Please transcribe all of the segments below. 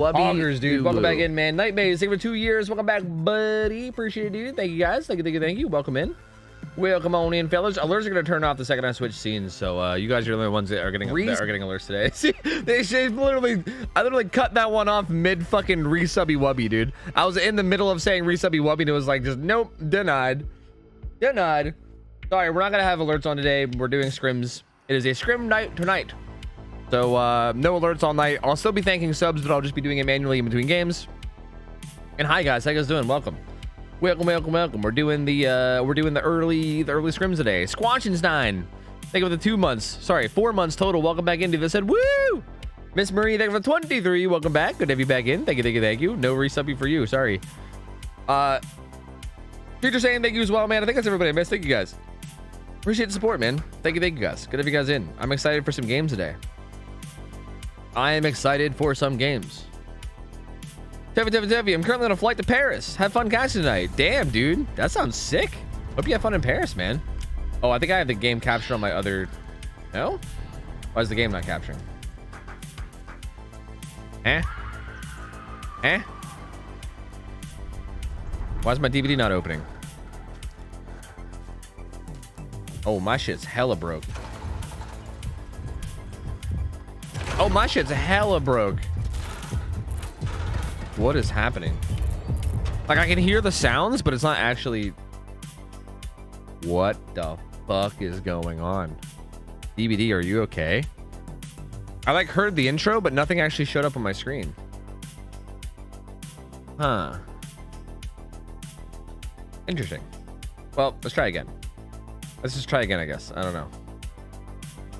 Hoggers, dude. Welcome back in, man. Night Maze, thank you for 2 years. Welcome back, buddy. Appreciate it, dude. Thank you, guys. Thank you. Welcome in. Welcome on in, fellas. Alerts are going to turn off the second I switch scenes, so you guys are the only ones that are getting alerts today. See, I literally cut that one off mid fucking resubby wubby, dude. I was in the middle of saying resubby wubby, and it was like, just nope, denied. Sorry, we're not going to have alerts on today. We're doing scrims. It is a scrim night tonight. So no alerts all night. I'll still be thanking subs, but I'll just be doing it manually in between games. And hi guys, how you guys doing? Welcome. We're doing the early scrims today. Squatchenstein, thank you for the 2 months. Sorry, 4 months total. Welcome back into this. Said woo. Miss Marie, thank you for 23. Welcome back. Good to have you back in. Thank you. No resubby for you. Sorry. Future saying thank you as well, man. I think that's everybody I missed. Thank you guys. Appreciate the support, man. Thank you guys. Good to have you guys in. I'm excited for some games today. I am excited for some games. Tevi, I'm currently on a flight to Paris. Have fun casting tonight. Damn, dude. That sounds sick. Hope you have fun in Paris, man. Oh, I think I have the game captured on my other... No? Why is the game not capturing? Why is my DVD not opening? Oh, my shit's hella broke. Oh, my shit's hella broke. What is happening? Like, I can hear the sounds, but it's not actually... What the fuck is going on? DVD, are you okay? I, like, heard the intro, but nothing actually showed up on my screen. Huh. Interesting. Well, let's try again. Let's just try again, I guess. I don't know.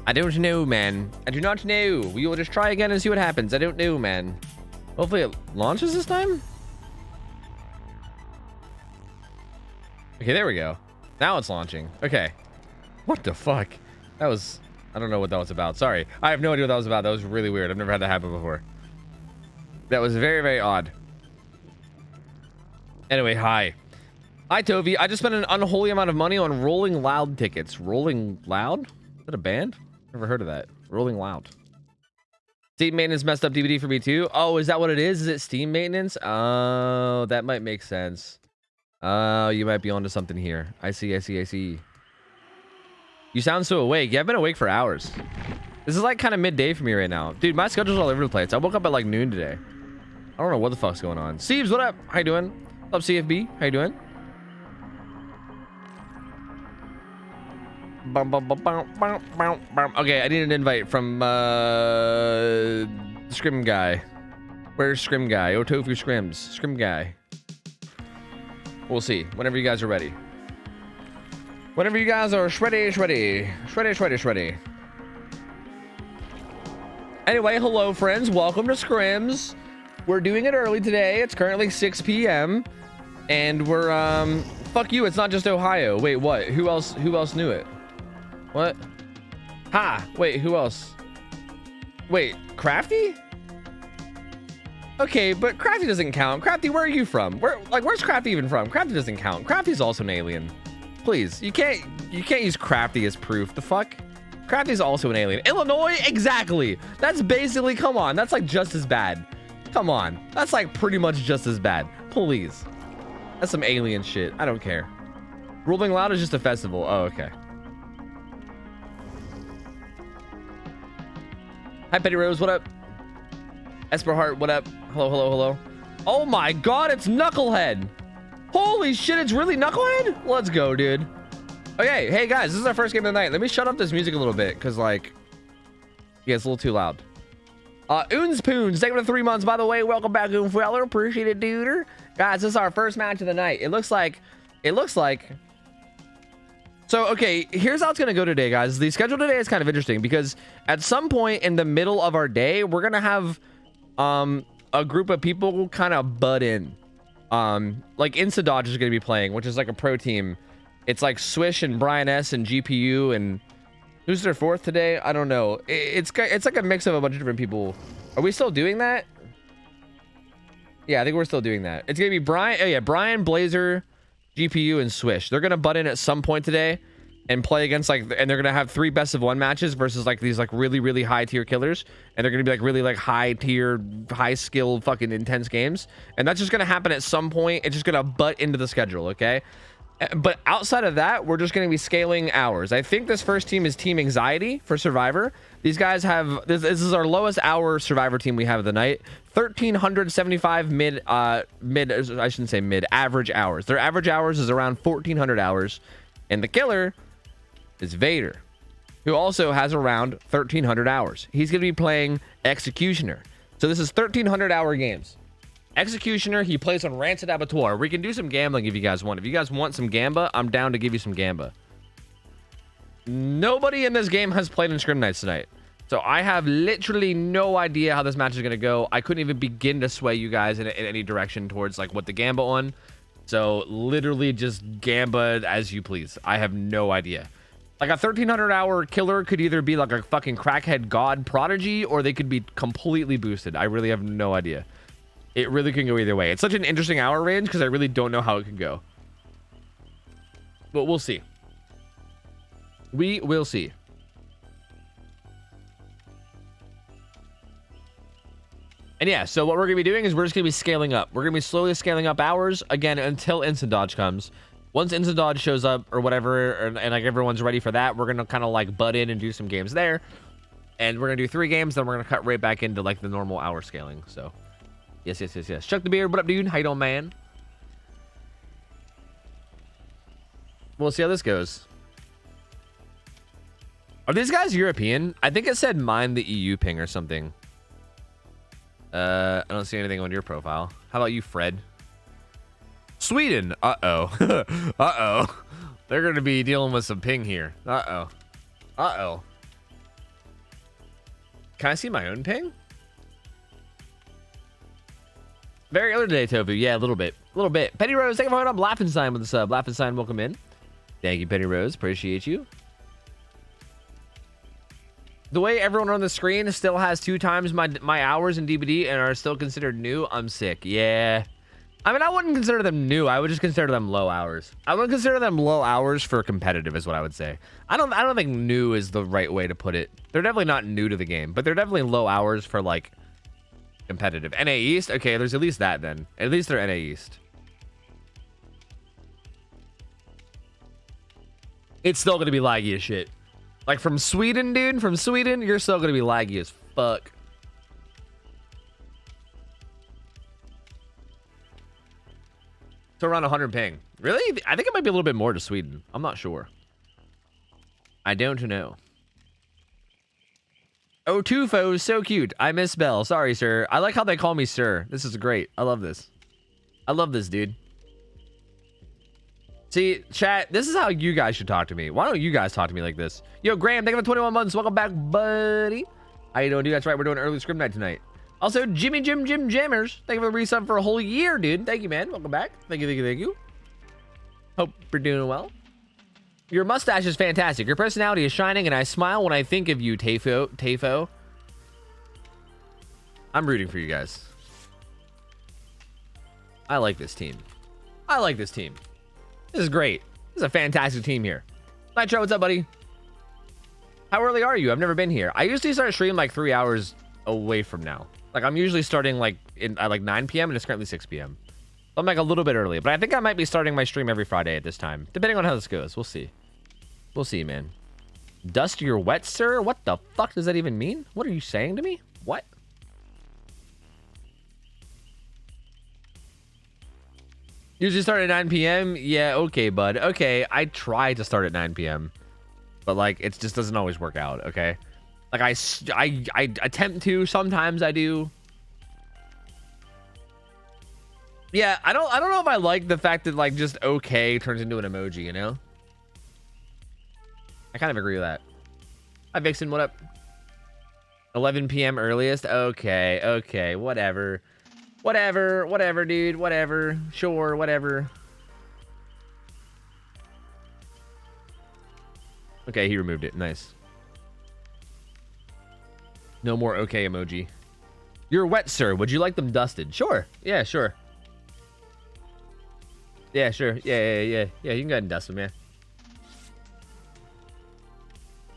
I don't know, man. I do not know. We will just try again and see what happens. I don't know, man. Hopefully it launches this time. Okay, there we go. Now it's launching. Okay. What the fuck? That was... I don't know what that was about. Sorry. I have no idea what that was about. That was really weird. I've never had that happen before. That was very, very odd. Anyway, hi. Hi, Tovi. I just spent an unholy amount of money on Rolling Loud tickets. Rolling Loud? Is that a band? Never heard of that. Rolling Loud. Steam maintenance messed up DVD for me too. Oh, is that what it is? Is it Steam maintenance? Oh, that might make sense. Oh, you might be onto something here. I see. You sound so awake. Yeah, I've been awake for hours. This is like kind of midday for me right now. Dude, my schedule's all over the place. I woke up at like noon today. I don't know what the fuck's going on. Siebes, what up? How you doing? What's up, CFB? How you doing? Okay, I need an invite from Scrim guy. Where's Scrim guy? OhTofu Scrims. Scrim guy. We'll see. Whenever you guys are ready. Whenever you guys are shreddy. Anyway, hello friends. Welcome to Scrims. We're doing it early today. It's currently 6 p.m. And we're fuck you, it's not just Ohio. Wait, what? Who else knew it? What? Ha! Wait, who else? Wait, Crafty? Okay, but Crafty doesn't count. Crafty, where are you from? Where's Crafty even from? Crafty doesn't count. Crafty's also an alien. Please, you can't use Crafty as proof. The fuck? Crafty's also an alien. Illinois? Exactly. That's basically, come on. That's like just as bad. Come on. That's like pretty much just as bad. Please. That's some alien shit. I don't care. Rolling Loud is just a festival. Oh, okay. Hi, Petty Rose. What up? Esper Heart. What up? Hello. Oh my god, it's Knucklehead. Holy shit, it's really Knucklehead? Let's go, dude. Okay, hey guys, this is our first game of the night. Let me shut up this music a little bit, because like, yeah, it's a little too loud. Oons Poons, thank you for 3 months, by the way. Welcome back, Oonfeller. Appreciate it, dude. Guys, this is our first match of the night. It looks like. So, okay, here's how it's going to go today, guys. The schedule today is kind of interesting because at some point in the middle of our day, we're going to have a group of people kind of butt in. Like Insta Dodge is going to be playing, which is like a pro team. It's like Swish and Brian S and GPU and who's their fourth today? I don't know. It's like a mix of a bunch of different people. Are we still doing that? Yeah, I think we're still doing that. It's going to be Brian, Blazer, GPU, and Swish. They're going to butt in at some point today. and play against like, and they're gonna have 3 best-of-1 matches versus like these like really high tier killers, and they're gonna be like really like high tier, high skill, fucking intense games, and that's just gonna happen at some point. It's just gonna butt into the schedule, okay? But outside of that, we're just going to be scaling hours. I think this first team is Team Anxiety for Survivor. These guys have, this is our lowest hour Survivor team we have of the night. 1,375 I shouldn't say mid, average hours. Their average hours is around 1,400 hours. And the killer is Vader, who also has around 1,300 hours. He's going to be playing Executioner. So this is 1,300 hour games. Executioner, he plays on Rancid Abattoir. We can do some gambling if you guys want. If you guys want some gamba, I'm down to give you some gamba. Nobody in this game has played in Scrim Nights tonight. So I have literally no idea how this match is going to go. I couldn't even begin to sway you guys in any direction towards like what the gamba on. So literally just gamba as you please. I have no idea. Like a 1,300 hour killer could either be like a fucking crackhead god prodigy, or they could be completely boosted. I really have no idea. It really can go either way. It's such an interesting hour range because I really don't know how it could go. But we'll see. We will see. And yeah, so what we're going to be doing is we're just going to be scaling up. We're going to be slowly scaling up hours, again, until Instant Dodge comes. Once Instant Dodge shows up or whatever, and like everyone's ready for that, we're going to kind of like butt in and do some games there. And we're going to do 3 games, then we're going to cut right back into like the normal hour scaling, so... Yes. Chuck the Beard, what up, dude? How you doing, man? We'll see how this goes. Are these guys European? I think it said mind the EU ping or something. I don't see anything on your profile. How about you, Fred? Sweden. Uh-oh. Uh-oh. They're going to be dealing with some ping here. Uh-oh. Uh-oh. Can I see my own ping? Very early today, Tofu. Yeah, a little bit. A little bit. Penny Rose, thank you for up. Laughenstein with the sub. Laughenstein, welcome in. Thank you, Penny Rose. Appreciate you. The way everyone on the screen still has 2 times my hours in DBD and are still considered new, I'm sick. Yeah. I mean, I wouldn't consider them new. I would just consider them low hours. I would consider them low hours for competitive is what I would say. I don't think new is the right way to put it. They're definitely not new to the game, but they're definitely low hours for like competitive. NA East? Okay, there's at least that then. At least they're NA East. It's still going to be laggy as shit. Like from Sweden, dude. From Sweden, you're still going to be laggy as fuck. So around 100 ping. Really? I think it might be a little bit more to Sweden. I'm not sure. I don't know. OhTofu is so cute. I miss Bell. Sorry, sir. I like how they call me sir. This is great. I love this. I love this, dude. See, chat, this is how you guys should talk to me. Why don't you guys talk to me like this? Yo, Graham, thank you for 21 months. Welcome back, buddy. How you doing, dude? That's right. We're doing early Scrim Night tonight. Also, Jim Jammers. Thank you for the resub for a whole year, dude. Thank you, man. Welcome back. Thank you. Hope you're doing well. Your mustache is fantastic. Your personality is shining, and I smile when I think of you, Tafo. I'm rooting for you guys. I like this team. This is great. This is a fantastic team here. Nitro, what's up, buddy? How early are you? I've never been here. I usually start stream like 3 hours away from now. Like I'm usually starting like at like 9 p.m. and it's currently 6 p.m. I'm like a little bit early, but I think I might be starting my stream every Friday at this time, depending on how this goes. We'll see. We'll see, man. Dust your wet, sir? What the fuck does that even mean? What are you saying to me? What? Usually start at 9 p.m. Yeah, okay, bud. Okay, I try to start at 9 p.m. But like, it just doesn't always work out, okay? Like I attempt to, sometimes I do. Yeah, I don't know if I like the fact that like just okay turns into an emoji, you know? I kind of agree with that. Hi, Vixen, what up? 11 p.m. earliest? Okay, whatever. Whatever, dude, whatever. Sure, whatever. Okay, he removed it. Nice. No more okay emoji. You're wet, sir. Would you like them dusted? Sure. Yeah, sure. Yeah, sure. Yeah. You can go ahead and dust them, yeah.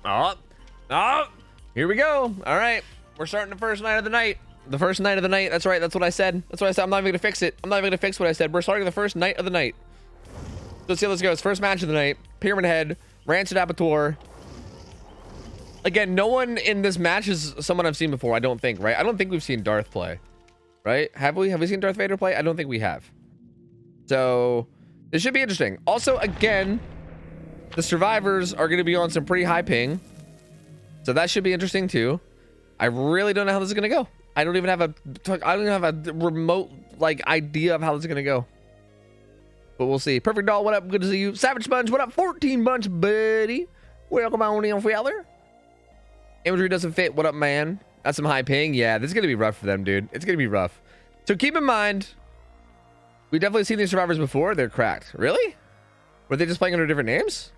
Oh, here we go. All right, we're starting the first night of the night. The first night of the night. That's right. That's what I said. That's what I said. I'm not even gonna fix it. I'm not even gonna fix what I said. We're starting the first night of the night. Let's see how this goes. First match of the night. Pyramid Head, Rancid Abattoir. Again, no one in this match is someone I've seen before. I don't think, right? I don't think we've seen Darth play, right? Have we? Have we seen Darth Vader play? I don't think we have. So this should be interesting. Also, again, the survivors are gonna be on some pretty high ping, so that should be interesting too. I really don't know how this is gonna go. I don't even have a remote like idea of how this is gonna go. But we'll see. Perfect Doll, what up? Good to see you. Savage Sponge, what up? 14 months, buddy. Welcome on in, feller. Imagery doesn't fit. What up, man? That's some high ping. Yeah, this is gonna be rough for them, dude. It's gonna be rough. So keep in mind, we've definitely seen these survivors before. They're cracked. Really? Were they just playing under different names?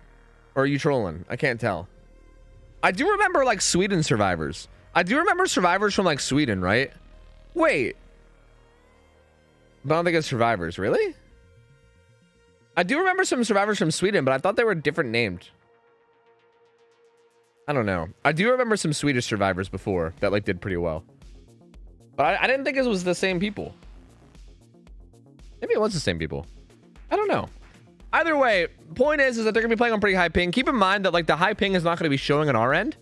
Or are you trolling? I can't tell. I do remember like Sweden survivors. I do remember survivors from like Sweden, right? Wait. But I don't think it's survivors, really? I do remember some survivors from Sweden, but I thought they were different named. I don't know. I do remember some Swedish survivors before that like did pretty well. But I didn't think it was the same people. Maybe it was the same people. I don't know. Either way, point is that they're gonna be playing on pretty high ping. Keep in mind that like the high ping is not gonna be showing on our end.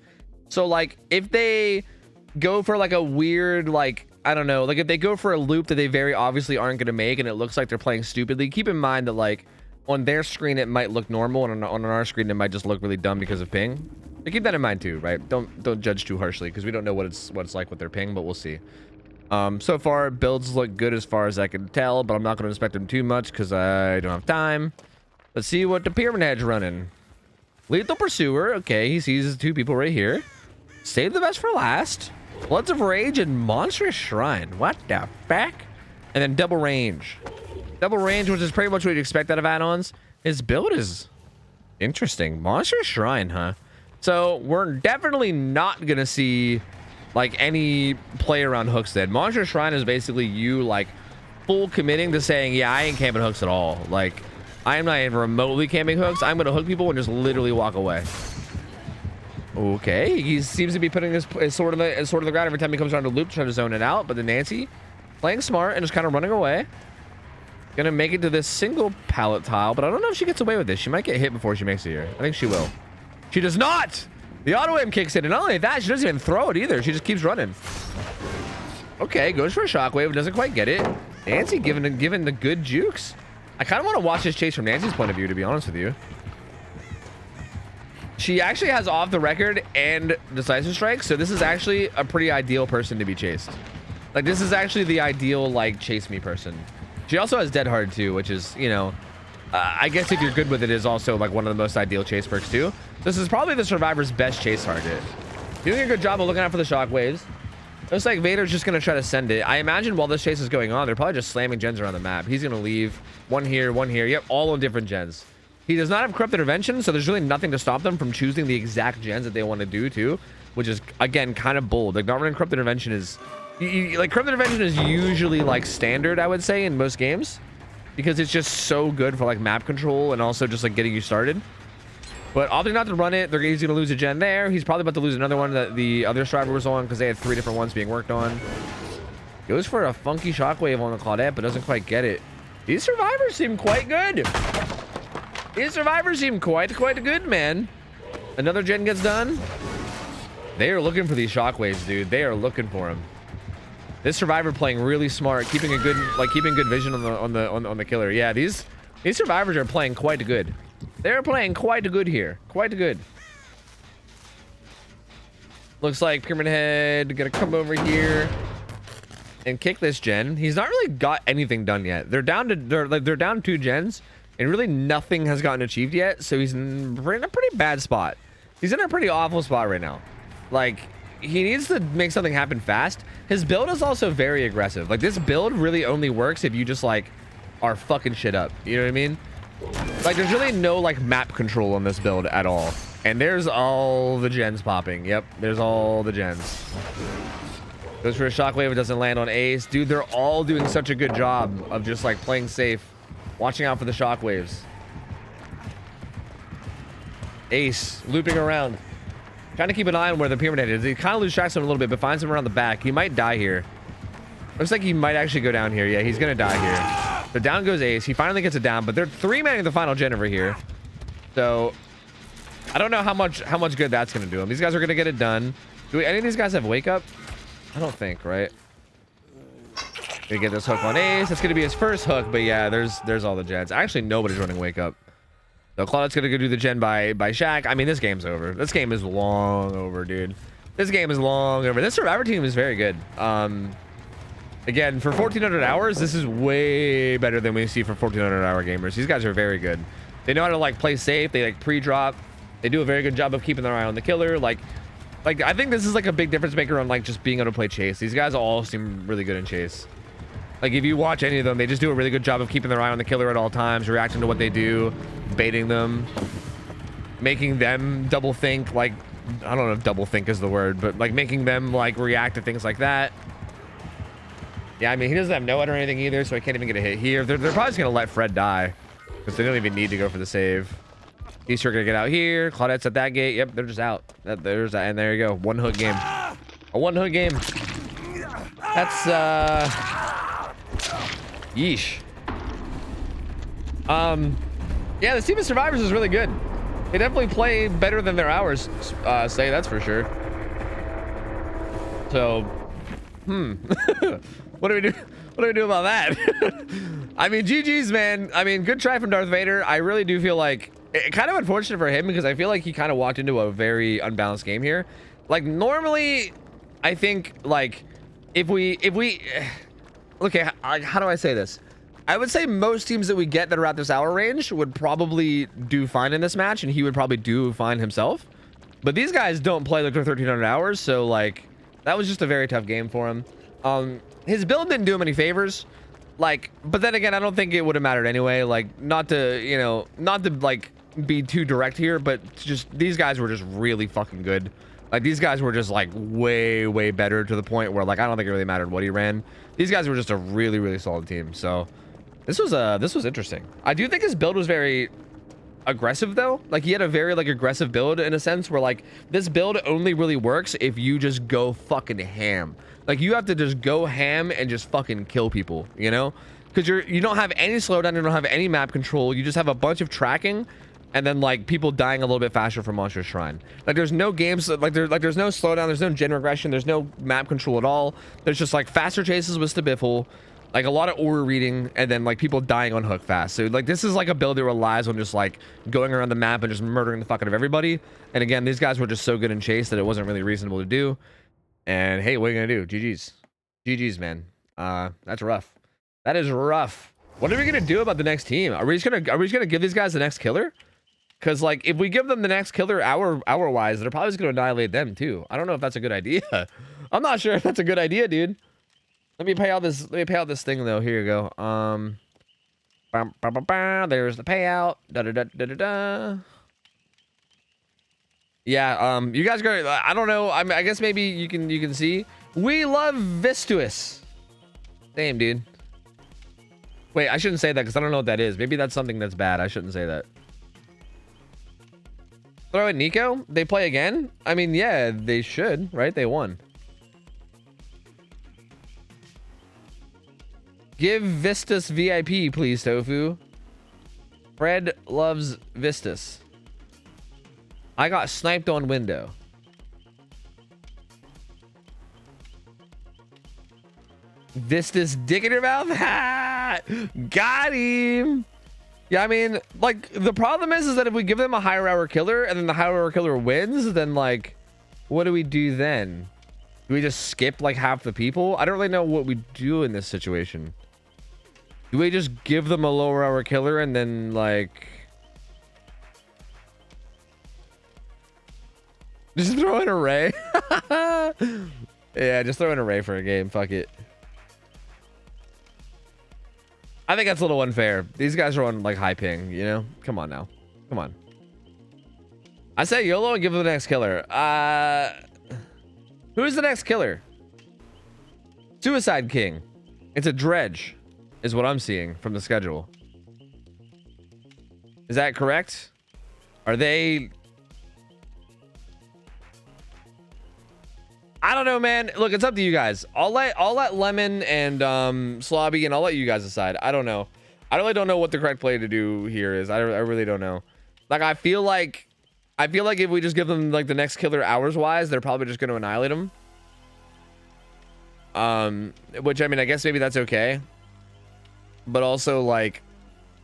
So like if they go for like a weird like I don't know, like if they go for a loop that they very obviously aren't gonna make and it looks like they're playing stupidly, keep in mind that like on their screen it might look normal and on our screen it might just look really dumb because of ping. So keep that in mind too, right? Don't judge too harshly because we don't know what it's like with their ping, but we'll see. So far builds look good as far as I can tell, but I'm not going to inspect them too much because I don't have time. Let's see what the Pyramid Head's running. Lethal Pursuer. Okay, he sees two people right here. Save the best for last. Bloods of Rage and Monstrous Shrine. What the fuck? And then Double Range. Double Range, which is pretty much what you'd expect out of add-ons. His build is interesting. Monstrous Shrine, huh? So we're definitely not going to see like any play around hooks then. Monstrous Shrine is basically you like full committing to saying, yeah, I ain't camping hooks at all. Like, I am not even remotely camping hooks. I'm going to hook people and just literally walk away. Okay, he seems to be putting his sword in the ground every time he comes around to loop, trying to zone it out. But the Nancy playing smart and just kind of running away. Gonna make it to this single pallet tile, but I don't know if she gets away with this. She might get hit before she makes it here. I think she will. She does not! The auto aim kicks in, and not only that, she doesn't even throw it either. She just keeps running. Okay, goes for a shockwave, doesn't quite get it. Nancy giving the good jukes. I kind of want to watch this chase from Nancy's point of view, to be honest with you. She actually has off the record and decisive strike, so this is actually a pretty ideal person to be chased. Like, this is actually the ideal, like, chase me person. She also has Dead Hard, too, which is, you know, I guess if you're good with it, is also, like, one of the most ideal chase perks, too. This is probably the survivor's best chase target. Doing a good job of looking out for the shockwaves. Looks like Vader's just going to try to send it. I imagine while this chase is going on, they're probably just slamming gens around the map. He's going to leave. One here, one here. Yep, all on different gens. He does not have Corrupt Intervention, so there's really nothing to stop them from choosing the exact gens that they want to do, too. Which is, again, kind of bold. Like, not running Corrupt Intervention is... like, Corrupt Intervention is usually, like, standard, I would say, in most games. Because it's just so good for, like, map control and also just, like, getting you started. But opting not to run it, he's going to lose a gen there. He's probably about to lose another one that the other striver was on because they had 3 different ones being worked on. Goes for a funky shockwave on the Claudette, but doesn't quite get it. These survivors seem quite good. These survivors seem quite good, man. Another gen gets done. They are looking for these shockwaves, dude. They are looking for them. This survivor playing really smart, keeping a good, like, keeping good vision on the killer. Yeah, these survivors are playing quite good. They're playing quite good here. Quite good. Looks like Pyramid Head gonna come over here and kick this gen. He's not really got anything done yet. They're down 2 gens, and really nothing has gotten achieved yet. So he's in a pretty bad spot. He's in a pretty awful spot right now. Like, he needs to make something happen fast. His build is also very aggressive. Like, this build really only works if you just, like, are fucking shit up. You know what I mean? Like, there's really no, like, map control on this build at all. And there's all the gens popping. Yep, there's all the gens. Goes for a shockwave, it doesn't land on Ace. Dude, they're all doing such a good job of just, like, playing safe. Watching out for the shockwaves. Ace, looping around. Trying to keep an eye on where the pyramid head is. He kind of lose track of him a little bit, but finds him around the back. He might die here. Looks like he might actually go down here. Yeah, he's gonna die here. So down goes Ace. He finally gets it down, but they're 3-manning the final gen over here. So I don't know how much good that's gonna do him. These guys are gonna get it done. Do any of these guys have wake up? I don't think, right? Gonna get this hook on Ace. That's gonna be his first hook, but yeah, there's all the gens. Actually, nobody's running wake up. So Claudette's gonna go do the gen by Shaq. I mean, this game's over. This game is long over, dude. This game is long over. This Survivor team is very good. Again, for 1,400 hours, this is way better than we see for 1,400 hour gamers. These guys are very good. They know how to like play safe. They like pre-drop. They do a very good job of keeping their eye on the killer. Like I think this is like a big difference maker on like just being able to play chase. These guys all seem really good in chase. Like if you watch any of them, they just do a really good job of keeping their eye on the killer at all times, reacting to what they do, baiting them, making them double think. Like, I don't know if double think is the word, but like making them like react to things like that. Yeah, I mean, he doesn't have no head or anything either, so I can't even get a hit here. They're probably just gonna let Fred die because they don't even need to go for the save. These two are gonna get out here. Claudette's at that gate. Yep, they're just out. And there you go. One hook game. A one hook game. That's yeesh. Yeah, this team of survivors is really good. They definitely play better than their hours say, that's for sure. So what do we do? What do we do about that? I mean, GG's, man. I mean, good try from Darth Vader. I really do feel like kind of unfortunate for him because I feel like he kind of walked into a very unbalanced game here. Like normally, I think like if we okay, how do I say this? I would say most teams that we get that are at this hour range would probably do fine in this match, and he would probably do fine himself. But these guys don't play like their 1,300 hours, so like that was just a very tough game for him. His build didn't do him any favors, like, but then again, I don't think it would have mattered anyway. Like, not to, you know, not to like be too direct here, but just these guys were just really fucking good. Like, these guys were just like way better to the point where like I don't think it really mattered what he ran. These guys were just a really solid team. So this was interesting. I do think his build was very aggressive though. Like he had a very like aggressive build in a sense where like this build only really works if you just go fucking ham. Like you have to just go ham and just fucking kill people, you know, because you don't have any slowdown, you don't have any map control, you just have a bunch of tracking and then like people dying a little bit faster from Monster Shrine. Like there's no games, like there's no slowdown, there's no gen regression, there's no map control at all. There's just like faster chases with Stabiffle, like a lot of aura reading, and then like people dying on hook fast. So like this is like a build that relies on just like going around the map and just murdering the fuck out of everybody. And again, these guys were just so good in chase that it wasn't really reasonable to do. And hey, what are you gonna do? GG's, man. That's rough. That is rough. What are we gonna do about the next team? Are we just gonna give these guys the next killer? Because like if we give them the next killer hour wise, they're probably just gonna annihilate them too. I don't know if that's a good idea. I'm not sure if that's a good idea, dude. Let me pay out this thing though. Here you go. There's the payout. Yeah, you guys go. I don't know. I guess maybe you can see. We love Vistuous. Damn, dude. Wait, I shouldn't say that because I don't know what that is. Maybe that's something that's bad. I shouldn't say that. Throw it, Nico. They play again? I mean, yeah, they should, right? They won. Give Vistus VIP, please, Tofu. Fred loves Vistus. I got sniped on window. Vistus dick in your mouth? Ha! Got him. Yeah, I mean, like, the problem is that if we give them a higher hour killer and then the higher hour killer wins, then like, what do we do then? Do we just skip like half the people? I don't really know what we do in this situation. Do we just give them a lower hour killer and then like just throw in a Ray? Yeah, just throw in a Ray for a game. Fuck it. I think that's a little unfair. These guys are on like high ping, you know? Come on now. Come on. I say YOLO and give them the next killer. Who's the next killer? Suicide King. It's a dredge, is what I'm seeing from the schedule. Is that correct? Are they... I don't know, man. Look, it's up to you guys. I'll let Lemon and Slobby, and I'll let you guys decide. I don't know. I really don't know what the correct play to do here is. I really don't know. Like, I feel like if we just give them like the next killer hours wise, they're probably just going to annihilate them. Which, I mean, I guess maybe that's okay. But also, like,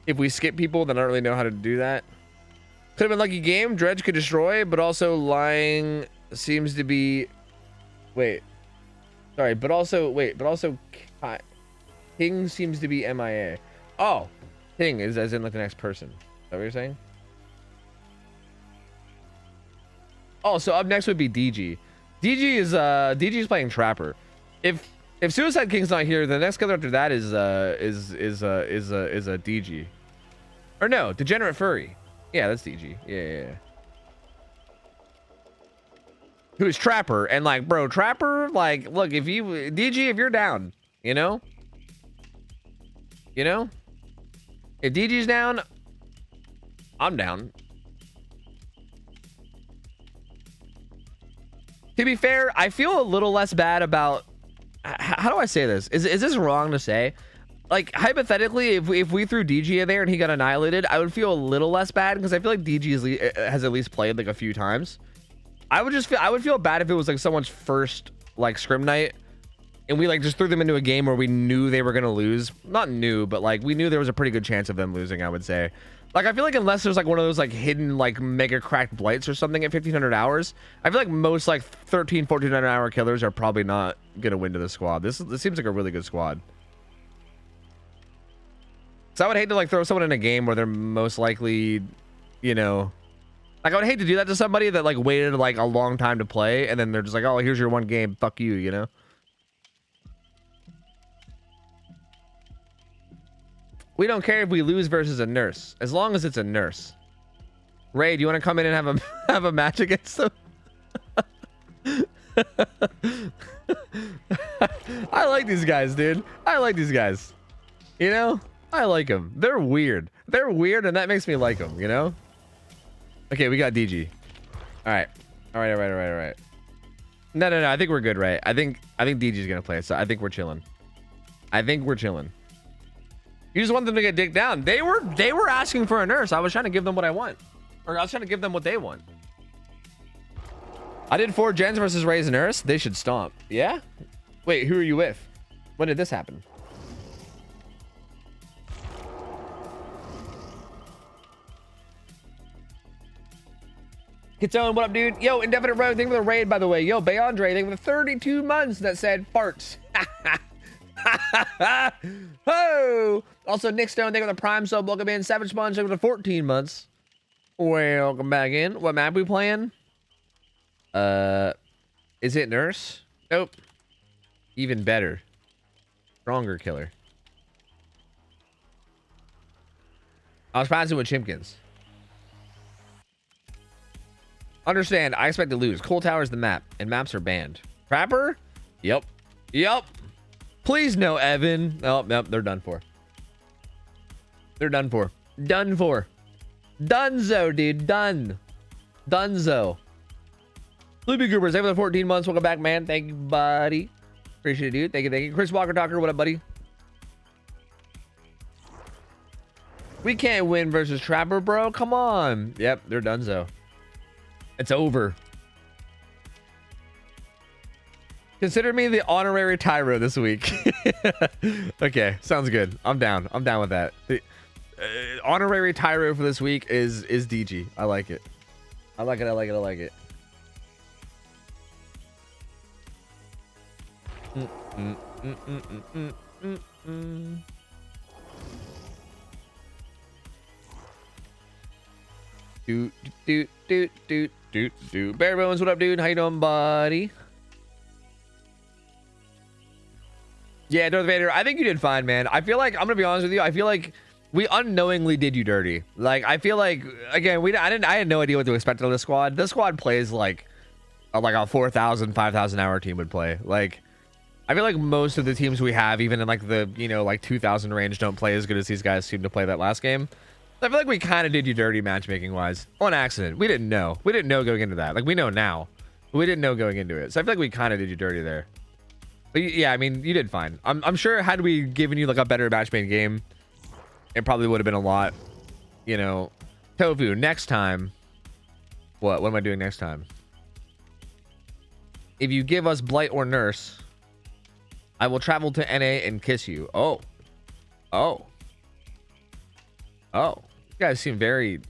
if we skip people, then I don't really know how to do that. Could have been lucky game. Dredge could destroy, but also lying seems to be... Wait. Sorry, but also... Wait, but also... King seems to be MIA. Oh. King is as in like the next person. Is that what you're saying? Oh, so up next would be DG. DG is playing Trapper. If Suicide King's not here, the next killer after that is a DG. Or no, Degenerate Furry. Yeah, that's DG. Yeah. Who's Trapper? And like, bro, Trapper, like, look, if you DG, if you're down, you know? If DG's down, I'm down. To be fair, I feel a little less bad about... How do I say this? Is this wrong to say? Like, hypothetically, if we threw DG in there and he got annihilated, I would feel a little less bad because I feel like DG has at least played like a few times. I would feel bad if it was like someone's first like scrim night and we like just threw them into a game where we knew they were gonna lose. Not knew, but like we knew there was a pretty good chance of them losing, I would say. Like, I feel like unless there's like one of those like hidden like mega cracked blights or something at 1500 hours, I feel like most like 1400 hour killers are probably not gonna win to the squad. This seems like a really good squad. So I would hate to like throw someone in a game where they're most likely, you know, like I would hate to do that to somebody that like waited like a long time to play and then they're just like, oh, here's your one game, fuck you, you know? We don't care if we lose versus a nurse, as long as it's a nurse. Ray, do you want to come in and have a match against them? I like these guys, dude. I like these guys. You know, I like them. They're weird. They're weird, and that makes me like them. You know. Okay, we got DG. All right. No. I think we're good, right? I think DG's gonna play, so I think we're chilling. You just want them to get dicked down. They were asking for a nurse. I was trying to give them what I want. Or I was trying to give them what they want. I did 4 gens versus Ray's nurse. They should stomp. Yeah? Wait, who are you with? When did this happen? Kitone, what up, dude? Yo, Indefinite Road, thank you for the raid, by the way. Yo, Bayandre, thank you for the 32 months that said farts. Oh! Also, Nick Stone, thank you for the Prime sub. Welcome in. Savage Sponge, thank you for the 14 months. Welcome back in. What map we playing? Is it Nurse? Nope. Even better. Stronger killer. I was passing with Chimpkins. Understand, I expect to lose. Coal Tower's the map, and maps are banned. Trapper? Yep. Please no, Evan. Oh, nope, they're done for. Done for. Dunzo, dude. Dunzo. Loopy Goobers, thank you for the 14 months. Welcome back, man. Thank you, buddy. Appreciate it, dude. Thank you. Chris Walker Talker, what up, buddy? We can't win versus Trapper, bro. Come on. Yep, they're dunzo. It's over. Consider me the honorary Tyro this week. Okay, sounds good. I'm down with that. The, honorary Tyro for this week is DG. I like it. I like it. Do. Bare Bones, what up, dude? How you doing, buddy? Yeah, Darth Vader, I think you did fine, man. I feel like, I'm gonna be honest with you, I feel like we unknowingly did you dirty. Like, I feel like, again, I had no idea what to expect of this squad. This squad plays like a 4,000, 5,000 hour team would play. Like, I feel like most of the teams we have, even in like the, you know, like 2,000 range, don't play as good as these guys seem to play that last game. I feel like we kind of did you dirty matchmaking wise on accident. We didn't know going into that. Like, we know now. We didn't know going into it. So I feel like we kind of did you dirty there. But yeah, I mean, you did fine. I'm sure had we given you like a better matchmade game, it probably would have been a lot, you know. Tofu, next time. What am I doing next time? If you give us Blight or Nurse, I will travel to NA and kiss you. Oh. You guys seem very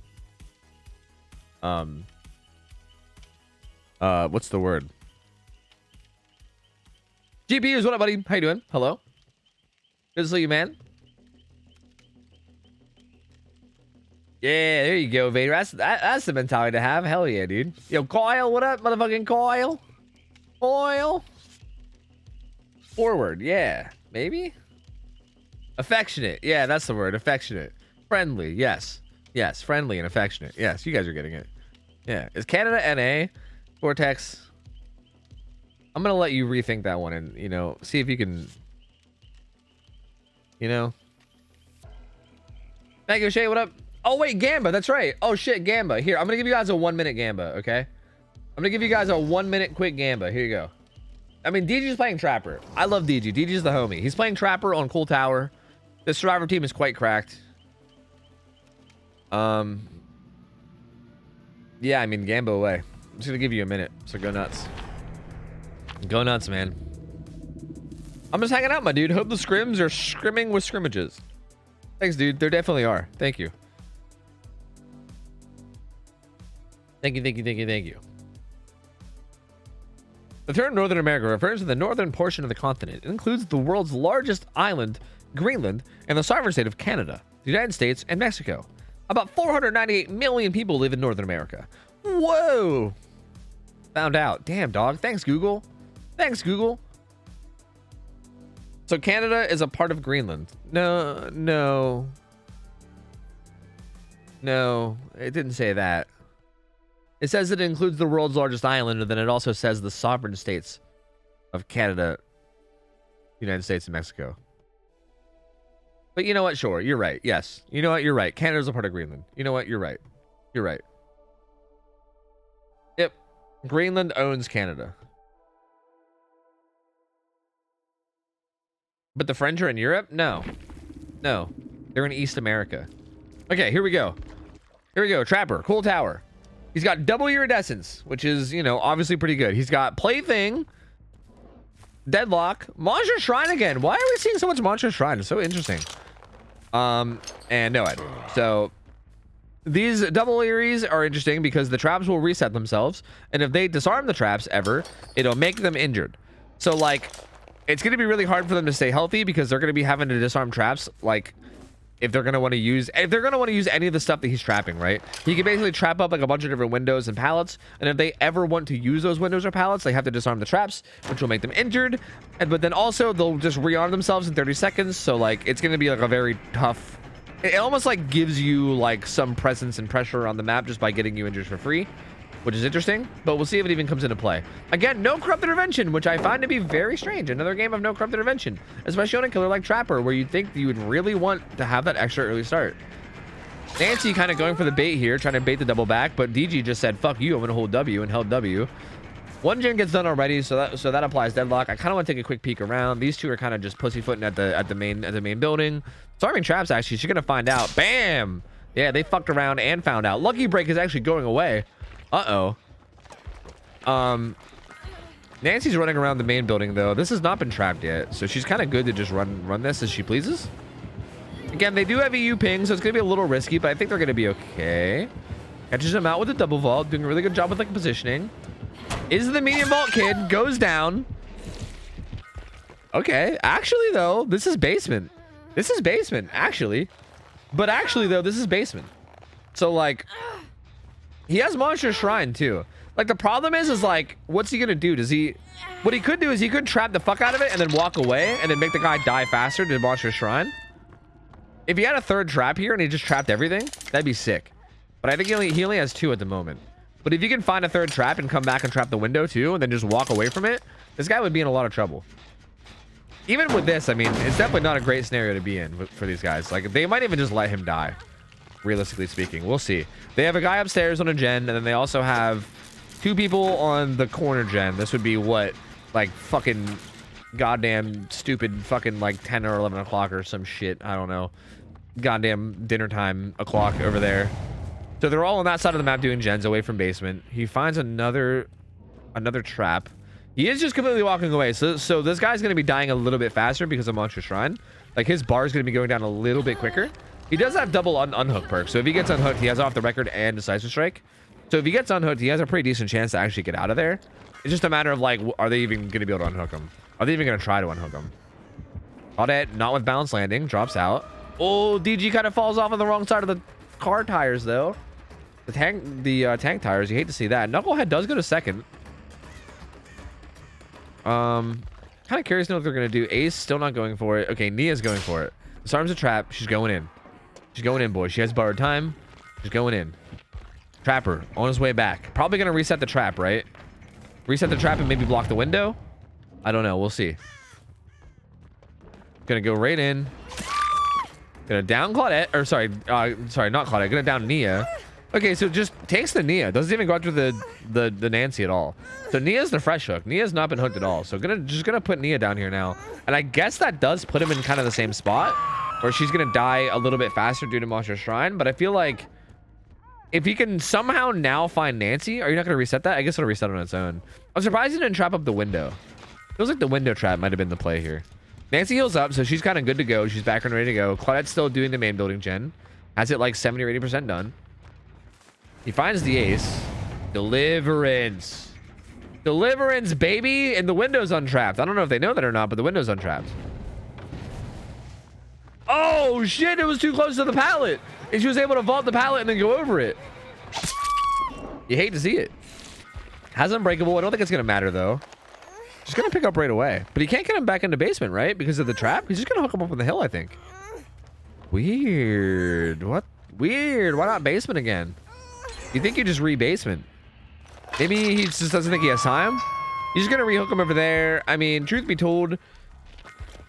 what's the word? GPUs, what up, buddy? How you doing? Hello. Good to see you, man. Yeah, there you go, Vader. That's the mentality to have. Hell yeah, dude. Yo, Coil, what up, motherfucking Coil? Coil. Forward, yeah. Maybe? Affectionate. Yeah, that's the word. Affectionate. Friendly, yes. Yes, friendly and affectionate. Yes, you guys are getting it. Yeah. Is Canada NA? Vortex. I'm gonna let you rethink that one and, you know, see if you can, you know. Thank you, Shay. What up? Oh, wait, Gamba. That's right. Oh, shit, Gamba. Here, I'm gonna give you guys a 1-minute Gamba, okay? I'm gonna give you guys a 1-minute quick Gamba. Here you go. I mean, DG's playing Trapper. I love DG. DG's the homie. He's playing Trapper on Cool Tower. The Survivor team is quite cracked. Yeah, I mean, Gamba away. I'm just gonna give you a minute, so go nuts. Go nuts, man. I'm just hanging out, my dude. Hope the scrims are scrimming with scrimmages. Thanks, dude. There definitely are. Thank you. Thank you. The term Northern America refers to the northern portion of the continent. It includes the world's largest island, Greenland, and the sovereign state of Canada, the United States, and Mexico. About 498 million people live in Northern America. Whoa! Found out. Damn, dog. Thanks, Google. Thanks, Google. So Canada is a part of Greenland. No. It didn't say that. It says it includes the world's largest island, and then it also says the sovereign states of Canada, United States, and Mexico. But you know what? Sure, you're right. Yes. You know what? You're right. Canada's a part of Greenland. You know what? You're right. You're right. Yep. Greenland owns Canada. But the French are in Europe? No. They're in East America. Okay, here we go. Trapper, Cool Tower. He's got double iridescence, which is, you know, obviously pretty good. He's got Plaything, Deadlock, Monster Shrine again. Why are we seeing so much Monster Shrine? It's so interesting. And Noed. So these double Eries are interesting because the traps will reset themselves, and if they disarm the traps ever, it'll make them injured. So like, it's going to be really hard for them to stay healthy because they're going to be having to disarm traps. Like, if they're going to want to use any of the stuff that he's trapping, right? He can basically trap up like a bunch of different windows and pallets, and if they ever want to use those windows or pallets, they have to disarm the traps, which will make them injured. But then also they'll just rearm themselves in 30 seconds. So like, it's going to be like a very tough, it almost like gives you like some presence and pressure on the map just by getting you injured for free, which is interesting, but we'll see if it even comes into play. Again, no corrupt intervention, which I find to be very strange. Another game of no corrupt intervention, especially on a killer like Trapper, where you'd think you would really want to have that extra early start. Nancy kind of going for the bait here, trying to bait the double back, but DG just said, fuck you, I'm gonna hold W, and held W. One gen gets done already, so that applies Deadlock. I kind of want to take a quick peek around. These two are kind of just pussyfooting at the main building. Starving Traps, actually, she's gonna find out. Bam! Yeah, they fucked around and found out. Lucky Break is actually going away. Uh-oh. Nancy's running around the main building, though. This has not been trapped yet, so she's kind of good to just run this as she pleases. Again, they do have EU ping, so it's going to be a little risky, but I think they're going to be okay. Catches him out with a double vault, doing a really good job with like positioning. Is the medium vault kid, goes down. Okay, actually, though, this is basement. This is basement, actually. But actually, though, this is basement. So, like... He has Monster Shrine, too. Like, the problem is like, what's he gonna do? What he could do is he could trap the fuck out of it and then walk away and then make the guy die faster to Monster Shrine. If he had a third trap here and he just trapped everything, that'd be sick. But I think he only has 2 at the moment. But if you can find a third trap and come back and trap the window, too, and then just walk away from it, this guy would be in a lot of trouble. Even with this, I mean, it's definitely not a great scenario to be in for these guys. Like, they might even just let him die. Realistically speaking, we'll see. They have a guy upstairs on a gen, and then they also have 2 people on the corner gen. This would be what, like fucking goddamn stupid fucking like 10 or 11 o'clock or some shit. I don't know. Goddamn dinner time o'clock over there. So they're all on that side of the map doing gens away from basement. He finds another trap. He is just completely walking away. So this guy's going to be dying a little bit faster because of Monster Shrine. Like his bar is going to be going down a little bit quicker. He does have double unhook perk. So if he gets unhooked, he has off the record and decisive strike. So if he gets unhooked, he has a pretty decent chance to actually get out of there. It's just a matter of like, are they even going to be able to unhook him? Are they even going to try to unhook him? Audette, not with balanced landing, drops out. Oh, DG kind of falls off on the wrong side of the car tires though. The tank tires, you hate to see that. Knucklehead does go to second. Kind of curious to know what they're going to do. Ace still not going for it. Okay, Nia's going for it. Disarms a trap. She's going in. She's going in, boys. She has borrowed time. She's going in. Trapper on his way back. Probably going to reset the trap, right? Reset the trap and maybe block the window. I don't know. We'll see. Gonna go right in. Gonna down Claudette. Or sorry, not Claudette. Gonna down Nia. Okay, so just takes the Nia. Doesn't even go after the Nancy at all. So Nia's the fresh hook. Nia's not been hooked at all. So just gonna put Nia down here now. And I guess that does put him in kind of the same spot where she's gonna die a little bit faster due to Monster Shrine. But I feel like if he can somehow now find Nancy, are you not gonna reset that? I guess it'll reset on its own. I'm surprised he didn't trap up the window. Feels like the window trap might have been the play here. Nancy heals up, so she's kind of good to go. She's back and ready to go. Claudette's still doing the main building gen. Has it like 70 or 80% done. He finds the ace. Deliverance. Deliverance, baby! And the window's untrapped. I don't know if they know that or not, but the window's untrapped. Oh, shit! It was too close to the pallet! And she was able to vault the pallet and then go over it. You hate to see it. Has unbreakable. I don't think it's going to matter, though. She's going to pick up right away. But he can't get him back into basement, right? Because of the trap? He's just going to hook him up on the hill, I think. Weird. What? Weird. Why not basement again? You think you just re-basement? Maybe he just doesn't think he has time? He's just going to re-hook him over there. I mean, truth be told,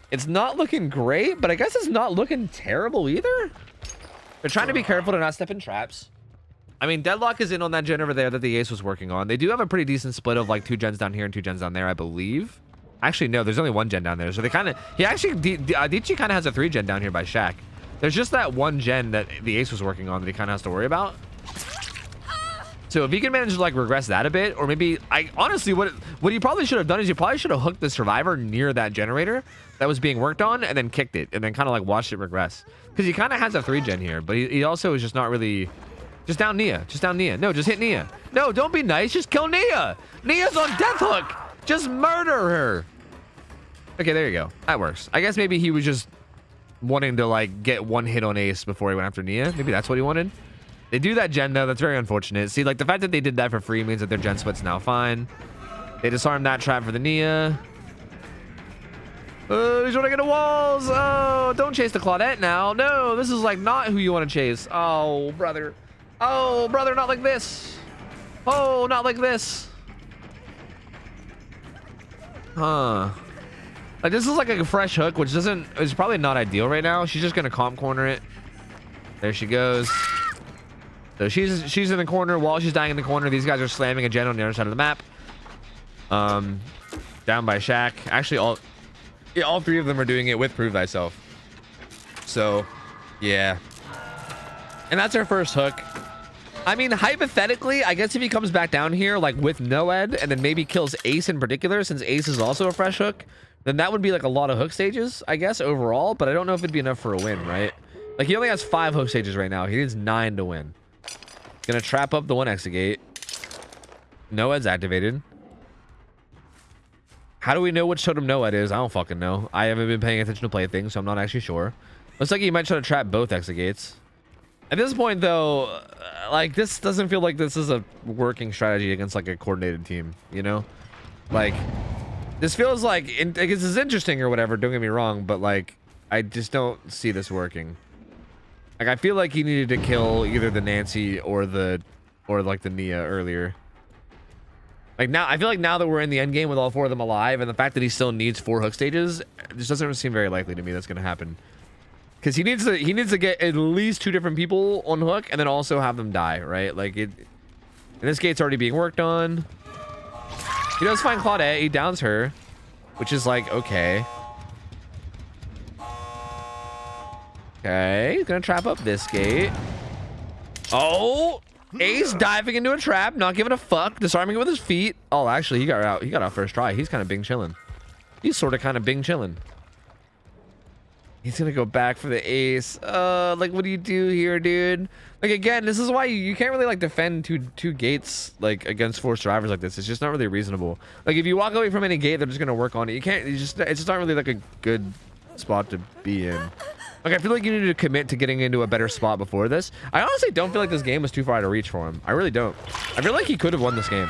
it's not looking great, but I guess it's not looking terrible either. They're trying to be careful to not step in traps. I mean, Deadlock is in on that gen over there that the Ace was working on. They do have a pretty decent split of like 2 gens down here and 2 gens down there, I believe. Actually, no, there's only 1 gen down there. So they kind of... He actually... Adichie kind of has a 3 gen down here by Shaq. There's just that 1 gen that the Ace was working on that he kind of has to worry about. So if he can manage to like regress that a bit, or maybe... Honestly, what he probably should have done is you probably should have hooked the survivor near that generator that was being worked on and then kicked it and then kind of like watched it regress. Because he kind of has a 3 gen here, but he also is just not really... Just down Nia. Just down Nia. No, just hit Nia. No, don't be nice. Just kill Nia. Nia's on death hook. Just murder her. Okay, there you go. That works. I guess maybe he was just wanting to like get 1 hit on Ace before he went after Nia. Maybe that's what he wanted. They do that gen though. That's very unfortunate. See, like the fact that they did that for free means that their gen split's now fine. They disarmed that trap for the Nia. Oh, he's running into walls. Oh, don't chase the Claudette now. No, this is like not who you want to chase. Oh, brother. Oh, brother, not like this. Oh, not like this. Huh. Like, this is like a fresh hook, which is probably not ideal right now. She's just going to comp corner it. There she goes. So she's in the corner. While she's dying in the corner, these guys are slamming a gen on the other side of the map. Down by Shaq. Actually, all 3 of them are doing it with Prove Thyself. So, yeah. And that's our first hook. I mean, hypothetically, I guess if he comes back down here, like with Noed, and then maybe kills Ace in particular, since Ace is also a fresh hook, then that would be like a lot of hook stages, I guess, overall. But I don't know if it'd be enough for a win, right? Like, he only has 5 hook stages right now. He needs 9 to win. Gonna trap up the 1 exegate. Noed's activated. How do we know which totem Noed is? I don't fucking know. I haven't been paying attention to play things, so I'm not actually sure. Looks like he might try to trap both exegates. At this point, though, like, this doesn't feel like this is a working strategy against, like, a coordinated team, you know? Like, this feels like, this is interesting or whatever, don't get me wrong, but, like, I just don't see this working. Like, I feel like he needed to kill either the Nancy or like, the Nia earlier. Like, now, I feel like now that we're in the end game with all 4 of them alive, and the fact that he still needs 4 hook stages, this doesn't seem very likely to me that's going to happen. Because he needs to get at least 2 different people on hook and then also have them die, right? Like, And this gate's already being worked on. He does find Claudette. He downs her, which is like, okay. Okay, he's gonna trap up this gate. Oh, Ace diving into a trap, not giving a fuck, disarming it with his feet. Oh, actually, he got out. He got out first try. He's kind of bing chilling. He's sort of kind of bing chilling. He's gonna go back for the ace. Like, what do you do here, dude? Like, again, this is why you can't really like defend two gates like against 4 survivors like this. It's just not really reasonable. Like, if you walk away from any gate, they're just gonna work on it. You can't. It's just not really like a good spot to be in. Like, I feel like you need to commit to getting into a better spot before this. I honestly don't feel like this game was too far out of reach for him. I really don't. I feel like he could have won this game.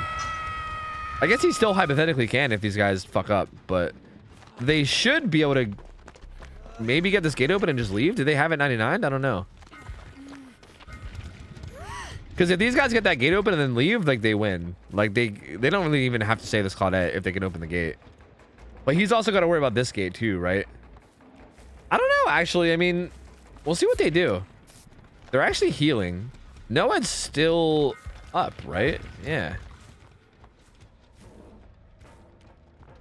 I guess he still hypothetically can if these guys fuck up, but they should be able to maybe get this gate open and just leave. Do they have it 99? I don't know. Because if these guys get that gate open and then leave, like, they win. Like, they don't really even have to save this Claudette if they can open the gate. But he's also got to worry about this gate too, right? I don't know, actually. I mean, we'll see what they do. They're actually healing. Noah's still up, right? Yeah.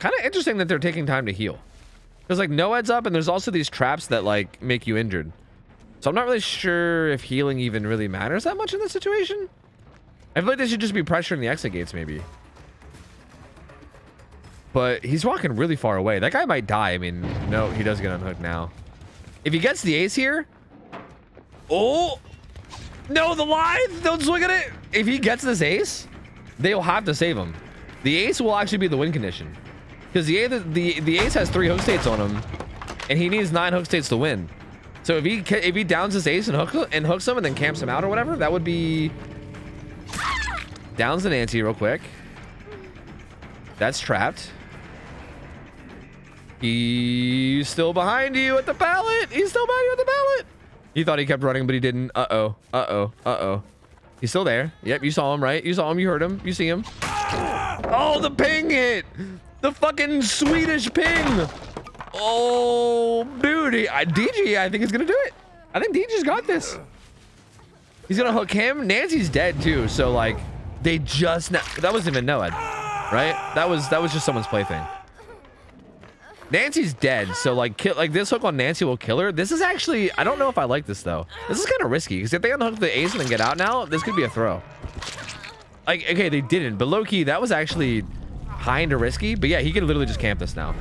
Kind of interesting that they're taking time to heal. Because, like, Noah's up, and there's also these traps that, like, make you injured. So I'm not really sure if healing even really matters that much in this situation. I feel like they should just be pressuring the exit gates, maybe. But he's walking really far away. That guy might die. I mean, no, he does get unhooked now. If he gets the ace here... Oh! No, the lithe! Don't swing at it! If he gets this ace, they'll have to save him. The ace will actually be the win condition. Because the ace has 3 hook states on him, and he needs 9 hook states to win. So if he downs his ace and hooks him and then camps him out or whatever, that would be... Downs the Nancy real quick. That's trapped. He's still behind you at the pallet. He's still behind you at the pallet. He thought he kept running, but he didn't. Uh-oh. Uh-oh. Uh-oh. He's still there. Yep, you saw him, right? You saw him. You heard him. You see him. Oh, the ping hit. The fucking Swedish ping. Oh, dude. DG, I think, is going to do it. I think DG's got this. He's going to hook him. Nancy's dead, too. So, like, they just... That wasn't even Noah, right? That was just someone's plaything. Nancy's dead, so like this hook on Nancy will kill her. This is actually, I don't know if I like this though. This is kind of risky because if they unhook the ace and then get out now, this could be a throw. Like, okay, they didn't, but low key that was actually kind of risky. But yeah, he can literally just camp this now.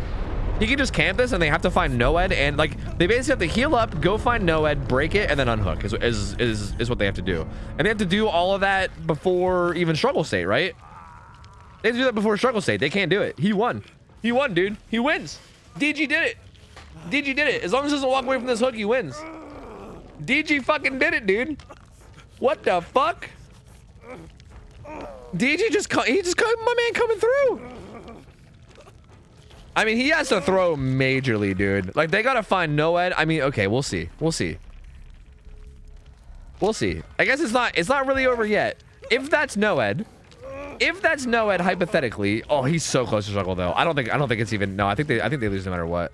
He can just camp this, and they have to find Noed, and like they basically have to heal up, go find Noed, break it, and then unhook is what they have to do. And they have to do all of that before even struggle state, right? They have to do that before struggle state. They can't do it. He won. He won, dude. He wins. DG did it. DG did it. As long as he doesn't walk away from this hook, he wins. DG fucking did it, dude. What the fuck? DG just caught my man coming through. I mean, he has to throw majorly, dude. Like, they gotta find Noed. I mean, okay, we'll see. We'll see. We'll see. I guess it's not really over yet. If that's Noed, hypothetically, oh, he's so close to struggle though. I don't think it's even. No, I think they lose no matter what.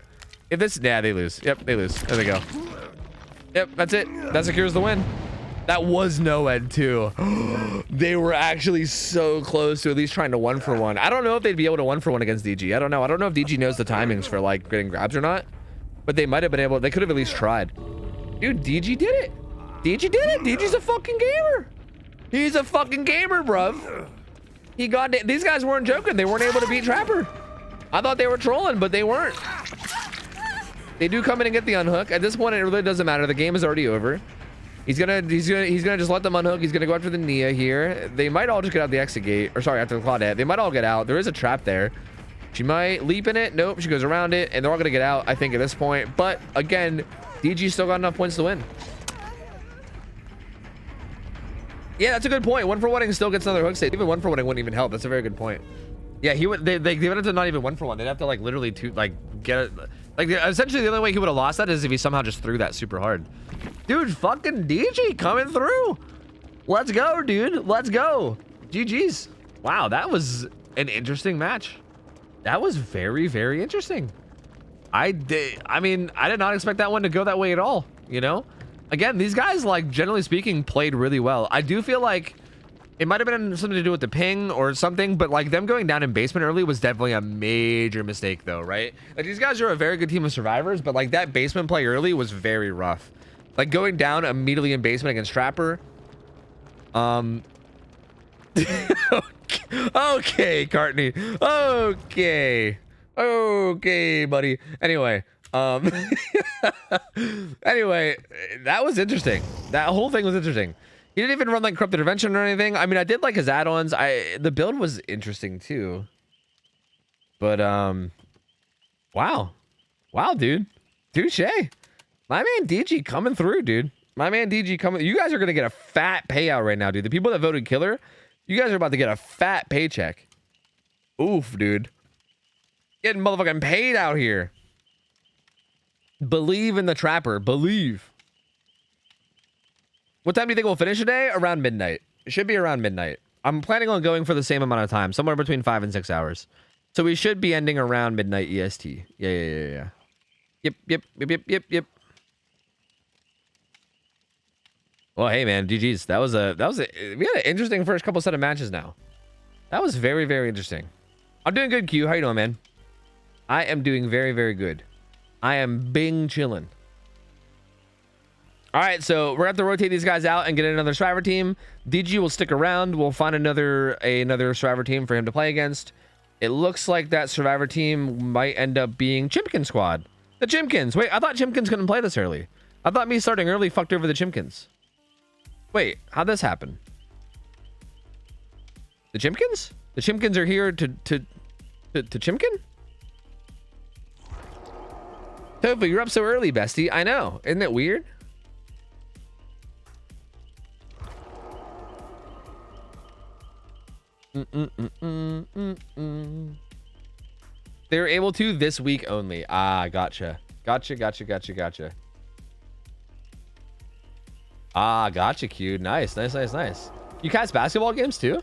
If this, yeah, they lose. Yep, they lose. There they go. Yep, that's it. That secures the win. That was Noed too. They were actually so close to at least trying to 1-for-1. I don't know if they'd be able to 1-for-1 against DG. I don't know. I don't know if DG knows the timings for like getting grabs or not, but they might have been able. They could have at least tried. Dude, DG did it. DG did it. DG's a fucking gamer. He's a fucking gamer, bruv. He got it. These guys weren't joking. They weren't able to beat Trapper. I thought they were trolling, but they weren't. They do come in and get the unhook. At this point, it really doesn't matter. The game is already over. He's gonna just let them unhook. He's gonna go after the Nia here. They might all just get out the exit gate, or sorry, after the Claudette. They might all get out. There is a trap there. She might leap in it. Nope, she goes around it, and they're all gonna get out, I think, at this point. But again, DG still got enough points to win. Yeah, that's a good point. 1-for-1 still gets another hook state. Even 1-for-1 wouldn't even help. That's a very good point. Yeah, he would. They would have to not even 1-for-1. They'd have to like literally get it. Like essentially, the only way he would have lost that is if he somehow just threw that super hard. Dude, fucking DG coming through. Let's go, dude. Let's go. GG's. Wow, that was an interesting match. That was very, very interesting. I mean, I did not expect that one to go that way at all. You know. Again, these guys, like, generally speaking, played really well. I do feel like It might have been something to do with the ping or something, but like them going down in basement early was definitely a major mistake though, right? Like these guys are a very good team of survivors, but like that basement play early was very rough. Like going down immediately in basement against Trapper. Okay, Cartney. Okay, buddy. Anyway, anyway, that was interesting. That whole thing was interesting. He didn't even run like Corrupt Intervention or anything. I mean, I did like his add-ons. The build was interesting too. But wow, dude, touche. My man DG coming through, dude. My man DG coming. You guys are gonna get a fat payout right now, dude. The people that voted killer, you guys are about to get a fat paycheck. Oof, dude. Getting motherfucking paid out here. Believe in the Trapper. Believe. What time do you think we'll finish today? Around midnight. It should be around midnight. I'm planning on going for the same amount of time, somewhere between 5 and 6 hours. So we should be ending around midnight EST. Yeah. Yep. Well, hey man, GG's. That was a we had an interesting first couple set of matches now. That was very, very interesting. I'm doing good, Q. How you doing, man? I am doing very, very good. I am bing chilling. All right, so we're gonna have to rotate these guys out and get another survivor team. DG will stick around. We'll find another survivor team for him to play against. It looks like that survivor team might end up being Chimkin Squad. The Chimkins. Wait, I thought Chimkins couldn't play this early. I thought me starting early fucked over the Chimkins. Wait, how'd this happen? The Chimkins? The Chimkins are here to Chimkin? Tofu, you're up so early, bestie. I know. Isn't it weird? They're able to this week only. Ah, gotcha. Gotcha. Ah, gotcha, Q. Nice. You cast basketball games too?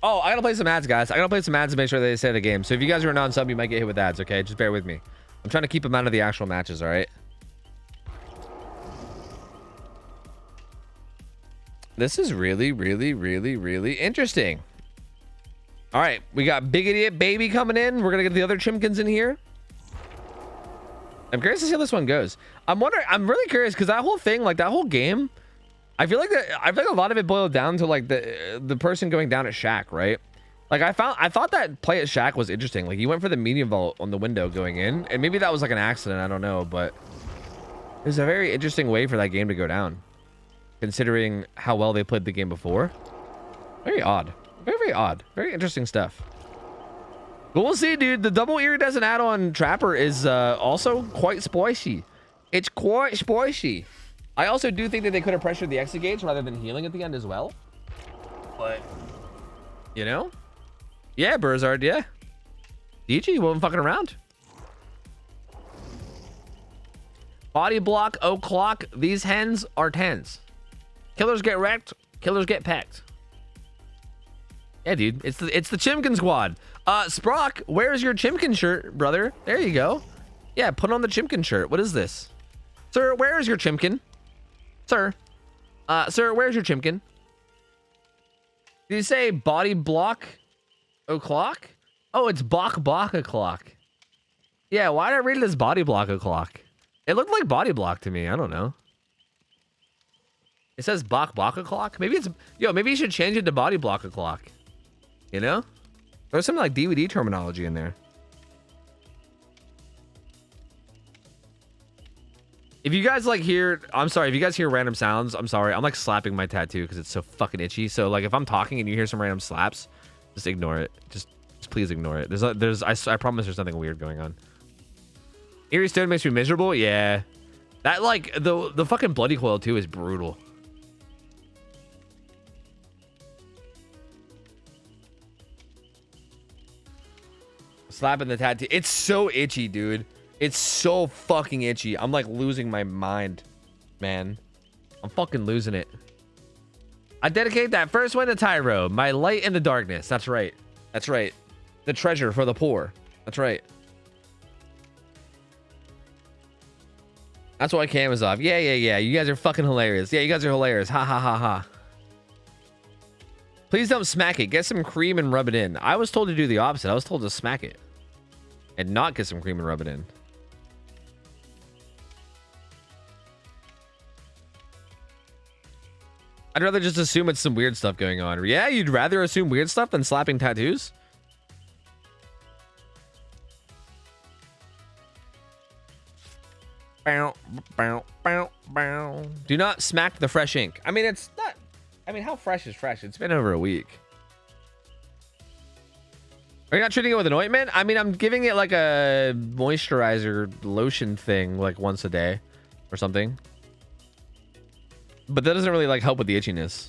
Oh, I gotta play some ads, guys. I gotta play some ads to make sure they stay in the game. So if you guys are a non-sub, you might get hit with ads, okay? Just bear with me. I'm trying to keep them out of the actual matches, all right? This is really interesting. All right, we got Big Idiot Baby coming in. We're gonna get the other Chimkins in here. I'm curious to see how this one goes. I'm really curious because that whole thing, like that whole game, I feel like a lot of it boiled down to like the person going down at Shack, right? Like I thought that play at Shack was interesting. Like he went for the medium vault on the window going in, and maybe that was like an accident. I don't know, but it was a very interesting way for that game to go down, considering how well they played the game before. Very odd. Very odd. Very interesting stuff. But we'll see, dude. The double iridescent add-on Trapper is also quite spicy. It's quite spicy. I also do think that they could have pressured the exit gates rather than healing at the end as well. But, you know? Yeah, Burzard, yeah. DG wasn't fucking around. Body block, o'clock. These hens are tens. Killers get wrecked. Killers get pecked. Yeah, dude. It's the Chimkin Squad. Sprock, where's your Chimkin shirt, brother? There you go. Yeah, put on the Chimkin shirt. What is this? Sir, where is your Chimkin? Sir, where's your Chimkin? Did you say body block o'clock? Oh, it's block o'clock. Yeah, why did I read it as body block o'clock? It looked like body block to me. I don't know. It says block o'clock. Maybe it's maybe you should change it to body block o'clock. You know? There's some like DVD terminology in there. If you guys like hear, I'm sorry, if you guys hear random sounds, I'm sorry. I'm like slapping my tattoo because it's so fucking itchy. So like if I'm talking and you hear some random slaps, just ignore it. Just please ignore it. I promise there's nothing weird going on. Eerie Stone makes me miserable. Yeah. That like the fucking Bloody Coil too is brutal. Slapping the tattoo. It's so itchy, dude. It's so fucking itchy. I'm like losing my mind, man. I'm fucking losing it. I dedicate that first one to Tyro, my light in the darkness. That's right. That's right. The treasure for the poor. That's right. That's why Cam is off. Yeah, yeah, yeah. You guys are fucking hilarious. Yeah, you guys are hilarious. Ha ha ha ha. Please don't smack it. Get some cream and rub it in. I was told to do the opposite. I was told to smack it and not get some cream and rub it in. I'd rather just assume it's some weird stuff going on. Yeah, you'd rather assume weird stuff than slapping tattoos? Bow, bow, bow, bow. Do not smack the fresh ink. I mean, it's not... I mean, how fresh is fresh? It's been over a week. Are you not treating it with an ointment? I mean, I'm giving it like a moisturizer lotion thing like once a day or something. But that doesn't really like help with the itchiness.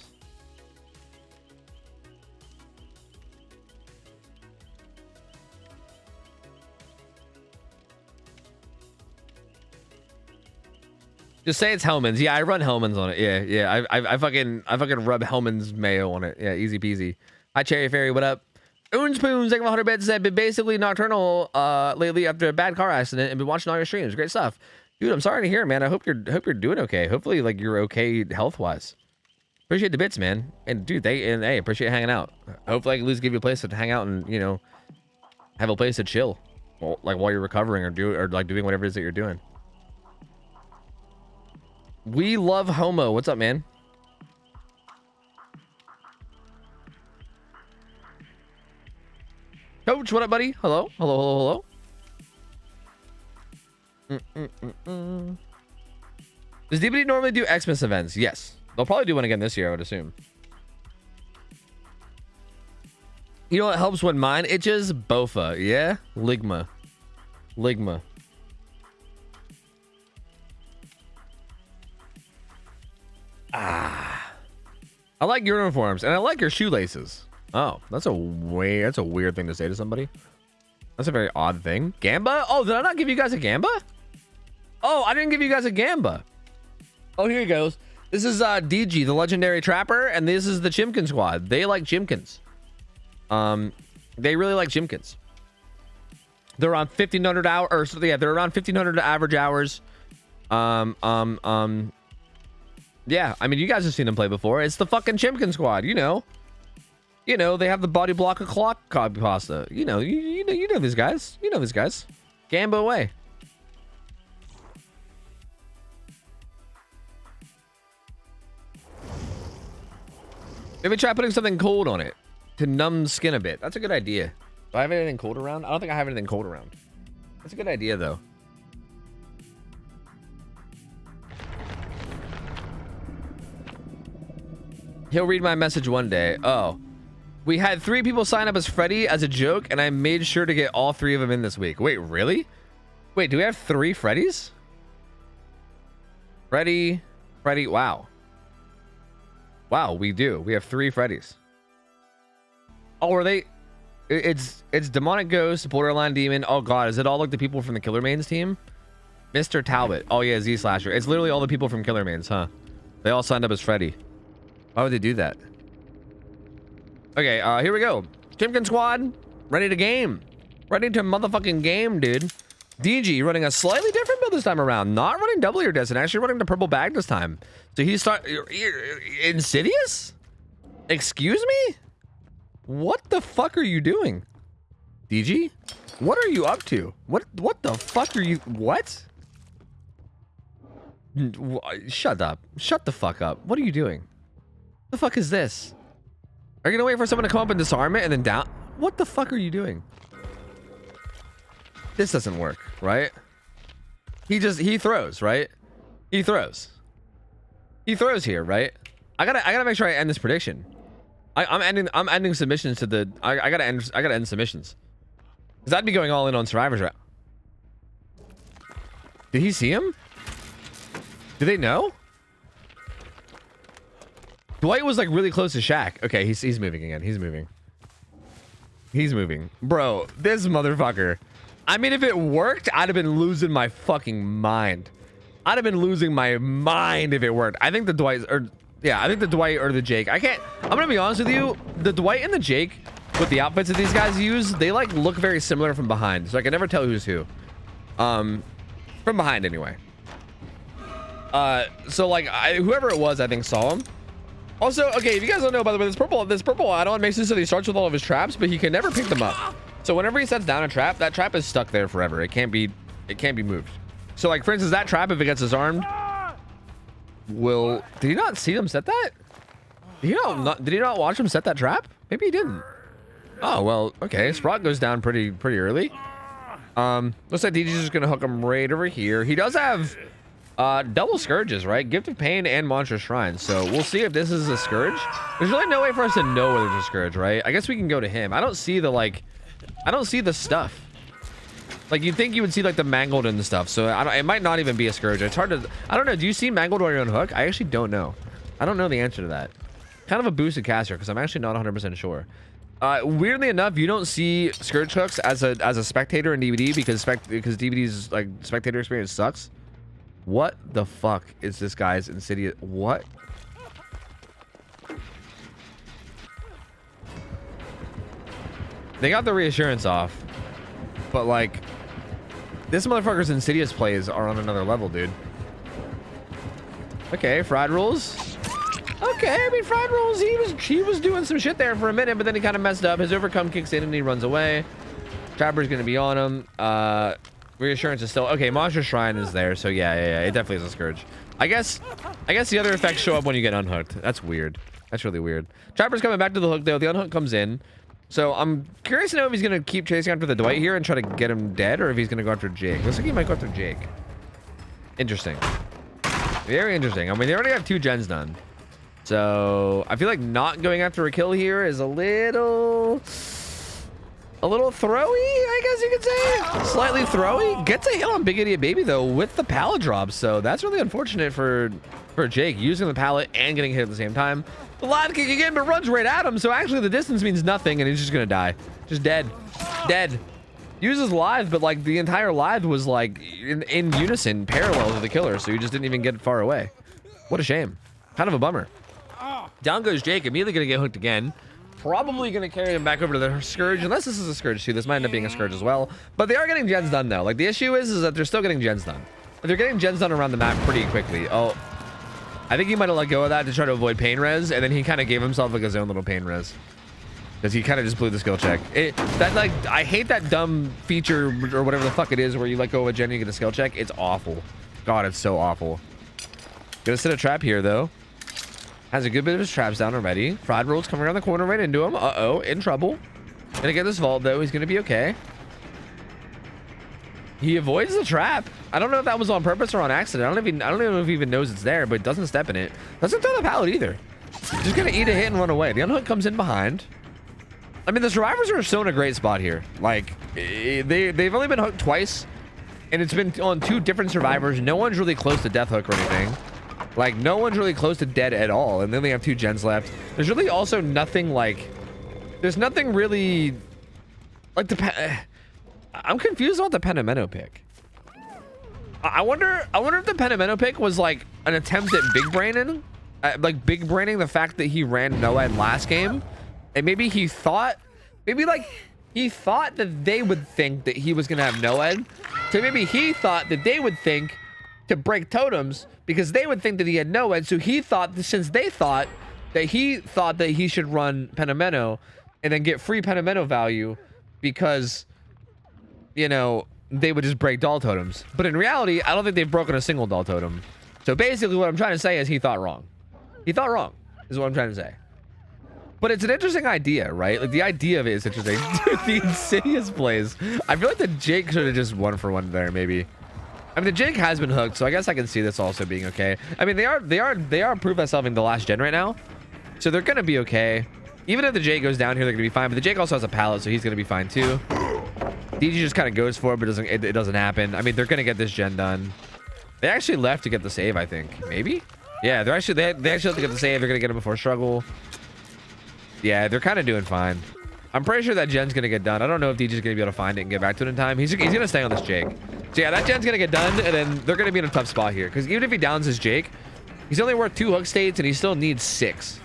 Just say it's Hellman's. Yeah, I run Hellman's on it. Yeah, yeah. I fucking rub Hellman's mayo on it. Yeah, easy peasy. Hi, Cherry Fairy. What up? Oonspoons, like 100 bits, said, been basically nocturnal lately after a bad car accident and been watching all your streams. Great stuff. Dude, I'm sorry to hear, man. I hope you're doing okay. Hopefully, like, you're okay health-wise. Appreciate the bits, man. And dude, they appreciate hanging out. Hopefully I can at least give you a place to hang out and, you know, have a place to chill. Well, like while you're recovering or doing whatever it is that you're doing. We love homo. What's up, man? Coach, what up, buddy? Hello, hello, hello. Does DBD normally do Xmas events? Yes. They'll probably do one again this year, I would assume. You know what helps when mine itches? Bofa. Yeah? Ligma. Ligma. Ah. I like your uniforms, and I like your shoelaces. Oh, that's a weird thing to say to somebody. That's a very odd thing. Gamba? Oh, did I not give you guys a Gamba? Oh, I didn't give you guys a Gamba. Oh, here he goes. This is DG, the legendary trapper, and this is the Chimkin squad. They like Chimkins. They really like Chimkins. They're around 1,500 hours, or so, yeah, they're around 1,500 average hours. Yeah, I mean, you guys have seen them play before. It's the fucking Chimkin squad, you know. You know, they have the body block of clock copy pasta. You know, you know these guys. You know these guys. Gamba away. Maybe try putting something cold on it to numb skin a bit. That's a good idea. Do I have anything cold around? I don't think I have anything cold around. That's a good idea, though. He'll read my message one day. Oh. We had 3 people sign up as Freddy as a joke, and I made sure to get all 3 of them in this week. Wait, really? Wait, do we have 3 Freddys? Freddy. Wow. Wow, we do. We have 3 Freddys. Oh, are they? It's Demonic Ghost, Borderline Demon. Oh, God. Is it all like the people from the Killer Mains team? Mr. Talbot. Oh, yeah, Z Slasher. It's literally all the people from Killer Mains, huh? They all signed up as Freddy. Why would they do that? Okay, here we go. Chimkin squad, ready to game. Ready to motherfucking game, dude. DG running a slightly different build this time around. Not running double iridescent, actually running the purple bag this time. So he's Insidious? Excuse me? What the fuck are you doing? DG? What are you up to? What the fuck are you? What? Shut up. Shut the fuck up. What are you doing? The fuck is this? Are you gonna wait for someone to come up and disarm it and then down? What the fuck are you doing? This doesn't work, right? He throws, right? He throws here, right? I gotta make sure I end this prediction. I'm ending submissions to the. I gotta end submissions. Cause I'd be going all in on Survivor's route. Did he see him? Do they know? Dwight was like really close to Shaq. Okay, he's moving again. He's moving. Bro, this motherfucker. I mean, if it worked, I'd have been losing my fucking mind. I'd have been losing my mind if it worked. I think the Dwight or the Jake. I'm gonna be honest with you. The Dwight and the Jake with the outfits that these guys use, they like look very similar from behind. So I can never tell who's who. From behind anyway. So like whoever it was, I think saw him. Also, okay, if you guys don't know, by the way, this purple add-on makes it so that he starts with all of his traps, but he can never pick them up. So whenever he sets down a trap, that trap is stuck there forever. It can't be moved. So like, for instance, that trap, if it gets disarmed, did he not see him set that? Did he not watch him set that trap? Maybe he didn't. Oh, well, okay. Sprott goes down pretty early. Looks like DJ's just gonna hook him right over here. He does have double scourges, right? Gift of Pain and Monstrous Shrine. So we'll see if this is a scourge. There's really no way for us to know whether it's a scourge, right? I guess we can go to him. I don't see the stuff. Like, you'd think you would see like the mangled and stuff. So it might not even be a scourge. It's hard to, I don't know. Do you see mangled while you're on hook? I actually don't know. I don't know the answer to that. Kind of a boosted caster because I'm actually not 100% sure. Weirdly enough, you don't see scourge hooks as a spectator in DVD because DVD's like spectator experience sucks. What the fuck is this guy's insidious? What? They got the reassurance off, but like this motherfucker's insidious plays are on another level, dude. Okay, fried rules. Okay, I mean, fried rules, he was doing some shit there for a minute, but then he kind of messed up. His overcome kicks in and he runs away. Trapper's gonna be on him. Reassurance is still okay. Monster Shrine is there, so yeah, it definitely is a scourge. I guess the other effects show up when you get unhooked. That's weird. That's really weird. Trapper's coming back to the hook though. The unhook comes in, so I'm curious to know if he's gonna keep chasing after the Dwight here and try to get him dead, or if he's gonna go after Jake. Looks like he might go after Jake. Interesting. Very interesting. I mean, they already have 2 gens done. So I feel like not going after a kill here is a little throwy, I guess you could say. Slightly throwy. Gets a hit on Big Idiot Baby though with the pallet drop. So that's really unfortunate for Jake, using the pallet and getting hit at the same time. The live kick again, but runs right at him. So actually the distance means nothing and he's just gonna die. Just dead. Dead. Uses live, but like the entire live was like in unison, parallel to the killer. So he just didn't even get far away. What a shame. Kind of a bummer. Down goes Jake, immediately gonna get hooked again. Probably gonna carry him back over to the scourge, unless this is a scourge too. This might end up being a scourge as well. But they are getting gens done though. Like the issue is that they're still getting gens done. But they're getting gens done around the map pretty quickly. Oh, I think he might have let go of that to try to avoid pain res, and then he kind of gave himself like his own little pain res. Because he kind of just blew the skill check. I hate that dumb feature or whatever the fuck it is where you let go of a gen and you get a skill check. It's awful. God, it's so awful. Gonna set a trap here though. Has a good bit of his traps down already. Fried rolls coming around the corner right into him. Uh-oh, in trouble. Gonna get this vault though. He's gonna be okay. He avoids the trap. I don't know if that was on purpose or on accident. I don't even know if he even knows it's there, but doesn't step in it. Doesn't throw the pallet either. Just gonna eat a hit and run away. The unhook comes in behind. I mean, the survivors are still in a great spot here. Like, they've only been hooked twice, and it's been on 2 different survivors. No one's really close to death hook or anything. Like, no one's really close to dead at all, and then they have 2 gens left. There's really also nothing like, there's nothing really like I'm confused about the Penamento pick. I wonder if the Penamento pick was like an attempt at big braining, the fact that he ran NOED last game, and maybe he thought that they would think that he was gonna have NOED, so maybe he thought that they would think to break totems because they would think that he had NOED, so he thought that since they thought that he should run Penamento and then get free Penamento value because, you know, they would just break doll totems. But in reality, I don't think they've broken a single doll totem. So basically what I'm trying to say is he thought wrong. He thought wrong is what I'm trying to say. But it's an interesting idea, right? Like the idea of it is interesting. Dude, the insidious plays. I feel like the Jake should have just 1-for-1 there, maybe. I mean, the Jake has been hooked, so I guess I can see this also being okay. I mean, they are proof of selling the last gen right now, so they're gonna be okay. Even if the Jake goes down here, they're gonna be fine. But the Jake also has a pallet, so he's gonna be fine too. DG just kind of goes for it, but it doesn't happen. I mean, they're gonna get this gen done. They actually left to get the save, I think. Maybe. Yeah, they actually have to get the save. They're gonna get it before struggle. Yeah, they're kind of doing fine. I'm pretty sure that gen's gonna get done. I don't know if DJ's gonna be able to find it and get back to it in time. He's gonna stay on this Jake. So yeah, that gen's gonna get done, and then they're gonna be in a tough spot here. Because even if he downs his Jake, he's only worth 2 hook states, and he still needs 6.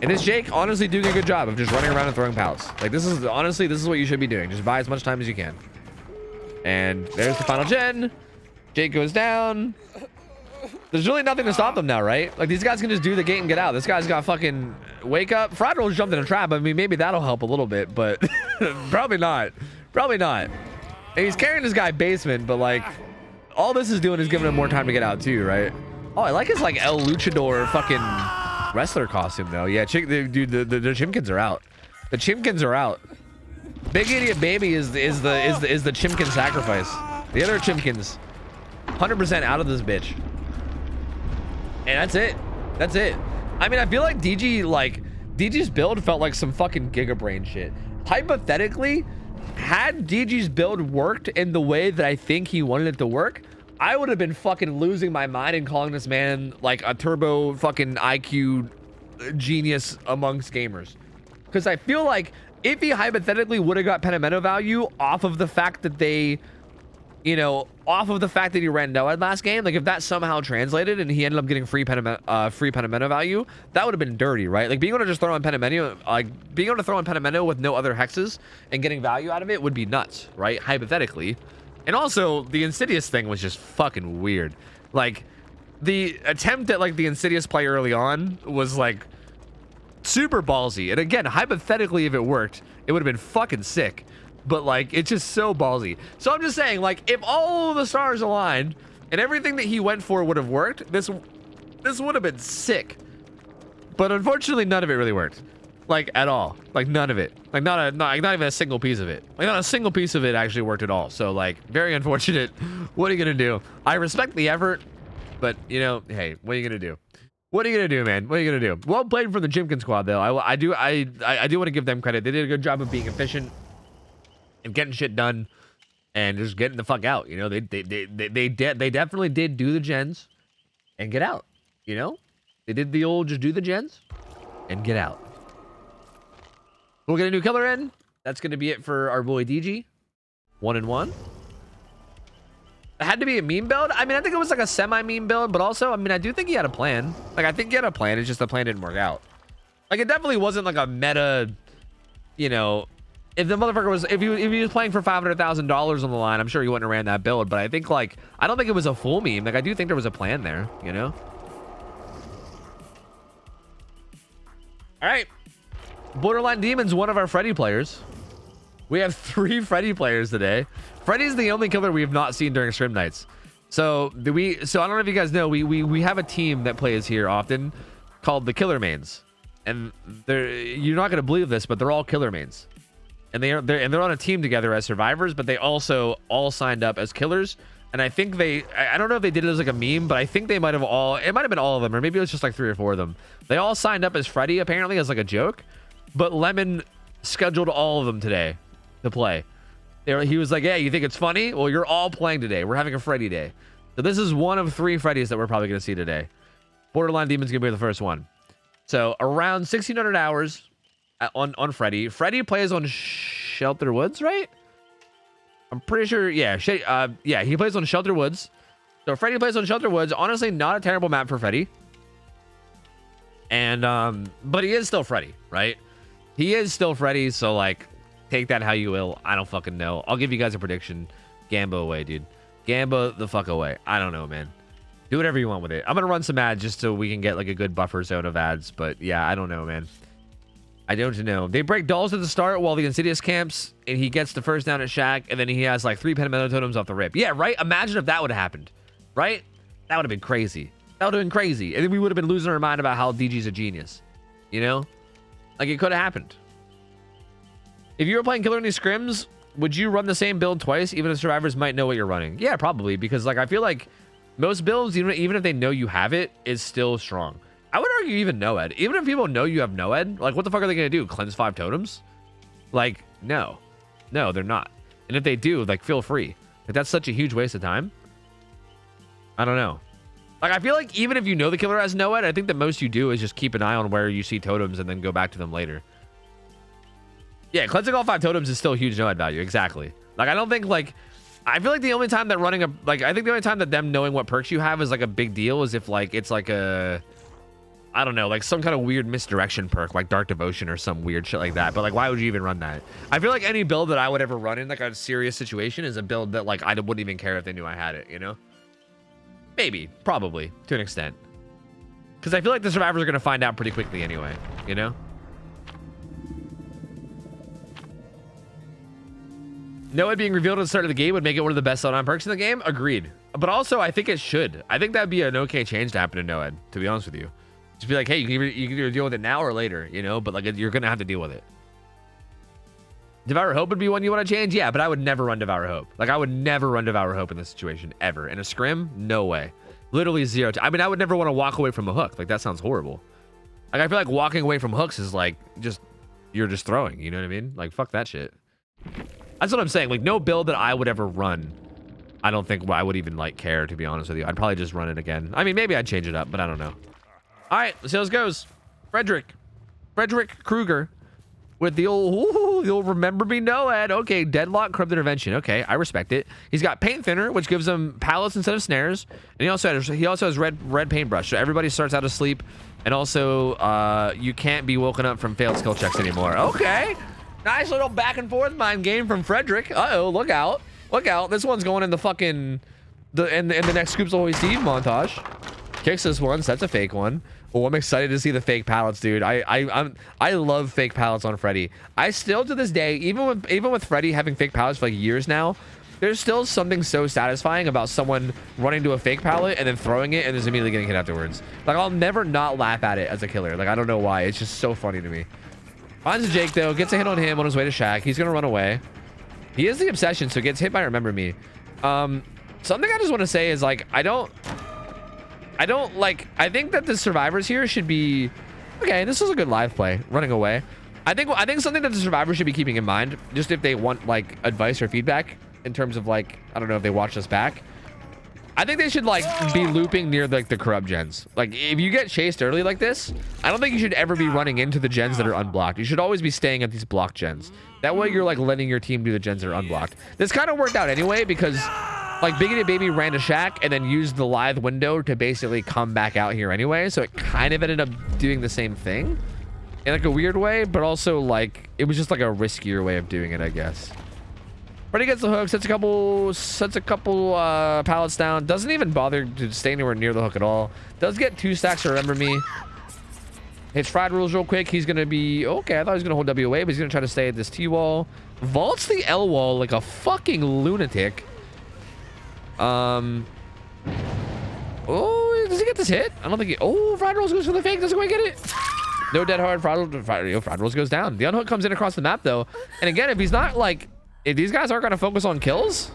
And this Jake, honestly, doing a good job of just running around and throwing pals. Like, this is what you should be doing. Just buy as much time as you can. And there's the final gen. Jake goes down. There's really nothing to stop them now, right? Like, these guys can just do the gate and get out. This guy's got fucking wake up. Fried Rolls jumped in a trap. I mean, maybe that'll help a little bit, but probably not. Probably not. And he's carrying this guy basement, but like, all this is doing is giving him more time to get out too, right? Oh, I like his like El Luchador fucking wrestler costume though. Yeah, dude, the Chimkins are out. The Chimkins are out. Big Idiot Baby is the Chimkin sacrifice. The other Chimkins, 100% out of this bitch. And that's it. That's it. I mean, I feel like DG's build felt like some fucking Giga Brain shit. Hypothetically, had DG's build worked in the way that I think he wanted it to work, I would have been fucking losing my mind and calling this man like a turbo fucking IQ genius amongst gamers. Because I feel like if he hypothetically would have got Penamento value off of the fact that they, you know, off of the fact that he ran Noed last game, like if that somehow translated and he ended up getting free Penamento value, that would have been dirty, right? Like being able to just throw on Penamento, like being able to throw on Penamento with no other hexes and getting value out of it would be nuts, right? Hypothetically. And also the Insidious thing was just fucking weird. Like the attempt at like the Insidious play early on was like super ballsy. And again, hypothetically, if it worked, it would have been fucking sick. But like, it's just so ballsy. So I'm just saying, like, if all the stars aligned and everything that he went for would have worked, this would have been sick. But unfortunately, none of it really worked. Like, at all. Like, none of it. Like, not even a single piece of it. Like, not a single piece of it actually worked at all. So, like, very unfortunate. What are you gonna do? I respect the effort, but, you know, hey, what are you gonna do? What are you gonna do, man? What are you gonna do? Well played from the Chimkin squad, though. I do want to give them credit. They did a good job of being efficient and getting shit done and just getting the fuck out. You know, they definitely did do the gens and get out. You know, they did the old just do the gens and get out. We'll get a new killer in. That's gonna be it for our boy DG. 1-1. It had to be a meme build. I mean, I think it was like a semi-meme build, but also, I mean, I do think he had a plan. Like, I think he had a plan. It's just the plan didn't work out. Like, it definitely wasn't like a meta, you know, if the motherfucker was, if he was playing for $500,000 on the line, I'm sure he wouldn't have ran that build. But I think, like, I don't think it was a full meme. Like, I do think there was a plan there, you know? All right. Borderline Demon's one of our Freddy players. We have 3 Freddy players today. Freddy's the only killer we have not seen during Scrim Nights. So I don't know if you guys know, we have a team that plays here often called the Killer Mains. And you're not going to believe this, but they're all Killer Mains. And they're on a team together as survivors, but they also all signed up as killers. And I think I don't know if they did it as like a meme, but I think they might have it might have been all of them, or maybe it was just like 3 or 4 of them. They all signed up as Freddy apparently as like a joke, but Lemon scheduled all of them today to play. He was like, "Yeah, you think it's funny? Well, you're all playing today. We're having a Freddy day." So this is one of 3 Freddys that we're probably going to see today. Borderline Demon's going to be the first one. So around 1,600 hours on Freddy. Freddy plays on Shelter Woods, right? I'm pretty sure. Yeah, yeah, he plays on Shelter Woods. So Freddy plays on Shelter Woods. Honestly, not a terrible map for Freddy. And but he is still Freddy, right? He is still Freddy. So like, take that how you will. I don't fucking know. I'll give you guys a prediction. Gambo away, dude. Gambo the fuck away. I don't know, man. Do whatever you want with it. I'm gonna run some ads just so we can get like a good buffer zone of ads. But yeah, I don't know, man. I don't know. They break dolls at the start while the Insidious camps, and he gets the first down at Shack, and then he has like 3 Penamento totems off the rip. Yeah, right? Imagine if that would have happened, right? That would have been crazy. That would have been crazy. And then we would have been losing our mind about how DG's a genius. You know? Like, it could have happened. If you were playing Killer in these scrims, would you run the same build twice, even if survivors might know what you're running? Yeah, probably, because like I feel like most builds, even if they know you have it, is still strong. I would argue even Noed. Even if people know you have Noed, like what the fuck are they gonna do? Cleanse 5 totems? Like, no. No, they're not. And if they do, like, feel free. Like, that's such a huge waste of time. I don't know. Like, I feel like even if you know the killer has Noed, I think the most you do is just keep an eye on where you see totems and then go back to them later. Yeah, cleansing all 5 totems is still huge Noed value. Exactly. Like, I don't think, like, I feel like the only time that running a, like, I think the only time that them knowing what perks you have is like a big deal is if like it's like a, I don't know, like some kind of weird misdirection perk like Dark Devotion or some weird shit like that. But like, why would you even run that? I feel like any build that I would ever run in like a serious situation is a build that like I wouldn't even care if they knew I had it, you know? Maybe, probably, to an extent. Because I feel like the survivors are going to find out pretty quickly anyway, you know? Noah being revealed at the start of the game would make it one of the best selling perks in the game. Agreed. But also, I think it should. I think that'd be an okay change to happen to Noah, to be honest with you. Just be like, hey, you can either deal with it now or later, you know? But like, you're going to have to deal with it. Devour Hope would be one you want to change? Yeah, but I would never run Devour Hope. Like, I would never run Devour Hope in this situation, ever. In a scrim? No way. Literally zero. I mean, I would never want to walk away from a hook. Like, that sounds horrible. Like, I feel like walking away from hooks is like, you're just throwing, you know what I mean? Like, fuck that shit. That's what I'm saying. Like, no build that I would ever run, I don't think I would even, like, care, to be honest with you. I'd probably just run it again. I mean, maybe I'd change it up, but I don't know. All right, let's see how this goes. Frederick Krueger with the old, you'll remember me, Noad. Okay, Deadlock, Corrupt Intervention. Okay, I respect it. He's got Paint Thinner, which gives him pallets instead of snares. And he also has red paintbrush. So everybody starts out asleep. And also, you can't be woken up from failed skill checks anymore. Okay. Nice little back and forth mind game from Frederick. Uh-oh, look out. Look out. This one's going in the fucking... in the next Scoops Ahoy Steve montage. Kicks this one, so that's a fake one. Oh, I'm excited to see the fake pallets, dude. I love fake pallets on Freddy. I still, to this day, even with Freddy having fake pallets for like years now, there's still something so satisfying about someone running to a fake pallet and then throwing it and just immediately getting hit afterwards. Like, I'll never not laugh at it as a killer. Like, I don't know why. It's just so funny to me. Finds a Jake, though. Gets a hit on him on his way to Shaq. He's going to run away. He is the obsession, so gets hit by Remember Me. Something I just want to say is, like, I think that the survivors here should be... Okay, this is a good live play. Running away. I think something that the survivors should be keeping in mind, just if they want, like, advice or feedback in terms of, like, I don't know if they watch us back. I think they should, like, be looping near, like, the corrupt gens. Like, if you get chased early like this, I don't think you should ever be running into the gens that are unblocked. You should always be staying at these blocked gens. That way you're, like, letting your team do the gens that are unblocked. This kind of worked out anyway because... Like, Bigoted Baby ran to Shaq and then used the live window to basically come back out here anyway. So it kind of ended up doing the same thing in like a weird way, but also like it was just like a riskier way of doing it, I guess. Freddy gets the hook, sets a couple pallets down, doesn't even bother to stay anywhere near the hook at all. Does get 2 stacks to Remember Me. Hits Fried Rules real quick. He's gonna be okay. I thought he was gonna hold W away, but he's gonna try to stay at this T wall. Vaults the L wall like a fucking lunatic. Oh, does he get this hit? I don't think he... Oh, Fried Rolls goes for the fake. Doesn't quite get it. No dead hard. Fried Rolls goes down. The unhook comes in across the map, though. And again, if he's not, like... If these guys aren't going to focus on kills...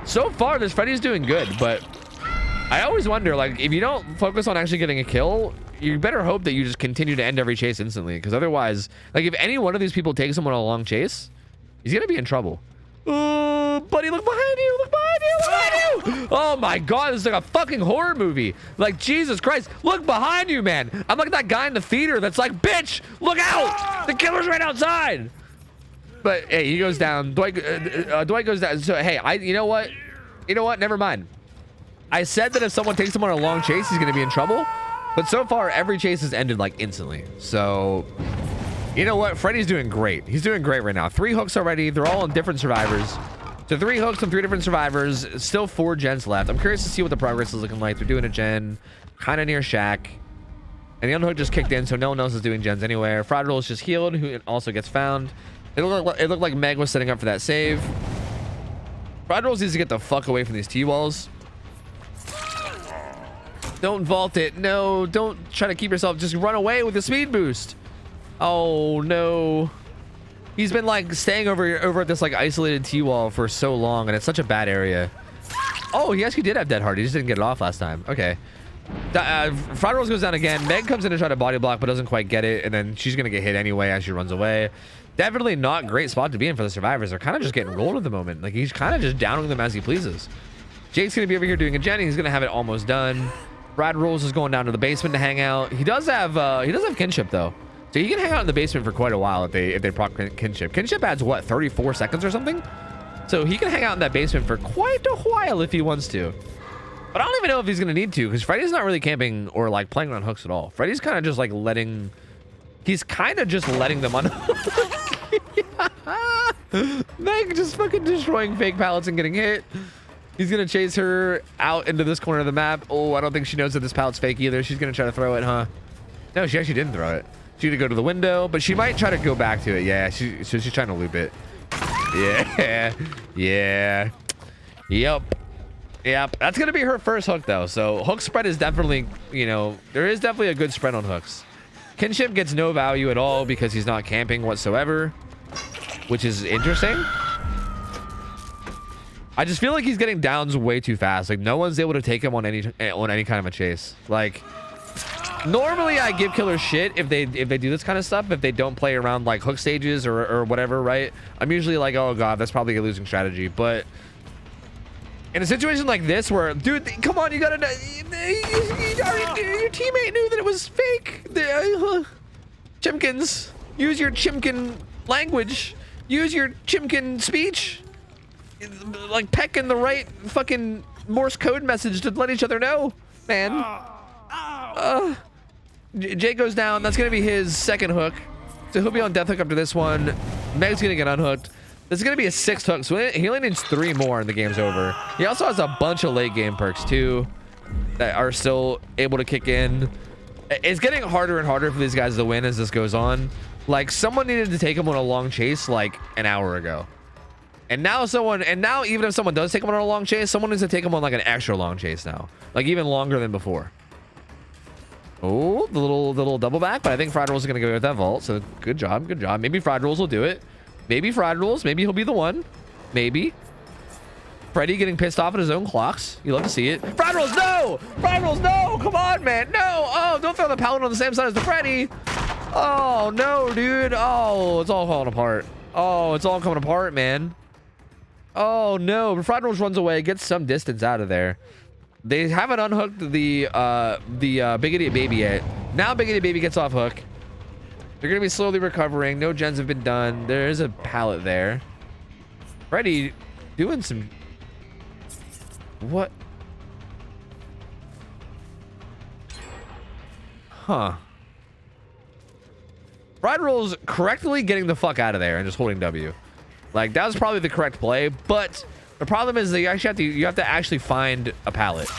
So far, this Freddy's doing good, but... I always wonder, like, if you don't focus on actually getting a kill, you better hope that you just continue to end every chase instantly. Because otherwise... Like, if any one of these people takes someone on a long chase, he's going to be in trouble. Buddy, look behind you! Look behind you! Look behind you! Oh my god, this is like a fucking horror movie. Like, Jesus Christ, look behind you, man. I'm like that guy in the theater that's like, bitch, look out! The killer's right outside. But hey, he goes down. Dwight goes down. So hey, you know what? You know what? Never mind. I said that if someone takes him on a long chase, he's gonna be in trouble. But so far, every chase has ended like instantly. So. You know what? Freddy's doing great. He's doing great right now. 3 hooks already. They're all on different survivors. So 3 hooks on 3 different survivors. Still 4 gens left. I'm curious to see what the progress is looking like. They're doing a gen kind of near Shaq. And the unhook just kicked in, so no one else is doing gens anywhere. Fried Roll is just healed, who also gets found. It looked like Meg was setting up for that save. Fried Rolls needs to get the fuck away from these T-walls. Don't vault it. No, don't try to keep yourself. Just run away with the speed boost. Oh no, he's been like staying over at this like isolated T-wall for so long, and it's such a bad area. Oh, he actually did have dead hard. He just didn't get it off last time. Okay. Fried Rolls goes down again. Meg comes in to try to body block, but doesn't quite get it, and then she's gonna get hit anyway as she runs away. Definitely not great spot to be in for the survivors. They're kind of just getting rolled at the moment. Like, he's kind of just downing them as he pleases. Jake's gonna be over here doing a gen. He's gonna have it almost done. Fried Rolls is going down to the basement to hang out. He does have kinship though. So he can hang out in the basement for quite a while if they proc kinship. Kinship adds what, 34 seconds or something? So he can hang out in that basement for quite a while if he wants to. But I don't even know if he's gonna need to, because Freddy's not really camping or like playing on hooks at all. Freddy's kind of just like letting... He's kind of just letting them unhook. Meg just fucking destroying fake pallets and getting hit. He's gonna chase her out into this corner of the map. Oh, I don't think she knows that this pallet's fake either. She's gonna try to throw it, huh? No, she actually didn't throw it. She's gonna go to the window, but she might try to go back to it. Yeah, so she's trying to loop it. Yeah, yeah, yep. That's gonna be her first hook though. So hook spread is definitely, you know, there is definitely a good spread on hooks. Kinship gets no value at all because he's not camping whatsoever, which is interesting. I just feel like he's getting downs way too fast. Like no one's able to take him on any kind of a chase. Like normally I give killers shit if they do this kind of stuff, if they don't play around like hook stages or whatever, right? I'm usually like, oh god, that's probably a losing strategy. But in a situation like this where, dude, come on, you gotta, your teammate knew that it was fake. Chimkins, use your chimkin language, use your chimkin speech, like peck in the right fucking Morse code message to let each other know, man. Jay goes down. That's gonna be his second hook, so he'll be on death hook after this one. Meg's gonna get unhooked. This is gonna be a 6th hook, so he only needs 3 more and the game's over. He also has a bunch of late game perks too that are still able to kick in. It's getting harder and harder for these guys to win as this goes on. Like someone needed to take him on a long chase like an hour ago, and now even if someone does take him on a long chase, someone needs to take him on like an extra long chase now, like even longer than before. Oh, the little double back, but I think Fried Rolls is gonna go with that vault. So good job. Maybe Fried Rolls will do it. Maybe Fried Rolls. Maybe he'll be the one. Maybe. Freddy getting pissed off at his own clocks. You love to see it. Fried Rolls, no! Fried Rolls, no! Come on, man. No! Oh, don't throw the pallet on the same side as the Freddy. Oh, no, dude. Oh, it's all falling apart. Oh, it's all coming apart, man. Oh, no. But Fried Rolls runs away, gets some distance out of there. They haven't unhooked the Big Idiot Baby yet. Now Big Idiot Baby gets off hook. They're gonna be slowly recovering. No gens have been done. There is a pallet there. Freddy doing some... What? Huh. Fried Rolls correctly getting the fuck out of there and just holding W. Like that was probably the correct play, but the problem is that you have to actually find a pallet.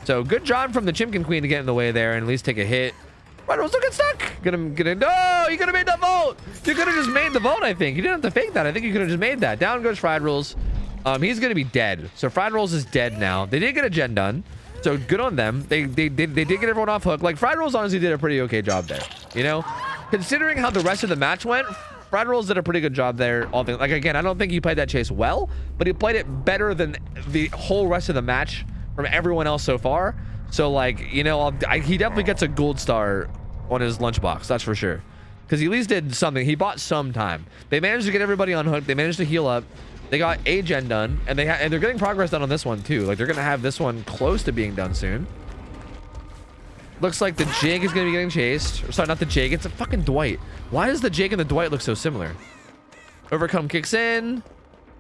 So good job from the Chimkin Queen to get in the way there and at least take a hit. Fried Rolls, don't get stuck. No, you could have made that vault. You could have just made the vault, I think. You didn't have to fake that. I think you could have just made that. Down goes Fried Rolls. He's going to be dead. So Fried Rolls is dead now. They did get a gen done. So good on them. They did get everyone off hook. Like Fried Rolls honestly did a pretty okay job there. You know, considering how the rest of the match went, Fried Rolls did a pretty good job there. All things, like again, I don't think he played that chase well, but he played it better than the whole rest of the match from everyone else so far. So like, you know, he definitely gets a gold star on his lunchbox. That's for sure. Because he at least did something. He bought some time. They managed to get everybody on hook. They managed to heal up. They got a gen done, and they're getting progress done on this one too. Like they're gonna have this one close to being done soon. Looks like the Jake is gonna be getting chased. Or, sorry, not the Jake. It's a fucking Dwight. Why does the Jake and the Dwight look so similar? Overcome kicks in.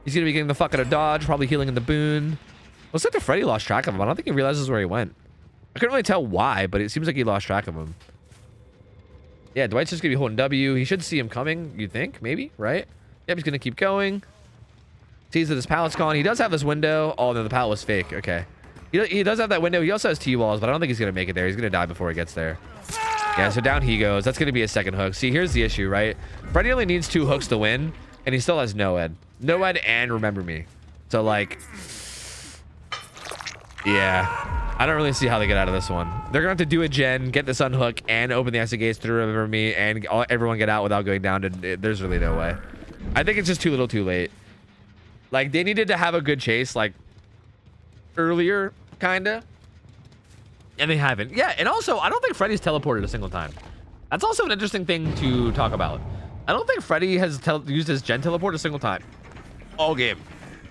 He's gonna be getting the fuck out of dodge. Probably healing in the boon. Looks like the Freddy lost track of him. I don't think he realizes where he went. I couldn't really tell why, but it seems like he lost track of him. Yeah, Dwight's just gonna be holding W. He should see him coming. You think? Maybe, right? Yep, he's gonna keep going. Sees that his pallet's gone. He does have this window. Oh, no, the pallet was fake. Okay. He does have that window. He also has T-walls, but I don't think he's going to make it there. He's going to die before he gets there. Yeah, so down he goes. That's going to be a second hook. See, here's the issue, right? Freddy only needs 2 hooks to win, and he still has Noed. Noed and Remember Me. So, like... Yeah. I don't really see how they get out of this one. They're going to have to do a gen, get this unhook, and open the exit gates through Remember Me, and everyone get out without going down. There's really no way. I think it's just too little too late. Like, they needed to have a good chase, like, earlier, kinda. And they haven't. Yeah, and also, I don't think Freddy's teleported a single time. That's also an interesting thing to talk about. I don't think Freddy has used his gen teleport a single time. All game.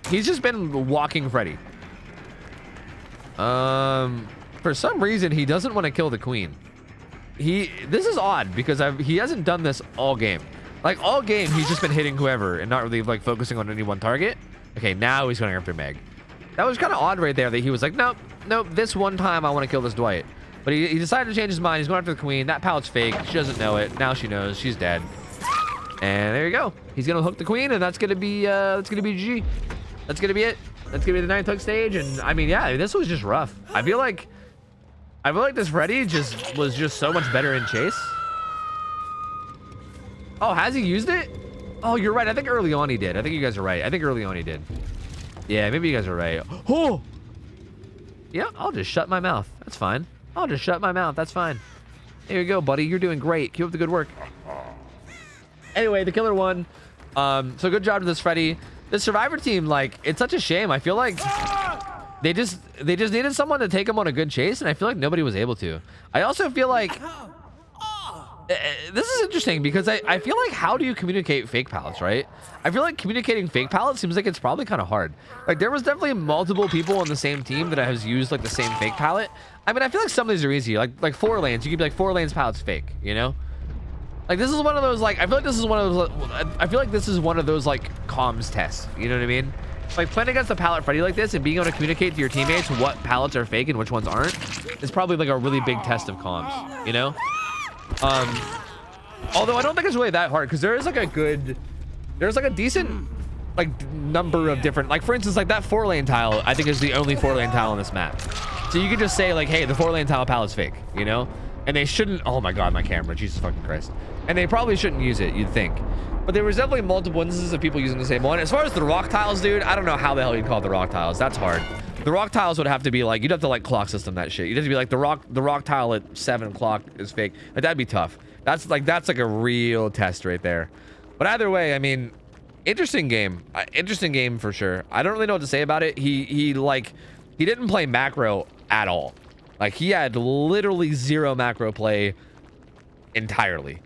He's just been walking Freddy. For some reason, he doesn't want to kill the queen. This is odd, because he hasn't done this all game. Like, all game, he's just been hitting whoever and not really, like, focusing on any one target. Okay, now he's going after Meg. That was kind of odd right there that he was like, nope, this one time I want to kill this Dwight. But he decided to change his mind. He's going after the queen. That pallet's fake. She doesn't know it. Now she knows. She's dead. And there you go. He's going to hook the queen, and that's going to be G. That's going to be it. That's gonna be the 9th hook stage, and I mean, yeah, this was just rough. I feel like this Freddy was just so much better in chase. Oh, has he used it? Oh, you're right. I think early on he did. I think you guys are right. I think early on he did. Yeah, maybe you guys are right. Oh! Yeah, I'll just shut my mouth. That's fine. I'll just shut my mouth. That's fine. There you go, buddy. You're doing great. Keep up the good work. Anyway, the killer won. So good job to this Freddy. The survivor team, like, it's such a shame. I feel like they just needed someone to take them on a good chase, and I feel like nobody was able to. I also feel like this is interesting because I feel like, how do you communicate fake pallets, right? I feel like communicating fake pallets seems like it's probably kind of hard. Like, there was definitely multiple people on the same team that has used like the same fake pallet. I mean, I feel like some of these are easy. Like 4 lanes, you could be like 4 lanes pallets fake, you know? Like, this is one of those, like, I feel like this is one of those, I feel like this is one of those like comms tests, you know what I mean? Like, playing against a pallet Freddy like this and being able to communicate to your teammates what pallets are fake and which ones aren't is probably like a really big test of comms, you know? Although I don't think it's really that hard, because there's like a decent like number of different, like, for instance, like that 4-lane tile I think is the only 4-lane tile on this map. So you could just say like, hey, the 4-lane tile pallet's fake, you know? And they shouldn't, oh my god, my camera, Jesus fucking Christ. And they probably shouldn't use it, you'd think. But there was definitely multiple instances of people using the same one. As far as the rock tiles, dude, I don't know how the hell you'd call it the rock tiles. That's hard. The rock tiles would have to be like, you'd have to like clock system that shit. You'd have to be like, the rock tile at 7 o'clock is fake. Like, that'd be tough. That's like a real test right there. But either way, I mean, interesting game. Interesting game for sure. I don't really know what to say about it. He didn't play macro at all. Like, he had literally 0 macro play entirely,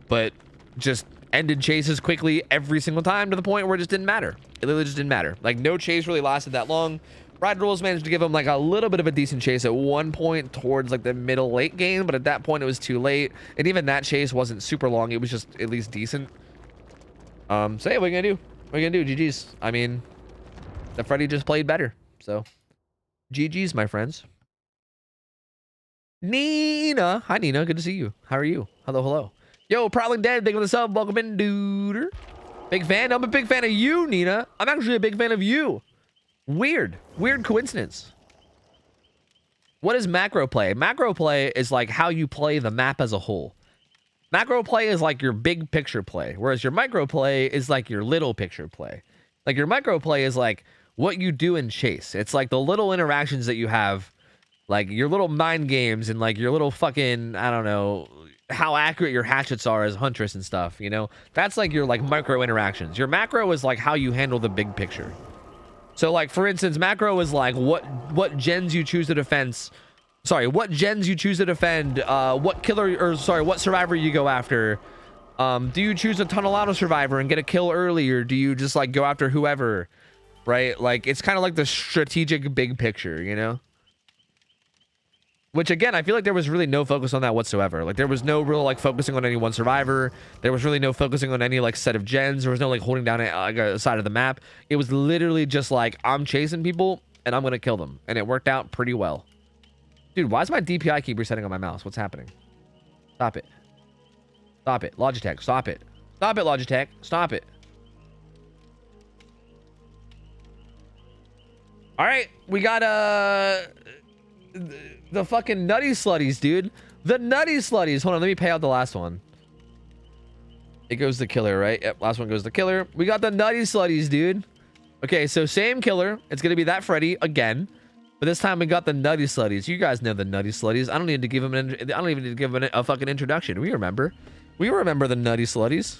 but just ended chases quickly every single time to the point where it just didn't matter. It literally just didn't matter. Like, no chase really lasted that long. Ride Rules managed to give him like a little bit of a decent chase at one point towards like the middle late game, but at that point it was too late, and even that chase wasn't super long. It was just at least decent. So yeah, what are you gonna do? What are you gonna do? GG's. I mean, the Freddy just played better, so GG's, my friends. Nina, hi Nina, good to see you. How are you? Hello. Yo, Prowling Dead, thank you for the sub. Welcome in, dude. Big fan. I'm a big fan of you, Nina. I'm actually a big fan of you. Weird coincidence. What is macro play? Macro play is like how you play the map as a whole. Macro play is like your big picture play, whereas your micro play is like your little picture play. Like, your micro play is like what you do in chase. It's like the little interactions that you have, like your little mind games and like your little fucking, I don't know, how accurate your hatchets are as Huntress and stuff, you know? That's like your like micro interactions. Your macro is like how you handle the big picture. So, like, for instance, macro is like what gens you choose to defend. Sorry, what gens you choose to defend, what survivor you go after. Do you choose a tunnel auto survivor and get a kill early, or do you just like go after whoever, right? Like, it's kind of like the strategic big picture, you know? Which, again, I feel like there was really no focus on that whatsoever. Like, there was no real, like, focusing on any one survivor. There was really no focusing on any, like, set of gens. There was no, like, holding down a side of the map. It was literally just, like, I'm chasing people, and I'm going to kill them. And it worked out pretty well. Dude, why does my DPI keep resetting on my mouse? What's happening? Stop it. Stop it. Logitech, stop it. Stop it, Logitech. Stop it. All right, we got, the fucking nutty slutties, dude. The nutty slutties. Hold on, let me pay out the last one. It goes to killer, right? Yep, last one goes to killer. We got the nutty slutties, dude. Okay, so same killer. It's gonna be that Freddy again, but this time we got the nutty slutties. You guys know the nutty slutties. I don't need to give them I don't even need to give them a fucking introduction. We remember the nutty slutties.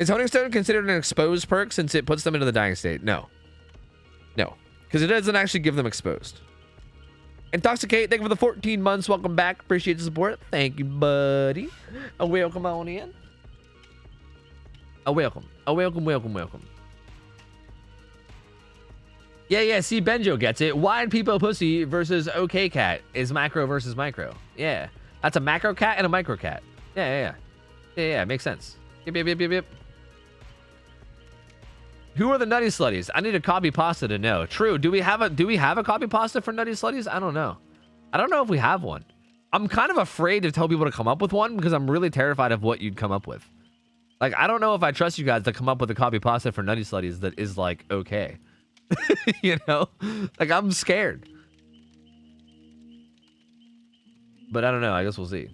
Is Honing Stone considered an exposed perk since it puts them into the dying state? No, because it doesn't actually give them exposed. Intoxicate, thank you for the 14 months. Welcome back. Appreciate the support. Thank you, buddy. Welcome on in. Welcome. Welcome. Yeah, see, Benjo gets it. Wide Peepo Pussy versus OK Cat is macro versus micro. Yeah. That's a macro cat and a micro cat. Yeah. Makes sense. Yep. Who are the nutty slutties? I need a copy pasta to know. True. Do we have a copy pasta for nutty slutties? I don't know. I don't know if we have one. I'm kind of afraid to tell people to come up with one because I'm really terrified of what you'd come up with. Like, I don't know if I trust you guys to come up with a copy pasta for nutty slutties that is like okay. You know, like I'm scared. But I don't know. I guess we'll see.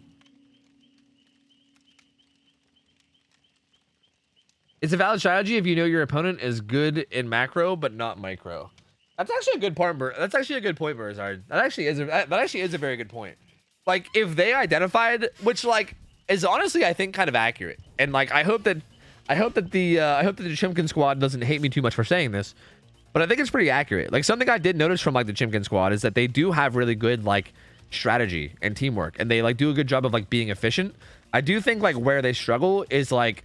It's a valid strategy if you know your opponent is good in macro but not micro. That's actually a good point. That's actually a good point, Burzard. That actually is a very good point. Like if they identified, which like is honestly I think kind of accurate, and like I hope that the Chimkin squad doesn't hate me too much for saying this, but I think it's pretty accurate. Like something I did notice from like the Chimkin squad is that they do have really good like strategy and teamwork, and they like do a good job of like being efficient. I do think like where they struggle is like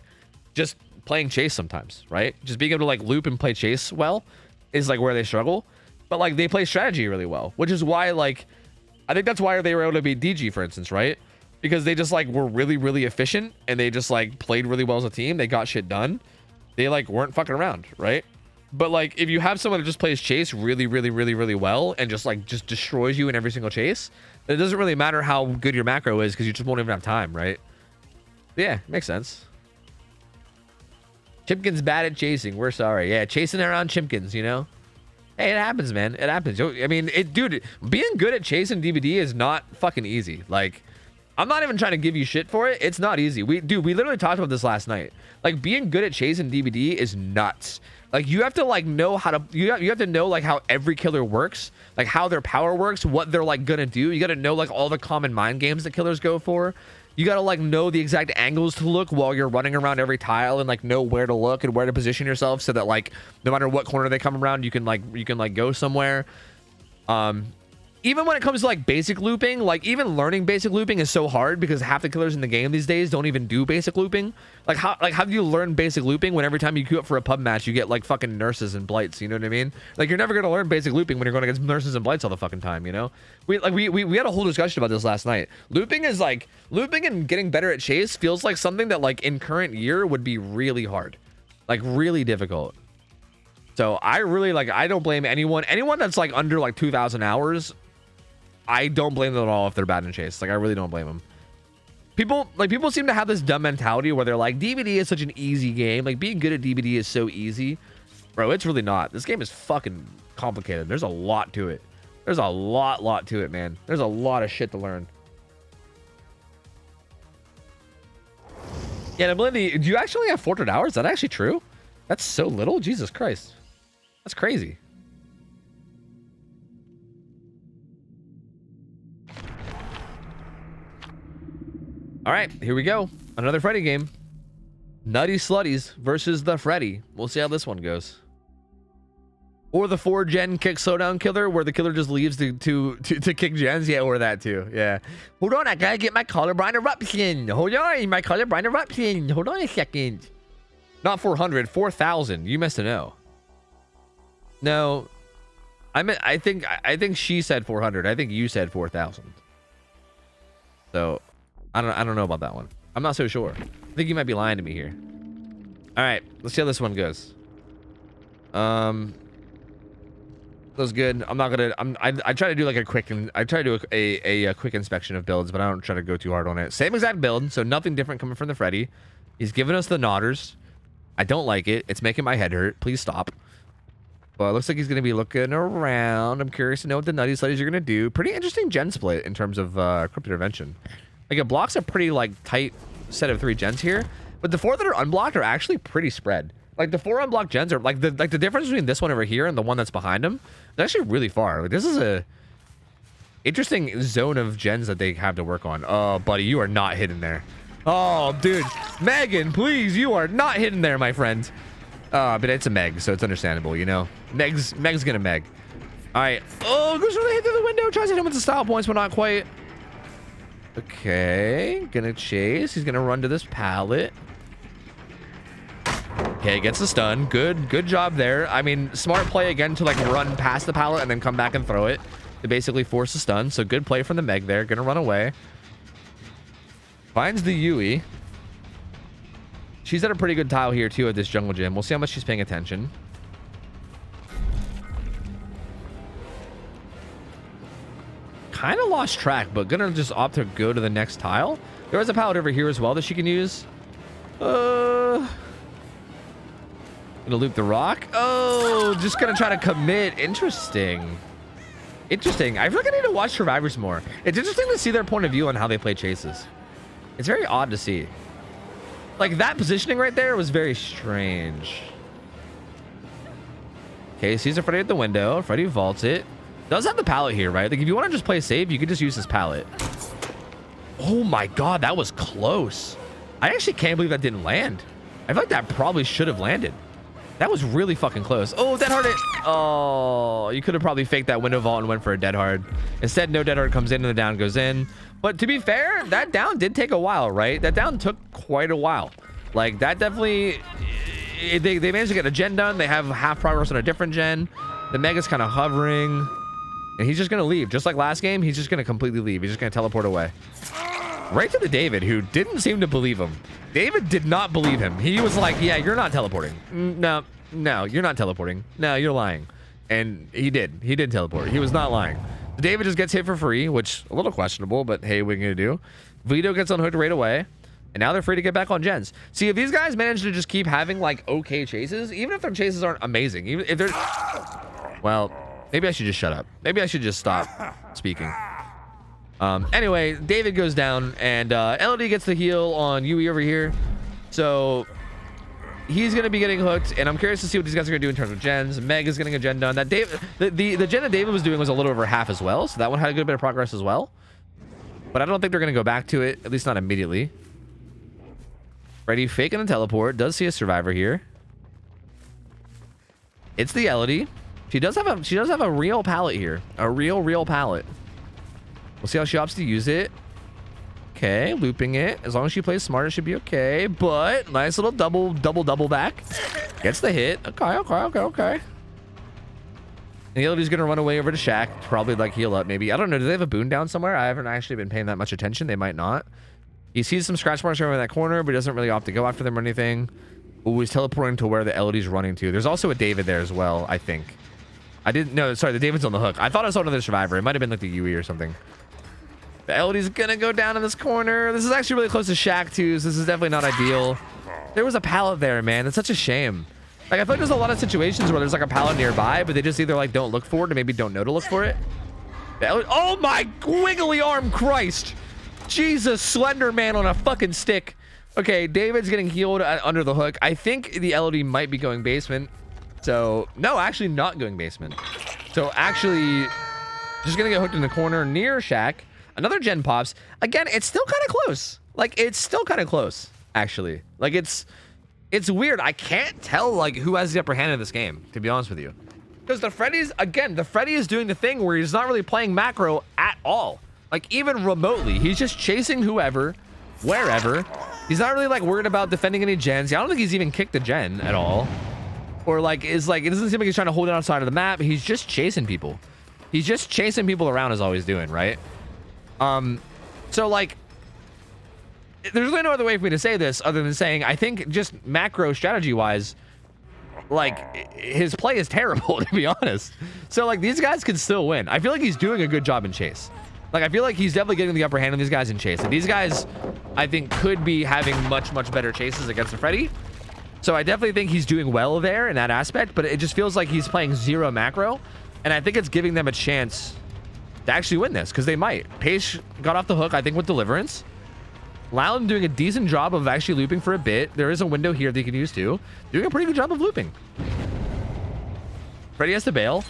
just playing chase sometimes, right? Just being able to like loop and play chase well is like where they struggle, but like they play strategy really well, which is why like I think that's why they were able to beat DG, for instance, right? Because they just like were really efficient, and they just like played really well as a team. They got shit done. They like weren't fucking around, right? But like if you have someone that just plays chase really well and just destroys you in every single chase, it doesn't really matter how good your macro is because you just won't even have time, right? But yeah, makes sense. Chimkin's bad at chasing. We're sorry. Yeah, chasing around Chimkins, you know? Hey, it happens, man. It happens. I mean, dude, being good at chasing DBD is not fucking easy. Like, I'm not even trying to give you shit for it. It's not easy. We literally talked about this last night. Like, being good at chasing DBD is nuts. Like, you have to, like, know how to... You have to know, like, how every killer works. Like, how their power works. What they're, like, gonna do. You gotta know, like, all the common mind games that killers go for. You gotta like know the exact angles to look while you're running around every tile, and like know where to look and where to position yourself so that like no matter what corner they come around, you can like go somewhere. Even when it comes to like basic looping, like even learning basic looping is so hard because half the killers in the game these days don't even do basic looping. Like how do you learn basic looping when every time you queue up for a pub match you get like fucking nurses and blights? You know what I mean? Like you're never gonna learn basic looping when you're going against nurses and blights all the fucking time. You know? We had a whole discussion about this last night. Looping and getting better at chase feels like something that like in current year would be really hard, like really difficult. So I really I don't blame anyone that's like under like 2,000 hours. I don't blame them at all if they're bad in chase. Like I really don't blame them. People seem to have this dumb mentality where they're like, DBD is such an easy game. Like being good at DBD is so easy. Bro, it's really not. This game is fucking complicated. There's a lot to it. There's a lot to it, man. There's a lot of shit to learn. Yeah, Melindy, do you actually have 400 hours? Is that actually true? That's so little? Jesus Christ. That's crazy. All right, here we go. Another Freddy game. Nutty Slutties versus the Freddy. We'll see how this one goes. Or the 4-gen kick slowdown killer, where the killer just leaves to kick gens. Yeah, or that too. Yeah. Hold on, I gotta get my collarbrine eruption. Hold on, my collarbrine eruption. Hold on a second. Not 400, 4,000. You missed a no. No, I think she said 400. I think you said 4,000. So. I don't know about that one. I'm not so sure. I think you might be lying to me here. All right, let's see how this one goes. That was good. I'm not gonna. I try to do like a quick a quick inspection of builds, but I don't try to go too hard on it. Same exact build, so nothing different coming from the Freddy. He's giving us the nodders. I don't like it. It's making my head hurt. Please stop. Well, it looks like he's gonna be looking around. I'm curious to know what the Nutty Slutties are gonna do. Pretty interesting gen split in terms of Crypt Intervention. Like it blocks a pretty like tight set of 3 gens here, but the 4 that are unblocked are actually pretty spread. Like the 4 unblocked gens are like the difference between this one over here and the one that's behind him is actually really far. Like this is a interesting zone of gens that they have to work on. Oh, buddy, you are not hidden there. Oh, dude, Megan, please, you are not hidden there, my friend. But it's a Meg, so it's understandable, you know. Meg's gonna Meg. All right. Oh, goes for the hit through the window. Tries to hit him with the style points, but not quite. Okay, gonna chase. He's gonna run to this pallet. Okay, gets the stun. Good job there. I mean, smart play again to like run past the pallet and then come back and throw it to basically force the stun. So good play from the Meg there. Gonna run away. Finds the Yui. She's at a pretty good tile here too at this jungle gym. We'll see how much she's paying attention. Kind of lost track, but gonna just opt to go to the next tile. There is a pallet over here as well that she can use. Gonna loop the rock. Oh, just gonna try to commit. Interesting. Interesting. I feel like I need to watch survivors more. It's interesting to see their point of view on how they play chases. It's very odd to see. Like that positioning right there was very strange. Okay, sees a Freddy at the window. Freddy vaults it. Does have the pallet here, right? Like if you want to just play safe, you could just use this pallet. Oh my God, that was close. I actually can't believe that didn't land. I feel like that probably should have landed. That was really fucking close. Oh, dead hard. Oh, you could have probably faked that window vault and went for a dead hard. Instead, no dead hard comes in and the down goes in. But to be fair, that down did take a while, right? That down took quite a while. Like that definitely, they managed to get a gen done. They have half progress on a different gen. The Mega's kind of hovering and he's just going to leave. Just like last game, he's just going to completely leave. He's just going to teleport away. Right to the David, who didn't seem to believe him. David did not believe him. He was like, yeah, you're not teleporting. No, you're not teleporting. No, you're lying. And he did. He did teleport. He was not lying. David just gets hit for free, which a little questionable, but hey, what are you going to do? Vito gets unhooked right away. And now they're free to get back on gens. See, if these guys manage to just keep having like okay chases, even if their chases aren't amazing, even if they're... Well, maybe I should just shut up. Maybe I should just stop speaking. Anyway, David goes down and LD gets the heal on Yui over here. So he's going to be getting hooked, and I'm curious to see what these guys are going to do in terms of gens. Meg is getting a gen done. That the gen that David was doing was a little over half as well, so that one had a good bit of progress as well. But I don't think they're going to go back to it, at least not immediately. Freddy faking the teleport. Does see a survivor here. It's the Elodie. She does have a real pallet here. A real pallet. We'll see how she opts to use it. Okay, looping it. As long as she plays smart, it should be okay. But nice little double back. Gets the hit. Okay. And the Elodie's gonna run away over to Shaq. Probably like heal up maybe. I don't know. Do they have a boon down somewhere? I haven't actually been paying that much attention. They might not. He sees some scratch marks over in that corner, but he doesn't really opt to go after them or anything. Ooh, he's teleporting to where the Elodie's running to. There's also a David there as well, I think. I didn't know. Sorry, the David's on the hook. I thought I saw another survivor. It might have been like the Yui or something. The Elodie's gonna go down in this corner. This is actually really close to Shaq too, so this is definitely not ideal. There was a pallet there, man. It's such a shame. Like I feel like there's a lot of situations where there's like a pallet nearby, but they just either like don't look for it or maybe don't know to look for it. Oh my wiggly arm, Christ! Jesus, Slender Man on a fucking stick. Okay, David's getting healed under the hook. I think the Elodie might be going basement. So no, actually not going basement. So actually, just gonna get hooked in the corner near Shaq. Another gen pops. Again, it's still kind of close. Like, it's still kind of close, actually. Like, it's weird. I can't tell, like, who has the upper hand in this game, to be honest with you. Because the Freddy's, again, the Freddy is doing the thing where he's not really playing macro at all. Like, even remotely. He's just chasing whoever, wherever. He's not really, like, worried about defending any gens. I don't think he's even kicked a gen at all. Or, like, it doesn't seem like he's trying to hold it outside of the map. He's just chasing people. He's just chasing people around is all he's doing, right? So like, there's really no other way for me to say this other than saying, I think just macro strategy wise, like his play is terrible, to be honest. So like these guys can still win. I feel like he's doing a good job in chase. Like I feel like he's definitely getting the upper hand on these guys in chase. And these guys, I think could be having much better chases against the Freddy. So I definitely think he's doing well there in that aspect, but it just feels like he's playing zero macro. And I think it's giving them a chance to actually win this, because they might. Paige got off the hook, I think, with Deliverance. Loudon doing a decent job of actually looping for a bit. There is a window here that you can use too. Doing a pretty good job of looping. Freddy has to bail.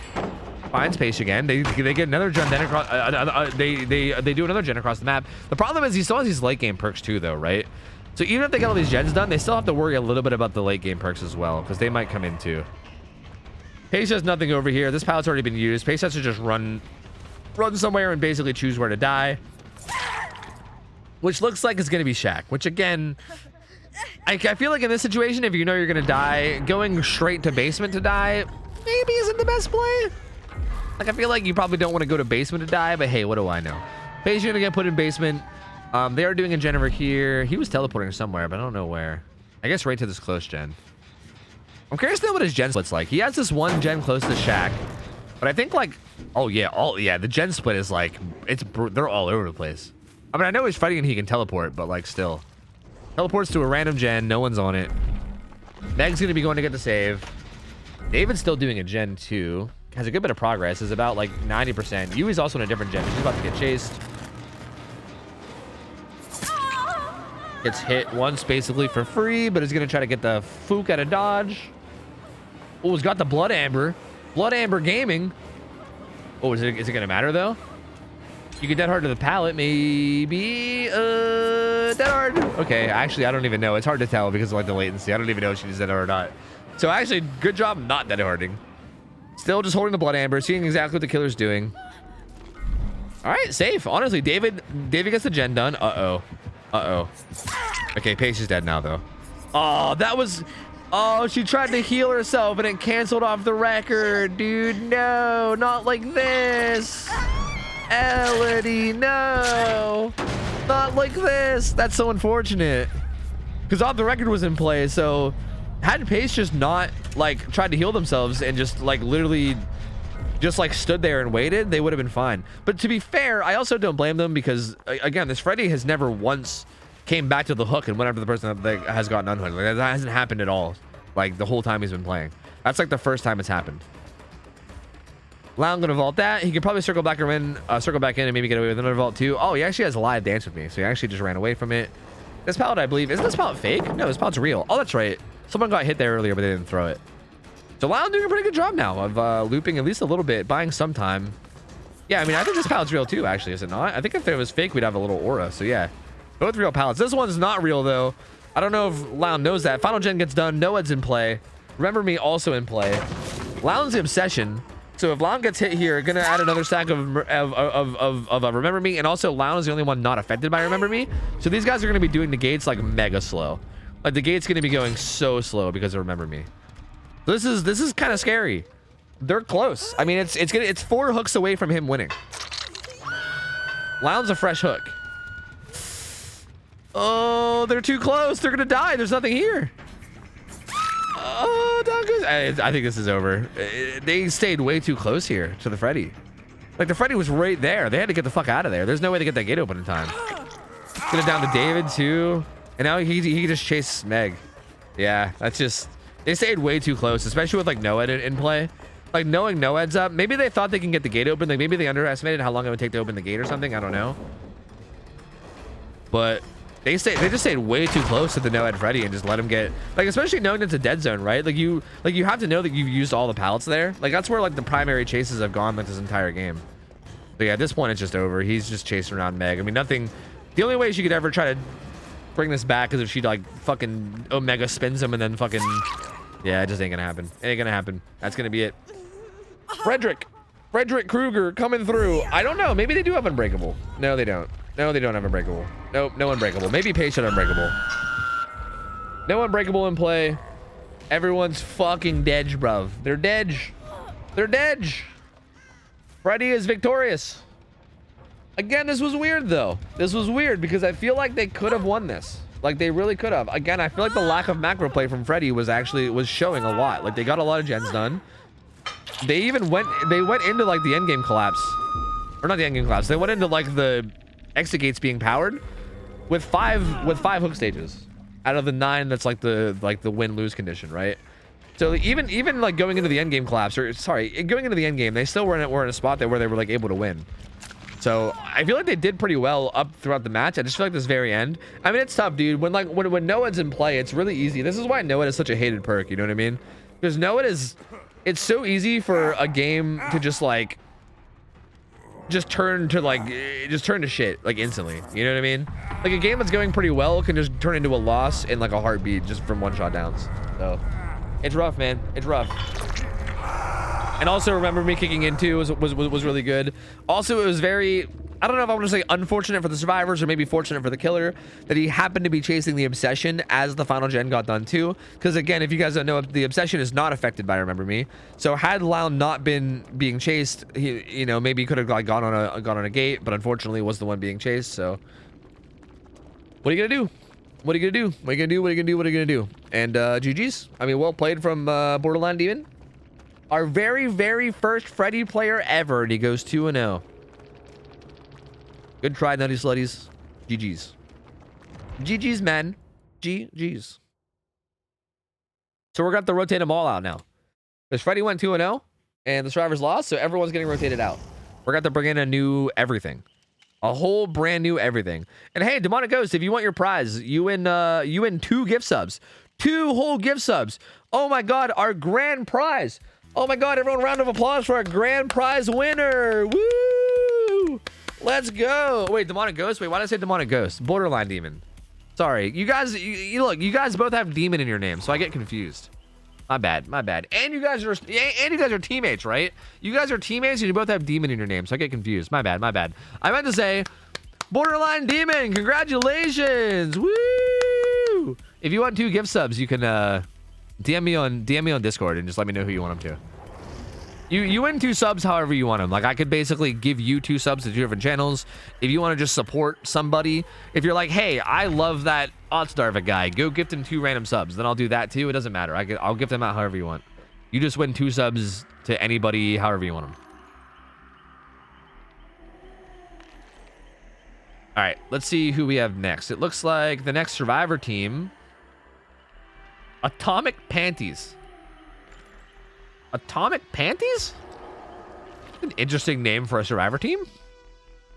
Finds Paige again. They get another gen across. They do another gen across the map. The problem is he still has these late game perks too, though, right? So even if they get all these gens done, they still have to worry a little bit about the late game perks as well, because they might come in too. Paige has nothing over here. This pallet's already been used. Paige has to just run somewhere and basically choose where to die, which looks like it's going to be Shaq, which again, I feel like in this situation, if you know you're going to die, going straight to basement to die maybe isn't the best play. Like I feel like you probably don't want to go to basement to die, but hey, what do I know? Paige is going to get put in basement. They are doing a gen over here. He was teleporting somewhere, but I don't know where. I guess right to this close gen. I'm curious to know what his gen split's like. He has this one gen close to Shaq, but I think like, oh yeah, the gen split is like, they're all over the place. I mean, I know he's fighting and he can teleport, but like still. Teleports to a random gen, no one's on it. Meg's gonna be going to get the save. David's still doing a gen 2. Has a good bit of progress. Is about like 90%. Yui's also in a different gen. She's about to get chased. Gets hit once basically for free, but is gonna try to get the Fook out of dodge. Oh, he's got the Blood Amber. Blood Amber Gaming. Oh, is it gonna matter though? You get dead hard to the pallet, maybe. Dead hard. Okay, actually, I don't even know. It's hard to tell because of like the latency. I don't even know if she's dead hard or not. So actually, good job not dead harding. Still just holding the Blood Amber, seeing exactly what the killer's doing. All right, safe. Honestly, David gets the gen done. Uh-oh. Okay, Paige is dead now though. Oh, that was... Oh, she tried to heal herself and it canceled off the record. Dude, no, not like this. Elodie, no. Not like this. That's so unfortunate. Because off the record was in play, so had Pace just not like tried to heal themselves and just like literally just like stood there and waited, they would have been fine. But to be fair, I also don't blame them because again, this Freddy has never once came back to the hook and went after the person that has gotten unhooked. Like, that hasn't happened at all. Like the whole time he's been playing. That's like the first time it's happened. Loud gonna vault that. He could probably circle back in and maybe get away with another vault too. Oh, he actually has a live dance with me, so he actually just ran away from it. This pallet, I believe, isn't this pallet fake? No, this pallet's real. Oh, that's right. Someone got hit there earlier, but they didn't throw it. So Loud doing a pretty good job now of looping at least a little bit, buying some time. Yeah, I mean, I think this pallet's real too, actually, is it not? I think if it was fake, we'd have a little aura. So yeah, both real pallets. This one's not real though. I don't know if Loud knows that. Final gen gets done. Noed's in play. Remember Me also in play. Loud's the obsession. So if Loud gets hit here, gonna add another stack of Remember Me, and also Loud is the only one not affected by Remember Me. So these guys are gonna be doing the gates like mega slow. Like the gate's gonna be going so slow because of Remember Me. This is kind of scary. They're close. I mean, it's 4 hooks away from him winning. Loud's a fresh hook. Oh, they're too close. They're gonna die. There's nothing here. Oh, not good. I think this is over. They stayed way too close here to the Freddy. Like the Freddy was right there. They had to get the fuck out of there. There's no way to get that gate open in time. Get it down to David too. And now he just chased Meg. Yeah, that's just... They stayed way too close, especially with like Noed in play. Like knowing Noed's up, maybe they thought they can get the gate open. Like maybe they underestimated how long it would take to open the gate or something. I don't know. But they just stayed way too close to the Noed Freddy and just let him get, like, especially knowing it's a dead zone, right? Like you have to know that you've used all the pallets there. Like that's where like the primary chases have gone like this entire game. But yeah, at this point it's just over. He's just chasing around Meg. I mean, nothing. The only way she could ever try to bring this back is if she like fucking Omega spins him and then fucking, yeah, it just ain't gonna happen. It ain't gonna happen. That's gonna be it. Frederick Krueger coming through. I don't know. Maybe they do have Unbreakable. No, they don't. No, they don't have Unbreakable. Nope, no Unbreakable. Maybe Paige had Unbreakable. No Unbreakable in play. Everyone's fucking dead, bruv. They're dead. They're dead. Freddy is victorious. Again, this was weird though. This was weird because I feel like they could have won this. Like they really could have. Again, I feel like the lack of macro play from Freddy was showing a lot. Like they got a lot of gens done. They even went into like the endgame collapse. Or not the endgame collapse. They went into like the exit gates being powered with five hook stages out of the 9 that's like the win-lose condition, right? So even like going into the endgame collapse, or sorry, going into the endgame, they still were in a spot there where they were like able to win. So I feel like they did pretty well up throughout the match. I just feel like this very end, I mean, it's tough, dude. When Noed's in play, it's really easy. This is why Noed is such a hated perk, you know what I mean? Because Noed is, it's so easy for a game to just like turn to shit like instantly, you know what I mean? Like a game that's going pretty well can just turn into a loss in like a heartbeat just from one shot downs. So it's rough, man. It's rough. And also Remember Me kicking in too was really good. Also, it was very, I don't know if I want to say unfortunate for the survivors or maybe fortunate for the killer that he happened to be chasing the Obsession as the final gen got done too. Because again, if you guys don't know, the Obsession is not affected by Remember Me. So had Lau not been being chased, he, you know, maybe could have like gone on a gate, but unfortunately was the one being chased. So what are you gonna do? What are you gonna do? What are you gonna do? What are you gonna do? What are you gonna do? And GG's. I mean, well played from Borderline Demon. Our very, very first Freddy player ever, and he goes 2-0. Good try, Nutty Slutties. GG's. GG's, man. GG's. So we're going to have to rotate them all out now. Because Freddy went 2-0 and the survivors lost, so everyone's getting rotated out. We're going to have to bring in a new everything. A whole brand new everything. And hey, Demonic Ghost, if you want your prize, you win 2 gift subs. 2 whole gift subs. Oh my god, our grand prize. Oh my god, everyone, round of applause for our grand prize winner. Woo! Let's go. Wait, Demonic Ghost? Wait, why did I say Demonic Ghost? Borderline Demon. Sorry. You guys, look, you guys both have demon in your name, so I get confused. My bad, my bad. And you guys are teammates, right? You guys are teammates and you both have demon in your name, so I get confused. My bad, my bad. I meant to say Borderline Demon, congratulations. Woo! If you want 2 gift subs, you can DM me on Discord and just let me know who you want them to. You win 2 subs however you want them. Like, I could basically give you 2 subs to 2 different channels. If you want to just support somebody, if you're like, hey, I love that Ottstarva guy, go gift him 2 random subs, then I'll do that too. It doesn't matter. I'll gift them out however you want. You just win 2 subs to anybody however you want them. All right, let's see who we have next. It looks like the next survivor team, Atomic Panties. Atomic Panties? An interesting name for a survivor team.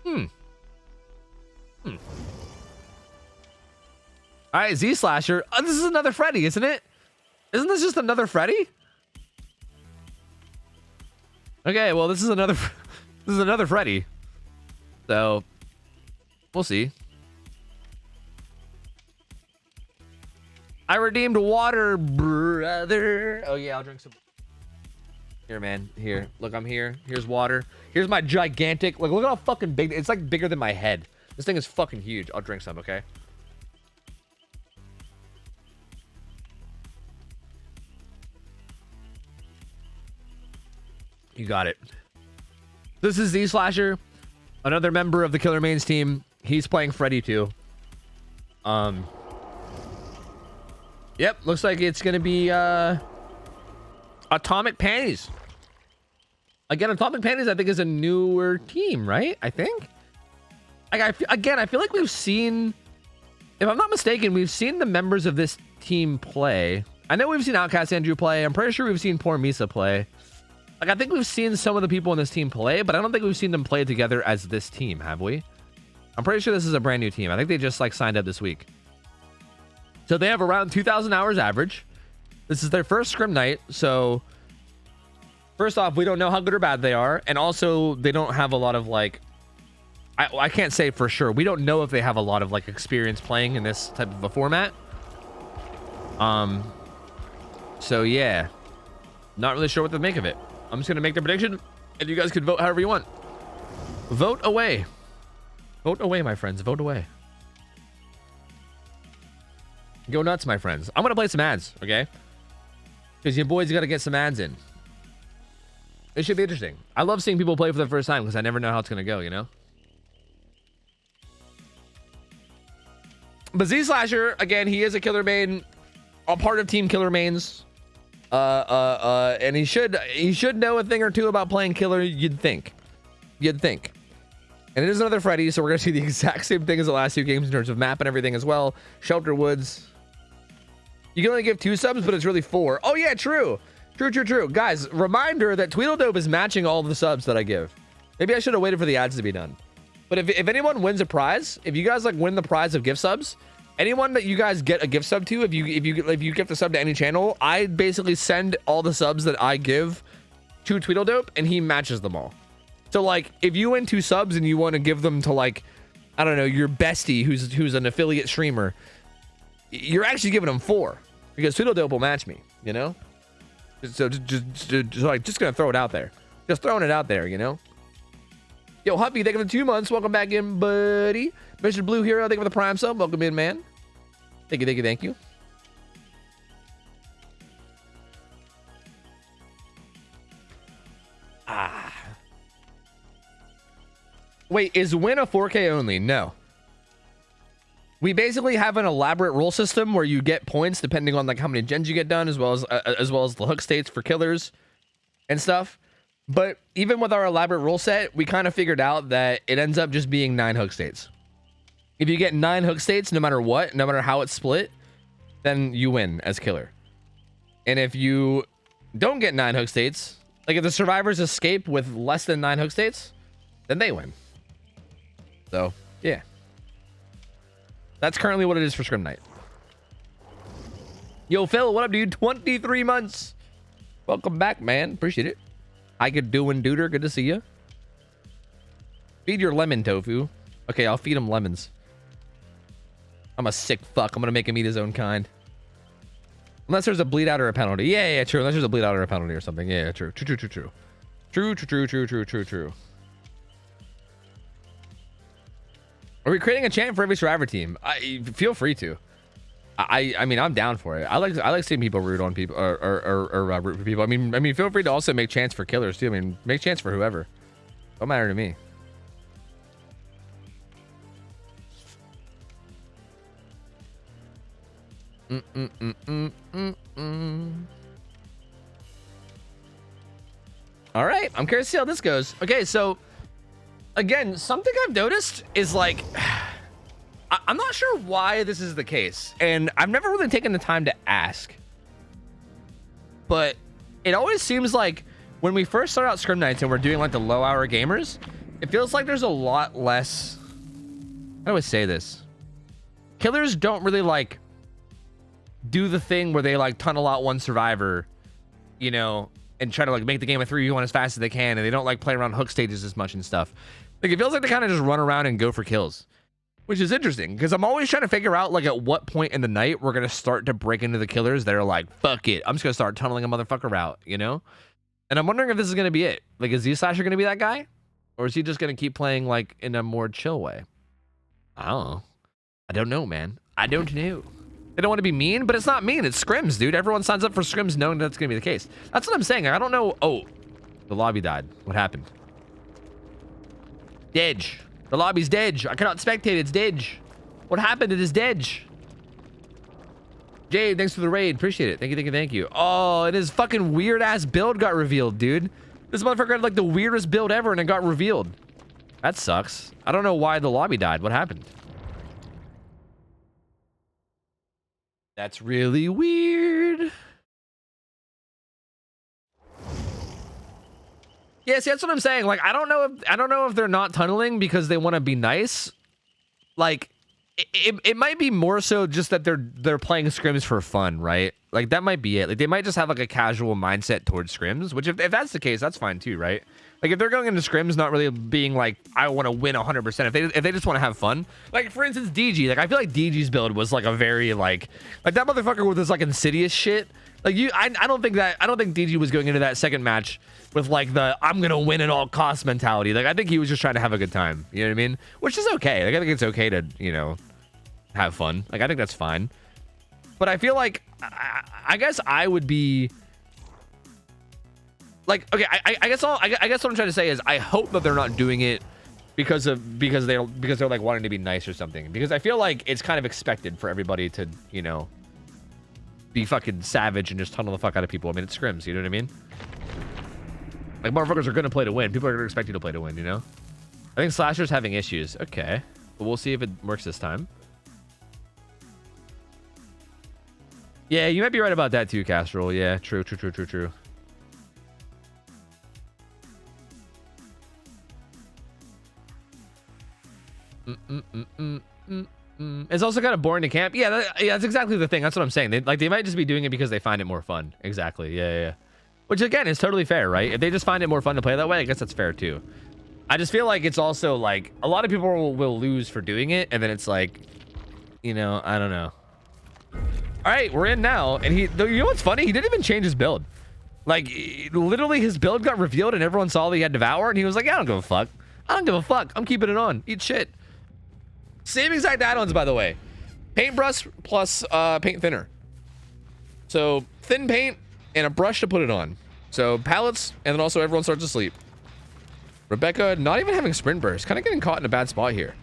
All right, Z Slasher. Oh, this is another Freddy, isn't it? Isn't this just another Freddy? Okay, well, this is another Freddy. So, we'll see. I redeemed water, brother. Oh yeah, I'll drink some. Here, man. Here. Look, I'm here. Here's water. Here's my gigantic... Like, look at how fucking big... It's, like, bigger than my head. This thing is fucking huge. I'll drink some, okay? You got it. This is Z Slasher, another member of the Killer Mains team. He's playing Freddy too. Yep, looks like it's going to be... Atomic Panties. Again, Atomic Panties, I think, is a newer team, right? I think. Like, I feel like we've seen, if I'm not mistaken, we've seen the members of this team play. I know we've seen Outcast Andrew play. I'm pretty sure we've seen Poor Misa play. Like, I think we've seen some of the people in this team play, but I don't think we've seen them play together as this team, have we? I'm pretty sure this is a brand new team. I think they just, like, signed up this week. So they have around 2,000 hours average. This is their first scrim night, so first off, we don't know how good or bad they are, and also they don't have a lot of, like, I can't say for sure. We don't know if they have a lot of, like, experience playing in this type of a format. So yeah, not really sure what to make of it. I'm just gonna make the prediction, and you guys can vote however you want. Vote away. Vote away, my friends. Vote away. Go nuts, my friends. I'm gonna play some ads, okay? Because your boys got to get some ads in. It should be interesting. I love seeing people play for the first time because I never know how it's going to go, you know? But Z Slasher, again, he is a Killer Main, a part of Team Killer Mains. And he should know a thing or two about playing Killer, you'd think. You'd think. And it is another Freddy, so we're going to see the exact same thing as the last 2 games in terms of map and everything as well. Shelter Woods. You can only give 2 subs, but it's really 4. Oh, yeah, true. True. Guys, reminder that Tweedledope is matching all the subs that I give. Maybe I should have waited for the ads to be done. But if anyone wins a prize, if you guys, like, win the prize of gift subs, anyone that you guys get a gift sub to, if you gift a sub to any channel, I basically send all the subs that I give to Tweedledope, and he matches them all. So, like, if you win 2 subs and you want to give them to, like, I don't know, your bestie who's an affiliate streamer, you're actually giving them 4 because Tweedledope will match me, you know? So just gonna throw it out there. Just throwing it out there, you know? Yo, Huffy, thank you for the 2 months. Welcome back in, buddy. Mr. Blue Hero, thank you for the Prime sub. Welcome in, man. Thank you. Wait, is win a 4K only? No. We basically have an elaborate rule system where you get points depending on, like, how many gens you get done, as well as the hook states for killers and stuff. But even with our elaborate rule set, we kind of figured out that it ends up just being 9 hook states. If you get 9 hook states, no matter what, no matter how it's split, then you win as killer. And if you don't get 9 hook states, like if the survivors escape with less than 9 hook states, then they win. So, yeah. That's currently what it is for Scrim Night. Yo, Phil, what up, dude? 23 months. Welcome back, man. Appreciate it. Hi, good doing, duder. Good to see you. Feed your lemon tofu. Okay, I'll feed him lemons. I'm a sick fuck. I'm gonna make him eat his own kind. Unless there's a bleed out or a penalty. Yeah, true. Unless there's a bleed out or a penalty or something. Yeah, true. True. Are we creating a chant for every survivor team? Feel free to. I mean, I'm down for it. I like seeing people root on people or root for people. I mean, feel free to also make chants for killers too. I mean, make chants for whoever. Don't matter to me. All right, I'm curious to see how this goes. Okay, so again, something I've noticed is like, I'm not sure why this is the case, and I've never really taken the time to ask, but it always seems like when we first start out Scrim Nights and we're doing like the low hour gamers, it feels like there's a lot less, how do I say this? Killers don't really like do the thing where they like tunnel out one survivor, you know, and try to like make the game a 3v1 as fast as they can, and they don't like play around hook stages as much and stuff. Like it feels like they kind of just run around and go for kills, which is interesting because I'm always trying to figure out like at what point in the night we're gonna start to break into the killers that are like, fuck it, I'm just gonna start tunneling a motherfucker out, you know? And I'm wondering if this is gonna be it. Like, is Z-Slasher gonna be that guy, or is he just gonna keep playing like in a more chill way? I don't know. I don't know, man. I don't know. They don't want to be mean, but it's not mean. It's scrims, dude. Everyone signs up for scrims knowing that's going to be the case. That's what I'm saying. I don't know. Oh, the lobby died. What happened? Didge. The lobby's Didge. I cannot spectate. It's Didge. What happened? It is Didge. Jade, thanks for the raid. Appreciate it. Thank you. Oh, and his fucking weird-ass build got revealed, dude. This motherfucker had like the weirdest build ever, and it got revealed. That sucks. I don't know why the lobby died. What happened? That's really weird. Yeah, see, that's what I'm saying. Like, I don't know if they're not tunneling because they want to be nice. Like, it might be more so just that they're playing scrims for fun, right? Like that might be it. Like they might just have like a casual mindset towards scrims, which if that's the case, that's fine too, right? Like if they're going into scrims not really being like, I want to win 100%. If they just want to have fun, like for instance DG, like I feel like DG's build was like a very like that motherfucker with this like insidious shit. Like I don't think DG was going into that second match with like the I'm gonna win at all costs mentality. Like I think he was just trying to have a good time. You know what I mean? Which is okay. Like I think it's okay to, you know, have fun. Like I think that's fine. But I feel like I guess I would be like, okay, I guess what I'm trying to say is I hope that they're not doing it because they're like wanting to be nice or something. Because I feel like it's kind of expected for everybody to, you know, be fucking savage and just tunnel the fuck out of people. I mean, it's scrims, you know what I mean? Like motherfuckers are gonna play to win. People are gonna expect you to play to win, you know? I think Slasher's having issues. Okay. But we'll see if it works this time. Yeah, you might be right about that too, Castrol. Yeah, true. It's also kind of boring to camp. Yeah, that's exactly the thing. That's what I'm saying. They might just be doing it because they find it more fun. Exactly. Yeah. Which again is totally fair, right? If they just find it more fun to play that way, I guess that's fair too. I just feel like it's also like a lot of people will lose for doing it, and then it's like, you know, I don't know. All right, we're in now, and you know what's funny? He didn't even change his build. Like, literally, his build got revealed, and everyone saw that he had Devour, and he was like, yeah, I don't give a fuck. I don't give a fuck. I'm keeping it on. Eat shit. Same exact add-ons, by the way. Paintbrush plus paint thinner. So, thin paint and a brush to put it on. So, pallets, and then also everyone starts to sleep. Rebecca, not even having sprint burst. Kind of getting caught in a bad spot here.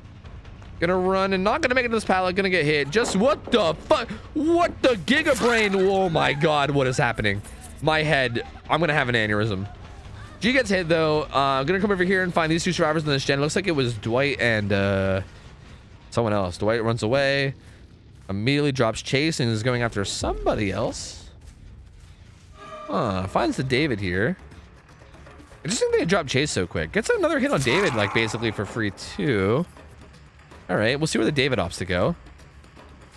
Gonna run and not gonna make it to this pallet. Gonna get hit. Just what the fuck? What the Giga Brain? Oh my god, what is happening? My head. I'm gonna have an aneurysm. G gets hit though. I'm gonna come over here and find these two survivors in this gen. Looks like it was Dwight and someone else. Dwight runs away. Immediately drops chase and is going after somebody else. Finds the David here. I just think they drop chase so quick. Gets another hit on David, like, basically for free, too. All right, we'll see where the David opts to go.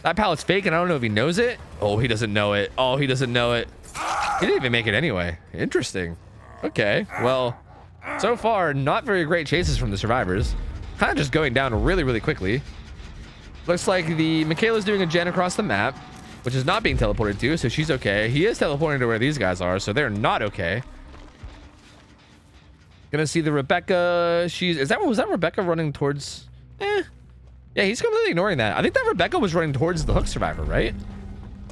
That pallet's fake, and I don't know if he knows it. Oh, he doesn't know it. Oh, he doesn't know it. He didn't even make it anyway. Interesting. Okay, well, so far, not very great chases from the survivors. Kind of just going down really, really quickly. Looks like the Michaela's doing a gen across the map, which is not being teleported to, so she's okay. He is teleporting to where these guys are, so they're not okay. Gonna see the Rebecca. Was that Rebecca running towards? Yeah, he's completely ignoring that. I think that Rebecca was running towards the hook survivor, right?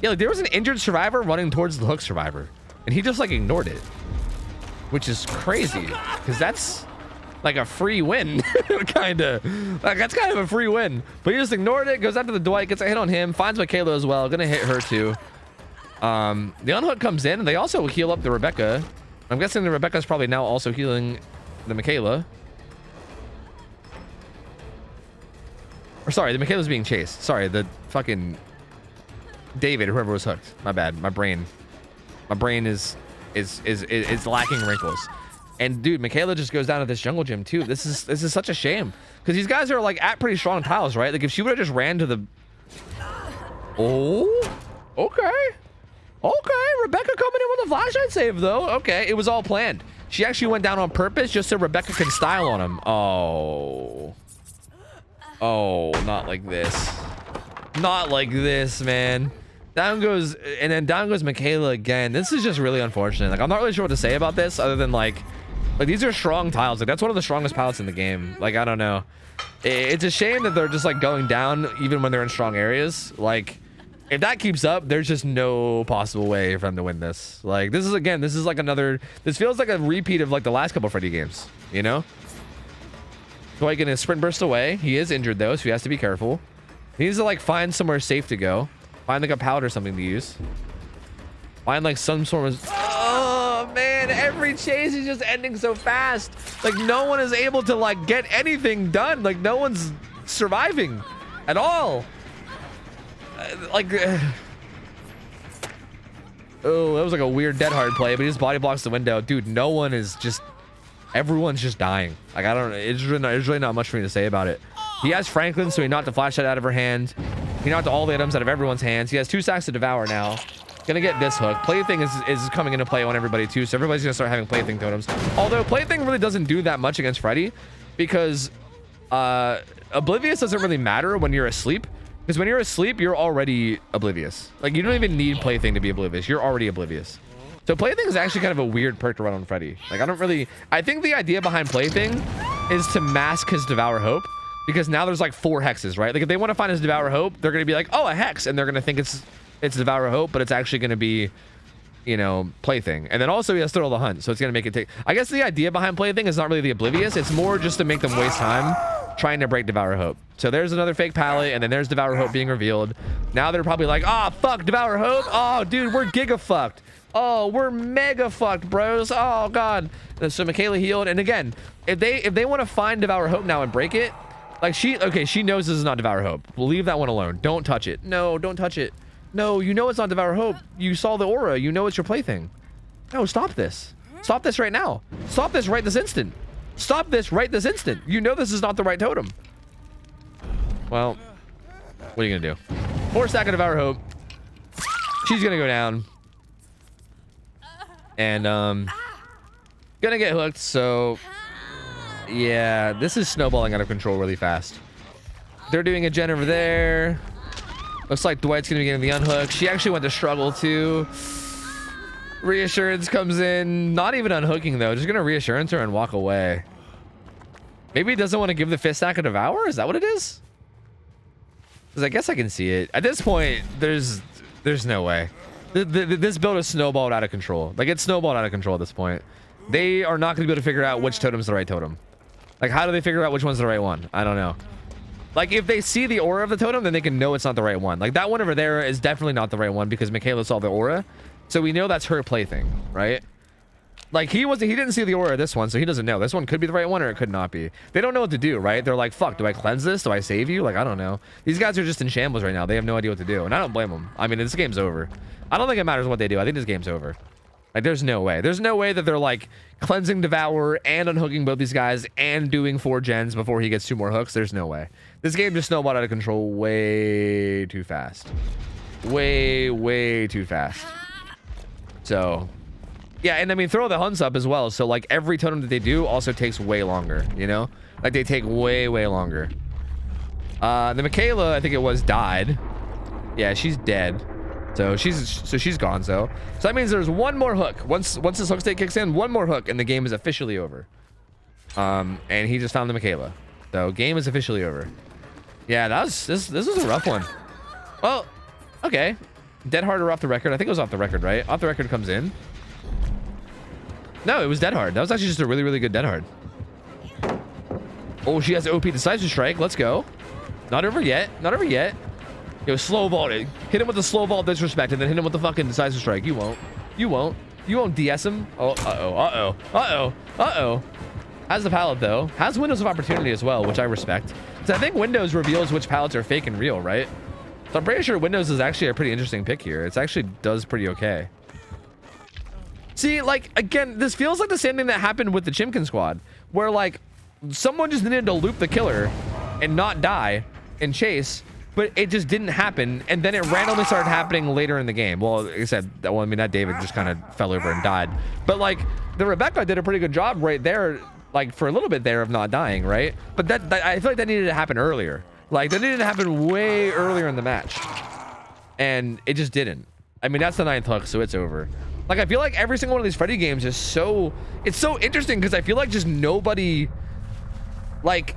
Yeah, like there was an injured survivor running towards the hook survivor, and he just like ignored it, which is crazy because that's like a free win, kind of. Like that's kind of a free win, but he just ignored it. Goes after the Dwight, gets a hit on him, finds Michaela as well. Gonna hit her too. The unhook comes in, and they also heal up the Rebecca. I'm guessing the Rebecca's probably now also healing the Michaela. Or sorry, the Michaela's being chased. Sorry, the fucking David, whoever was hooked. My bad. My brain is lacking wrinkles. And dude, Michaela just goes down to this jungle gym too. This is such a shame because these guys are like at pretty strong tiles, right? Like if she would have just ran to the. Oh, okay. Okay, Rebecca coming in with a flashlight save though. Okay, it was all planned. She actually went down on purpose just so Rebecca can style on him. Oh. Oh, not like this. Not like this, man. Down goes, and then down goes Michaela again. This is just really unfortunate. Like, I'm not really sure what to say about this other than like these are strong tiles. Like, that's one of the strongest pallets in the game. Like, I don't know. It's a shame that they're just like going down even when they're in strong areas. Like, if that keeps up, there's just no possible way for them to win this. Like, this is like another, this feels like a repeat of like the last couple Freddy games, you know? Dwight getting a sprint burst away. He is injured though, so he has to be careful. He needs to like find somewhere safe to go. Find like a pallet or something to use. Find like some sort of, oh man, every chase is just ending so fast. Like no one is able to like get anything done. Like no one's surviving at all. Oh, that was like a weird dead hard play, but he just body blocks the window. Dude, no one is just, everyone's just dying. Like, I don't know. It's really not much for me to say about it. He has Franklin, so he knocked the flashlight out of her hand. He knocked all the items out of everyone's hands. He has 2 stacks to devour now. Gonna get this hook. Plaything is coming into play on everybody too, so everybody's gonna start having Plaything totems. Although Plaything really doesn't do that much against Freddy because Oblivious doesn't really matter when you're asleep. Because when you're asleep, you're already oblivious. Like, you don't even need Plaything to be oblivious. You're already oblivious. So Plaything is actually kind of a weird perk to run on Freddy. Like, I think the idea behind Plaything is to mask his Devour Hope. Because now there's like 4 hexes, right? Like, if they want to find his Devour Hope, they're going to be like, oh, a hex. And they're going to think it's Devour Hope, but it's actually going to be, you know, Plaything. And then also he has Thrill of the Hunt. So it's going to make it take... I guess the idea behind Plaything is not really the oblivious. It's more just to make them waste time trying to break Devour Hope. So there's another fake pallet, and then there's Devour Hope being revealed. Now they're probably like, oh, fuck, Devour Hope. Oh, dude, we're giga fucked. Oh, we're mega fucked, bros. Oh, God. So Michaela healed. And again, if they want to find Devour Hope now and break it, like she knows this is not Devour Hope. Leave that one alone. Don't touch it. No, don't touch it. No, you know it's not Devour Hope. You saw the aura. You know it's your plaything. No, stop this. Stop this right now. Stop this right this instant. Stop this right this instant. You know this is not the right totem. Well, what are you gonna do? 4 stack of Devour Hope. She's gonna go down. And gonna get hooked, so yeah, this is snowballing out of control really fast. They're doing a gen over there. Looks like Dwight's gonna be getting the unhook. She actually went to struggle too. Reassurance comes in, not even unhooking though, just gonna reassurance her and walk away. Maybe he doesn't want to give the 5th stack a Devour? Is that what it is? Because I guess I can see it. At this point, there's no way. This build is snowballed out of control. Like, it's snowballed out of control at this point. They are not going to be able to figure out which totem's the right totem. Like, how do they figure out which one's the right one? I don't know. Like, if they see the aura of the totem, then they can know it's not the right one. Like, that one over there is definitely not the right one because Michaela saw the aura. So we know that's her plaything, right? Like, he didn't see the aura of this one, so he doesn't know. This one could be the right one or it could not be. They don't know what to do, right? They're like, fuck, do I cleanse this? Do I save you? Like, I don't know. These guys are just in shambles right now. They have no idea what to do. And I don't blame them. I mean, this game's over. I don't think it matters what they do. I think this game's over. Like, there's no way. There's no way that they're like cleansing Devour and unhooking both these guys and doing 4 gens before he gets 2 more hooks. There's no way. This game just snowballed out of control way too fast. Way too fast. So, yeah, and I mean, throw the hunts up as well. So, like, every totem that they do also takes way longer, you know? Like, they take way longer. The Michaela, I think it was, died. Yeah, she's dead. So she's gone. So that means there's 1 more hook. Once this hook state kicks in, 1 more hook, and the game is officially over. And he just found the Michaela. So game is officially over. Yeah, this was a rough one. Well, okay. Dead Hard or off the record? I think it was off the record, right? Off the record comes in. No, it was Dead Hard. That was actually just a really good Dead Hard. Oh, she has OP Decisive Strike. Let's go. Not over yet. Not over yet. Yo, slow vault it. Hit him with the slow vault disrespect, and then hit him with the fucking Decisive Strike. You won't. You won't. You won't DS him. Oh, uh-oh. Has the palette, though. Has windows of opportunity as well, which I respect. So I think Windows reveals which palettes are fake and real, right? So I'm pretty sure Windows is actually a pretty interesting pick here. It actually does pretty okay. See, like, again, this feels like the same thing that happened with the Chimkin squad, where, like, someone just needed to loop the killer and not die and chase, but it just didn't happen, and then it randomly started happening later in the game. Well, like I said, well, I mean, that David just kind of fell over and died. But, like, the Rebecca did a pretty good job right there, like, for a little bit there of not dying, right? But that I feel like that needed to happen earlier. Like, that needed to happen way earlier in the match. And it just didn't. I mean, that's the 9th hook, so it's over. Like, I feel like every single one of these Freddy games is so... It's so interesting, because I feel like just nobody... Like...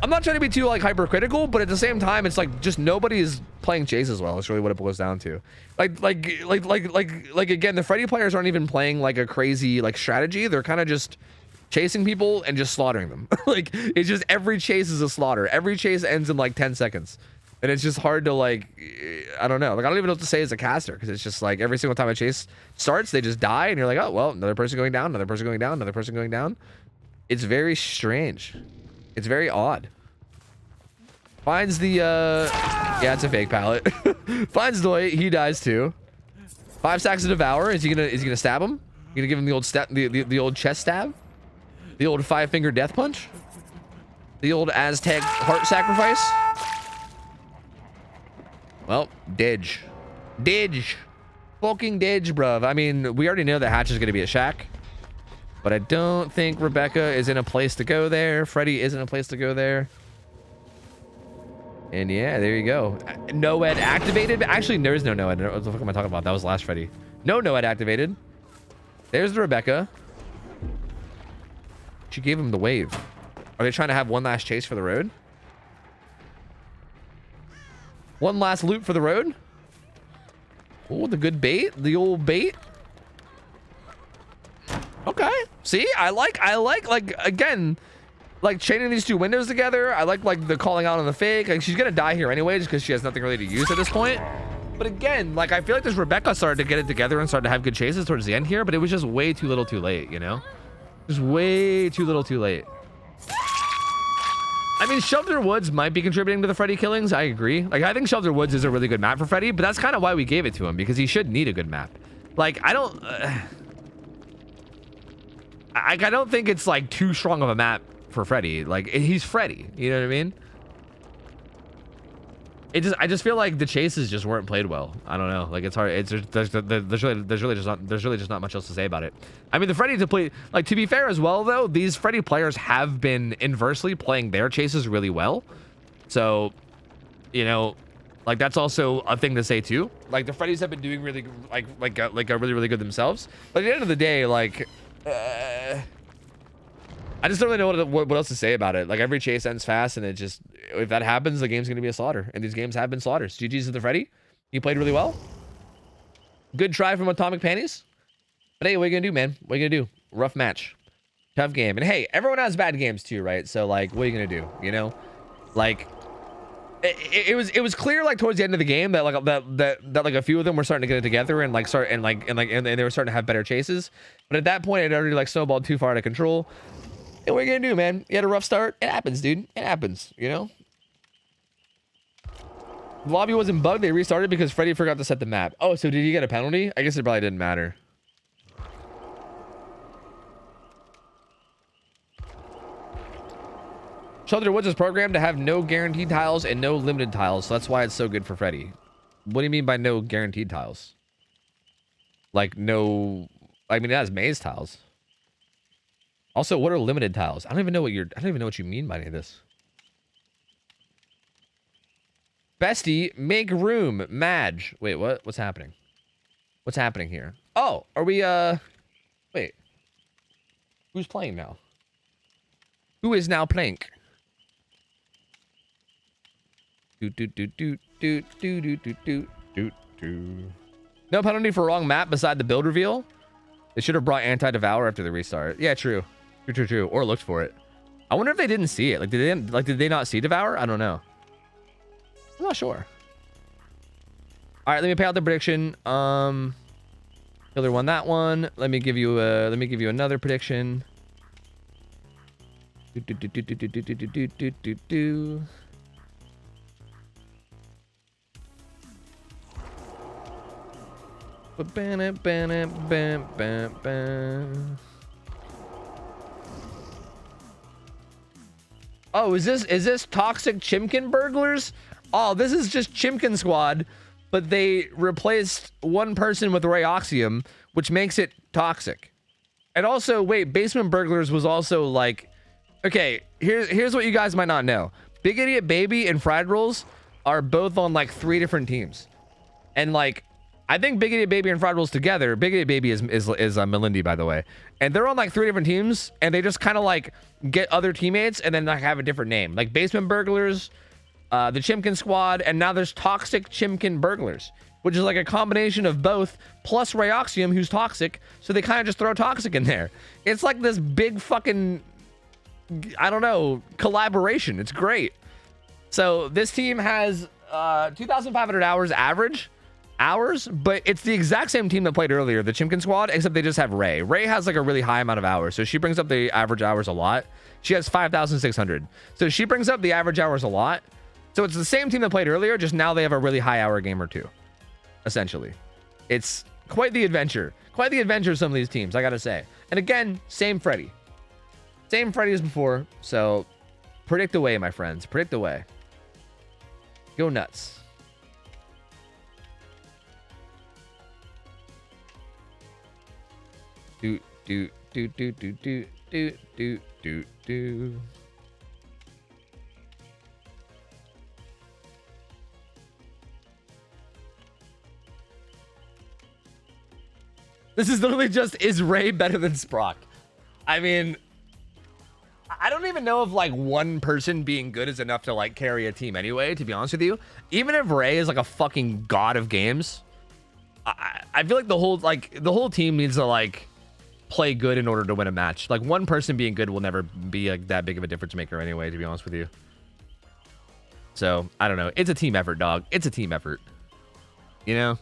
I'm not trying to be too, like, hypercritical, but at the same time, it's like just nobody is playing chase as well. It's really what it boils down to. Like again, the Freddy players aren't even playing like a crazy like strategy. They're kind of just chasing people and just slaughtering them. Like, it's just every chase is a slaughter. Every chase ends in like 10 seconds, and it's just hard to like, I don't know. Like, I don't even know what to say as a caster, because it's just like every single time a chase starts, they just die, and you're like, oh well, another person going down, another person going down, another person going down. It's very strange. It's very odd. Finds the, yeah, it's a fake pallet. Finds Doy, he dies too. 5 stacks to Devour. Is he gonna stab him? You gonna give him the old the old chest stab? The old 5-finger death punch? The old Aztec heart sacrifice? Well, Didge. Didge. Fucking Didge, bruv. I mean, we already know that Hatch is gonna be at Shack. But I don't think Rebecca is in a place to go there. Freddy isn't a place to go there. And yeah, there you go. NOED activated. Actually, there is no NOED. What the fuck am I talking about? That was last Freddy. No NOED activated. There's the Rebecca. She gave him the wave. Are they trying to have one last chase for the road? One last loot for the road? Oh, the good bait. The old bait. Okay. See, I like, again, like chaining these two windows together. I like the calling out on the fake. Like, she's gonna die here anyway, just because she has nothing really to use at this point. But again, like, I feel like this Rebecca started to get it together and started to have good chases towards the end here, but it was just way too little too late, you know? Just way too little too late. I mean, Shelter Woods might be contributing to the Freddy killings. I agree. Like, I think Shelter Woods is a really good map for Freddy, but that's kind of why we gave it to him, because he should need a good map. Like, I don't think it's like too strong of a map for Freddy. Like, he's Freddy, you know what I mean? I just feel like the chases just weren't played well. I don't know. Like, it's hard. It's there's really just not much else to say about it. I mean, the Freddy to play, like, to be fair as well though, these Freddy players have been inversely playing their chases really well. So, you know, like, that's also a thing to say too. Like, the Freddys have been doing really like really good themselves. But at the end of the day, like, I just don't really know what else to say about it. Like, every chase ends fast, and it just, if that happens, the game's gonna be a slaughter, and these games have been slaughters. GG's to the Freddy. He played really well. Good try from Atomic Panties. But hey, what are you gonna do, man? What are you gonna do? Rough match, tough game. And hey, everyone has bad games too, right? So, like, what are you gonna do? You know, like, it was clear, like, towards the end of the game that like a few of them were starting to get it together and like and they were starting to have better chases. But at that point, it already like snowballed too far out of control. And what are you gonna do, man? You had a rough start. It happens, dude. It happens, you know? The lobby wasn't bugged. They restarted because Freddy forgot to set the map. Oh, so did he get a penalty? I guess it probably didn't matter. Shelter Woods is programmed to have no guaranteed tiles and no limited tiles, so that's why it's so good for Freddy. What do you mean by no guaranteed tiles? Like no, I mean it has maze tiles. Also, what are limited tiles? I don't even know what you mean by any of this. Bestie, make room, Madge. Wait, what? What's happening? What's happening here? Oh, are we wait. Who's playing now? Who is now playing? No penalty for wrong map beside the build reveal. They should have brought anti-devour after the restart. Yeah, true. True. Or looked for it. I wonder if they didn't see it. Like, did they not see devour? I don't know. I'm not sure. All right, let me pay out the prediction. Killer won that one. Let me give you another prediction. Oh, is this toxic Chimkin burglars? Oh, this is just Chimkin squad, but they replaced one person with Rayoxium, which makes it toxic. And also, wait, basement burglars was also like, okay, here's what you guys might not know. Big Idiot Baby and Fried Rolls are both on like 3 different teams. And like, I think Big Idiot Baby and Fried Rolls together, Big Idiot Baby is Melindy, by the way. And they're on like 3 different teams, and they just kind of like get other teammates and then like have a different name. Like Basement Burglars, the Chimkin Squad, and now there's Toxic Chimkin Burglars, which is like a combination of both, plus Rayoxium, who's toxic, so they kind of just throw toxic in there. It's like this big fucking, I don't know, collaboration. It's great. So this team has 2,500 hours average. But it's the exact same team that played earlier, the Chimkin Squad, except they just have Ray. Ray has like a really high amount of hours, so she brings up the average hours a lot. She has 5,600, so she brings up the average hours a lot. So it's the same team that played earlier, just now they have a really high hour game or two, essentially. It's quite the adventure of some of these teams, I gotta say. And again, same Freddy as before. So predict away, my friends, predict away. Go nuts. Do. This is literally just, is Ray better than Sprock? I mean, I don't even know if like one person being good is enough to like carry a team anyway, to be honest with you. Even if Ray is like a fucking god of games, I feel like the whole team needs to like play good in order to win a match. Like one person being good will never be like that big of a difference maker anyway, to be honest with you. So I don't know. It's a team effort, dog. It's a team effort. You know?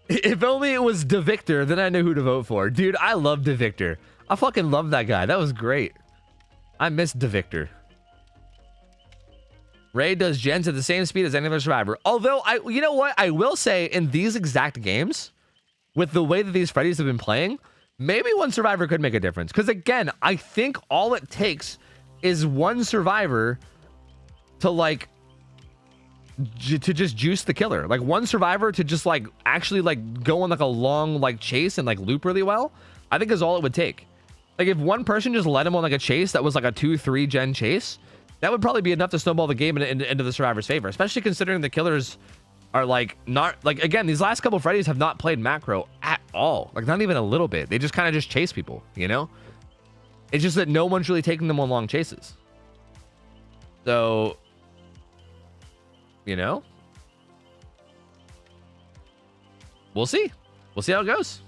If only it was DeVictor, then I knew who to vote for. Dude, I love DeVictor. I fucking love that guy. That was great. I miss DeVictor. Ray does gens at the same speed as any other survivor. Although, you know what? I will say, in these exact games, with the way that these Freddys have been playing, maybe one survivor could make a difference. Because again, I think all it takes is one survivor to like, to just juice the killer. Like one survivor to just like, actually like go on like a long like chase and like loop really well, I think is all it would take. Like if one person just led him on like a chase that was like a 2-3 gen chase, that would probably be enough to snowball the game into the survivor's favor, especially considering the killers are like not like, again, these last couple Freddys have not played macro at all. Like not even a little bit. They just kind of just chase people, you know? It's just that no one's really taking them on long chases. So, you know, we'll see. We'll see how it goes.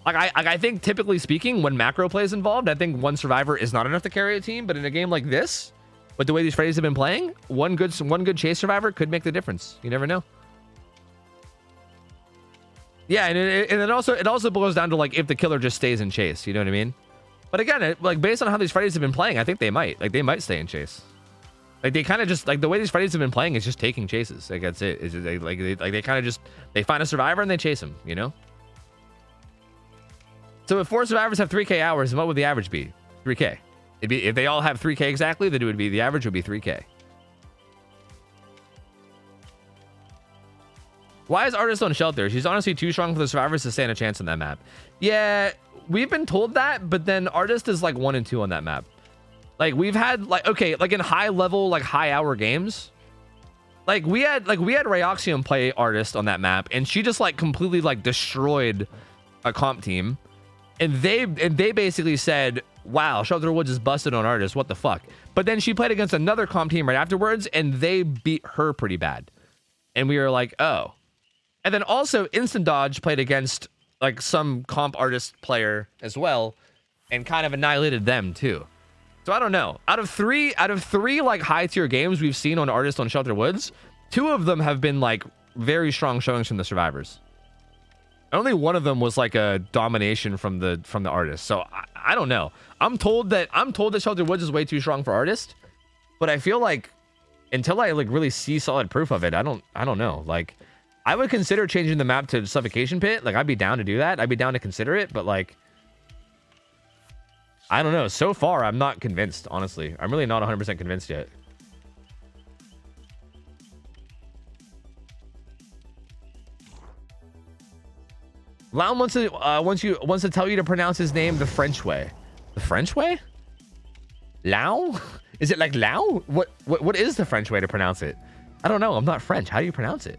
Like I think typically speaking, when macro play is involved, I think one survivor is not enough to carry a team. But in a game like this, with the way these Freddys have been playing, one good chase survivor could make the difference. You never know. Yeah, and it also boils down to like if the killer just stays in chase. You know what I mean? But again, like based on how these Freddys have been playing, I think they might stay in chase. Like they kind of just like the way these fighties have been playing is just taking chases. Like that's it. It's just, they kind of just they find a survivor and they chase him. You know. So if 4 survivors have 3K hours, what would the average be? 3K. It'd be if they all have 3K exactly, then it would be the average would be 3K. Why is Artist on Shelter? She's honestly too strong for the survivors to stand a chance on that map. Yeah, we've been told that, but then Artist is like 1 and 2 on that map. Like we've had like okay, like in high level, like high hour games. Like we had Ryoxium play Artist on that map, and she just like completely like destroyed a comp team. And they basically said, wow, Shelter Woods is busted on Artist. What the fuck? But then she played against another comp team right afterwards, and they beat her pretty bad. And we were like, oh. And then also Instant Dodge played against like some comp Artist player as well, and kind of annihilated them too. So I don't know. Out of three like high tier games we've seen on Artist on Shelter Woods, 2 of them have been like very strong showings from the survivors. Only one of them was like a domination from the Artist. So I don't know. I'm told that Shelter Woods is way too strong for Artist, but I feel like until I like really see solid proof of it, I don't know. Like I would consider changing the map to Suffocation Pit. Like I'd be down to do that. I'd be down to consider it, but like I don't know. So far, I'm not convinced, honestly. I'm really not 100% convinced yet. Loun wants to tell you to pronounce his name the French way. The French way? Lau? Is it like Lau? What is the French way to pronounce it? I don't know. I'm not French. How do you pronounce it?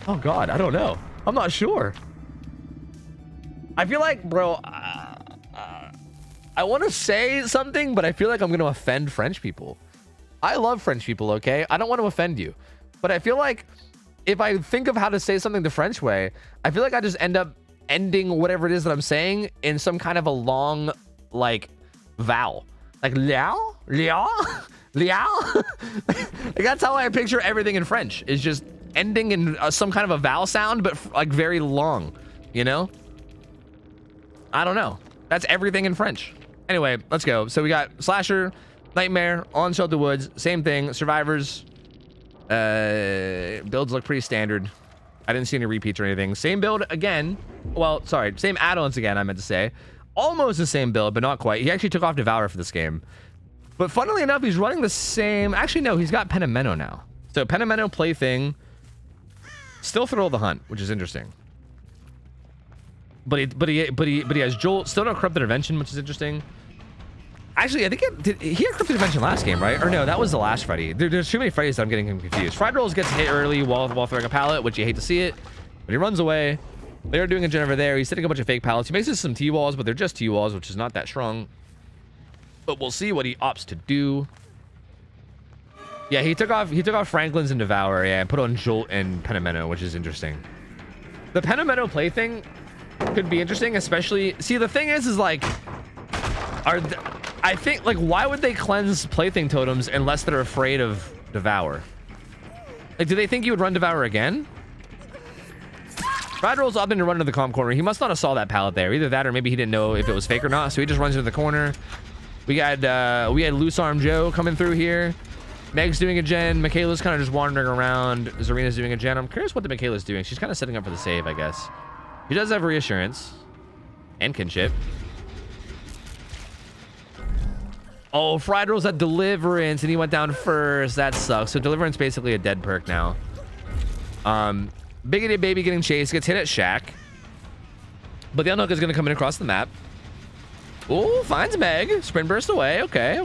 Oh God, I don't know. I'm not sure. I feel like, bro, I want to say something, but I feel like I'm going to offend French people. I love French people, okay? I don't want to offend you. But I feel like if I think of how to say something the French way, I feel like I just end up ending whatever it is that I'm saying in some kind of a long, like, vowel. Like, liao? Liao? Liao? Like, that's how I picture everything in French. Is just ending in some kind of a vowel sound, but like very long, you know? I don't know. That's everything in French. Anyway, let's go. So we got Slasher, Nightmare, on Shelter Woods, same thing. Survivors, builds look pretty standard. I didn't see any repeats or anything. Same build again. Well, sorry, same add-ons again, I meant to say. Almost the same build, but not quite. He actually took off Devour for this game. But funnily enough, he's running the same. Actually, no, he's got Penamento now. So Penamento Plaything, still Thrill of the Hunt, which is interesting. But he has Jolt, still no Corrupted Intervention, which is interesting. Actually, I think he had Corrupted Intervention last game, right? Or no, that was the last Freddy. There's too many Freddys that I'm getting him confused. Fried Rolls gets hit early while throwing a pallet, which you hate to see it. But he runs away. They're doing a gen over there. He's setting a bunch of fake pallets. He makes us some T-walls, but they're just T-walls, which is not that strong. But we'll see what he opts to do. Yeah, he took off Franklin's and Devour, yeah, and put on Jolt and Penamento, which is interesting. The Penamento Plaything could be interesting, especially. See, the thing is like, I think like, why would they cleanse Plaything totems unless they're afraid of Devour? Like, do they think you would run Devour again? Ride rolls up into run to the comp corner. He must not have saw that pallet there. Either that or maybe he didn't know if it was fake or not. So he just runs into the corner. We had Loose Arm Joe coming through here. Meg's doing a gen. Michaela's kind of just wandering around. Zarina's doing a gen. I'm curious what the Michaela's doing. She's kind of setting up for the save, I guess. He does have Reassurance and Kinship. Oh, Fried Rolls at Deliverance, and he went down first. That sucks. So Deliverance basically a dead perk now. Bigoted Baby getting chased, gets hit at Shack. But the Unhook is going to come in across the map. Oh, finds Meg. Sprint burst away. Okay.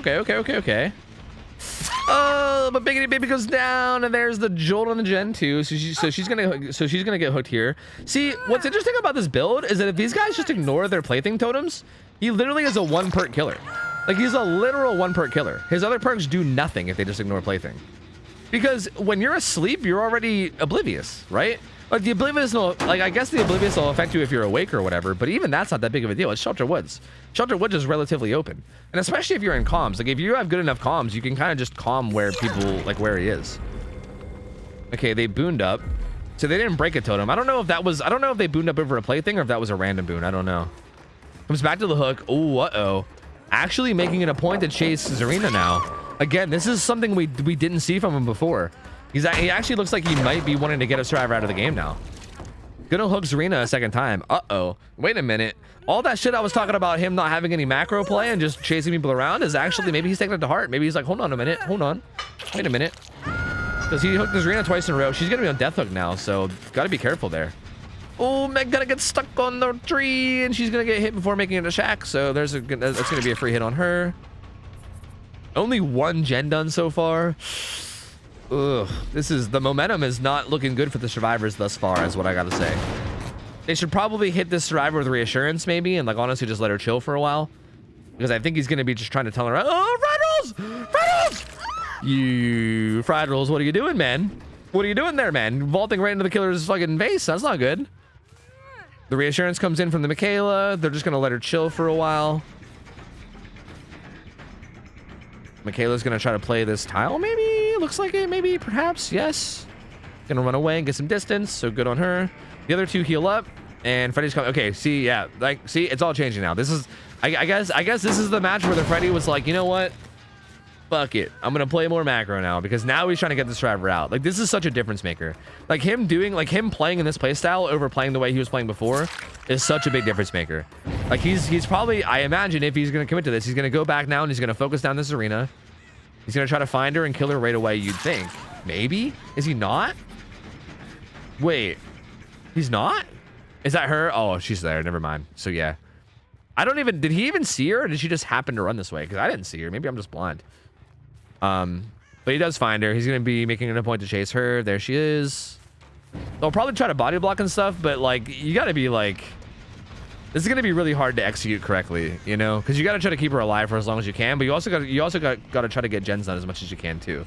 But Biggity Baby goes down, and there's the Jolt on the gen too. So she's gonna get hooked here. See, what's interesting about this build is that if these guys just ignore their Plaything totems, he literally is a 1 perk killer. Like, he's a literal 1 perk killer. His other perks do nothing if they just ignore Plaything. Because when you're asleep, you're already oblivious, right? Like, the oblivious will, like, I guess the oblivious will affect you if you're awake or whatever, but even that's not that big of a deal. It's Shelter Woods. Shelter Woods is relatively open. And especially if you're in comms. Like, if you have good enough comms, you can kind of just calm where people, like, where he is. Okay, they booned up. So they didn't break a totem. I don't know if that was, I don't know if they booned up over a Plaything or if that was a random boon. I don't know. Comes back to the hook. Oh, uh-oh. actually making it a point to chase Zarina now. Again, this is something we didn't see from him before. He actually looks like he might be wanting to get a survivor out of the game now. Gonna hook Zarina a second time. Uh-oh. Wait a minute. All that shit I was talking about him not having any macro play and just chasing people around is actually, maybe he's taking it to heart. Maybe he's like, hold on a minute. Hold on. Wait a minute. Because he hooked Zarina twice in a row. She's gonna be on death hook now, so gotta be careful there. Oh, Meg gonna get stuck on the tree, and she's gonna get hit before making it a shack. So that's gonna be a free hit on her. Only one gen done so far. Ugh, the momentum is not looking good for the survivors thus far, is what I gotta say. They should probably hit this survivor with reassurance, maybe, and like honestly just let her chill for a while, because I think he's gonna be just trying to tell her, oh, fried rolls, fried rolls, you fried rolls, what are you doing, man? What are you doing there, man? Vaulting right into the killer's fucking face. That's not good. The reassurance comes in from the Michaela. They're just gonna let her chill for a while. Michaela's gonna try to play this tile, maybe? Looks like it, maybe, perhaps, yes. Gonna run away and get some distance, so good on her. The other two heal up, and Freddy's coming. Okay, see, yeah, like, see, it's all changing now. This is, I guess this is the match where the Freddy was like, you know what? Fuck it. I'm gonna play more macro now, because now he's trying to get this survivor out. Like, this is such a difference maker. Like, him playing in this playstyle over playing the way he was playing before is such a big difference maker. Like, he's probably, I imagine if he's gonna commit to this, he's gonna go back now and he's gonna focus down this arena. He's gonna try to find her and kill her right away, you'd think. Maybe? Is he not? Wait. He's not? Is that her? Oh, she's there. Never mind. So, yeah. I don't even... Did he even see her, or did she just happen to run this way? Because I didn't see her. Maybe I'm just blind. But he does find her. He's gonna be making it a point to chase her. There she is. They'll probably try to body block and stuff, but, like, you gotta be, like... This is gonna be really hard to execute correctly, you know, because you gotta try to keep her alive for as long as you can, but you also gotta try to get gens done as much as you can too.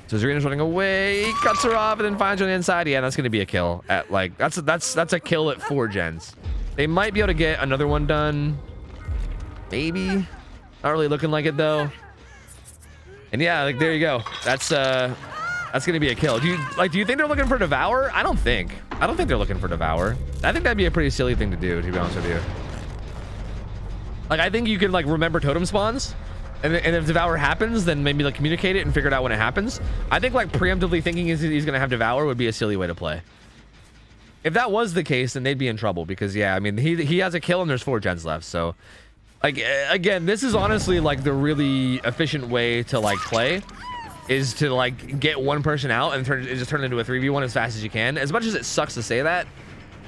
So Zarina's running away, cuts her off, and then finds her on the inside. Yeah, that's gonna be a kill. At like that's a kill at 4 gens. They might be able to get another one done, maybe. Not really looking like it though. And yeah, like there you go. That's gonna be a kill. Do you think they're looking for Devour? I don't think they're looking for Devour. I think that'd be a pretty silly thing to do, to be honest with you. Like, I think you can like remember totem spawns, and if Devour happens, then maybe like communicate it and figure it out when it happens. I think like preemptively thinking he's gonna have Devour would be a silly way to play. If that was the case, then they'd be in trouble, because yeah, I mean he has a kill and there's 4 gens left. So like again, this is honestly like the really efficient way to like play, is to like get one person out and just turn it into a 3v1 as fast as you can. As much as it sucks to say that,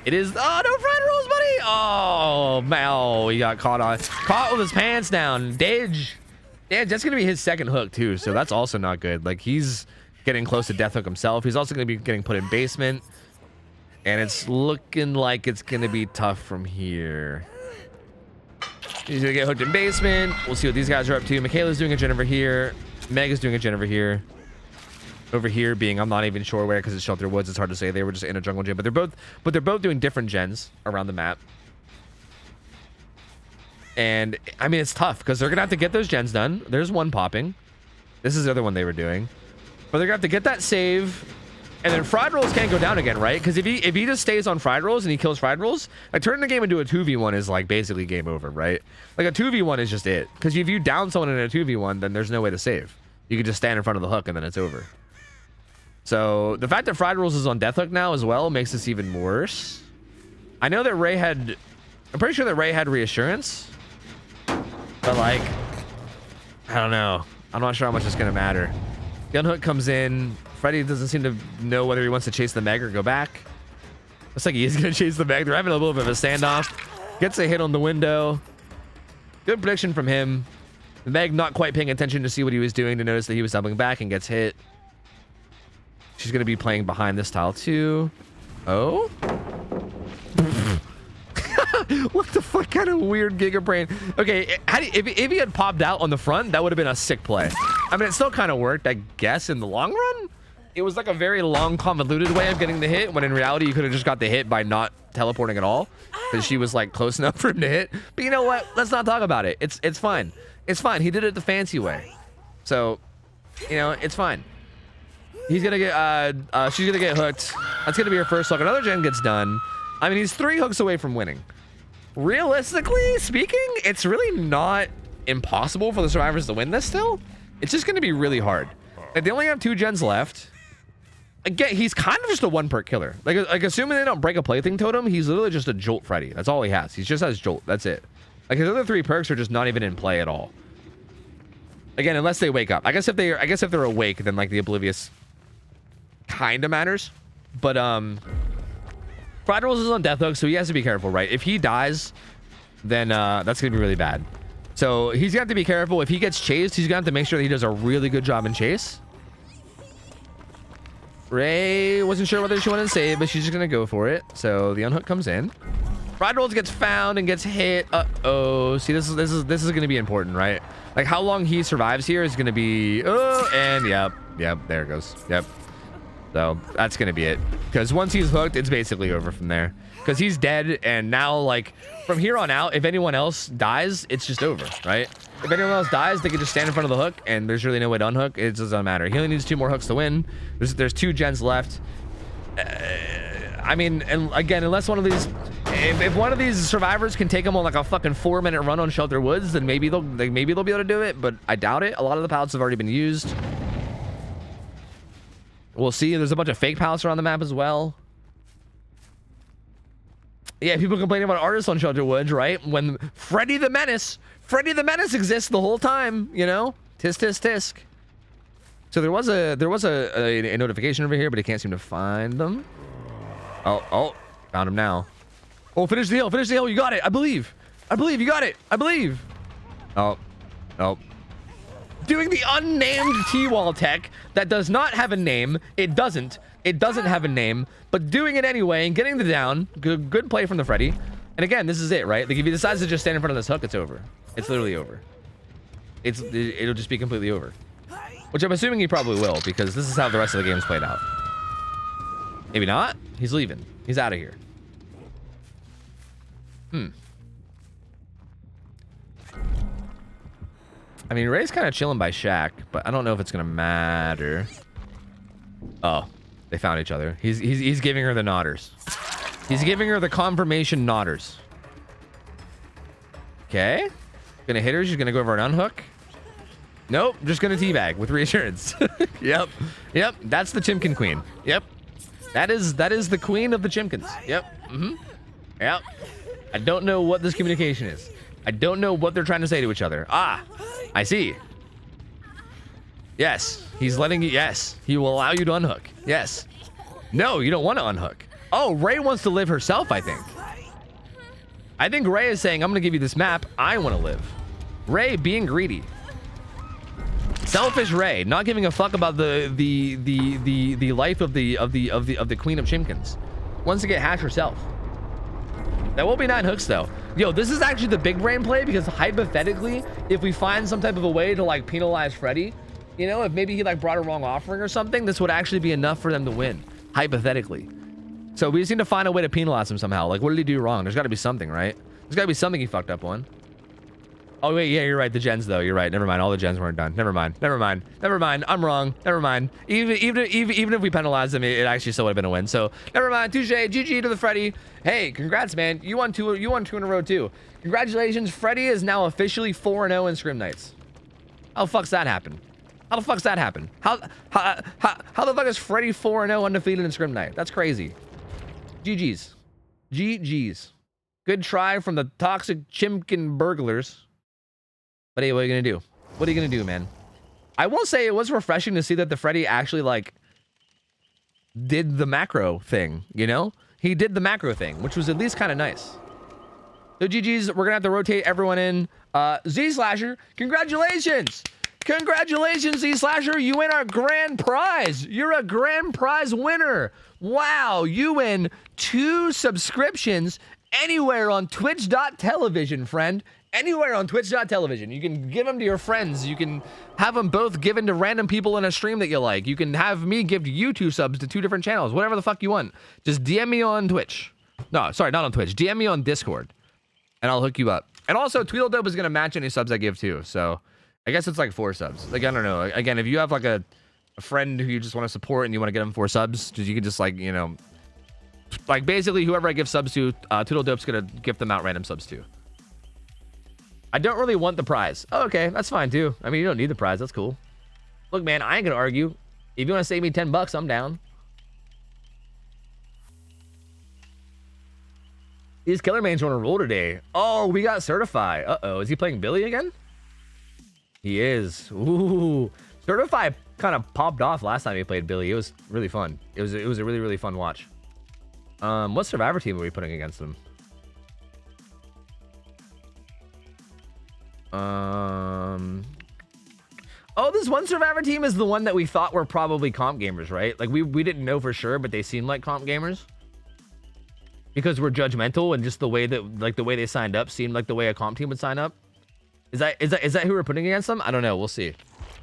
it is. Oh, no fried rolls, buddy. Oh, Mal, he got caught with his pants down. Didge, that's gonna be his second hook too, so that's also not good. Like, he's getting close to death hook himself. He's also gonna be getting put in basement, and it's looking like it's gonna be tough from here. He's gonna get hooked in basement. We'll see what these guys are up to. Michaela's doing a gen over here. Meg is doing a gen over here. Over here being, I'm not even sure where, because it's Shelter Woods. It's hard to say. They were just in a jungle gen, but they're both doing different gens around the map. And I mean, it's tough because they're gonna have to get those gens done. There's one popping. This is the other one they were doing, but they're gonna have to get that save. And then fried rolls can't go down again, right? Because if he just stays on fried rolls and he kills fried rolls, like turning the game into a 2v1 is like basically game over, right? Like a 2v1 is just it. Because if you down someone in a 2v1, then there's no way to save. You can just stand in front of the hook and then it's over. So the fact that fried rolls is on death hook now as well makes this even worse. I know that Ray had, I'm pretty sure that Ray had reassurance, but like, I don't know. I'm not sure how much it's gonna matter. Gun hook comes in. Freddy doesn't seem to know whether he wants to chase the Meg or go back. Looks like he is gonna chase the Meg. They're having a little bit of a standoff. Gets a hit on the window. Good prediction from him. The Meg not quite paying attention to see what he was doing to notice that he was doubling back and gets hit. She's gonna be playing behind this tile too. Oh? What the fuck kind of weird Giga Brain? Okay, if he had popped out on the front, that would have been a sick play. I mean, it still kind of worked, I guess, in the long run. It was like a very long, convoluted way of getting the hit, when in reality, you could have just got the hit by not teleporting at all, because she was like close enough for him to hit. But you know what? Let's not talk about it. It's fine. It's fine. He did it the fancy way. So, you know, it's fine. He's gonna get, she's gonna get hooked. That's gonna be her first hook. Another gen gets done. I mean, he's 3 hooks away from winning. realistically speaking, it's really not impossible for the survivors to win this still. It's just going to be really hard. Like, they only have 2 gens left. Again, he's kind of just a 1-perk killer. Like assuming they don't break a plaything totem, he's literally just a Jolt Freddy. That's all he has. He just has Jolt. That's it. Like, his other 3 perks are just not even in play at all. Again, unless they wake up. I guess if they're awake, then like the Oblivious kind of matters. But Fried Rolls is on death hook, so he has to be careful, right? If he dies, then that's gonna be really bad. So he's gonna have to be careful. If he gets chased, he's gonna have to make sure that he does a really good job in chase. Ray wasn't sure whether she wanted to save, but she's just gonna go for it. So the unhook comes in. Fried Rolls gets found and gets hit. Uh-oh. See, this is gonna be important, right? Like, how long he survives here is gonna be. Oh, and yep, there it goes. Yep. So that's gonna be it. Because once he's hooked, it's basically over from there. Because he's dead, and now, like, from here on out, if anyone else dies, it's just over, right? If anyone else dies, they can just stand in front of the hook, and there's really no way to unhook. It doesn't matter. He only needs 2 more hooks to win. There's 2 gens left. I mean, and again, unless one of these, if one of these survivors can take him on like a fucking 4-minute run on Shelter Woods, then maybe they'll be able to do it. But I doubt it. A lot of the pallets have already been used. We'll see. There's a bunch of fake pallets around the map as well. Yeah, people complaining about artists on Shelter Woods, right? When Freddy the Menace exists the whole time, you know? Tisk, tisk, tisk. So there was a notification over here, but I can't seem to find them. Oh, found him now. Oh, finish the hill, you got it. I believe you got it. I believe. Oh. Doing the unnamed T-wall tech that does not have a name. It doesn't have a name, but doing it anyway and getting the down. Good play from the Freddy. And again, this is it, right? Like, if he decides to just stand in front of this hook, it's over. It's literally over. It'll just be completely over. Which I'm assuming he probably will, because this is how the rest of the game's played out. Maybe not. He's leaving. He's out of here. I mean, Ray's kind of chilling by Shack, but I don't know if it's gonna matter. Oh, they found each other. He's giving her the nodders. He's giving her the confirmation nodders. Okay. Gonna hit her. She's gonna go over an unhook. Nope. Just gonna teabag with reassurance. Yep. That's the Chimkin Queen. Yep. That is the queen of the Chimkins. Yep. Yep. I don't know what this communication is. I don't know what they're trying to say to each other. Ah, I see. Yes. He's letting you. Yes. He will allow you to unhook. Yes. No, you don't want to unhook. Oh, Ray wants to live herself, I think. I think Ray is saying, I'm going to give you this map. I want to live. Ray being greedy. Selfish Ray, not giving a fuck about the life of the Queen of Chimkins. Wants to get Hash herself. That will be 9 hooks though. Yo, this is actually the big brain play, because hypothetically, if we find some type of a way to like penalize Freddy, you know, if maybe he like brought a wrong offering or something, this would actually be enough for them to win, hypothetically. So we just need to find a way to penalize him somehow. Like, what did he do wrong? There's got to be something, right? There's got to be something he fucked up on. Oh wait, yeah, you're right. The gens though, you're right. Never mind. All the gens weren't done. Never mind. I'm wrong. Never mind. Even if we penalized him, it actually still would have been a win. So never mind. Touche. GG to the Freddy. Hey, congrats, man. You won 2 in a row too. Congratulations. Freddy is now officially 4-0 in Scrim Nights. How the fuck's that happen? How the fuck's that happen? How the fuck is Freddy 4-0 undefeated in Scrim Night? That's crazy. GG's. Good try from the toxic Chimkin burglars. But hey, what are you gonna do? What are you gonna do, man? I will say it was refreshing to see that the Freddy actually like did the macro thing, you know? He did the macro thing, which was at least kind of nice. So GG's, we're gonna have to rotate everyone in. Z Slasher, congratulations! Congratulations, Z Slasher, you win our grand prize. You're a grand prize winner. Wow, you win 2 subscriptions anywhere on twitch.television, friend. Anywhere on twitch.television. You can give them to your friends. You can have them both given to random people in a stream that you like. You can have me give you 2 subs to 2 different channels. Whatever the fuck you want. Just DM me on Twitch. No, sorry, not on Twitch. DM me on Discord. And I'll hook you up. And also, Tweedledope is going to match any subs I give too. So, I guess it's like 4 subs. Like, I don't know. Again, if you have like a friend who you just want to support and you want to get them 4 subs, you can just like, you know, Like, basically, whoever I give subs to, Toodle Dope's gonna gift them out random subs to. I don't really want the prize. Oh, okay, that's fine, too. I mean, you don't need the prize. That's cool. Look, man, I ain't gonna argue. If you want to save me $10, I'm down. These killer mains are on a roll today. Oh, we got Certify. Uh-oh, is he playing Billy again? He is. Ooh. Certify kind of popped off last time he played Billy. It was really fun. It was a really, really fun watch. What Survivor team are we putting against them? Oh, this one Survivor team is the one that we thought were probably comp gamers, right? Like, we didn't know for sure, but they seemed like comp gamers. Because we're judgmental, and just the way that, like, the way they signed up seemed like the way a comp team would sign up. Is that who we're putting against them? I don't know. We'll see.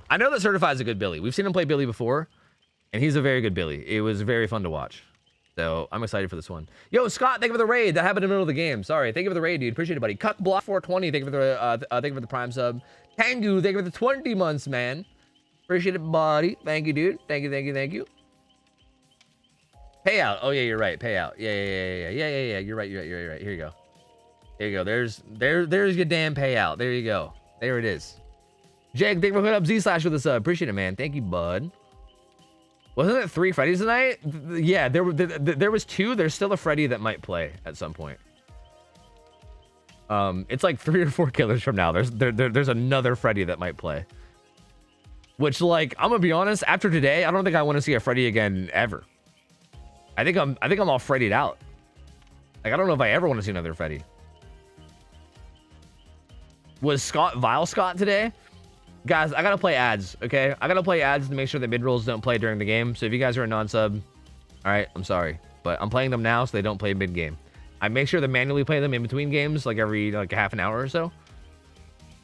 I know that Certified is a good Billy. We've seen him play Billy before, and he's a very good Billy. It was very fun to watch. So I'm excited for this one. Yo, Scott, thank you for the raid. That happened in the middle of the game. Sorry. Thank you for the raid, dude. Appreciate it, buddy. Cuck Block 420. Thank you for the Prime sub. Tangu, thank you for the 20 months, man. Appreciate it, buddy. Thank you, dude. Thank you. Payout. Oh yeah, you're right. Payout. Yeah. You're right. Here you go. There's your damn payout. There you go. There it is. Jake, thank you for hooking up Z/ with a sub. Appreciate it, man. Thank you, bud. Wasn't it 3 Freddies tonight? Yeah, there was 2. There's still a Freddy that might play at some point. It's like 3 or 4 killers from now. There's another Freddy that might play. Which, like, I'm gonna be honest. After today, I don't think I want to see a Freddy again ever. I think I'm all Freddy'd out. Like, I don't know if I ever want to see another Freddy. Was Scott Vile Scott today? Guys, I gotta play ads, okay? I gotta play ads to make sure that mid-rolls don't play during the game. So if you guys are a non-sub, alright, I'm sorry. But I'm playing them now so they don't play mid-game. I make sure to manually play them in between games, like every half an hour or so.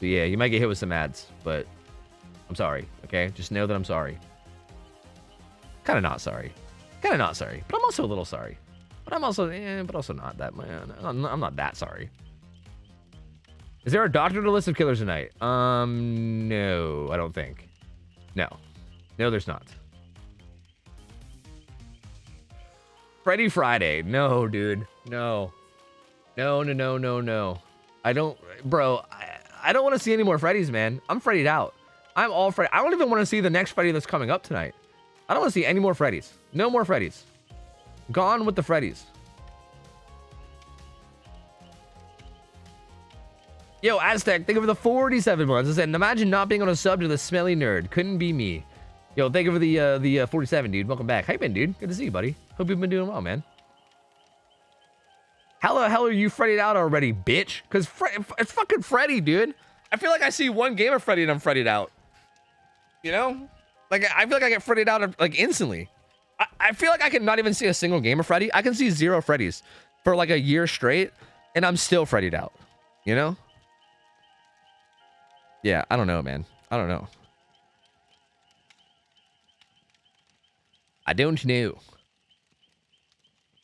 So yeah, you might get hit with some ads, but I'm sorry, okay? Just know that I'm sorry. Kinda not sorry. But I'm also a little sorry. But I'm also, but also not that, man. I'm not that sorry. Is there a doctor to list of killers tonight? No, I don't think. No, there's not. Freddy Friday. No, dude. No. I don't, bro. I don't want to see any more Freddys, man. I'm Freddy'd out. I'm all Freddy. I don't even want to see the next Freddy that's coming up tonight. I don't want to see any more Freddys. No more Freddys. Gone with the Freddys. Yo, Aztec, thank you for the 47 months. I said, imagine not being on a sub to the smelly nerd. Couldn't be me. Yo, thank you for the 47, dude. Welcome back. How you been, dude? Good to see you, buddy. Hope you've been doing well, man. How the hell are you Freddy'd out already, bitch? Because it's fucking Freddy, dude. I feel like I see one game of Freddy and I'm Freddy'd out. You know? Like, I feel like I get Freddy'd out, like, instantly. I feel like I can not even see a single game of Freddy. I can see 0 Freddys for, like, a year straight, and I'm still Freddy'd out. You know? Yeah, I don't know, man. I don't know. I don't know.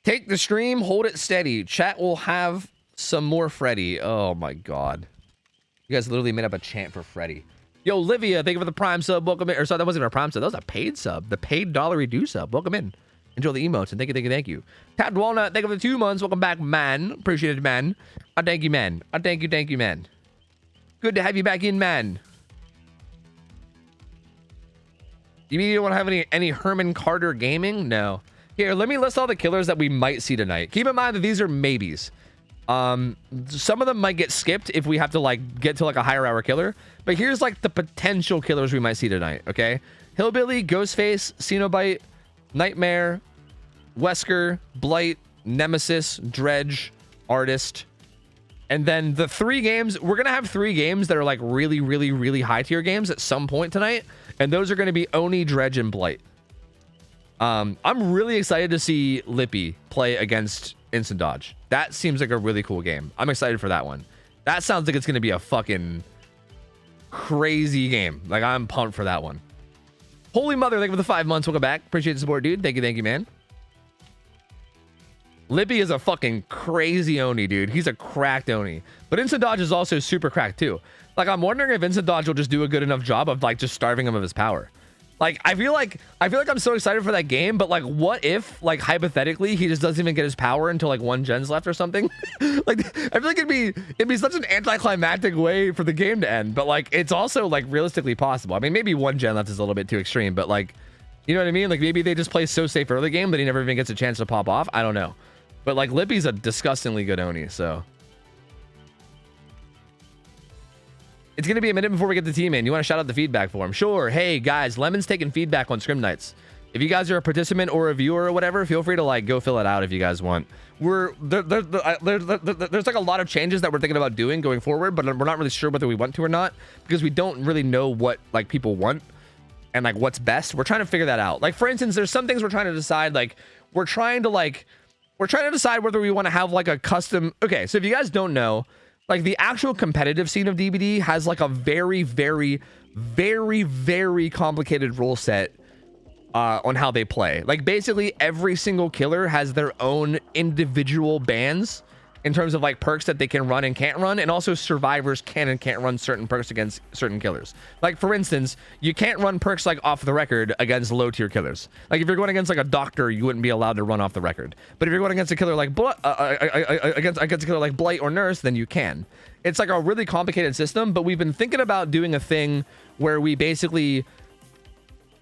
Take the stream, hold it steady. Chat will have some more Freddy. Oh, my God. You guys literally made up a chant for Freddy. Yo, Livia, thank you for the Prime sub. Welcome in. Or sorry, that wasn't our Prime sub. That was a paid sub. The paid $1 do sub. Welcome in. Enjoy the emotes. And thank you. Tapped Walnut, thank you for the 2 months. Welcome back, man. Appreciate it, man. I thank you, man. Thank you, man. Good to have you back in, man. You mean you don't want to have any Herman Carter gaming? No. Here, let me list all the killers that we might see tonight. Keep in mind that these are maybes. Some of them might get skipped if we have to, like, get to, like, a higher hour killer. But here's, like, the potential killers we might see tonight, okay? Hillbilly, Ghostface, Cenobite, Nightmare, Wesker, Blight, Nemesis, Dredge, Artist. And then the 3 games, we're going to have 3 games that are, like, really, really, really high tier games at some point tonight. And those are going to be Oni, Dredge, and Blight. I'm really excited to see Lippy play against Instant Dodge. That seems like a really cool game. I'm excited for that one. That sounds like it's going to be a fucking crazy game. Like, I'm pumped for that one. Holy Mother, thank you for the 5 months. Welcome back. Appreciate the support, dude. Thank you, man. Lippy is a fucking crazy Oni, dude. He's a cracked Oni. But Instant Dodge is also super cracked, too. Like, I'm wondering if Instant Dodge will just do a good enough job of, like, just starving him of his power. Like, I feel like I'm so excited for that game, but like, what if, like, hypothetically, he just doesn't even get his power until like 1 gen's left or something? Like, I feel like it'd be such an anticlimactic way for the game to end, but like, it's also like realistically possible. I mean, maybe 1 gen left is a little bit too extreme, but like, you know what I mean? Like, maybe they just play so safe early game that he never even gets a chance to pop off. I don't know, but like, Lippy's a disgustingly good Oni, so. It's going to be a minute before we get the team in. You want to shout out the feedback for him? Sure. Hey, guys, Lemon's taking feedback on Scrim Nights. If you guys are a participant or a viewer or whatever, feel free to, like, go fill it out if you guys want. There's like, a lot of changes that we're thinking about doing going forward, but we're not really sure whether we want to or not because we don't really know what, like, people want and, like, what's best. We're trying to figure that out. Like, for instance, there's some things we're trying to decide. Like, we're trying to decide whether we want to have, like, a custom... Okay, so if you guys don't know... Like, the actual competitive scene of DBD has, like, a very, very, very, very complicated rule set on how they play. Like, basically, every single killer has their own individual bans in terms of, like, perks that they can run and can't run, and also survivors can and can't run certain perks against certain killers. Like, for instance, you can't run perks, like, off the record against low-tier killers. Like, if you're going against, like, a doctor, you wouldn't be allowed to run off the record. But if you're going against a killer like against a killer like Blight or Nurse, then you can. It's, like, a really complicated system, but we've been thinking about doing a thing where we basically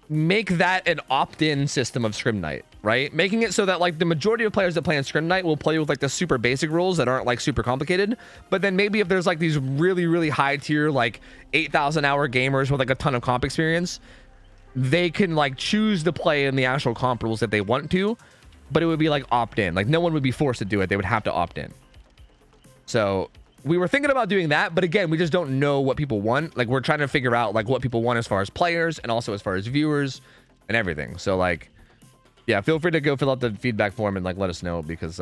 make that an opt-in system of Scrim Night, right? Making it so that, like, the majority of players that play in Scrim Night will play with, like, the super basic rules that aren't, like, super complicated. But then maybe if there's, like, these really, really high tier, like, 8,000 hour gamers with, like, a ton of comp experience, they can, like, choose to play in the actual comp rules that they want to, but it would be, like, opt-in. Like, no one would be forced to do it. They would have to opt in. So we were thinking about doing that, but again, we just don't know what people want. Like, we're trying to figure out, like, what people want as far as players and also as far as viewers and everything. So, like, yeah, feel free to go fill out the feedback form and, like, let us know because,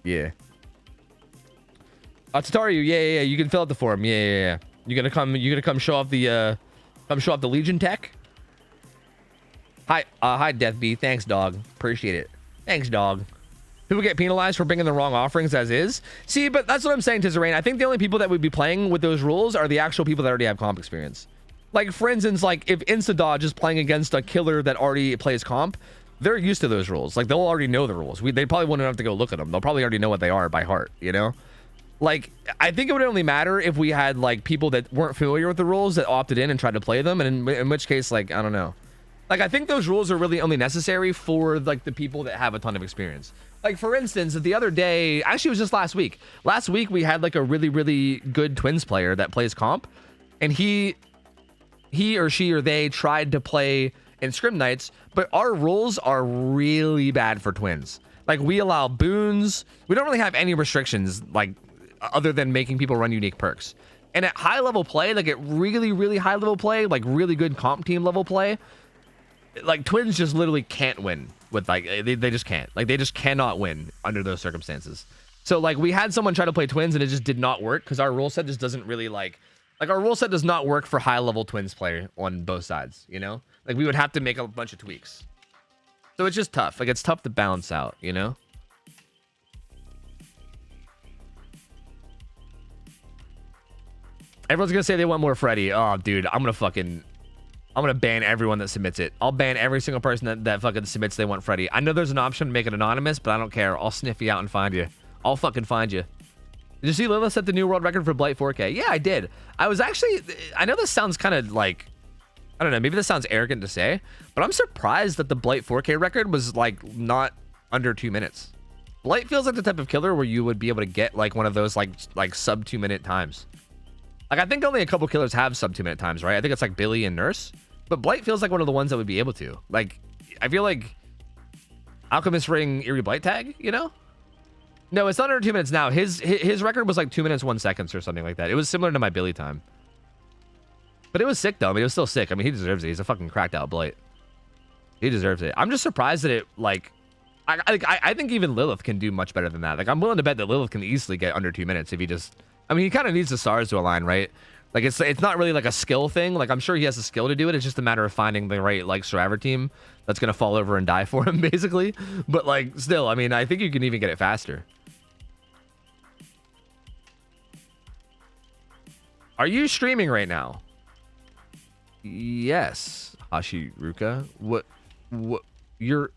yeah. Tataru, yeah, you can fill out the form. Yeah. You gonna come show off the, Legion tech? Hi, Death B. Thanks, dog. Appreciate it. Thanks, dog. People get penalized for bringing the wrong offerings as is. See, but that's what I'm saying, Tizerain. I think the only people that would be playing with those rules are the actual people that already have comp experience. Like, for instance, like, if Instadodge is playing against a killer that already plays comp, they're used to those rules. Like, they'll already know the rules. They probably wouldn't have to go look at them. They'll probably already know what they are by heart, you know? Like, I think it would only matter if we had, like, people that weren't familiar with the rules that opted in and tried to play them, and in which case, like, I don't know. Like, I think those rules are really only necessary for, like, the people that have a ton of experience. Like, for instance, the other day, actually it was just last week. Last week, we had, like, a really, really good Twins player that plays comp, and he or she or they tried to play in Scrim Nights, but our rules are really bad for Twins. Like, we allow boons. We don't really have any restrictions, like, other than making people run unique perks. And at high-level play, like, at really, really high-level play, like, really good comp team level play, like, Twins just literally can't win with, like, they just can't. Like, they just cannot win under those circumstances. So, like, we had someone try to play Twins, and it just did not work, because our rule set just doesn't really, like, our rule set does not work for high-level Twins play on both sides, you know? Like, we would have to make a bunch of tweaks. So it's just tough. Like, it's tough to balance out, you know? Everyone's gonna say they want more Freddy. Oh, dude, I'm gonna ban everyone that submits it. I'll ban every single person that fucking submits they want Freddy. I know there's an option to make it anonymous, but I don't care. I'll sniff you out and find you. I'll fucking find you. Did you see Lilith set the new world record for Blight 4K? Yeah, I did. I know this sounds kind of like, I don't know, maybe this sounds arrogant to say, but I'm surprised that the Blight 4K record was, like, not under 2 minutes. Blight feels like the type of killer where you would be able to get, like, one of those, like sub 2 minute times. Like, I think only a couple killers have sub 2 minute times, right? I think it's like Billy and Nurse, but Blight feels like one of the ones that would be able to. Like, I feel like Alchemist Ring Eerie Blight tag, you know? No, it's not under 2 minutes now. His record was like 2 minutes 1 second or something like that. It was similar to my Billy time. But it was sick, though. I mean, it was still sick. I mean, he deserves it. He's a fucking cracked out Blight. He deserves it. I'm just surprised that it, like... I think even Lilith can do much better than that. Like, I'm willing to bet that Lilith can easily get under 2 minutes if he just... I mean, he kind of needs the stars to align, right? Like, it's not really like a skill thing. Like, I'm sure he has the skill to do it. It's just a matter of finding the right, like, survivor team that's going to fall over and die for him, basically. But, like, still, I mean, I think you can even get it faster. Are you streaming right now? Yes, Hashiruka. What you're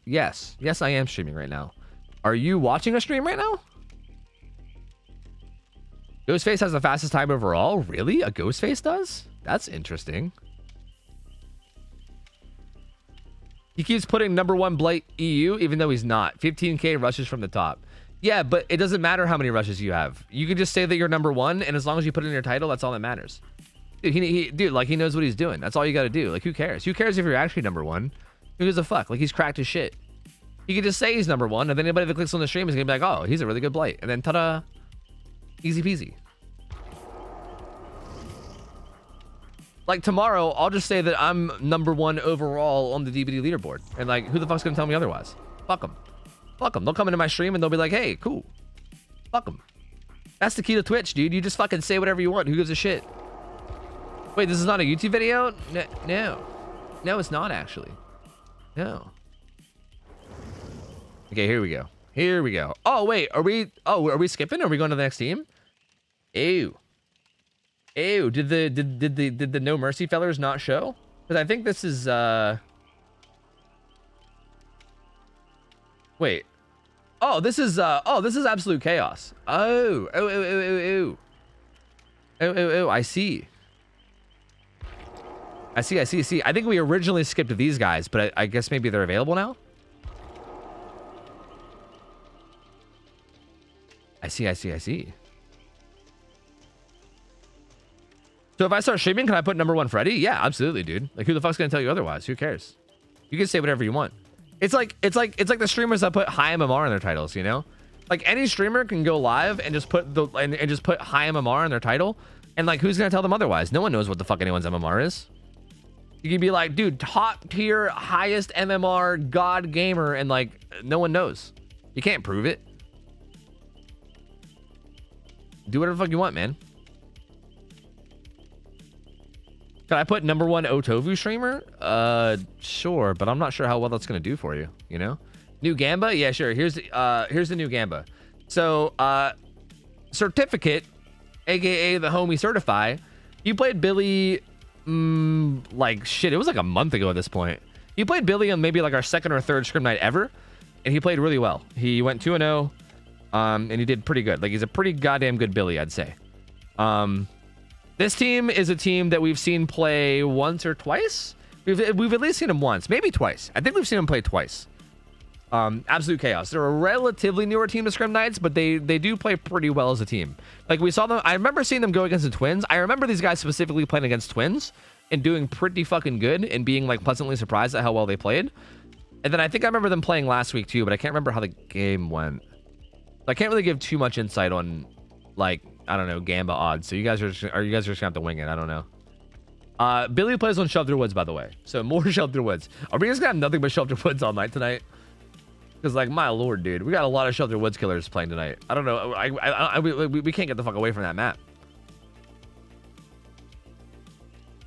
yes, I am streaming right now. Are you watching a stream right now? Ghostface has the fastest time overall. Really? A Ghostface does? That's interesting. He keeps putting #1 Blight EU even though he's not. 15k rushes from the top. Yeah, but it doesn't matter how many rushes you have. You can just say that you're #1, and as long as you put it in your title, that's all that matters. Dude, dude, like, he knows what he's doing. That's all you got to do. Like, who cares? Who cares if you're actually #1? Who gives a fuck? Like, he's cracked his shit. He can just say he's #1, and then anybody that clicks on the stream is gonna be like, oh, he's a really good Blight, and then ta-da, easy peasy. Like, tomorrow, I'll just say that I'm #1 overall on the DVD leaderboard, and like, who the fuck's gonna tell me otherwise? Fuck them. Fuck them. They'll come into my stream and they'll be like, hey, cool. Fuck them. That's the key to Twitch, dude. You just fucking say whatever you want. Who gives a shit? Wait, this is not a YouTube video? No. No, it's not actually. No. Okay, here we go. Here we go. Oh, wait. Are we skipping? Are we going to the next team? Ew. Ew. Did the No Mercy fellers not show? Because I think this is wait. Oh, this is Absolute Chaos. Oh, I see. I see. I think we originally skipped these guys, but I guess maybe they're available now. I see. So if I start streaming, can I put #1 Freddy? Yeah, absolutely, dude. Like, who the fuck's gonna tell you otherwise? Who cares? You can say whatever you want. It's like the streamers that put high MMR in their titles, you know? Like, any streamer can go live and just put just put high MMR in their title, and like, who's gonna tell them otherwise? No one knows what the fuck anyone's MMR is. You can be like, dude, top tier, highest MMR, god gamer, and like, no one knows. You can't prove it. Do whatever the fuck you want, man. Can I put #1 OhTofu streamer? Sure, but I'm not sure how well that's gonna do for you, you know? New Gamba? Yeah, sure. Here's the new Gamba. So, Certificate, aka the homie Certify, you played Billy, like, shit, it was like a month ago at this point. You played Billy on maybe like our second or third scrim night ever, and he played really well. He went 2-0, and he did pretty good. Like, he's a pretty goddamn good Billy, I'd say. This team is a team that we've seen play once or twice. We've at least seen him once, maybe twice. I think we've seen him play twice. Absolute Chaos. They're a relatively newer team to Scrim Nights, but they do play pretty well as a team. Like, we saw them. I remember seeing them go against the Twins. I remember these guys specifically playing against Twins and doing pretty fucking good and being like pleasantly surprised at how well they played. And then I think I remember them playing last week too, but I can't remember how the game went. I can't really give too much insight on, like, I don't know, Gamba odds. So you guys are just gonna have to wing it. I don't know. Billy plays on Shelter Woods, by the way. So more Shelter Woods. Are we just gonna have nothing but Shelter Woods all night tonight? Because, like, my lord, dude, we got a lot of Shelter Woods killers playing tonight. I don't know. We can't get the fuck away from that map.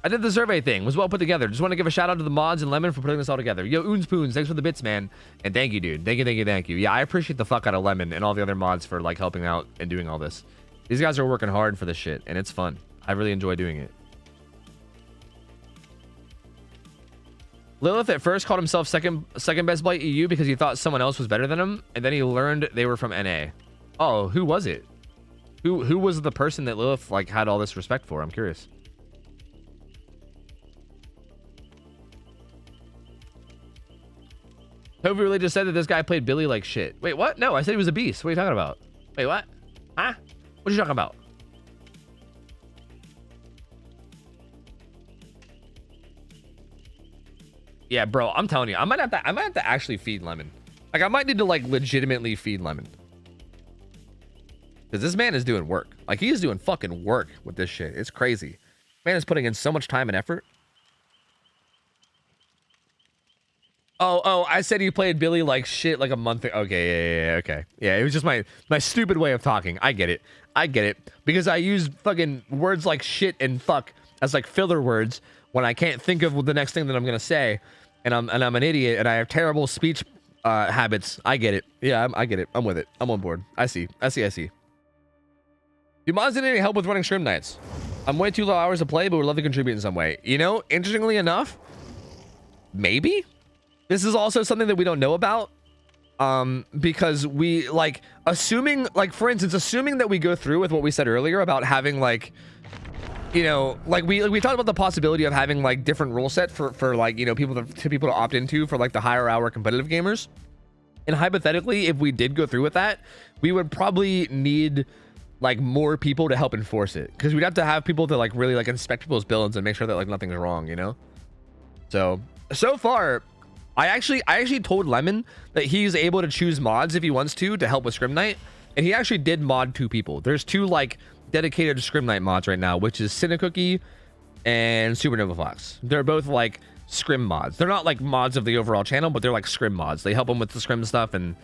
I did the survey thing. It was well put together. Just want to give a shout out to the mods and Lemon for putting this all together. Yo, Oonspoons, thanks for the bits, man. And thank you, dude. Thank you. Yeah, I appreciate the fuck out of Lemon and all the other mods for, like, helping out and doing all this. These guys are working hard for this shit, and it's fun. I really enjoy doing it. Lilith at first called himself second best Blight EU because he thought someone else was better than him, and then he learned they were from NA. Oh, who was it? Who was the person that Lilith, like, had all this respect for? I'm curious. Toby really just said that this guy played Billy like shit. Wait, what? No, I said he was a beast. What are you talking about? Wait, what? Huh? What are you talking about? Yeah, bro, I'm telling you, I might have to actually feed Lemon. Like, I might need to, like, legitimately feed Lemon. Because this man is doing work. Like, he is doing fucking work with this shit. It's crazy. Man is putting in so much time and effort. Oh, I said he played Billy like shit like a month ago. Okay, yeah, okay. Yeah, it was just my stupid way of talking. I get it. Because I use fucking words like shit and fuck as, like, filler words when I can't think of the next thing that I'm gonna say, and I'm an idiot, and I have terrible speech habits. I get it. Yeah, I get it. I'm with it. I'm on board. I see. Do mods need any help with running stream nights? I'm way too low hours to play, but would love to contribute in some way. You know, interestingly enough, maybe this is also something that we don't know about. Because we like assuming, like, for instance, assuming that we go through with what we said earlier about having, like, you know, like we talked about the possibility of having like different rule set for like, you know, people to opt into for like the higher hour competitive gamers. And hypothetically, if we did go through with that, we would probably need like more people to help enforce it, because we'd have to have people to like really like inspect people's builds and make sure that like nothing's wrong, you know. So far, I actually told Lemon that he's able to choose mods if he wants to help with Scrim Night, and he actually did mod 2 people. There's 2 like dedicated Scrim Night mods right now, which is Cinecookie and Supernova Fox. They're both like Scrim mods. They're not like mods of the overall channel, but they're like Scrim mods. They help them with the Scrim stuff, and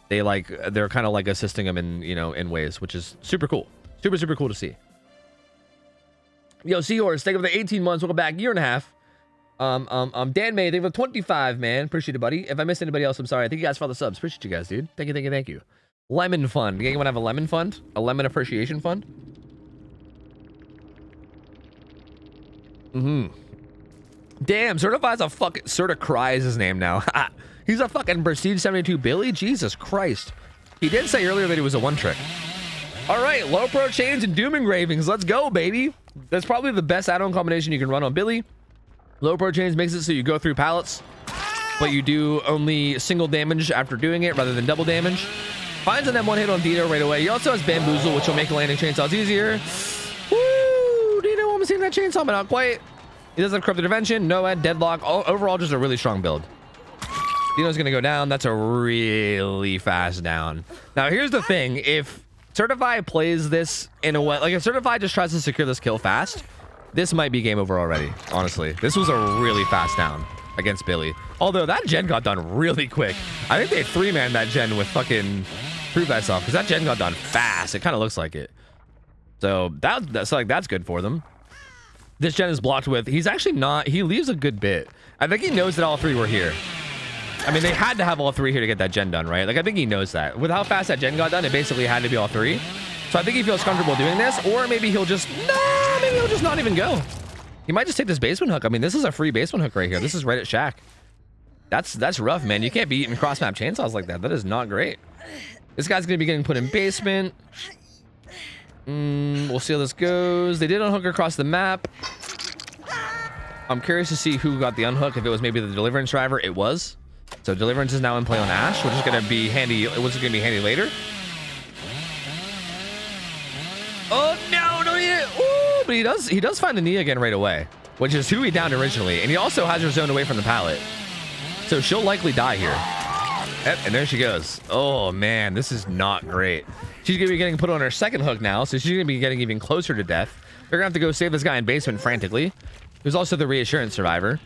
they're kind of like assisting them in, you know, in ways, which is super cool. Super cool to see. Yo, Seahorse, thank you for the 18 months. Welcome back, year and a half. Dan May, thank you for 25, man. Appreciate it, buddy. If I missed anybody else, I'm sorry. Thank you guys for all the subs. Appreciate you guys, dude. Thank you. Lemon fund. You want to have a lemon fund? A lemon appreciation fund? Damn, Certified's a fucking... Certicry is his name now. He's a fucking Prestige 72 Billy? Jesus Christ. He did say earlier that he was a one-trick. All right, low pro chains and doom engravings. Let's go, baby. That's probably the best add-on combination you can run on Billy. Low pro chains makes it so you go through pallets, but you do only single damage after doing it rather than double damage. Finds an M1 hit on Dino right away. He also has Bamboozle, which will make landing chainsaws easier. Woo! Dino almost seeing that chainsaw, but not quite. He does have Corrupted Intervention, Noad, Deadlock. Overall, just a really strong build. Dino's going to go down. That's a really fast down. Now, here's the thing. If Certified plays this in a way, like if Certified just tries to secure this kill fast, this might be game over already, honestly. This was a really fast down against Billy. Although that gen got done really quick. I think they 3-manned that gen with fucking Prove Thyself, because that gen got done fast. It kind of looks like it. So that's good for them. This gen is blocked with... He's actually not... He leaves a good bit. I think he knows that all 3 were here. I mean, they had to have all 3 here to get that gen done, right? Like, I think he knows that. With how fast that gen got done, it basically had to be all 3. So I think he feels comfortable doing this, or maybe he'll just... No, maybe he'll just not even go. He might just take this basement hook. I mean, this is a free basement hook right here. This is right at Shack. That's rough, man. You can't be eating cross-map chainsaws like that. That is not great. This guy's going to be getting put in basement. We'll see how this goes. They did unhook across the map. I'm curious to see who got the unhook. If it was maybe the Deliverance driver, it was. So Deliverance is now in play on Ash, which is going to be handy. Which is going to be handy later. Oh no, no, yeah. Ooh, but he does find the knee again right away, which is who he downed originally, and he also has her zoned away from the pallet, so she'll likely die here. Yep, and there she goes. Oh man, this is not great. She's gonna be getting put on her second hook now, so she's gonna be getting even closer to death. They're gonna have to go save this guy in basement frantically, who's also the reassurance survivor.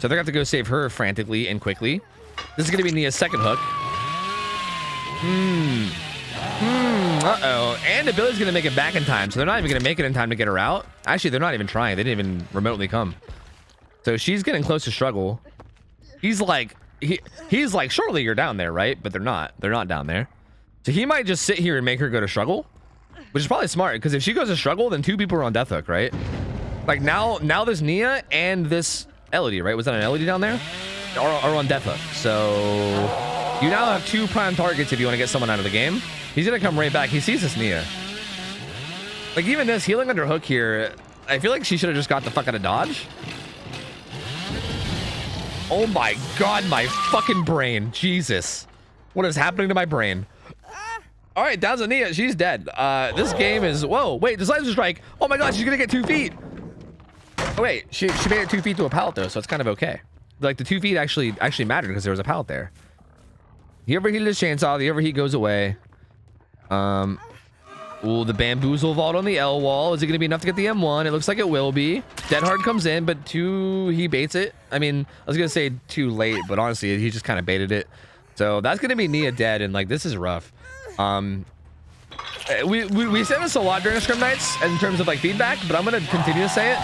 So they're gonna have to go save her frantically and quickly. This is gonna be Nia's second hook. Uh-oh. And the Billy's gonna make it back in time, so they're not even gonna make it in time to get her out. Actually, they're not even trying. They didn't even remotely come. So she's getting close to struggle. He's like, surely you're down there, right? But they're not. They're not down there. So he might just sit here and make her go to struggle, which is probably smart, because if she goes to struggle, then 2 people are on death hook, right? Like now there's Nia and this Elodie, right? Was that an Elodie down there? Are on death hook. So you now have 2 prime targets if you want to get someone out of the game. He's gonna come right back. He sees this Nia. Like even this healing under hook here, I feel like she should have just got the fuck out of dodge. Oh my god, my fucking brain. Jesus. What is happening to my brain? All right, down to Nia. She's dead. This game is... Whoa, wait, Decisive Strike. Oh my god, she's gonna get 2 feet. Oh wait, she made it 2 feet to a pallet though, so it's kind of okay. Like the 2 feet actually mattered because there was a pallet there. He overheated his chainsaw. The overheat goes away. Ooh, the Bamboozle vault on the L wall. Is it going to be enough to get the M1? It looks like it will be. Dead Hard comes in, but he baits it. I mean, I was going to say too late, but honestly, he just kind of baited it. So that's going to be Nia dead, and like, this is rough. We say this a lot during Scrim Nights in terms of like feedback, but I'm going to continue to say it.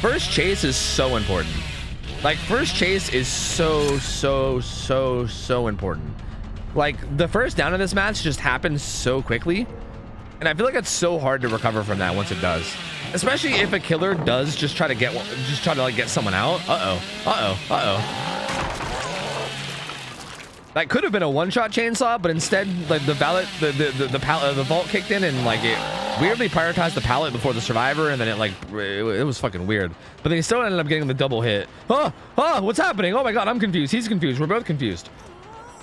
First chase is so important. Like, first chase is so important. Like, the first down in this match just happens so quickly, and I feel like it's so hard to recover from that once it does. Especially if a killer does just try to like get someone out. That could have been a one-shot chainsaw, but instead, like the vault kicked in and like it weirdly prioritized the pallet before the survivor, and then it was fucking weird. But they still ended up getting the double hit. What's happening? Oh my god, I'm confused. He's confused. We're both confused.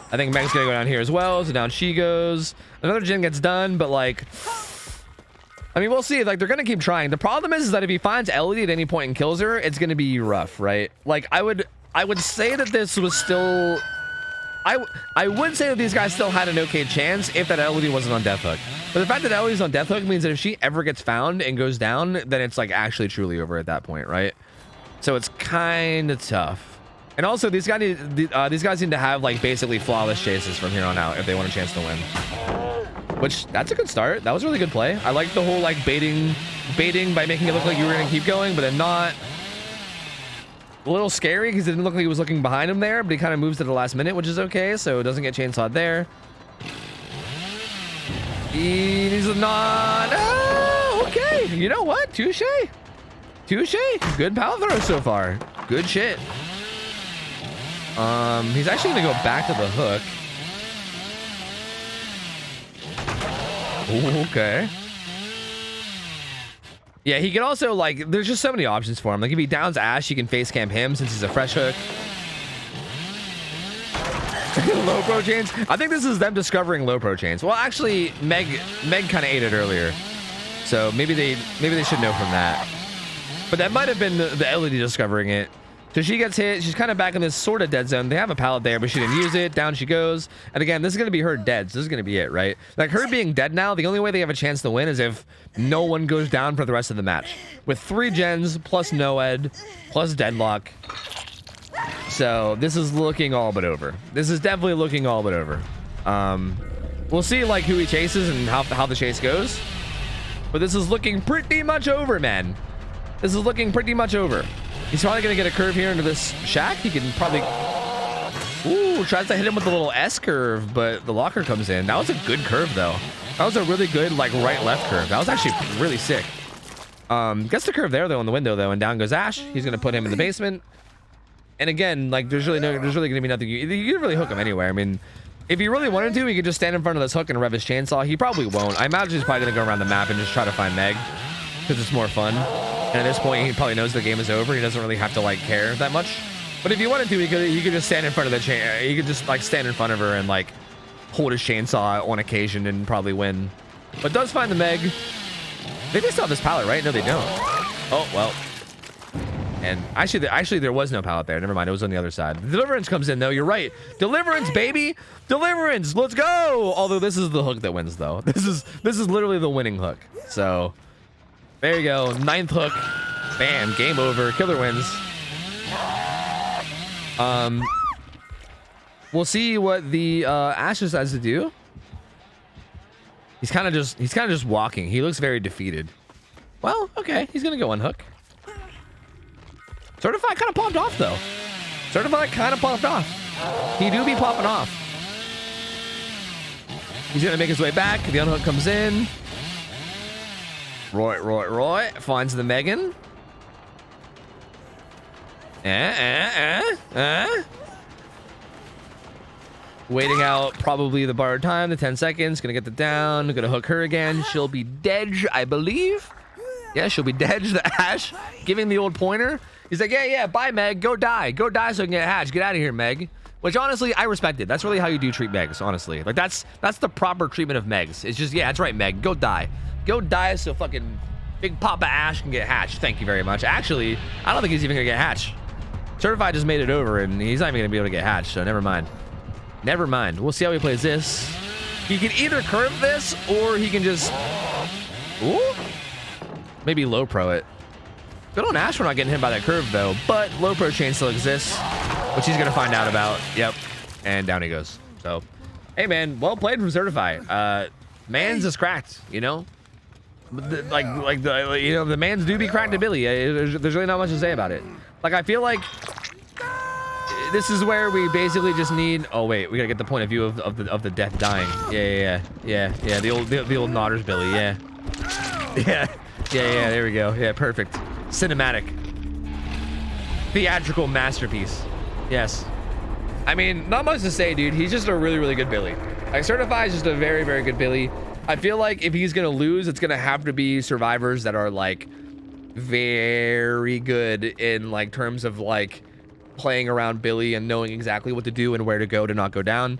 I think Meg's gonna go down here as well, so down she goes. Another gen gets done, but like, I mean, we'll see. Like, they're gonna keep trying. The problem is that if he finds Elodie at any point and kills her, it's gonna be rough, right? Like, I would say that this was still. I would say that these guys still had an okay chance if that Elodie wasn't on death hook. But the fact that Elodie's on death hook means that if she ever gets found and goes down, then it's like actually truly over at that point, right? So it's kind of tough. And also, these guys need to have like basically flawless chases from here on out if they want a chance to win. Which, that's a good start. That was a really good play. I like the whole like baiting by making it look like you were gonna keep going, but then not. A little scary because it didn't look like he was looking behind him there, but he kind of moves to the last minute, which is okay, so it doesn't get chainsawed there. He's not. Oh, okay. You know what? Touche. Good power throw so far. Good shit. He's actually gonna go back to the hook. Ooh, okay. Yeah, he can also, like, there's just so many options for him. Like, if he downs Ash, he can face camp him since he's a fresh hook. Low pro chains. I think this is them discovering low pro chains. Well, actually, Meg kind of ate it earlier, so maybe they should know from that. But that might have been the Elodie discovering it. So she gets hit. She's kind of back in this sort of dead zone. They have a pallet there, but she didn't use it. Down she goes. And again, this is going to be her dead. So this is going to be it, right? Like, her being dead now, the only way they have a chance to win is if no one goes down for the rest of the match. With 3 gens, plus Noed, plus Deadlock. So this is looking all but over. This is definitely looking all but over. We'll see, like, who he chases and how the chase goes. But this is looking pretty much over, man. This is looking pretty much over. He's probably going to get a curve here into this shack. He can probably... Ooh, tries to hit him with the little S curve, but the locker comes in. That was a good curve, though. That was a really good, like, right-left curve. That was actually really sick. Gets the curve there, though, in the window, though, and down goes Ash. He's going to put him in the basement. And again, like, there's really going to be nothing... You can really hook him anywhere. I mean, if he really wanted to, he could just stand in front of this hook and rev his chainsaw. He probably won't. I imagine he's probably going to go around the map and just try to find Meg, because it's more fun. And at this point, he probably knows the game is over. He doesn't really have to, like, care that much. But if he wanted to, he could just stand in front of the chain. He could just, like, stand in front of her and, like, hold his chainsaw on occasion and probably win. But does find the Meg. They still have this pallet, right? No, they don't. Oh, well. And actually, there was no pallet there. Never mind. It was on the other side. Deliverance comes in, though. You're right. Deliverance, baby. Deliverance. Let's go. Although this is the hook that wins, though. This is literally the winning hook. So... there you go, 9th hook. Bam, game over. Killer wins. We'll see what the Ash decides to do. He's kind of just walking. He looks very defeated. Well, okay, he's gonna go on hook. Certified kind of popped off though. Certified kind of popped off. He do be popping off. He's gonna make his way back. The unhook comes in. Roy finds the Megan. Waiting out probably the borrowed time, the 10 seconds. Gonna get the down. Gonna hook her again. She'll be dead, I believe. Yeah, she'll be dead. The Ash giving the old pointer. He's like, yeah, bye, Meg. Go die so I can get Ash. Get out of here, Meg. Which honestly, I respect it. That's really how you do treat Megs, honestly. Like that's the proper treatment of Megs. It's just, yeah, that's right, Meg. Go die. Go die so fucking Big Papa Ash can get hatched. Thank you very much. Actually, I don't think he's even gonna get hatched. Certified just made it over and he's not even gonna be able to get hatched, so never mind. Never mind. We'll see how he plays this. He can either curve this or he can just... Ooh. Maybe low pro it. Good on Ash for not getting hit by that curve though, but low pro chain still exists, which he's gonna find out about. Yep. And down he goes. So, hey man, well played from Certified. Man's is cracked, you know? The man's do be cracked to Billy. There's really not much to say about it. Like, I feel like this is where we basically just need... Oh, wait. We gotta get the point of view of the death dying. Yeah. The old Nodders Billy, yeah. Yeah. Yeah, there we go. Yeah, perfect. Cinematic. Theatrical masterpiece. Yes. I mean, not much to say, dude. He's just a really, really good Billy. Like, Certified is just a very, very good Billy. I feel like if he's gonna lose, it's gonna have to be survivors that are like very good in like terms of like playing around Billy and knowing exactly what to do and where to go to not go down.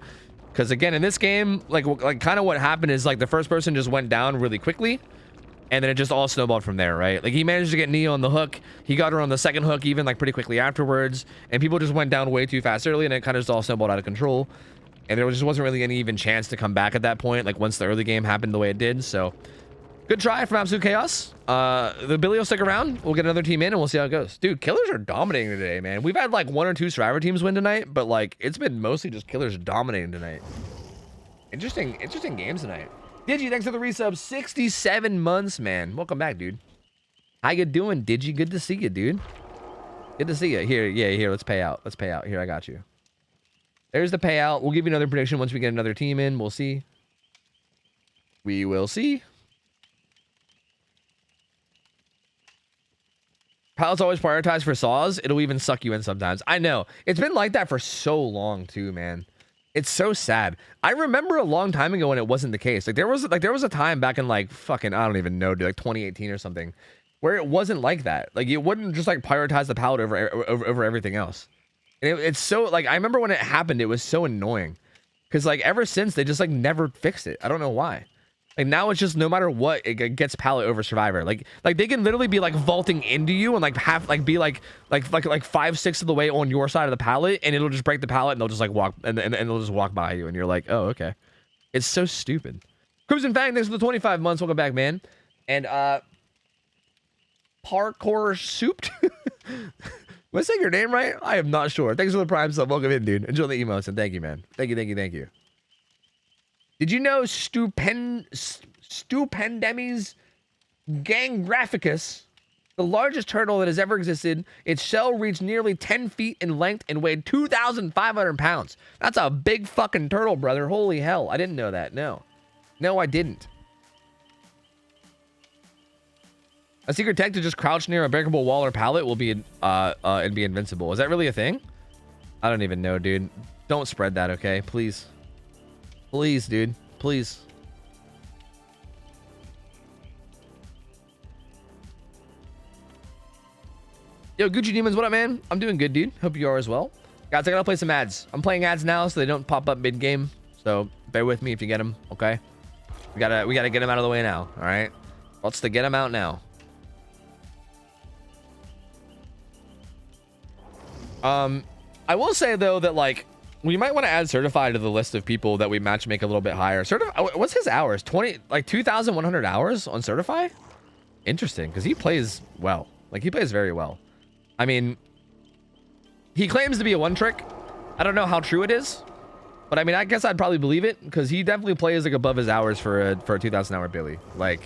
Because again, in this game, like kind of what happened is like the first person just went down really quickly, and then it just all snowballed from there, right? Like he managed to get Neo on the hook, he got her on the second hook even like pretty quickly afterwards, and people just went down way too fast early, and it kind of just all snowballed out of control. And there just wasn't really any even chance to come back at that point, like once the early game happened the way it did. So good try from Absolute Chaos. The Billy will stick around. We'll get another team in and we'll see how it goes. Dude, killers are dominating today, man. We've had like 1 or 2 survivor teams win tonight, but like it's been mostly just killers dominating tonight. Interesting games tonight. Digi, thanks for the resub. 67 months, man. Welcome back, dude. How you doing, Digi? Good to see you, dude. Good to see you. Here, let's pay out. Here, I got you. There's the payout. We'll give you another prediction once we get another team in. We'll see. We will see. Pilots always prioritize for saws. It'll even suck you in sometimes. I know. It's been like that for so long too, man. It's so sad. I remember a long time ago when it wasn't the case. Like there was a time back in like fucking, I don't even know, dude, like 2018 or something, where it wasn't like that. Like it wouldn't just like prioritize the pallet over everything else. And it's so like, I remember when it happened, it was so annoying because like ever since they just like never fixed it. I don't know why. Like now it's just no matter what, it gets pallet over survivor. Like they can literally be like vaulting into you and like be like 5-6 of the way on your side of the pallet, and it'll just break the pallet and they'll just like walk and they'll just walk by you and you're like, oh, okay. It's so stupid. Cruising Fang, thanks for the 25 months. Welcome back, man. And Parkour Souped. Am I saying your name right? I am not sure. Thanks for the prime sub. Welcome in, dude. Enjoy the emotes and thank you, man. Thank you. Did you know Stupendemi's Gangraphicus, the largest turtle that has ever existed, its shell reached nearly 10 feet in length and weighed 2,500 pounds. That's a big fucking turtle, brother. Holy hell. I didn't know that. No, I didn't. A secret tech to just crouch near a breakable wall or pallet will be and be invincible. Is that really a thing? I don't even know, dude. Don't spread that, okay? Please. Please, dude. Please. Yo, Gucci Demons, what up, man? I'm doing good, dude. Hope you are as well. Guys, I gotta play some ads. I'm playing ads now so they don't pop up mid-game. So bear with me if you get them, okay? We gotta get them out of the way now, all right? Let's get them out now. I will say though that like we might want to add Certified to the list of people that we matchmake a little bit higher. What's his hours? 2,100 hours on Certified? Interesting, because he plays well. Like he plays very well. I mean, he claims to be a one trick. I don't know how true it is, but I mean, I guess I'd probably believe it because he definitely plays like above his hours for a 2,000 hour Billy. Like,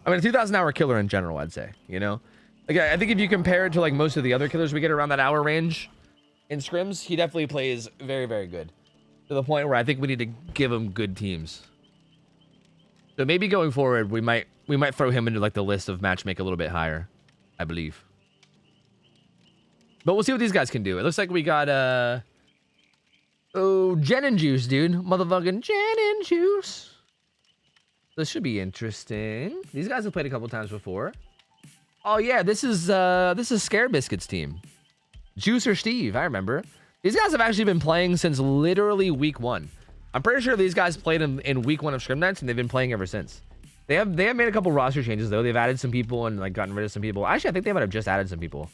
I mean, a 2,000 hour killer in general, I'd say, you know? Like, I think if you compare it to like most of the other killers we get around that hour range in scrims, he definitely plays very, very good to the point where I think we need to give him good teams. So maybe going forward, we might throw him into like the list of matchmake a little bit higher, I believe. But we'll see what these guys can do. It looks like we got Gen and Juice, dude. Motherfucking Gen and Juice. This should be interesting. These guys have played a couple times before. Oh yeah, this is Scare Biscuits team. Juice or Steve, I remember. These guys have actually been playing since literally week 1. I'm pretty sure these guys played in week 1 of Scrim Nights, and they've been playing ever since. They have made a couple roster changes though. They've added some people and like gotten rid of some people. Actually, I think they might have just added some people.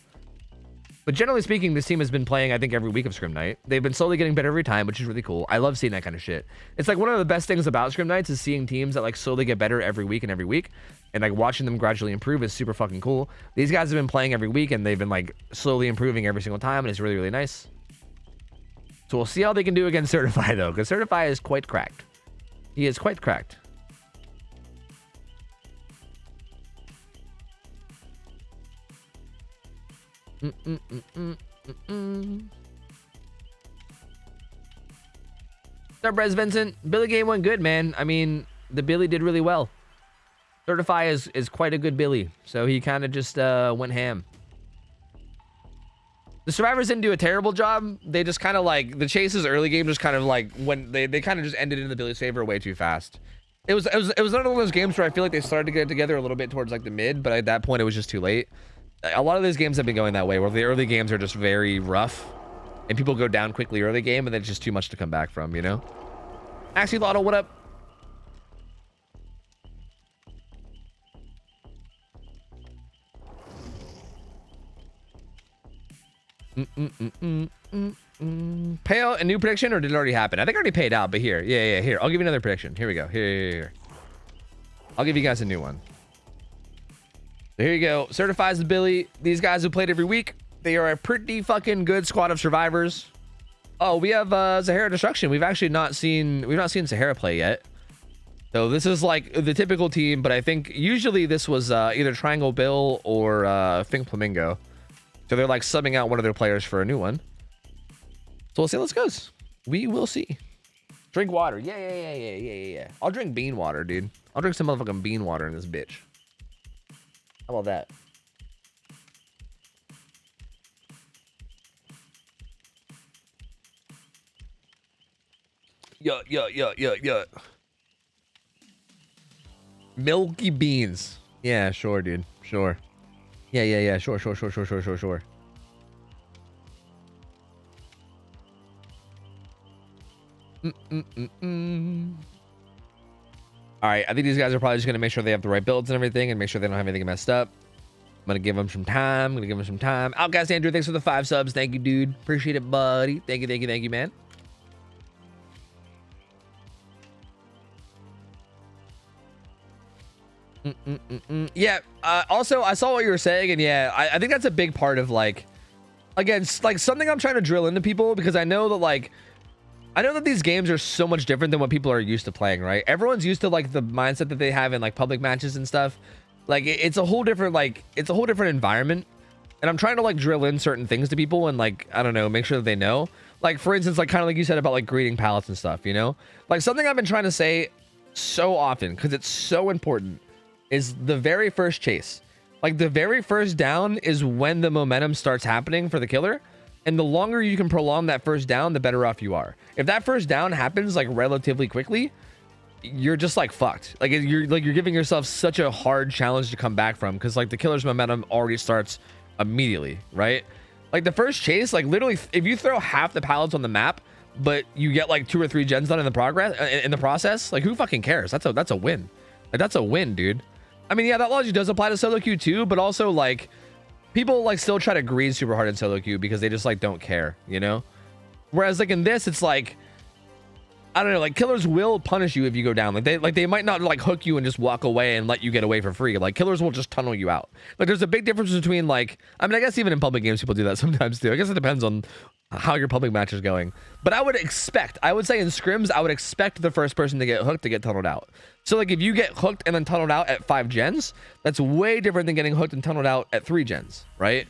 But generally speaking, this team has been playing, I think, every week of Scrim Night. They've been slowly getting better every time, which is really cool. I love seeing that kind of shit. It's like one of the best things about Scrim Nights is seeing teams that like slowly get better every week. And like watching them gradually improve is super fucking cool. These guys have been playing every week and they've been like slowly improving every single time, and it's really, really nice. So we'll see how they can do against Certify though, because Certify is quite cracked. He is quite cracked. What's up, Brez Vincent? Billy game went good, man. I mean, the Billy did really well. Certify is quite a good Billy, so he kind of just went ham. The survivors didn't do a terrible job. They just kind of like the chases early game just kind of like when they kind of just ended in the Billy's favor way too fast. It was another one of those games where I feel like they started to get together a little bit towards like the mid, but at that point it was just too late. A lot of those games have been going that way, where the early games are just very rough, and people go down quickly early game, and then it's just too much to come back from, you know? Actually, Lotto, what up? Pay out a new prediction, or did it already happen? I think it already paid out, but here. Yeah, here. I'll give you another prediction. Here we go. Here. I'll give you guys a new one. So here you go. Certifies the Billy. These guys who played every week, they are a pretty fucking good squad of survivors. Oh, we have Sahara Destruction. We've not seen Sahara play yet. So this is like the typical team, but I think usually this was either Triangle Bill or Fink Flamingo. So they're like subbing out one of their players for a new one. So we'll see how this goes. We will see. Drink water. Yeah. I'll drink bean water, dude. I'll drink some motherfucking bean water in this bitch. How about that? Yeah. Milky beans. Yeah, sure, dude. Sure. Yeah. Sure. All right, I think these guys are probably just gonna make sure they have the right builds and everything, and make sure they don't have anything messed up. I'm gonna give them some time. Outcast Andrew, thanks for the 5 subs. Thank you, dude. Appreciate it, buddy. Thank you, man. Yeah. Also, I saw what you were saying, and yeah, I think that's a big part of like, again, like something I'm trying to drill into people, because I know that these games are so much different than what people are used to playing, right? Everyone's used to like the mindset that they have in like public matches and stuff. Like it's a whole different environment. And I'm trying to like drill in certain things to people and like, I don't know, make sure that they know. Like for instance, like kind of like you said about like greeting pallets and stuff, you know? Like something I've been trying to say so often, because it's so important, is the very first chase. Like the very first down is when the momentum starts happening for the killer. And the longer you can prolong that first down, the better off you are. If that first down happens like relatively quickly, you're just like fucked. Like you're giving yourself such a hard challenge to come back from, because like the killer's momentum already starts immediately, right? Like the first chase, like literally, if you throw half the pallets on the map, but you get like 2 or 3 gens done in the process, like who fucking cares? That's a win. Like that's a win, dude. I mean, yeah, that logic does apply to solo queue too, but also like people like still try to greed super hard in solo queue because they just like don't care, you know? Whereas like in this, it's like, I don't know, like killers will punish you if you go down. Like they might not like hook you and just walk away and let you get away for free. Like killers will just tunnel you out. Like there's a big difference between like, I mean, I guess even in public games people do that sometimes too. I guess it depends on how your public match is going. But I would say in scrims, I would expect the first person to get hooked to get tunneled out. So like if you get hooked and then tunneled out at 5 gens, that's way different than getting hooked and tunneled out at 3 gens, right?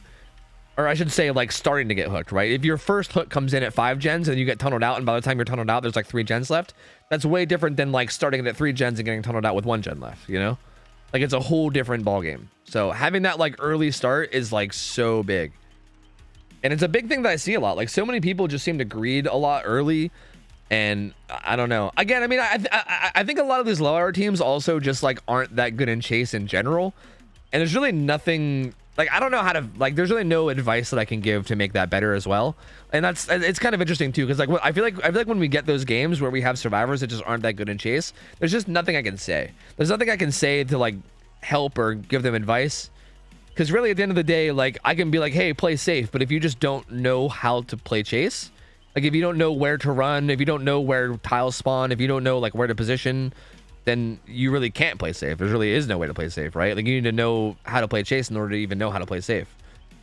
Or I should say like starting to get hooked, right? If your first hook comes in at 5 gens and you get tunneled out, and by the time you're tunneled out, there's like 3 gens left. That's way different than like starting it at 3 gens and getting tunneled out with 1 gen left, you know? Like it's a whole different ball game. So having that like early start is like so big. And it's a big thing that I see a lot. Like so many people just seem to greed a lot early. And I don't know. Again, I mean, I think a lot of these lower teams also just like aren't that good in chase in general. And there's really nothing, like, I don't know how to, like, there's really no advice that I can give to make that better as well. And it's kind of interesting too, because like I feel like when we get those games where we have survivors that just aren't that good in chase, there's just nothing I can say. There's nothing I can say to like help or give them advice. Because really at the end of the day, like I can be like, hey, play safe. But if you just don't know how to play chase, like if you don't know where to run, if you don't know where tiles spawn, if you don't know like where to position, then you really can't play safe. There really is no way to play safe, right? Like you need to know how to play chase in order to even know how to play safe.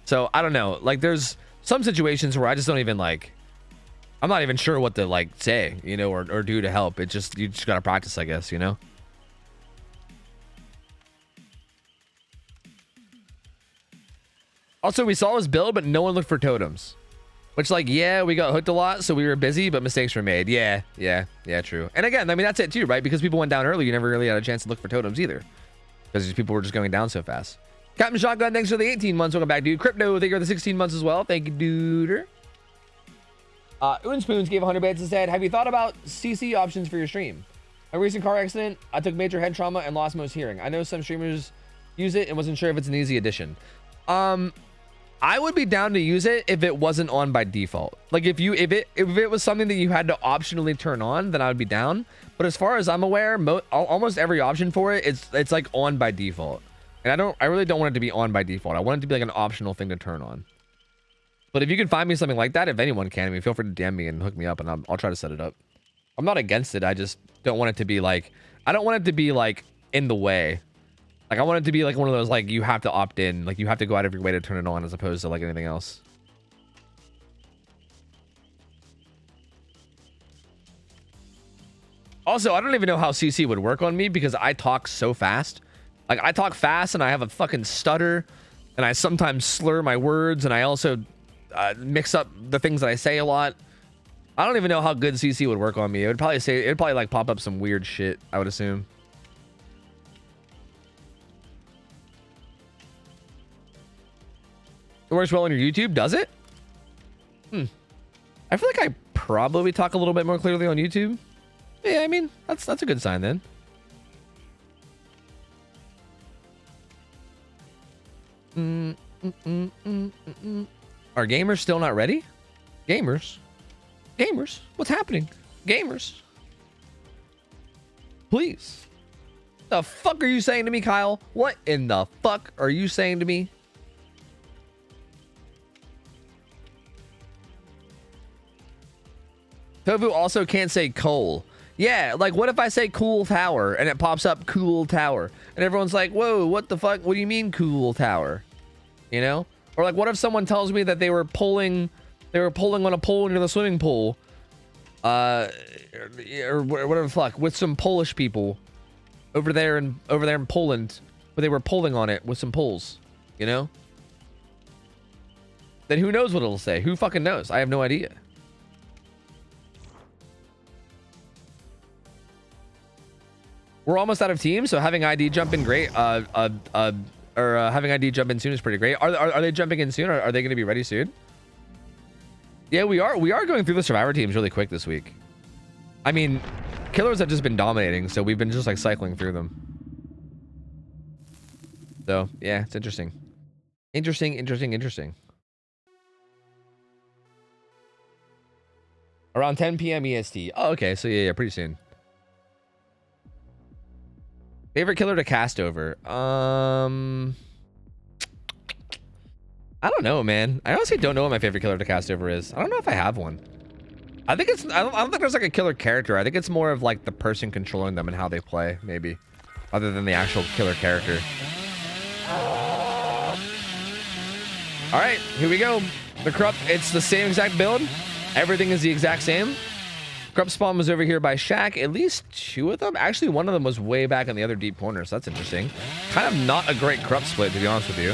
So I don't know. Like there's some situations where I just don't even like, I'm not even sure what to like say, you know, or do to help. It just, you just gotta practice, I guess, you know? Also, we saw his build, but no one looked for totems. Which, like, yeah, we got hooked a lot, so we were busy, but mistakes were made. Yeah, true. And again, I mean, that's it too, right? Because people went down early, you never really had a chance to look for totems either. because these people were just going down so fast. Captain Shotgun, thanks for the 18 months. Welcome back, dude. Crypto, thank you for the 16 months as well. Thank you, dude. Unspoons gave 100 bits and said, have you thought about CC options for your stream? A recent car accident, I took major head trauma and lost most hearing. I know some streamers use it and wasn't sure if it's an easy addition. I would be down to use it if it wasn't on by default. Like if it was something that you had to optionally turn on, then I would be down. But as far as I'm aware, almost every option for it, it's like on by default. And I really don't want it to be on by default. I want it to be like an optional thing to turn on. But if you can find me something like that, if anyone can, I mean, feel free to DM me and hook me up, and I'll try to set it up. I'm not against it. I just don't want it to be like, I don't want it to be like in the way. Like I want it to be like one of those, like you have to opt in, like you have to go out of your way to turn it on, as opposed to like anything else. Also, I don't even know how CC would work on me because I talk so fast. Like I talk fast and I have a fucking stutter, and I sometimes slur my words, and I also mix up the things that I say a lot. I don't even know how good CC would work on me. It would probably like pop up some weird shit, I would assume. It works well on your YouTube, does it? I feel like I probably talk a little bit more clearly on YouTube. Yeah, I mean, that's a good sign then. Are gamers still not ready? Gamers? What's happening? Gamers? Please. The fuck are you saying to me, Kyle? What in the fuck are you saying to me? Tofu also can't say coal. Yeah, like what if I say cool tower and it pops up cool tower and everyone's like, whoa, what the fuck? What do you mean cool tower? You know? Or like what if someone tells me that they were pulling on a pole into the swimming pool, or whatever the fuck, with some Polish people over there in Poland, where they were pulling on it with some poles, you know? Then who knows what it'll say? Who fucking knows? I have no idea. We're almost out of teams, so having ID jump in great. Having ID jump in soon is pretty great. Are they jumping in soon? Are they going to be ready soon? Yeah, we are going through the survivor teams really quick this week. I mean, killers have just been dominating, so we've been just like cycling through them. So yeah, it's interesting. Interesting. Around 10 p.m. EST. Oh, okay. So yeah, pretty soon. Favorite killer to cast over? I don't know, man. I honestly don't know what my favorite killer to cast over is. I don't know if I have one. I think it's, I don't think there's like a killer character. I think it's more of like the person controlling them and how they play, maybe, other than the actual killer character. All right, here we go. The Corrupt, it's the same exact build. Everything is the exact same. Corrupt spawn was over here by Shaq. At least two of them. Actually, one of them was way back in the other deep corner, so that's interesting. Kind of not a great Corrupt split, to be honest with you.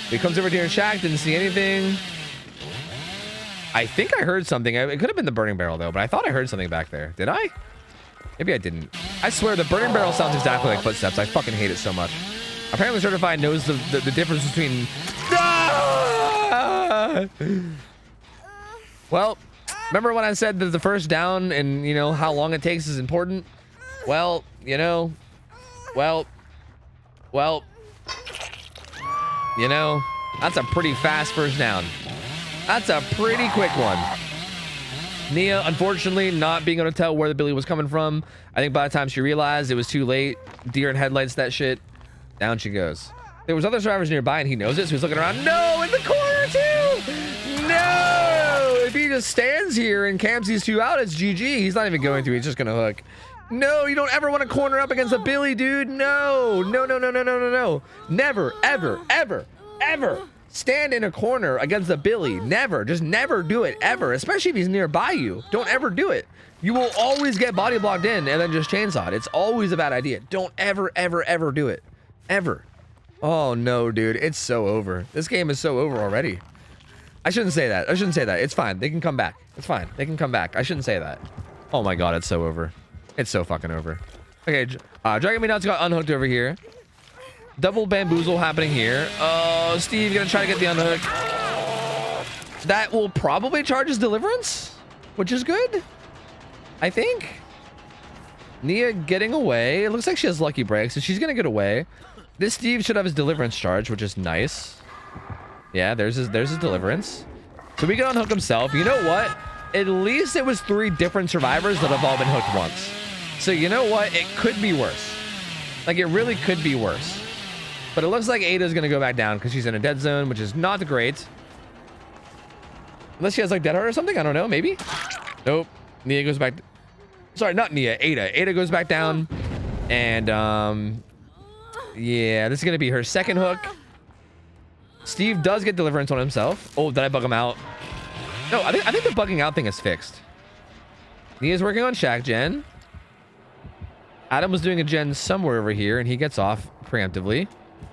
He comes over here and Shaq, didn't see anything. I think I heard something. It could have been the burning barrel, though, but I thought I heard something back there. Did I? Maybe I didn't. I swear, the burning barrel sounds exactly like footsteps. I fucking hate it so much. Apparently, Certified knows the difference between... Ah! Well... Remember when I said that the first down and, you know, how long it takes is important? Well, you know, you know, that's a pretty fast first down. That's a pretty quick one. Nia, unfortunately, not being able to tell where the Billy was coming from. I think by the time she realized it was too late, deer in headlights, that shit, down she goes. There was other survivors nearby and he knows it, so he's looking around. No, in the corner too! No! If he just stands here and camps these two out, it's GG. He's not even going through. He's just going to hook. No, you don't ever want to corner up against a Billy, dude. No. Never, ever stand in a corner against a Billy. Never. Just never do it, ever. Especially if he's nearby you. Don't ever do it. You will always get body blocked in and then just chainsawed. It's always a bad idea. Don't ever do it. Ever. Oh, no, dude. It's so over. This game is so over already. I shouldn't say that. It's fine. They can come back. It's fine. They can come back. I shouldn't say that. Oh my god, it's so over. It's so fucking over. Okay, Dragon Meat Nuts got unhooked over here. Double bamboozle happening here. Oh, Steve gonna try to get the unhook. That will probably charge his deliverance, which is good, I think. Nia getting away. It looks like she has lucky breaks, so she's gonna get away. This Steve should have his deliverance charge, which is nice. Yeah, there's his deliverance. So we can unhook himself. You know what? At least it was 3 different survivors that have all been hooked once. So you know what? It could be worse. Like, it really could be worse. But it looks like Ada's gonna go back down because she's in a dead zone, which is not great. Unless she has like dead heart or something. I don't know. Maybe. Nope. Nia goes back. Sorry, not Nia. Ada goes back down. And yeah, this is gonna be her second hook. Steve does get deliverance on himself. Oh, did I bug him out? No, I think the bugging out thing is fixed. Nia's working on Shack Gen. Adam was doing a gen somewhere over here, and he gets off preemptively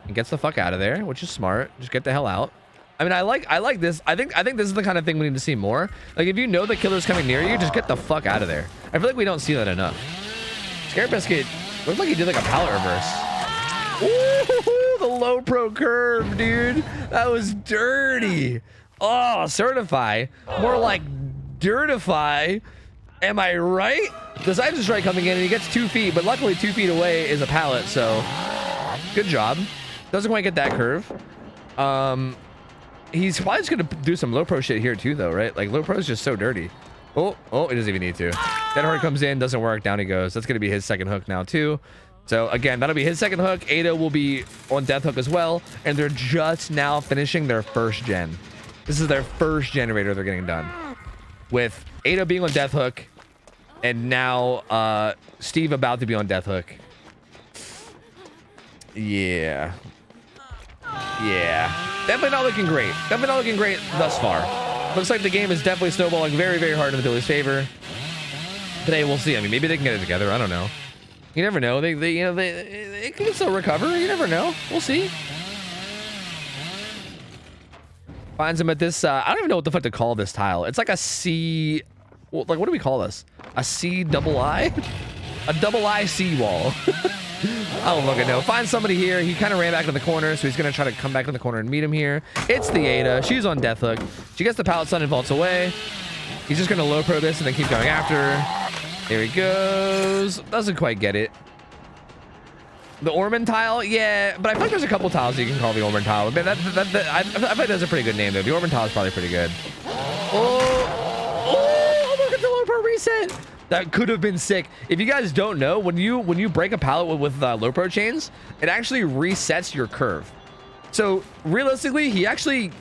and gets the fuck out of there, which is smart. Just get the hell out. I mean, I like this. I think this is the kind of thing we need to see more. Like, if you know the killer's coming near you, just get the fuck out of there. I feel like we don't see that enough. Scare Biscuit looked like he did like a pallet reverse. Ooh, the low pro curve, dude. That was dirty. Oh, certify. More like dirtify. Am I right? The Cyber Strike coming in and he gets 2 feet, but luckily 2 feet away is a pallet, so good job. Doesn't quite get that curve. He's probably just gonna do some low pro shit here too, though, right? Like, low pro is just so dirty. Oh, it doesn't even need to. Dead Heart comes in, doesn't work, down he goes. That's gonna be his second hook now too. So again, that'll be his second hook. Ada will be on death hook as well, and they're just now finishing their first gen. This is their first generator they're getting done, with Ada being on death hook, and now Steve about to be on death hook. Yeah. Definitely not looking great. Definitely not looking great thus far. Looks like the game is definitely snowballing very, very hard in the Billy's favor. Today we'll see. I mean, maybe they can get it together. I don't know. You never know. They can still recover. You never know. We'll see. Finds him at this. I don't even know what the fuck to call this tile. It's like a C. Well, like, what do we call this? A C double I? A double I C wall. I don't fucking know. Find somebody here. He kind of ran back in the corner, so he's going to try to come back in the corner and meet him here. It's the Ada. She's on death hook. She gets the pallet stun and vaults away. He's just going to low pro this and then keep going after her. There he goes. Doesn't quite get it. The Ormond tile? Yeah, but I feel like there's a couple tiles you can call the Ormond tile. Man, I feel like that's a pretty good name, though. The Ormond tile is probably pretty good. Oh, look at the low pro reset. That could have been sick. If you guys don't know, when you break a pallet with low pro chains, it actually resets your curve. So realistically, he actually,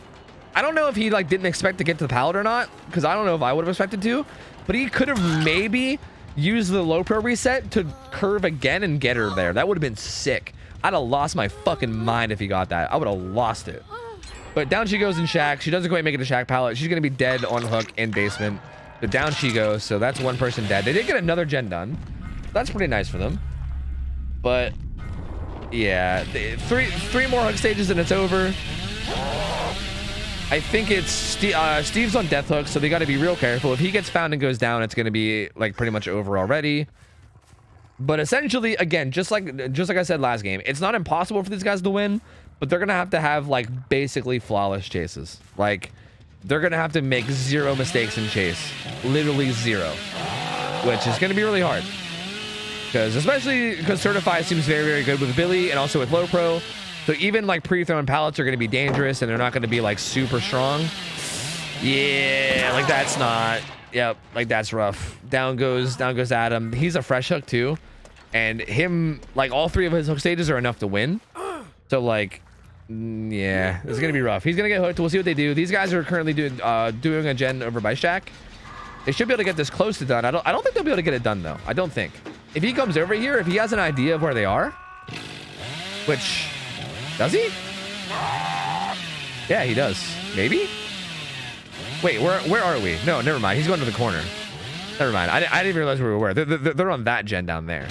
I don't know if he like didn't expect to get to the pallet or not, because I don't know if I would have expected to, but he could have maybe used the low pro reset to curve again and get her there. That would have been sick. I'd have lost my fucking mind if he got that. I would have lost it. But down she goes in Shack. She doesn't quite make it to Shack pallet. She's gonna be dead on hook in basement. But down she goes, so that's one person dead. They did get another gen done. That's pretty nice for them. But yeah, three more hook stages and it's over. I think it's Steve's on death hook, so they got to be real careful. If he gets found and goes down, it's going to be like pretty much over already. But essentially, again, just like I said last game, it's not impossible for these guys to win, but they're going to have like basically flawless chases. Like, they're going to have to make 0 mistakes in chase. Literally 0. Which is going to be really hard. Especially because Certify seems very, very good with Billy and also with Low Pro. So even like pre-thrown pallets are going to be dangerous and they're not going to be like super strong. Yeah, like that's not... Yep, like that's rough. Down goes Adam. He's a fresh hook too. And him, like all 3 of his hook stages are enough to win. So like... yeah, it's gonna be rough. He's gonna get hooked. We'll see what they do. These guys are currently doing a gen over by Shack. They should be able to get this close to done. I don't think they'll be able to get it done though. I don't think. If he comes over here, if he has an idea of where they are, which does he? Yeah, he does. Maybe. Wait, where are we? No, never mind. He's going to the corner. Never mind. I didn't even realize where we were. They're on that gen down there.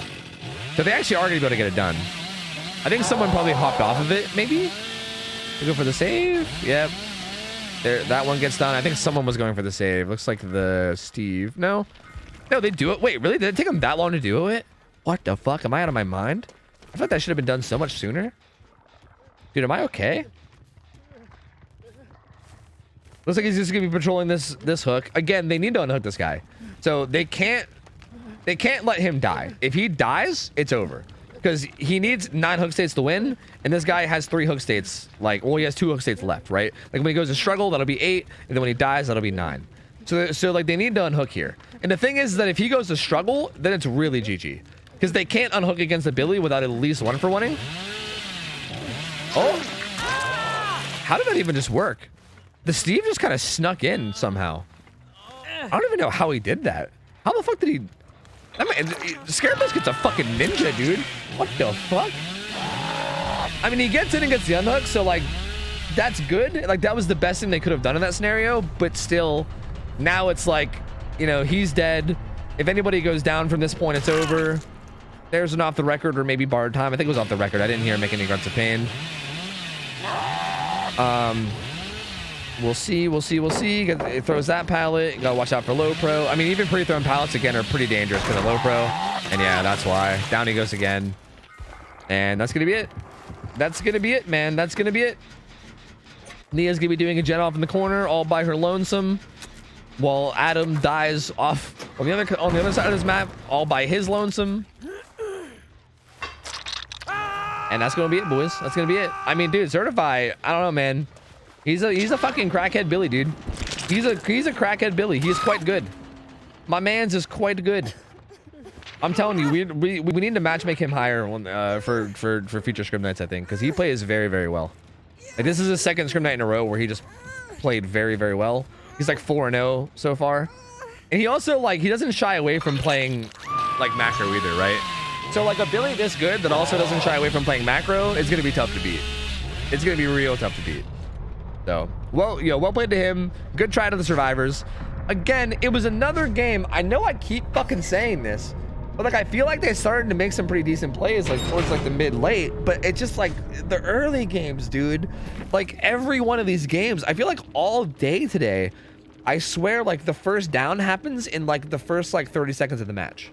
So they actually are gonna be able to get it done. I think someone probably hopped off of it, maybe? To go for the save? Yep. There, that one gets done. I think someone was going for the save. Looks like the Steve. No, they do it. Wait, really? Did it take them that long to do it? What the fuck? Am I out of my mind? I thought that should have been done so much sooner. Dude, am I okay? Looks like he's just gonna be patrolling this hook. Again, they need to unhook this guy. So they can't let him die. If he dies, it's over. Because he needs 9 hook states to win, and this guy has 3 hook states. Like, well, he has 2 hook states left, right? Like when he goes to struggle, that'll be 8, and then when he dies, that'll be 9. So like they need to unhook here. And the thing is that if he goes to struggle, then it's really GG. Because they can't unhook against a Billy without at least 1-for-1ing. Oh! How did that even just work? The Steve just kind of snuck in somehow. I don't even know how he did that. How the fuck did he... I mean, Scared Biscuit's a fucking ninja, dude. What the fuck? I mean, he gets in and gets the unhook, so, like, that's good. Like, that was the best thing they could have done in that scenario, but still, now it's like, you know, he's dead. If anybody goes down from this point, it's over. There's an off the record or maybe barred time. I think it was off the record. I didn't hear him make any grunts of pain. We'll see. It throws that pallet. You gotta watch out for low pro. I mean, even pre-thrown pallets again are pretty dangerous because of low pro. And yeah, that's why. Down he goes again. And that's gonna be it. That's gonna be it, man. That's gonna be it. Nia's gonna be doing a jet off in the corner all by her lonesome, while Adam dies off on the other side of this map all by his lonesome. And that's gonna be it, boys. That's gonna be it. I mean, dude, Certify, I don't know, man. He's a fucking crackhead Billy, dude. He's a crackhead Billy. He's quite good. My man's is quite good. I'm telling you, we need to matchmake him higher for future scrim nights, I think, because he plays very, very well. Like, this is his second scrim night in a row where he just played very, very well. He's like 4-0 so far. And he also, like, he doesn't shy away from playing like macro either, right? So like a Billy this good that also doesn't shy away from playing macro is gonna be tough to beat. It's gonna be real tough to beat. So, well, you know, well played to him. Good try to the survivors. Again, it was another game. I know I keep fucking saying this, but like I feel like they started to make some pretty decent plays like towards like the mid-late, but it's just like the early games, dude. Like every one of these games, I feel like all day today, I swear like the first down happens in like the first like 30 seconds of the match.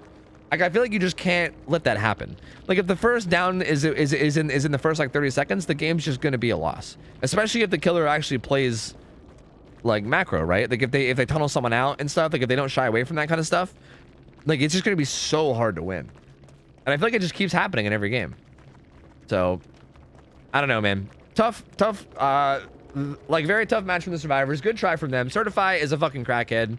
Like I feel like you just can't let that happen. Like if the first down is in the first like 30 seconds, the game's just gonna be a loss. Especially if the killer actually plays like macro, right? Like if they tunnel someone out and stuff, like if they don't shy away from that kind of stuff, like it's just gonna be so hard to win. And I feel like it just keeps happening in every game. So I don't know, man. Tough, like very tough match from the survivors. Good try from them. Certify is a fucking crackhead,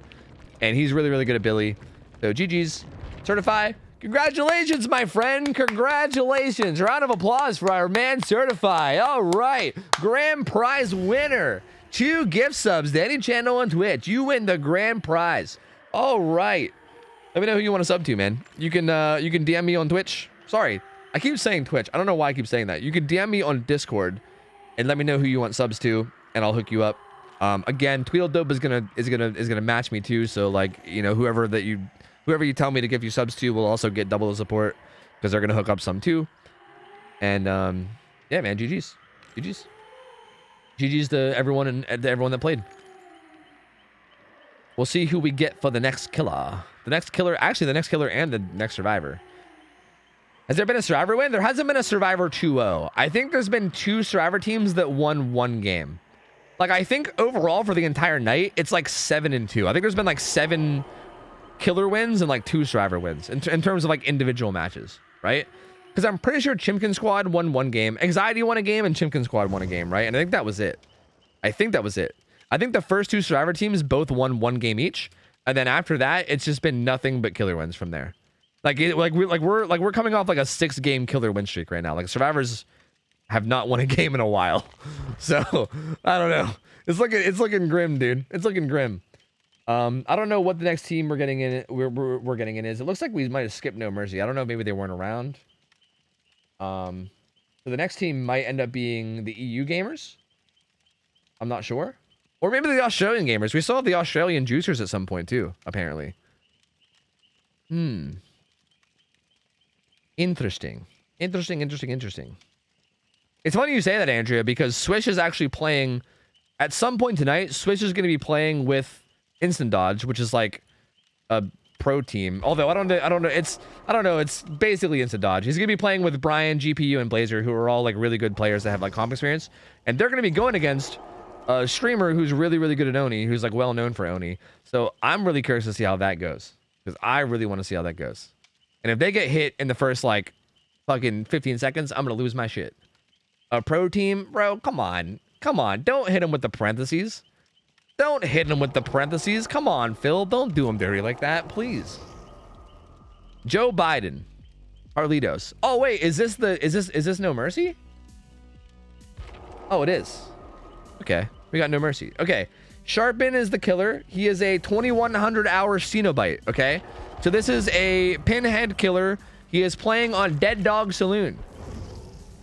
and he's really, really good at Billy. So GG's. Certify, congratulations, my friend. Congratulations. Round of applause for our man Certify. All right, grand prize winner. 2 gift subs to any channel on Twitch. You win the grand prize. All right, let me know who you want to sub to, man. You can DM me on Twitch. Sorry, I keep saying Twitch. I don't know why I keep saying that. You can DM me on Discord and let me know who you want subs to, and I'll hook you up. Again, Tweedledope is gonna match me too. So like, you know, whoever you tell me to give you subs to will also get double the support because they're gonna hook up some too. And yeah, man, GG's to everyone that played. We'll see who we get for the next killer. Actually, the next killer and the next survivor. Has there been a survivor win? There hasn't been a survivor 2-0. I think there's been 2 survivor teams that won 1 game. Like I think overall for the entire night, it's like 7-2. I think there's been like 7 killer wins and like 2 survivor wins in terms of like individual matches, right? Because I'm pretty sure Chimkin Squad won 1 game, Anxiety won a game, and Chimkin Squad won a game, right? And I think that was it. I think the first 2 survivor teams both won 1 game each, and then after that, it's just been nothing but killer wins from there. We're coming off like a 6-game killer win streak right now. Like survivors have not won a game in a while, so I don't know. It's looking grim, dude. It's looking grim. I don't know what the next team we're getting in. We're getting in is. It looks like we might have skipped No Mercy. I don't know. Maybe they weren't around. So the next team might end up being the EU gamers. I'm not sure, or maybe the Australian gamers. We saw the Australian juicers at some point too. Apparently. Interesting. It's funny you say that, Andrea, because Swish is actually playing at some point tonight. Swish is going to be playing with Instant Dodge, which is like a pro team. Although I don't know. It's basically instant dodge. He's gonna be playing with Brian, GPU, and Blazer, who are all like really good players that have like comp experience, and they're gonna be going against a streamer who's really, really good at Oni, who's like well known for Oni. So I'm really curious to see how that goes, because I really want to see how that goes. And if they get hit in the first like fucking 15 seconds, I'm gonna lose my shit. A pro team, bro, come on, don't hit him with the parentheses. Don't hit him with the parentheses. Come on, Phil, don't do him dirty like that, please. Joe Biden, Carlitos. Oh wait, is this No Mercy? Oh, it is. Okay, we got No Mercy. Okay, Sharpin is the killer. He is a 2100 hour Cenobite. Okay, so this is a pinhead killer. He is playing on Dead Dog Saloon.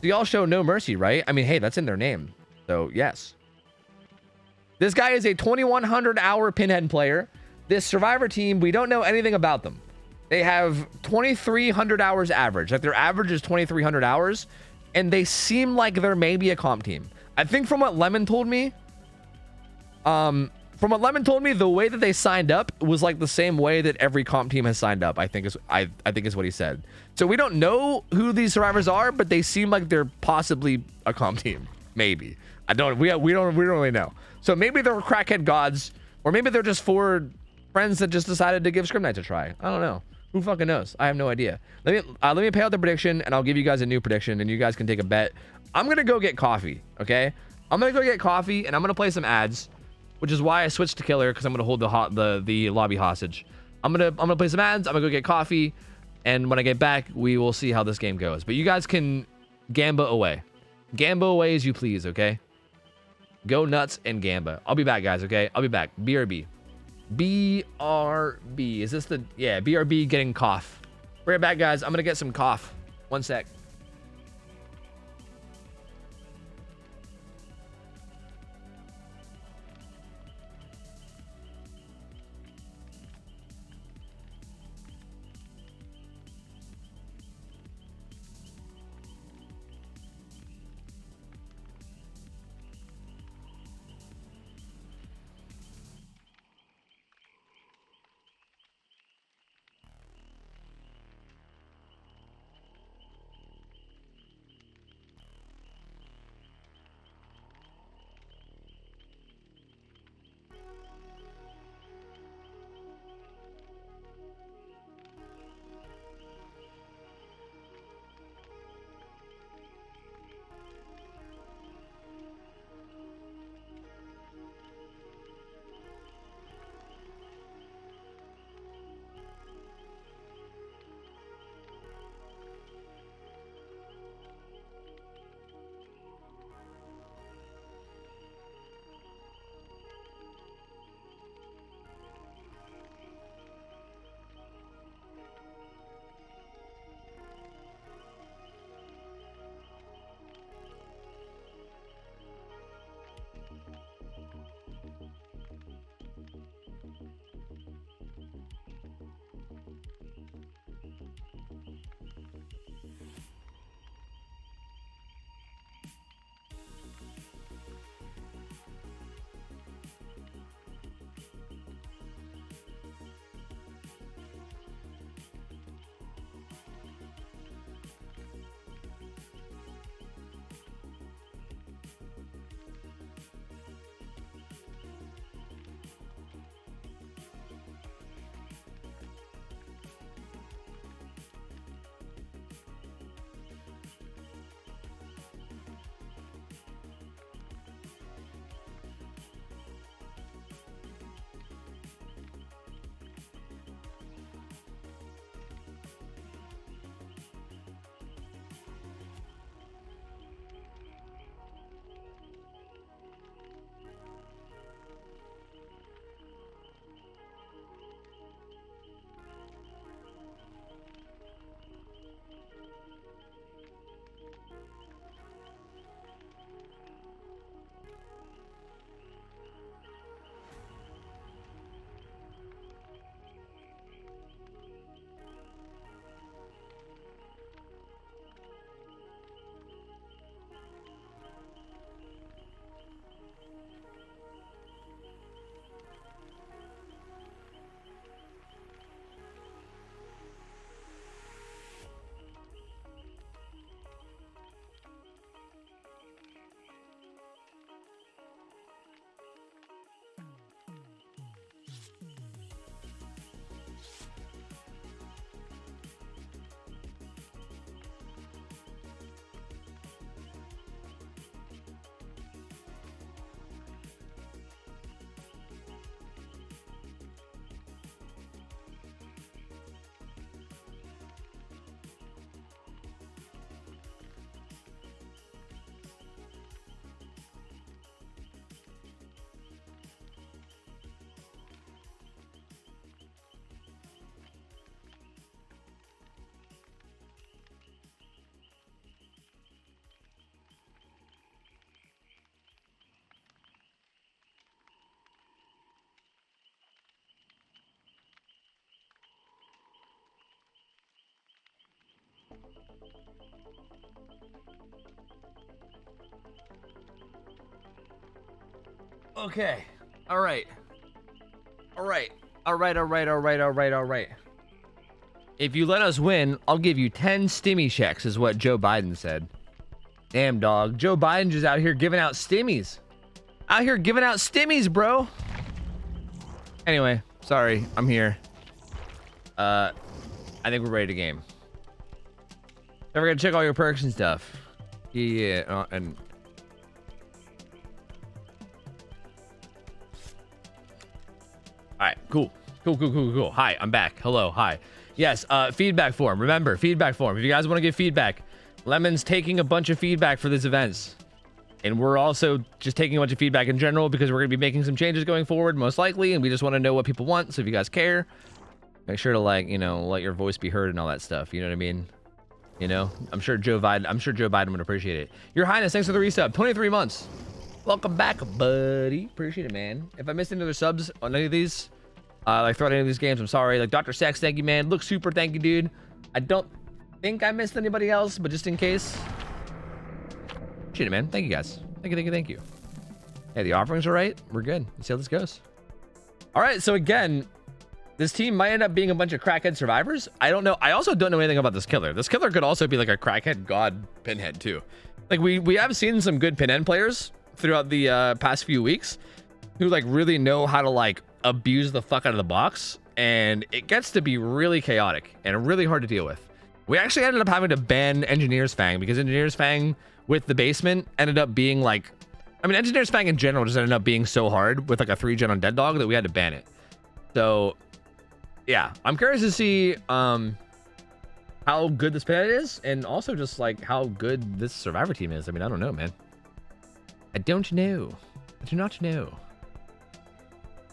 So y'all show No Mercy, right? I mean, hey, that's in their name, so yes. This guy is a 2100 hour pinhead player. This survivor team, we don't know anything about them. They have 2300 hours average. Like their average is 2300 hours, and they seem like they're maybe a comp team. I think from what Lemon told me, the way that they signed up was like the same way that every comp team has signed up. I think is what he said. So we don't know who these survivors are, but they seem like they're possibly a comp team. Maybe. We don't really know. So maybe they're crackhead gods, or maybe they're just 4 friends that just decided to give Scrim Nights a try. I don't know. Who fucking knows? I have no idea. Let me pay out the prediction, and I'll give you guys a new prediction, and you guys can take a bet. I'm gonna go get coffee. Okay, I'm gonna go get coffee, and I'm gonna play some ads, which is why I switched to killer, because I'm gonna hold the lobby hostage. I'm gonna play some ads. I'm gonna go get coffee, and when I get back, we will see how this game goes. But you guys can gamba away as you please. Okay. Go nuts and gamba. I'll be back, guys, okay? I'll be back. BRB. BRB. Is this the... Yeah, BRB getting cough. Be right back, guys. I'm going to get some cough. One sec. Okay. All right. All right. All right. All right. All right. All right. All right. If you let us win, I'll give you 10 stimmy checks, is what Joe Biden said. Damn, dog. Joe Biden just out here giving out stimmies. Out here giving out stimmies, bro. Anyway, sorry. I'm here. I think we're ready to game. Don't forget to check all your perks and stuff. Yeah. And all right, cool. Cool. Hi, I'm back. Hello, hi. Yes, feedback form. Remember, feedback form. If you guys want to give feedback, Lemon's taking a bunch of feedback for these events. And we're also just taking a bunch of feedback in general because we're going to be making some changes going forward, most likely. And we just want to know what people want. So if you guys care, make sure to, like, you know, let your voice be heard and all that stuff. You know what I mean? You know, I'm sure Joe Biden would appreciate it. Your Highness, thanks for the resub. 23 months. Welcome back, buddy. Appreciate it, man. If I missed any other subs on any of these, like throughout any of these games, I'm sorry. Like Dr. Sex, thank you, man. Look super, thank you, dude. I don't think I missed anybody else, but just in case. Appreciate it, man. Thank you, guys. Thank you. Hey, the offerings are right. We're good. Let's see how this goes. All right, so again, this team might end up being a bunch of crackhead survivors. I don't know. I also don't know anything about this killer. This killer could also be like a crackhead god pinhead too. Like we have seen some good pinhead players throughout the past few weeks who like really know how to like abuse the fuck out of the box, and it gets to be really chaotic and really hard to deal with. We actually ended up having to ban Engineer's Fang because Engineer's Fang with the basement ended up being like, I mean, Engineer's Fang in general just ended up being so hard with like a 3-gen on Dead Dog that we had to ban it. So yeah, I'm curious to see how good this pinhead is, and also just like how good this survivor team is. I mean, I don't know, man. I don't know. I do not know.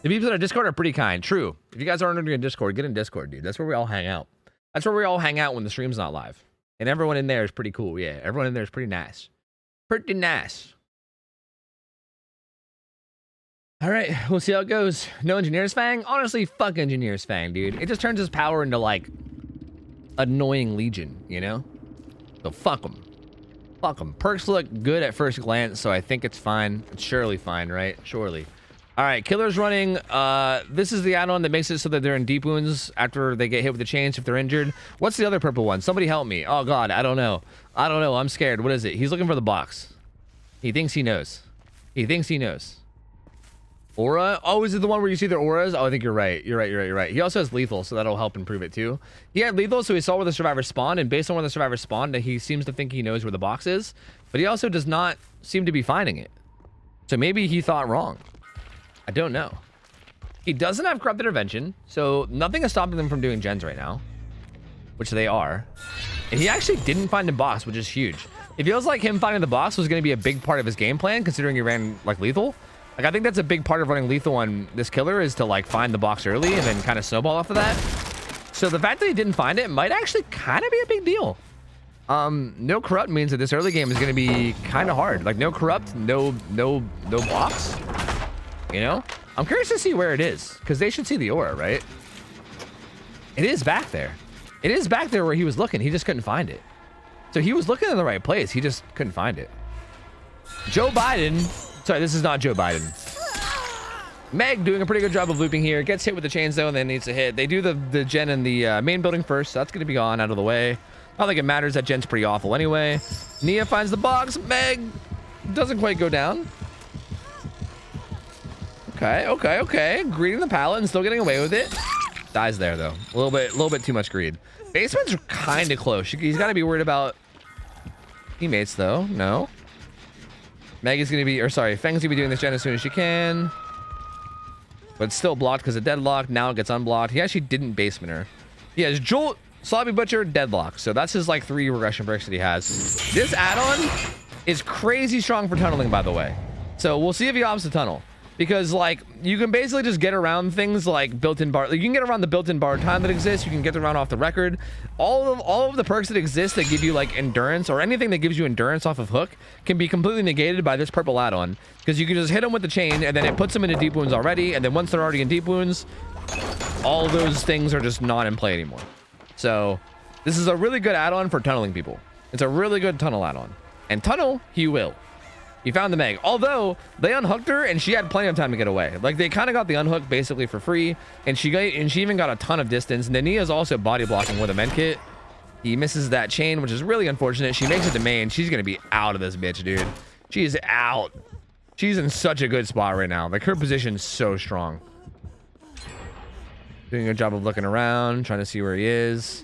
The people that are Discord are pretty kind. True. If you guys aren't in Discord, get in Discord, dude. That's where we all hang out. That's where we all hang out when the stream's not live. And everyone in there is pretty cool. Yeah, everyone in there is pretty nice. Pretty nice. All right, we'll see how it goes. No Engineer's Fang? Honestly, fuck Engineer's Fang, dude. It just turns his power into, like, annoying Legion, you know? So fuck him. Fuck him. Perks look good at first glance, so I think it's fine. It's surely fine, right? Surely. All right, Killer's running. This is the add-on that makes it so that they're in deep wounds after they get hit with the chains if they're injured. What's the other purple one? Somebody help me. Oh, God, I don't know. I'm scared. What is it? He's looking for the box. He thinks he knows. Aura? Oh, is it the one where you see their auras? Oh, I think you're right. You're right. He also has lethal, so that'll help improve it too. He had lethal, so he saw where the survivor spawned, and based on where the survivor spawned, he seems to think he knows where the box is, but he also does not seem to be finding it. So maybe he thought wrong. I don't know. He doesn't have corrupt intervention, so nothing is stopping them from doing gens right now, which they are. And he actually didn't find the box, which is huge. It feels like him finding the box was going to be a big part of his game plan, considering he ran like lethal. Like, I think that's a big part of running lethal on this killer, is to like find the box early and then kind of snowball off of that. So the fact that he didn't find it might actually kind of be a big deal. No corrupt means that this early game is going to be kind of hard. Like, no corrupt, no box. You know? I'm curious to see where it is, because they should see the aura, right? It is back there. It is back there where he was looking. He just couldn't find it. So he was looking in the right place. He just couldn't find it. Joe Biden. Sorry, this is not Joe Biden. Meg doing a pretty good job of looping here. Gets hit with the chains, though, and then needs to hit. They do the gen in the main building first, so that's going to be gone out of the way. I don't think it matters. That gen's pretty awful anyway. Nia finds the box. Meg doesn't quite go down. Okay. Greeding the pallet and still getting away with it. Dies there, though. A little bit too much greed. Basement's kind of close. He's got to be worried about teammates, though. No. Meg is going to be, or sorry, Feng's going to be doing this gen as soon as she can. But it's still blocked because of deadlock. Now it gets unblocked. He actually didn't basement her. He has Jolt, Sloppy Butcher, deadlock. So that's his like 3 regression breaks that he has. This add-on is crazy strong for tunneling, by the way. So we'll see if he opts the tunnel. Because, like, you can basically just get around things like built-in bar. Like, you can get around the built-in bar time that exists. You can get around off the record. All of the perks that exist that give you, like, endurance, or anything that gives you endurance off of hook, can be completely negated by this purple add-on. Because you can just hit them with the chain, and then it puts them into deep wounds already. And then once they're already in deep wounds, all those things are just not in play anymore. So, This is a really good add-on for tunneling people. It's a really good tunnel add-on. And tunnel, he will. He found the Meg. Although, they unhooked her, and she had plenty of time to get away. Like, they kind of got the unhook basically for free, and she even got a ton of distance. And Nia's also body blocking with a med kit. He misses that chain, which is really unfortunate. She makes it to main. She's going to be out of this bitch, dude. She is out. She's in such a good spot right now. Like, her position's so strong. Doing a good job of looking around, trying to see where he is.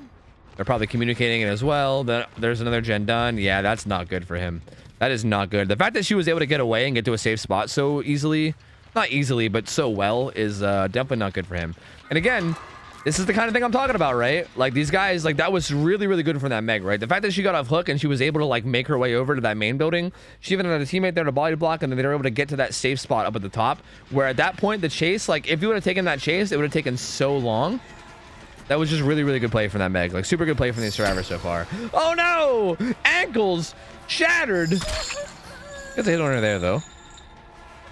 They're probably communicating it as well. There's another gen done. Yeah, that's not good for him. That is not good. The fact that she was able to get away and get to a safe spot so easily, not easily, but so well, is definitely not good for him. And again, this is the kind of thing I'm talking about, right? Like, these guys, like, that was really, really good for that Meg, right? The fact that she got off hook and she was able to, like, make her way over to that main building. She even had a teammate there to body block, and then they were able to get to that safe spot up at the top, where at that point, the chase, like, if you would have taken that chase, it would have taken so long. That was just really, really good play from that Meg. Like, super good play from these survivors so far. Oh, no! Ankles shattered. Gets a hit on her there, though.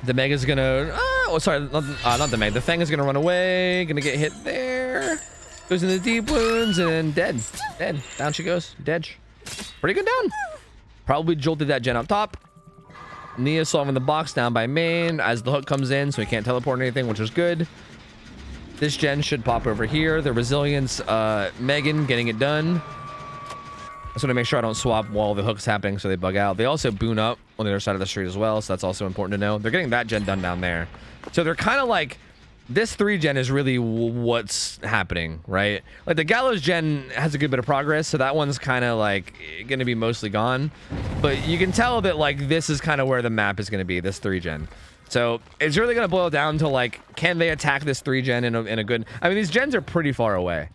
The Meg is gonna... oh, sorry. Not the Meg. The Fang is gonna run away. Gonna get hit there. Goes in the deep wounds and dead. Dead. Down she goes. Dead. Pretty good down. Probably jolted that gen up top. Nia solving the box down by main as the hook comes in, so he can't teleport or anything, which is good. This gen should pop over here. The resilience, Megan getting it done. I just want to make sure I don't swap while the hook's happening so they bug out. They also boon up on the other side of the street as well, so that's also important to know. They're getting that gen done down there. So they're kind of like, this 3 gen is really what's happening, right? Like, the Gallows gen has a good bit of progress, so that one's kind of like going to be mostly gone. But you can tell that, like, this is kind of where the map is going to be, this 3 gen. So it's really going to boil down to, like, can they attack this 3 gen in a good... I mean, these gens are pretty far away.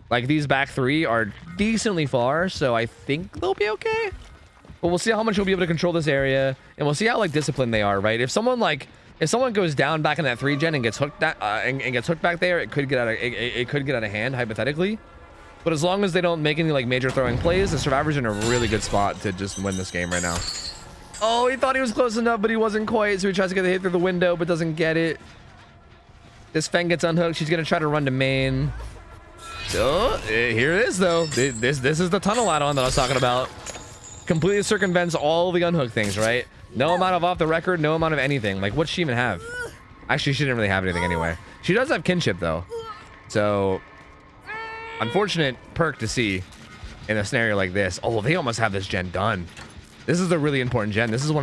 Like, these back 3 are decently far, so I think they'll be okay. But we'll see how much we'll be able to control this area, and we'll see how, like, disciplined they are, right? If someone goes down back in that 3 gen and gets hooked and gets hooked back there, it could get out of hand, hypothetically. But as long as they don't make any, like, major throwing plays, the survivors are in a really good spot to just win this game right now. Oh, he thought he was close enough, but he wasn't quite, so he tries to get the hit through the window, but doesn't get it. This Feng gets unhooked. She's going to try to run to main. So, here it is, though. This is the tunnel add-on that I was talking about. Completely circumvents all the unhook things, right? No amount of off the record, no amount of anything. Like, what's she even have? Actually, she didn't really have anything anyway. She does have kinship, though. So, unfortunate perk to see in a scenario like this. Oh, they almost have this gen done. This is a really important gen. This is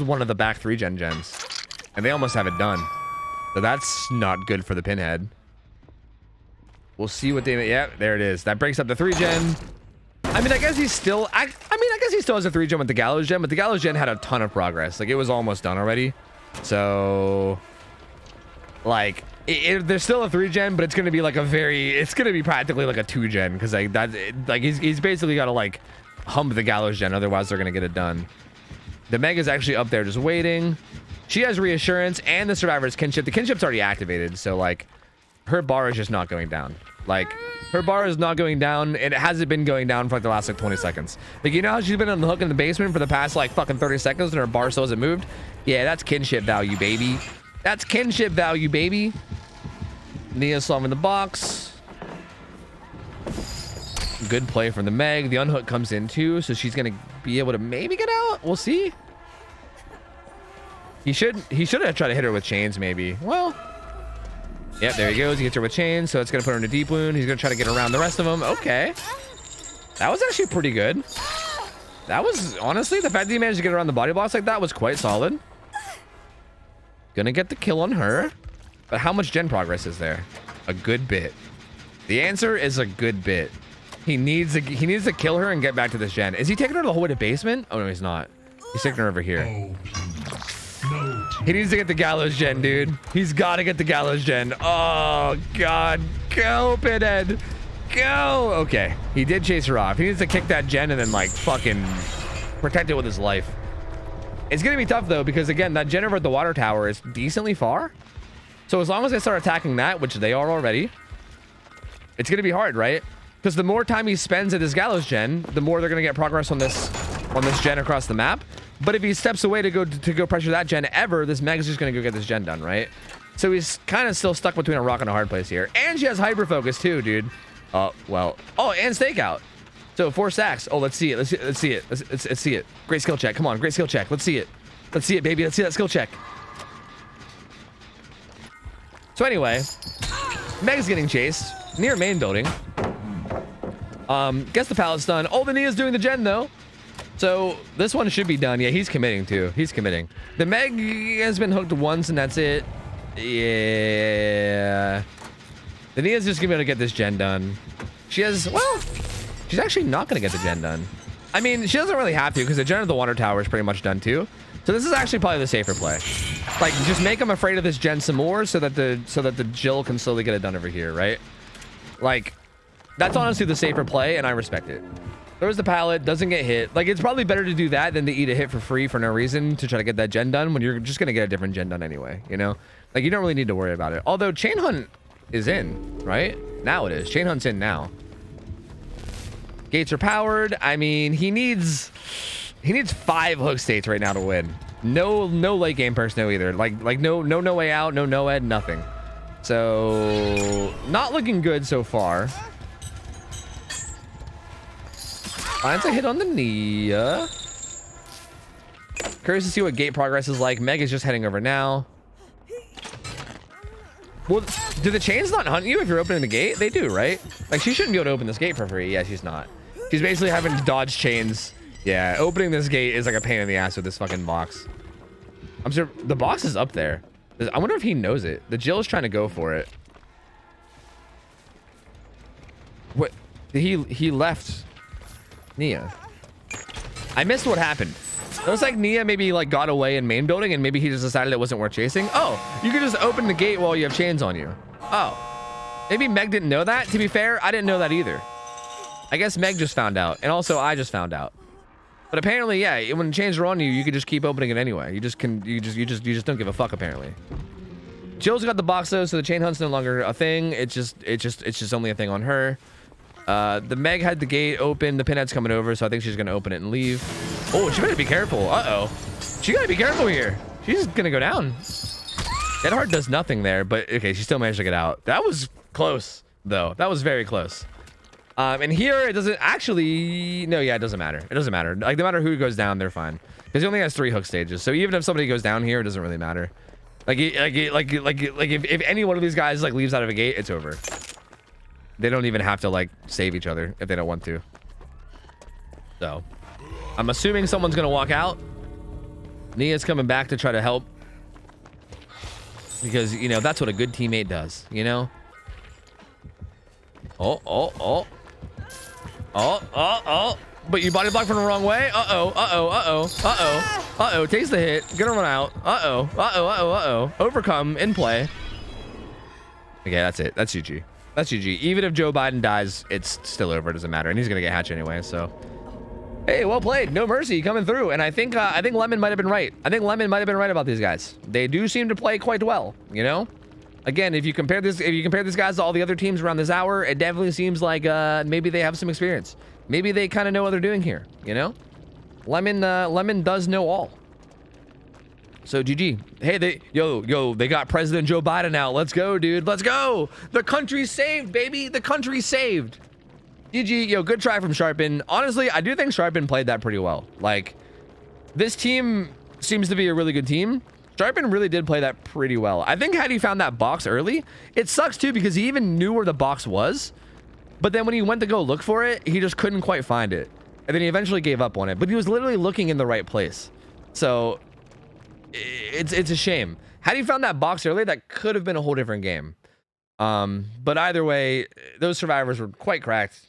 one of the back 3 gens. And they almost have it done. So that's not good for the pinhead. We'll see what they... Yeah, there it is. That breaks up the 3 gen. I mean, I guess he's still... I guess he still has a 3 gen with the Gallows gen, but the Gallows gen had a ton of progress. Like, it was almost done already. So... Like, there's still a 3 gen, but it's going to be like a very... It's going to be practically like a 2 gen, because like, he's basically got to, like, hump the Gallows gen, otherwise they're going to get it done. The Meg is actually up there just waiting. She has reassurance and the survivor's kinship. The kinship's already activated, so like her bar is just not going down. Like, her bar is not going down, and it hasn't been going down for like the last like 20 seconds. Like, you know how she's been on the hook in the basement for the past like fucking 30 seconds and her bar still hasn't moved? Yeah, that's kinship value, baby. That's kinship value, baby. Nia solving the box. Good play from the Meg. The unhook comes in too, so she's gonna be able to maybe get out. We'll see. He should have tried to hit her with chains, maybe. Well, yep, there he goes. He hits her with chains, so it's gonna put her in a deep wound. He's gonna try to get around the rest of them. Okay, that was actually pretty good. That was, honestly, the fact that he managed to get around the body blocks like that was quite solid. Gonna get the kill on her, but how much gen progress is there? A good bit. The answer is a good bit. He needs to kill her and get back to this gen. Is he taking her the whole way to basement? Oh no, he's not. He's taking her over here. He needs to get the Gallows gen, dude. He's got to get the Gallows gen. Oh god, go Pinhead, go. Okay, he did chase her off. He needs to kick that gen and then like fucking protect it with his life. It's gonna be tough though, because again, that gen over at the water tower is decently far. So as long as they start attacking that, which they are already, it's gonna be hard, right? Because the more time he spends at his Gallows gen, the more they're gonna get progress on this gen across the map. But if he steps away to go pressure that gen ever, this Meg's just gonna go get this gen done, right? So he's kind of still stuck between a rock and a hard place here. And she has hyper focus too, dude. Well, oh, and stakeout. So 4 stacks. Oh, let's see it. Let's see it. Let's see it. Great skill check. Come on, great skill check. Let's see it. Let's see it, baby. Let's see that skill check. So anyway, Meg's getting chased near main building. Guess the pallet's done. Oh, the Nia's doing the gen though. So this one should be done. Yeah, he's committing too. He's committing. The Meg has been hooked once and that's it. Yeah. The Nia's just gonna be able to get this gen done. She has, well, she's actually not gonna get the gen done. I mean, she doesn't really have to because the gen of the water tower is pretty much done too. So this is actually probably the safer play. Like, just make him afraid of this gen some more so that the Jill can slowly get it done over here, right? Like, that's honestly the safer play, and I respect it. Throws the pallet, doesn't get hit. Like, it's probably better to do that than to eat a hit for free for no reason to try to get that gen done when you're just gonna get a different gen done anyway, you know? Like, you don't really need to worry about it. Although Chain Hunt is in, right? Now it is. Chain Hunt's in now. Gates are powered. I mean, he needs 5 hook states right now to win. No late game personnel either. Like no way out, no Noed, nothing. So not looking good so far. Finds a hit on the Nia. Curious to see what gate progress is like. Meg is just heading over now. Well, do the chains not hunt you if you're opening the gate? They do, right? Like, she shouldn't be able to open this gate for free. Yeah, she's not. She's basically having to dodge chains. Yeah, opening this gate is like a pain in the ass with this fucking box. I'm sure the box is up there. I wonder if he knows it. The Jill is trying to go for it. What? He left Nia. I missed what happened. It looks like Nia maybe like got away in main building and maybe he just decided it wasn't worth chasing. Oh, you can just open the gate while you have chains on you. Oh, maybe Meg didn't know that. To be fair, I didn't know that either. I guess Meg just found out, and also I just found out. But apparently, yeah, when chains are on you, you can just keep opening it anyway. You just don't give a fuck apparently. Jill's got the box though, so the chain hunt's no longer a thing. It's just only a thing on her. The Meg had the gate open. The pinhead's coming over, so I think she's gonna open it and leave. Oh, she better be careful. Uh-oh. She gotta be careful here. She's gonna go down. Dead Heart does nothing there, but okay, she still managed to get out. That was close, though. That was very close. And here it doesn't actually. No, yeah, it doesn't matter. It doesn't matter. Like, no matter who goes down, they're fine because he only has 3 hook stages. So even if somebody goes down here, it doesn't really matter. If any one of these guys like leaves out of a gate, it's over. They don't even have to like save each other if they don't want to. So I'm assuming someone's gonna walk out. Nia's coming back to try to help because, you know, that's what a good teammate does, you know. Oh, but you body blocked from the wrong way. Takes the hit, gonna run out. Overcome in play. Okay, that's it. That's GG. That's GG. Even if Joe Biden dies, it's still over. It doesn't matter, and he's gonna get hatched anyway. So, hey, well played. No mercy coming through. And I think Lemon might have been right. I think Lemon might have been right about these guys. They do seem to play quite well. You know, again, if you compare these guys to all the other teams around this hour, it definitely seems like maybe they have some experience. Maybe they kind of know what they're doing here. You know, Lemon does know all. So GG. Hey, they got President Joe Biden out. Let's go, dude. Let's go. The country's saved, baby. The country's saved. GG. Yo, good try from Sharpen. Honestly, I do think Sharpen played that pretty well. Like, this team seems to be a really good team. Sharpen really did play that pretty well. I think had he found that box early, it sucks too because he even knew where the box was. But then when he went to go look for it, he just couldn't quite find it. And then he eventually gave up on it. But he was literally looking in the right place. So it's a shame. Had he found that box early, that could have been a whole different game. But either way, those survivors were quite cracked.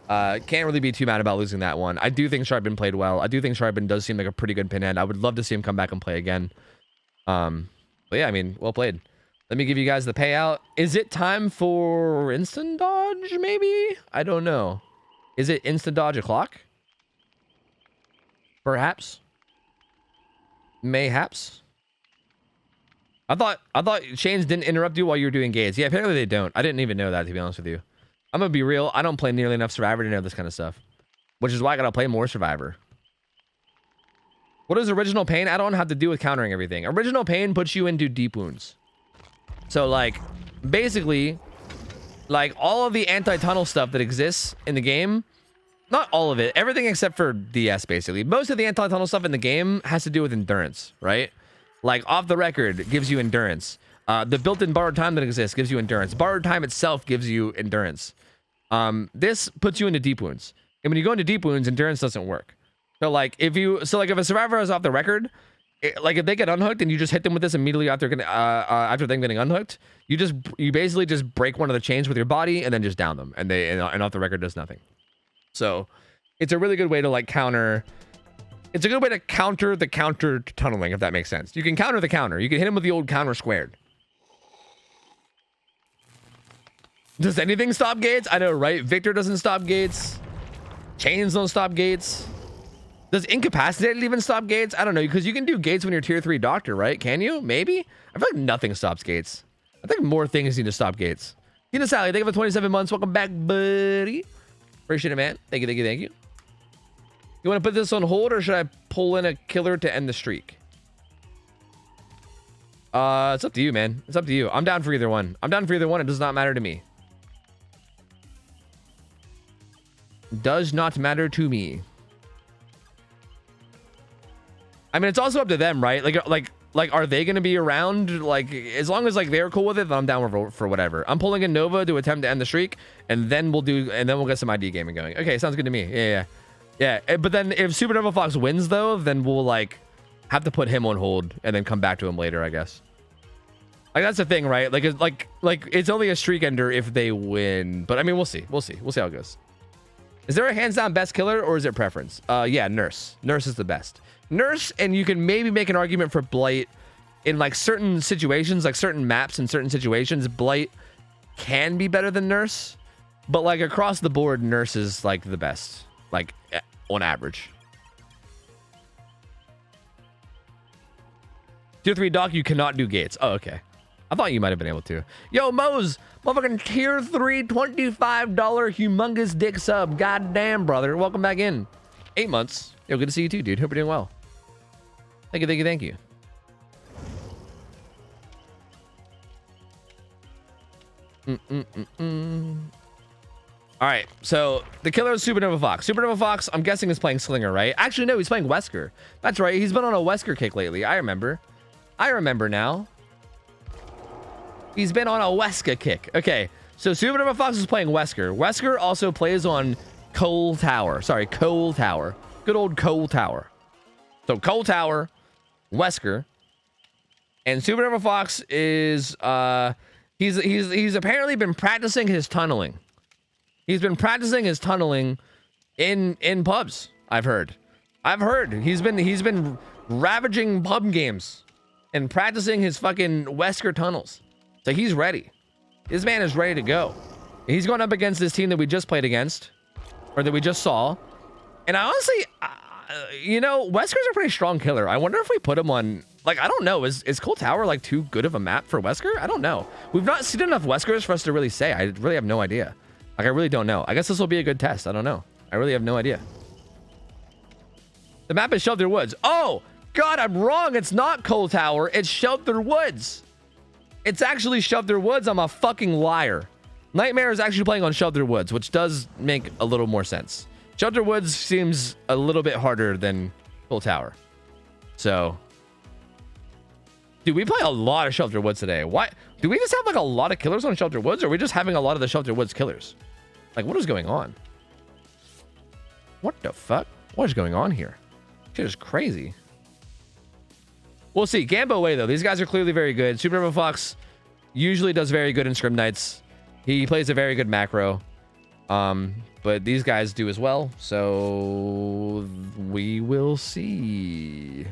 Can't really be too mad about losing that one. I do think Sharpen played well. I do think Sharpen does seem like a pretty good pinhead. I would love to see him come back and play again. But yeah, I mean, well played. Let me give you guys the payout. Is it time for instant dodge, maybe? I don't know. Is it instant dodge o'clock? Perhaps. Mayhaps. I thought chains didn't interrupt you while you were doing gates. Yeah, apparently they don't. I didn't even know that, to be honest with you. I'm gonna be real. I don't play nearly enough Survivor to know this kind of stuff, which is why I gotta play more Survivor. What does Original Pain add-on have to do with countering everything? Original Pain puts you into deep wounds. So like, basically, like all of the anti-tunnel stuff that exists in the game, not all of it, everything except for DS, basically. Most of the anti-tunnel stuff in the game has to do with endurance, right? Like, off the record gives you endurance. The built-in borrowed time that exists gives you endurance. Borrowed time itself gives you endurance. This puts you into deep wounds. And when you go into deep wounds, endurance doesn't work. So, like, if a survivor is off the record, like, if they get unhooked and you just hit them with this immediately after them getting unhooked, you basically just break one of the chains with your body and then just down them. And off the record does nothing. So it's a really good way to like counter. It's a good way to counter the counter tunneling, if that makes sense. You can counter the counter. You can hit him with the old counter squared. Does anything stop gates? I know, right? Victor doesn't stop gates. Chains don't stop gates. Does incapacitated even stop gates? I don't know, because you can do gates when you're tier 3 doctor, right? Can you? Maybe? I feel like nothing stops gates. I think more things need to stop gates. Tina Sally, thank you for 27 months. Welcome back, buddy. Appreciate it, man. Thank you, thank you, thank you. You want to put this on hold, or should I pull in a killer to end the streak? It's up to you, man. It's up to you. I'm down for either one. I'm down for either one. It does not matter to me. Does not matter to me. I mean, it's also up to them, right? Like, are they going to be around? Like, as long as like they're cool with it, then I'm down for whatever. I'm pulling in Nova to attempt to end the streak, and then we'll get some ID gaming going. Okay, sounds good to me. Yeah. But then if Supernova Fox wins though, then we'll like have to put him on hold and then come back to him later, I guess. Like, that's the thing, right? Like it's only a streak ender if they win. But I mean, we'll see how it goes. Is there a hands down best killer, or is it preference? Yeah, Nurse. Nurse is the best. Nurse, and you can maybe make an argument for Blight in like certain situations, like certain maps and certain situations. Blight can be better than Nurse, but like across the board, Nurse is like the best, like on average. Tier 3 doc, you cannot do gates. Oh, okay. I thought you might have been able to. Yo, Mose, motherfucking tier 3 $25 humongous dick sub. Goddamn, brother. Welcome back in. 8 months. Yo, good to see you too, dude. Hope you're doing well. Thank you, thank you, thank you. All right, so the killer is Supernova Fox. Supernova Fox, I'm guessing, is playing Slinger, right? Actually, no, he's playing Wesker. That's right. He's been on a Wesker kick lately. I remember now. He's been on a Wesker kick. Okay, so Supernova Fox is playing Wesker. Wesker also plays on Coal Tower. Sorry, Coal Tower. Good old Coal Tower. So Coal Tower, Wesker, and Supernova Fox is he's apparently been practicing his tunneling. He's been practicing his tunneling in pubs. I've heard. He's been ravaging pub games and practicing his fucking Wesker tunnels. So he's ready. This man is ready to go. He's going up against this team that we just played against, or that we just saw. And I honestly, you know, Wesker's a pretty strong killer. I wonder if we put him on, like, I don't know. Is Coal Tower like too good of a map for Wesker? I don't know. We've not seen enough Weskers for us to really say. I really have no idea. Like, I really don't know. I guess this will be a good test. I don't know. I really have no idea. The map is Shelter Woods. Oh, God, I'm wrong. It's not Coal Tower. It's Shelter Woods. It's actually Shelter Woods. I'm a fucking liar. Nightmare is actually playing on Shelter Woods, which does make a little more sense. Shelter Woods seems a little bit harder than Coal Tower. So, dude, we play a lot of Shelter Woods today. Why? Do we just have like a lot of killers on Shelter Woods, or are we just having a lot of the Shelter Woods killers? Like, what is going on? What the fuck? What is going on here? Shit is crazy. We'll see. Gambo way, though. These guys are clearly very good. Supernova Fox usually does very good in Scrim Nights. He plays a very good macro. But these guys do as well. So we will see.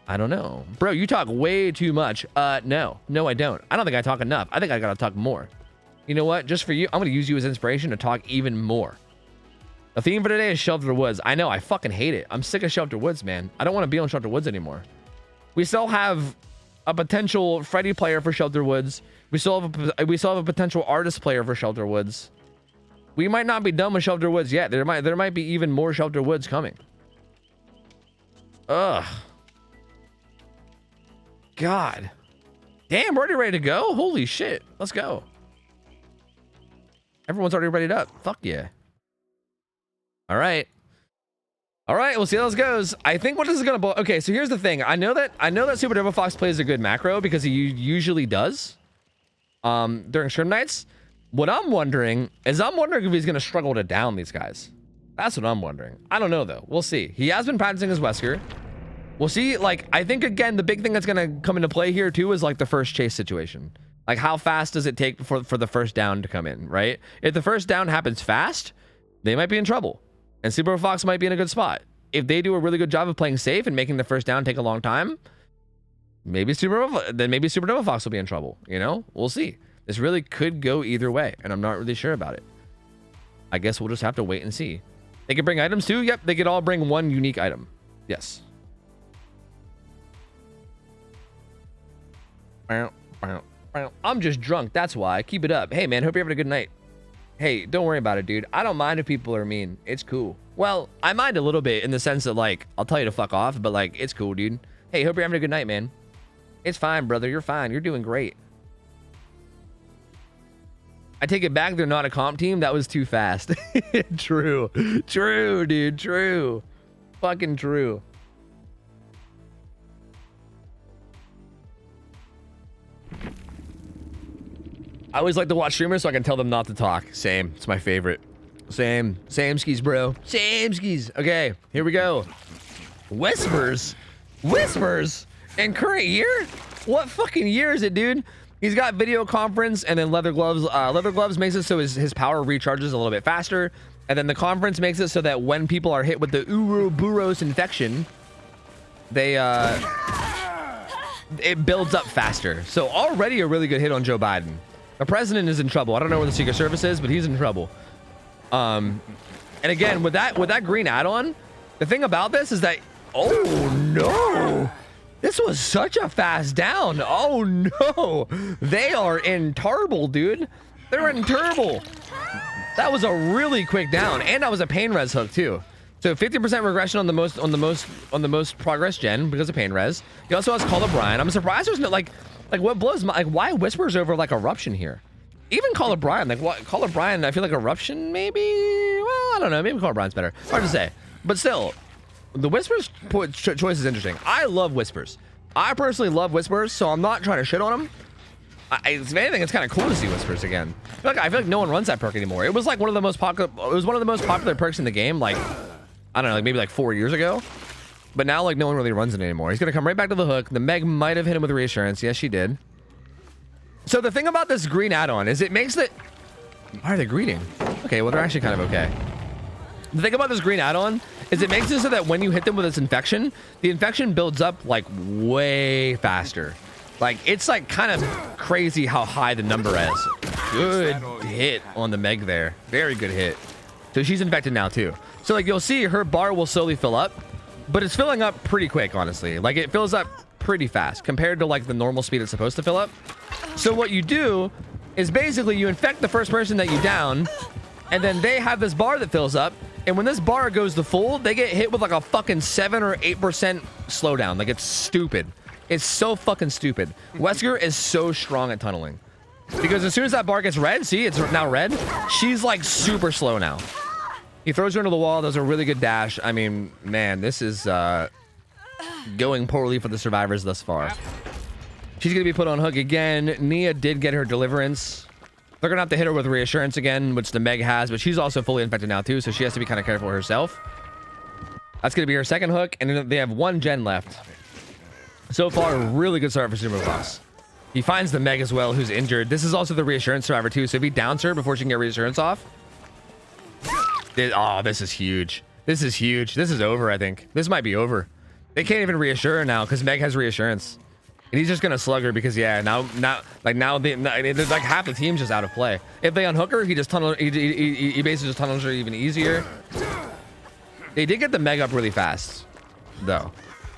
I don't know. Bro, you talk way too much. No, I don't. I don't think I talk enough. I think I gotta talk more. You know what? Just for you, I'm gonna use you as inspiration to talk even more. The theme for today is Shelter Woods. I know, I fucking hate it. I'm sick of Shelter Woods, man. I don't want to be on Shelter Woods anymore. We still have a potential Freddy player for Shelter Woods. We still have a potential artist player for Shelter Woods. We might not be done with Shelter Woods yet. There might be even more Shelter Woods coming. Ugh. God. Damn, we're already ready to go? Holy shit. Let's go. Everyone's already ready up. Fuck yeah. All right. All right, we'll see how this goes. I think what this is gonna okay, so here's the thing. I know that Super Turbo Fox plays a good macro because he usually does during stream nights. What I'm wondering is if he's gonna struggle to down these guys. That's what I'm wondering. I don't know though. We'll see. He has been practicing his Wesker. We'll see. Like, I think again the big thing that's gonna come into play here too is like the first chase situation. Like, how fast does it take for the first down to come in, right? If the first down happens fast, they might be in trouble. And Super Fox might be in a good spot. If they do a really good job of playing safe and making the first down take a long time, maybe Super Turbo Fox will be in trouble. You know, we'll see. This really could go either way, and I'm not really sure about it. I guess we'll just have to wait and see. They could bring items too. Yep, they could all bring one unique item. Yes. I'm just drunk. That's why. Keep it up. Hey man, hope you're having a good night. Hey, don't worry about it, dude. I don't mind if people are mean. It's cool. Well, I mind a little bit in the sense that, like, I'll tell you to fuck off, but, like, it's cool, dude. Hey, hope you're having a good night, man. It's fine, brother. You're fine. You're doing great. I take it back. They're not a comp team. That was too fast. True. True, dude. True. Fucking true. I always like to watch streamers so I can tell them not to talk. Same. It's my favorite. Same skis, bro. Same skis. Okay, here we go. Whispers in current year? What fucking year is it, dude? He's got video conference and then leather gloves. Leather gloves makes it so his power recharges a little bit faster, and then the conference makes it so that when people are hit with the Ouroboros infection, they it builds up faster. So already a really good hit on Joe Biden. The president is in trouble. I don't know where the Secret Service is, but he's in trouble. And again, with that green add-on, the thing about this is that, oh no, this was such a fast down. Oh no, they are in turbo, dude. They're in turbo. That was a really quick down, and that was a pain res hook too. So 50% regression on the most progress gen because of pain res. He also has Call of Brian. I'm surprised there's no like what blows my, like, why Whispers over like Eruption here? Even Call of Brian, like, what Call of Brian, I feel like Eruption maybe, well, I don't know, maybe Call of Brian's better. Hard to say. But still, the Whispers choice is interesting. I love Whispers. I personally love Whispers, so I'm not trying to shit on them. If anything, it's kind of cool to see Whispers again. I feel like no one runs that perk anymore. It was like one of the most popular perks in the game, like, I don't know, like maybe like 4 years ago. But now, like, no one really runs it anymore. He's gonna come right back to the hook. The Meg might have hit him with reassurance. Yes, she did. So the thing about this green add-on is it makes it... Why are they greeting? Okay, well, they're actually kind of okay. The thing about this green add-on is it makes it so that when you hit them with its infection, the infection builds up, like, way faster. Like, it's, like, kind of crazy how high the number is. Good hit on the Meg there. Very good hit. So she's infected now, too. So, like, you'll see her bar will slowly fill up, but it's filling up pretty quick, honestly. Like, it fills up pretty fast compared to, like, the normal speed it's supposed to fill up. So what you do is basically you infect the first person that you down, and then they have this bar that fills up, and when this bar goes to full, they get hit with like a fucking 7 or 8% slowdown. Like, it's stupid. It's so fucking stupid. Wesker is so strong at tunneling. Because as soon as that bar gets red, see, it's now red, she's like super slow now. He throws her into the wall, does a really good dash. I mean, man, this is going poorly for the survivors thus far. She's going to be put on hook again. Nia did get her deliverance. They're going to have to hit her with reassurance again, which the Meg has, but she's also fully infected now too, so she has to be kind of careful herself. That's going to be her second hook, and then they have one gen left. So far, really good start for Super Fox. He finds the Meg as well, who's injured. This is also the reassurance survivor too, so if he downs her before she can get reassurance off... Oh, this is huge. This is huge. This is over, I think. This might be over. They can't even reassure her now because Meg has reassurance. And he's just gonna slug her because, yeah, now there's like half the team's just out of play. If they unhook her, he just he basically just tunnels her even easier. They did get the Meg up really fast, though.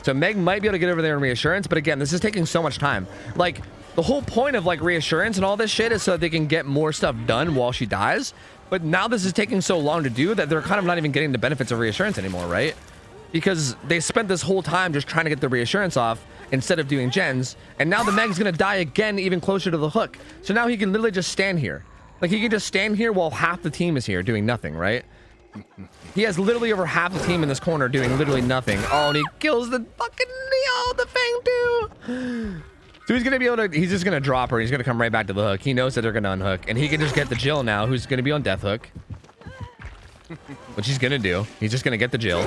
So Meg might be able to get over there in reassurance, but again, this is taking so much time. Like, the whole point of like reassurance and all this shit is so that they can get more stuff done while she dies. But now this is taking so long to do that they're kind of not even getting the benefits of reassurance anymore, right? Because they spent this whole time just trying to get the reassurance off instead of doing gens, and now the Meg's gonna die again even closer to the hook. So now he can literally just stand here. Like, he can just stand here while half the team is here doing nothing, right? He has literally over half the team in this corner doing literally nothing. Oh, and he kills the fucking the Fang too. So he's gonna be able to. He's just gonna drop her. He's gonna come right back to the hook. He knows that they're gonna unhook, and he can just get the Jill now, who's gonna be on death hook, which he's gonna do. He's just gonna get the Jill.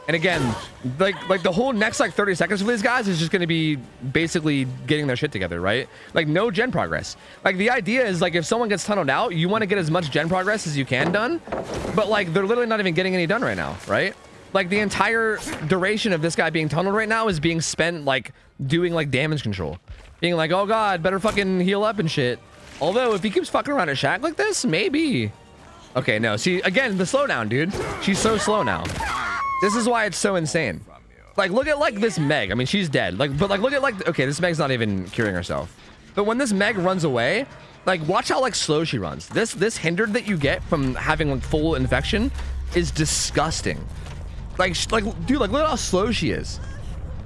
And again, like the whole next like 30 seconds for these guys is just going to be basically getting their shit together, right? Like no gen progress. Like the idea is like if someone gets tunneled out, you want to get as much gen progress as you can done, but like they're literally not even getting any done right now, right? Like the entire duration of this guy being tunneled right now is being spent like doing like damage control, being like, oh god, better fucking heal up and shit. Although if he keeps fucking around at Shack like this, maybe. Okay, no, see again the slowdown, dude. She's so slow now. This is why it's so insane. Like, look at like this Meg. I mean, she's dead. Like, but like, look at like, okay, this Meg's not even curing herself. But when this Meg runs away, like, watch how like slow she runs. This hindered that you get from having like full infection is disgusting. Like, dude, like look at how slow she is.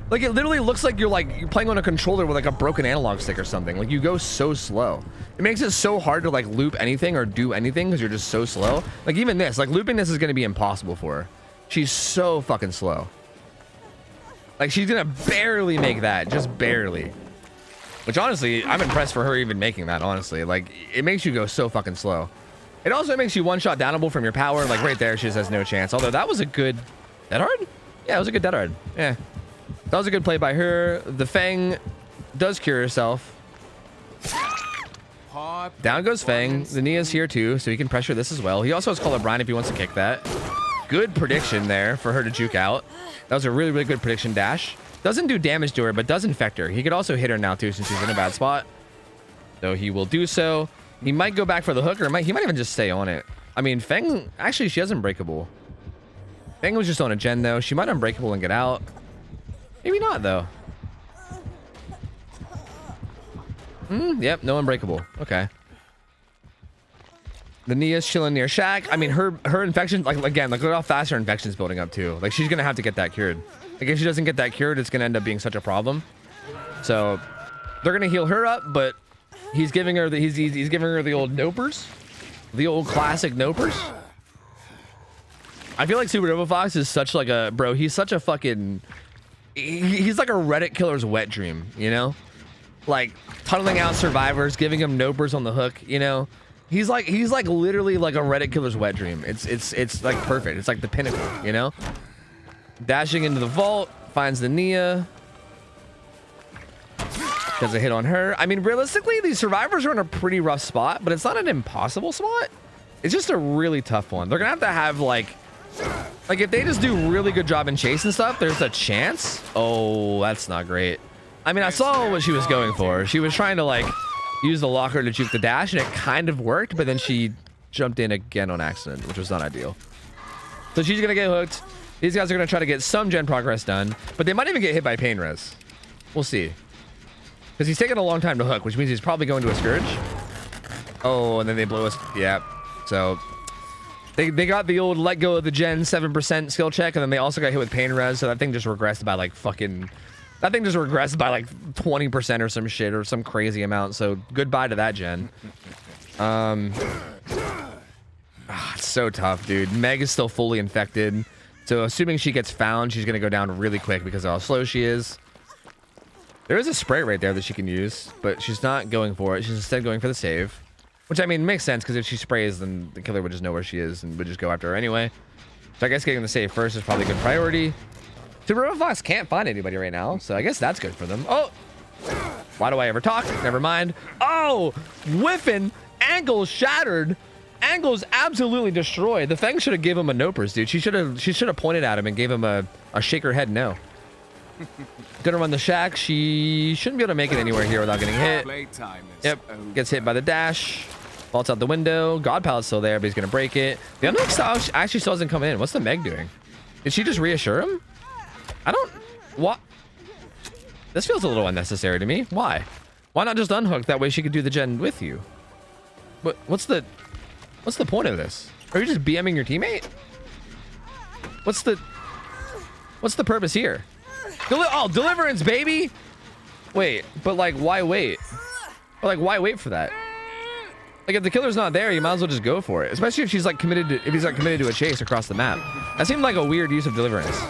Like, it literally looks like you're playing on a controller with like a broken analog stick or something. Like, you go so slow. It makes it so hard to like loop anything or do anything because you're just so slow. Like even this, like looping this is going to be impossible for her. She's so fucking slow. Like she's gonna barely make that, just barely. Which honestly, I'm impressed for her even making that, honestly. Like it makes you go so fucking slow. It also makes you one-shot downable from your power. Like right there, she just has no chance. Although that was a good dead hard? Yeah, it was a good dead hard. Yeah. That was a good play by her. The Fang does cure herself. Down goes Fang. The Nia's here too, so he can pressure this as well. He also has Call of Brine if he wants to kick that. Good prediction there for her to juke out. That was a really, really good prediction dash. Doesn't do damage to her, but does infect her. He could also hit her now too since he's in a bad spot. So he will do so. He might go back for the hook, or he might even just stay on it. I mean, Fang, actually, she has Unbreakable. Fang was just on a gen though. She might Unbreakable and get out. Maybe not though. Yep, no Unbreakable. Okay. The Nia's chilling near Shack. I mean, her infection, like again, like look how fast her infection's building up too. Like she's gonna have to get that cured. Like if she doesn't get that cured, it's gonna end up being such a problem. So they're gonna heal her up, but he's giving her the he's giving her the old nopers, the old classic nopers. I feel like Supernova Fox is such like a bro. He's such a fucking. He's like a Reddit killer's wet dream, you know, like tunneling out survivors, giving them nopers on the hook, you know. He's like literally like a Reddit killer's wet dream. It's like perfect. It's like the pinnacle, you know? Dashing into the vault, finds the Nia. Does a hit on her. I mean, realistically, these survivors are in a pretty rough spot, but it's not an impossible spot. It's just a really tough one. They're gonna have like if they just do a really good job in chase and stuff, there's a chance. Oh, that's not great. I mean, I saw what she was going for. She was trying to like use the locker to juke the dash, and it kind of worked, but then she jumped in again on accident, which was not ideal. So she's gonna get hooked. These guys are gonna try to get some gen progress done, but they might even get hit by pain res. We'll see. Because he's taking a long time to hook, which means he's probably going to a Scourge. Oh, and then they blow us. Yeah. So they got the old let go of the gen 7% skill check, and then they also got hit with pain res, so that thing just regressed by like fucking... That thing just regressed by like 20% or some shit or some crazy amount. So goodbye to that gen. It's so tough, dude. Meg is still fully infected. So assuming she gets found, she's going to go down really quick because of how slow she is. There is a spray right there that she can use, but she's not going for it. She's instead going for the save. Which, I mean, makes sense because if she sprays, then the killer would just know where she is and would just go after her anyway. So I guess getting the save first is probably a good priority. Supernova Fox can't find anybody right now, so I guess that's good for them. Oh! Why do I ever talk? Never mind. Oh! Whiffing! Ankles shattered! Ankles absolutely destroyed. The Fang should have given him a nopers, dude. She should have pointed at him and gave him a shake her head no. Gonna run the Shack. She shouldn't be able to make it anywhere here without getting hit. Yep. Gets hit by the dash. Vaults out the window. God Pallet's still there, but he's gonna break it. The unhook style actually still doesn't come in. What's the Meg doing? Did she just reassure him? I don't... What? This feels a little unnecessary to me. Why? Why not just unhook? That way she could do the gen with you. But what's the point of this? Are you just BMing your teammate? What's the purpose here? Deliverance, baby! Wait, but like, why wait? Or like, why wait for that? Like if the killer's not there, you might as well just go for it. Especially if she's like committed to, if he's like committed to a chase across the map. That seemed like a weird use of deliverance.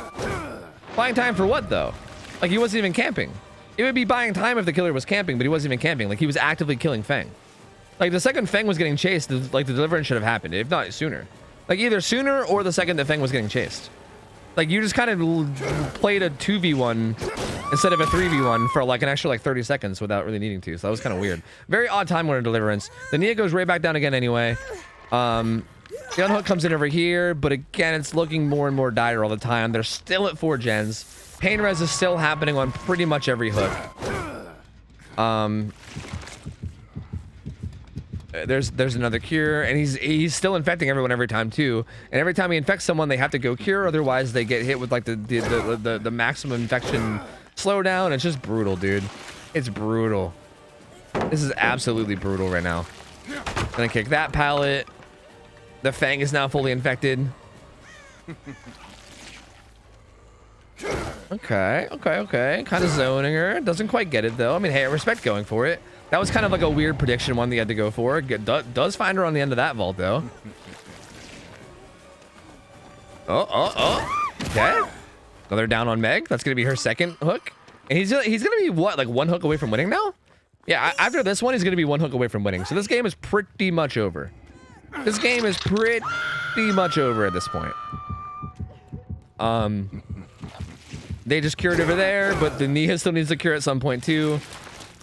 Buying time for what though? Like he wasn't even camping. It would be buying time if the killer was camping, but he wasn't even camping. Like he was actively killing Feng. Like the second Feng was getting chased, like the deliverance should have happened, if not sooner. Like either sooner or the second that Feng was getting chased. Like you just kind of played a 2v1 instead of a 3v1 for like an extra like 30 seconds without really needing to. So that was kind of weird. Very odd time winner deliverance. The Nia goes right back down again anyway. The unhook comes in over here, but again, it's looking more and more dire all the time. They're still at 4 gens. Pain res is still happening on pretty much every hook. There's another cure, and he's still infecting everyone every time too. And every time he infects someone, they have to go cure, otherwise they get hit with like the maximum infection slowdown. It's just brutal, dude. It's brutal. This is absolutely brutal right now. Gonna kick that pallet. The Fang is now fully infected. Okay. Kind of zoning her. Doesn't quite get it though. I mean, hey, I respect going for it. That was kind of like a weird prediction one that you had to go for. Does find her on the end of that vault though. Oh. Okay. Another down on Meg. That's gonna be her second hook. And he's gonna be what, like 1 hook away from winning now? Yeah, after this one, he's gonna be 1 hook away from winning. So this game is pretty much over. This game is pretty much over at this point. They just cured over there, but the Nia still needs to cure at some point too.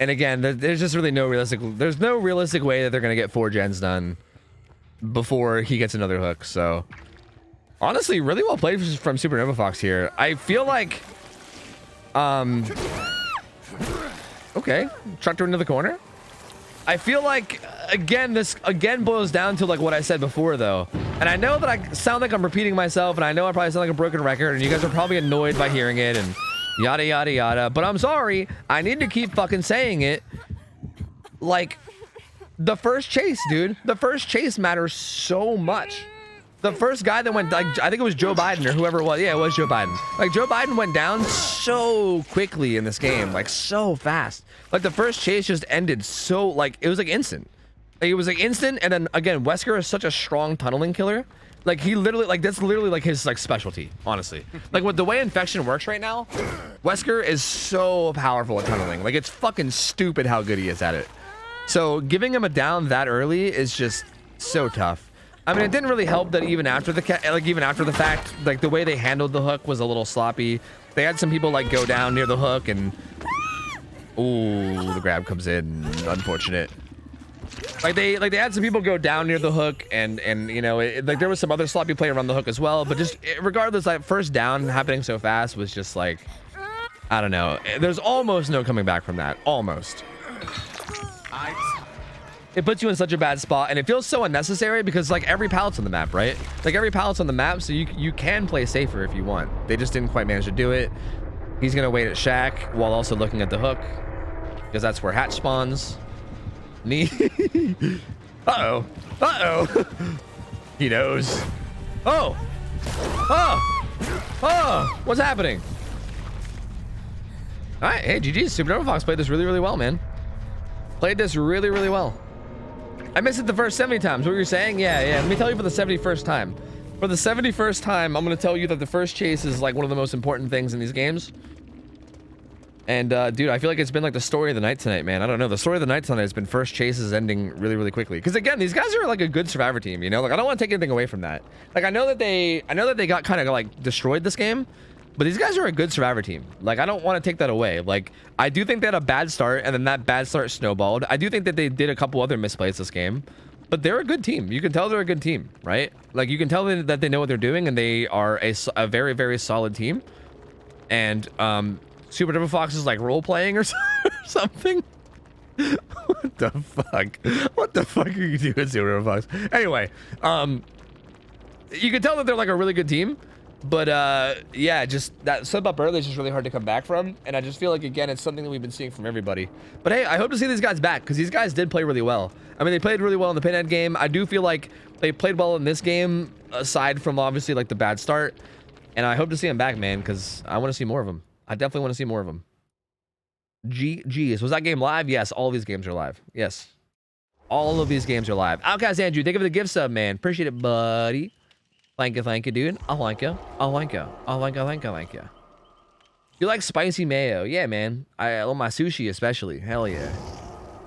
And again, there's just really no realistic way that they're gonna get 4 gens done before he gets another hook. So honestly, really well played from Supernova Fox here. I feel like okay, trucked her into the corner. I feel like this boils down to like what I said before though. And I know that I sound like I'm repeating myself, and I know I probably sound like a broken record, and you guys are probably annoyed by hearing it and yada yada yada, but I'm sorry, I need to keep fucking saying it. Like the first chase, dude, the first chase matters so much. The first guy that went, like, I think it was Joe Biden or whoever it was. Yeah, it was Joe Biden. Like Joe Biden went down so quickly in this game, like so fast. Like the first chase just ended so, like, it was like instant. Like, it was like instant. And then again, Wesker is such a strong tunneling killer. Like he literally, like that's literally like his like specialty, honestly. Like with the way infection works right now, Wesker is so powerful at tunneling. Like it's fucking stupid how good he is at it. So giving him a down that early is just so tough. I mean, it didn't really help that even after the fact, like the way they handled the hook was a little sloppy. They had some people like go down near the hook, and ooh, the grab comes in. Unfortunate. Like they had some people go down near the hook, and you know, like there was some other sloppy play around the hook as well. But just regardless, like first down happening so fast was just like, I don't know. There's almost no coming back from that. Almost. It puts you in such a bad spot, and it feels so unnecessary because like every pallet's on the map, right? Like every pallet's on the map, so you can play safer if you want. They just didn't quite manage to do it. He's gonna wait at Shack while also looking at the hook, because that's where Hatch spawns. Knee. Uh-oh. He knows. Oh, what's happening? All right, hey, GG's. Supernova Fox played this really well, man. Played this really well. I missed it the first 70 times. What you're saying? Yeah. Let me tell you for the 71st time. For the 71st time, I'm going to tell you that the first chase is like one of the most important things in these games. And dude, I feel like it's been like the story of the night tonight, man. I don't know. The story of the night tonight has been first chases ending really quickly. Because again, these guys are like a good survivor team, you know? Like I don't want to take anything away from that. Like I know that they got kind of like destroyed this game. But these guys are a good survivor team. Like, I don't want to take that away. Like, I do think they had a bad start, and then that bad start snowballed. I do think that they did a couple other misplays this game. But they're a good team. You can tell they're a good team, right? Like, you can tell that they know what they're doing, and they are a very solid team. And, Supernova Fox is, like, role-playing or something. What the fuck? What the fuck are you doing, Supernova Fox? Anyway, you can tell that they're, like, a really good team. But yeah, just that sub up early is just really hard to come back from, and I just feel like again it's something that we've been seeing from everybody. But hey, I hope to see these guys back because these guys did play really well. I mean, they played really well in the Pinhead game. I do feel like they played well in this game, aside from obviously like the bad start. And I hope to see them back, man, because I want to see more of them. I definitely want to see more of them. Geez, was that game live? Yes, all these games are live. Yes. All of these games are live. Outcast Andrew, thank you for the gift sub, man. Appreciate it, buddy. Thank you, dude. I like you. I like you. I like you. You like spicy mayo? Yeah, man. I love my sushi especially. Hell yeah.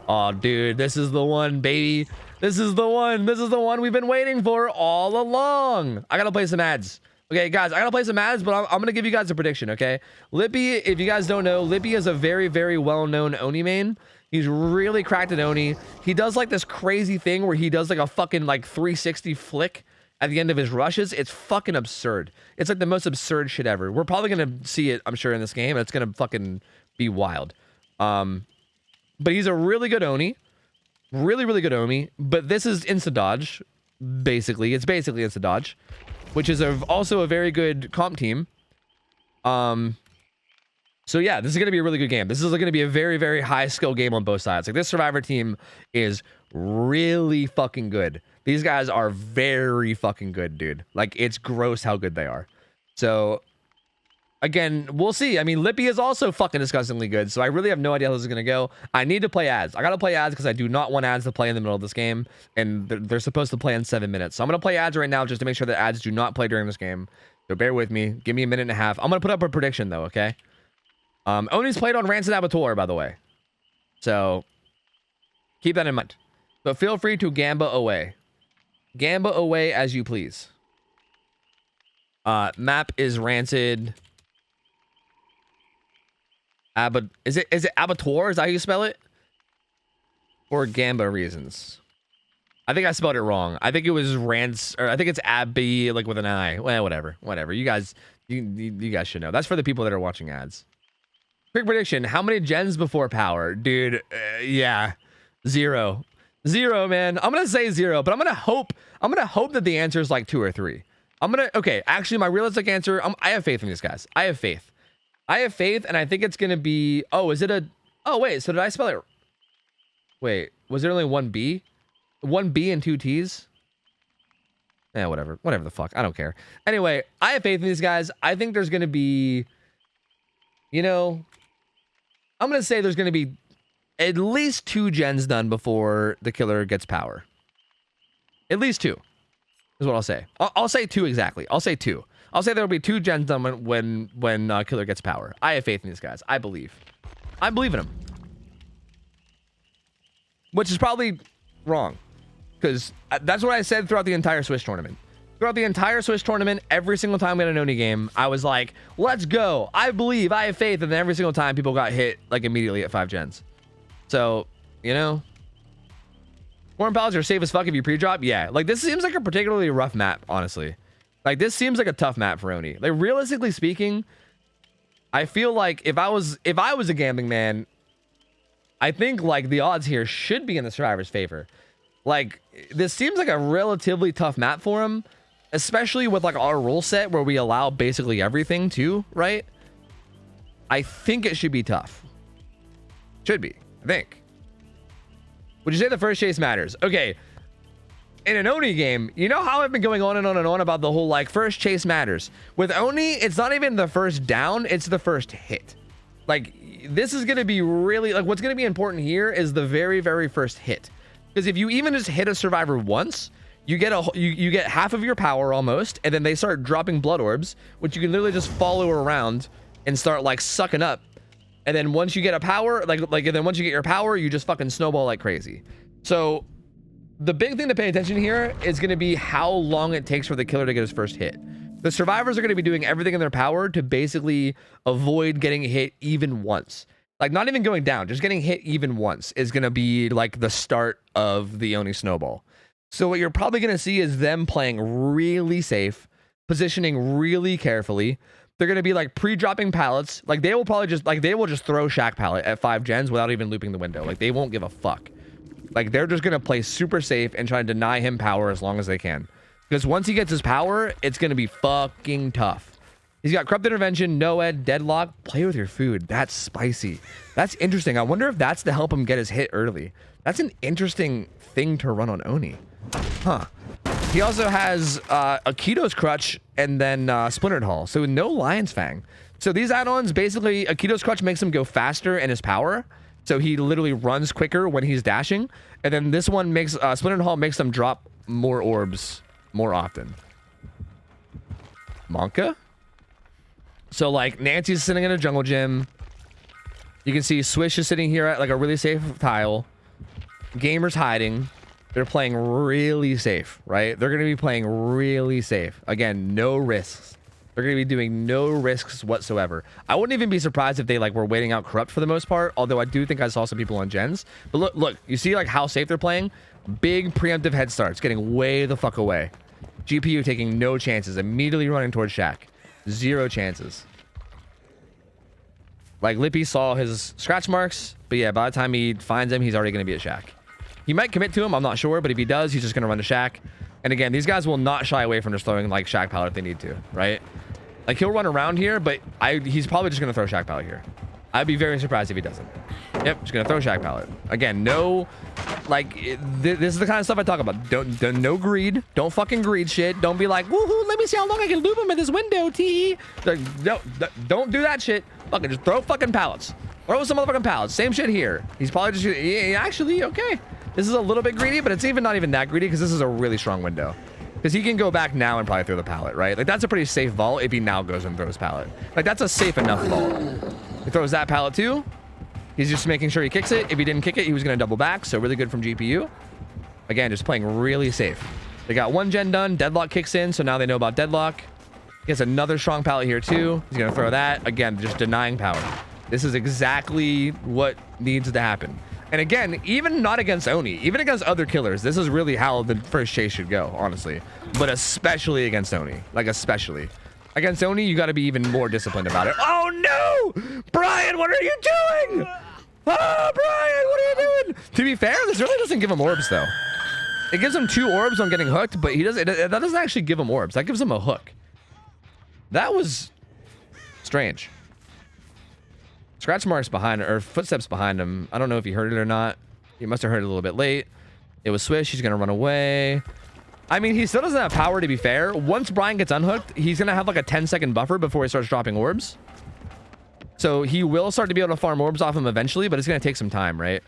Oh, dude, this is the one, baby. This is the one. This is the one we've been waiting for all along. I gotta play some ads. Okay, guys, I gotta play some ads, but I'm gonna give you guys a prediction, okay? Lippy, if you guys don't know, Lippy is a very, very well-known Oni main. He's really cracked at Oni. He does like this crazy thing where he does like a fucking like 360 flick at the end of his rushes. It's fucking absurd. It's like the most absurd shit ever. We're probably gonna see it, I'm sure, in this game, and it's gonna fucking be wild. But he's a really good Oni. Really, really good Oni. But this is insta dodge, basically. It's basically insta dodge, which is also a very good comp team. So yeah, this is gonna be a really good game. This is gonna be a very, very high skill game on both sides. Like, this Survivor team is really fucking good. These guys are very fucking good, dude. Like, it's gross how good they are. So again, we'll see. I mean, Lippy is also fucking disgustingly good, so I really have no idea how this is gonna go. I need to play ads. I gotta play ads because I do not want ads to play in the middle of this game, and they're supposed to play in 7 minutes. So I'm gonna play ads right now just to make sure that ads do not play during this game. So bear with me. Give me a minute and a half. I'm gonna put up a prediction though, okay? Oni's played on Rancid Abattoir, by the way. So keep that in mind. But feel free to gamba away. Gamba away as you please. Map is Rancid. Is it Abattoir? Is that how you spell it? Or Gamba reasons? I think I spelled it wrong. I think it was or I think it's Abby, like with an I. Well, whatever. You guys should know. That's for the people that are watching ads. Quick prediction: how many gens before power, dude? Yeah, 0, man. I'm gonna say 0, but I'm gonna hope that the answer is like 2 or 3. Okay. Actually, my realistic answer. I have faith in these guys. I have faith, and I think it's gonna be. Oh, is it a? Oh, wait. So did I spell it? Wait, was there only 1 B? 1 B and 2 T's? Yeah, whatever the fuck. I don't care. Anyway, I have faith in these guys. I think there's gonna be, you know, I'm gonna say there's gonna be at least 2 gens done before the killer gets power. At least 2 is what I'll say. I'll say 2 exactly. I'll say 2. I'll say there'll be 2 gens done when killer gets power. I have faith in these guys. I believe in them. Which is probably wrong, because that's what I said throughout the entire Swiss tournament. Throughout the entire Swiss tournament, every single time we had an Oni game, I was like, let's go. I believe, I have faith. And then every single time people got hit like immediately at 5 gens. So, you know, Foreign Palace are safe as fuck if you pre-drop. Yeah, like this seems like a particularly rough map, honestly. Like this seems like a tough map for Oni. Like realistically speaking, I feel like if I was a gambling man, I think like the odds here should be in the Survivor's favor. Like this seems like a relatively tough map for him, especially with like our rule set where we allow basically everything too, right? I think it should be tough. Should be, I think. Would you say the first chase matters? Okay. In an Oni game, you know how I've been going on and on and on about the whole like first chase matters. With Oni, it's not even the first down, it's the first hit. Like this is going to be really like what's going to be important here is the very, very first hit. Because if you even just hit a survivor once, you get you get half of your power almost, and then they start dropping blood orbs, which you can literally just follow around and start like sucking up. And then once you get a power, and then once you get your power, you just fucking snowball like crazy. So the big thing to pay attention here is going to be how long it takes for the killer to get his first hit. The survivors are going to be doing everything in their power to basically avoid getting hit even once. Like not even going down, just getting hit even once is going to be like the start of the Oni snowball. So what you're probably going to see is them playing really safe, positioning really carefully. They're going to be like pre-dropping pallets. Like they will probably just throw Shack pallet at 5 gens without even looping the window. Like they won't give a fuck. Like they're just going to play super safe and try to deny him power as long as they can. Because once he gets his power, it's going to be fucking tough. He's got Corrupt Intervention, Noed, Deadlock. Play with your food. That's spicy. That's interesting. I wonder if that's to help him get his hit early. That's an interesting thing to run on Oni. Huh. He also has Akito's Crutch and then Splintered Hull. So no Lion's Fang. So these add-ons, basically, Akito's Crutch makes him go faster in his power. So he literally runs quicker when he's dashing. And then this one makes, Splinter Hall makes them drop more orbs more often. Monka? So like Nancy's sitting in a jungle gym. You can see Swish is sitting here at like a really safe tile. Gamer's hiding. They're playing really safe, right? They're going to be playing really safe. Again, no risks. They're going to be doing no risks whatsoever. I wouldn't even be surprised if they like were waiting out Corrupt for the most part, although I do think I saw some people on gens. But look, you see like how safe they're playing? Big preemptive head starts, getting way the fuck away. GPU taking no chances, immediately running towards Shaq. 0 chances. Like Lippy saw his scratch marks, but yeah, by the time he finds him, he's already going to be at Shaq. He might commit to him, I'm not sure, but if he does, he's just going to run to Shaq. And again, these guys will not shy away from just throwing like Shaq Pallet if they need to, right? Like he'll run around here, but he's probably just going to throw Shaq Pallet here. I'd be very surprised if he doesn't. Yep, just going to throw Shaq Pallet. Again, no, like, this is the kind of stuff I talk about. No greed. Don't fucking greed shit. Don't be like, woohoo, let me see how long I can loop him in this window, tee. No, don't do that shit. Fucking just throw fucking pallets. Throw some motherfucking pallets. Same shit here. He's probably just, actually, okay. This is a little bit greedy, but it's not even that greedy because this is a really strong window. Because he can go back now and probably throw the pallet, right? Like, that's a pretty safe vault if he now goes and throws pallet. Like, that's a safe enough vault. He throws that pallet too. He's just making sure he kicks it. If he didn't kick it, he was going to double back. So really good from GPU. Again, just playing really safe. They got one gen done. Deadlock kicks in, so now they know about Deadlock. He has another strong pallet here too. He's going to throw that. Again, just denying power. This is exactly what needs to happen. And again, even not against Oni, even against other killers, this is really how the first chase should go, honestly. But especially against Oni. Like, especially. Against Oni, you got to be even more disciplined about it. Oh, no! Brian, what are you doing? Oh, Brian, what are you doing? To be fair, this really doesn't give him orbs, though. It gives him 2 orbs on getting hooked, but that doesn't actually give him orbs. That gives him a hook. That was strange. Scratch marks behind, or footsteps behind him. I don't know if he heard it or not. He must have heard it a little bit late. It was Swish. He's going to run away. I mean, he still doesn't have power, to be fair. Once Brian gets unhooked, he's going to have like a 10-second buffer before he starts dropping orbs. So he will start to be able to farm orbs off him eventually, but it's going to take some time, right?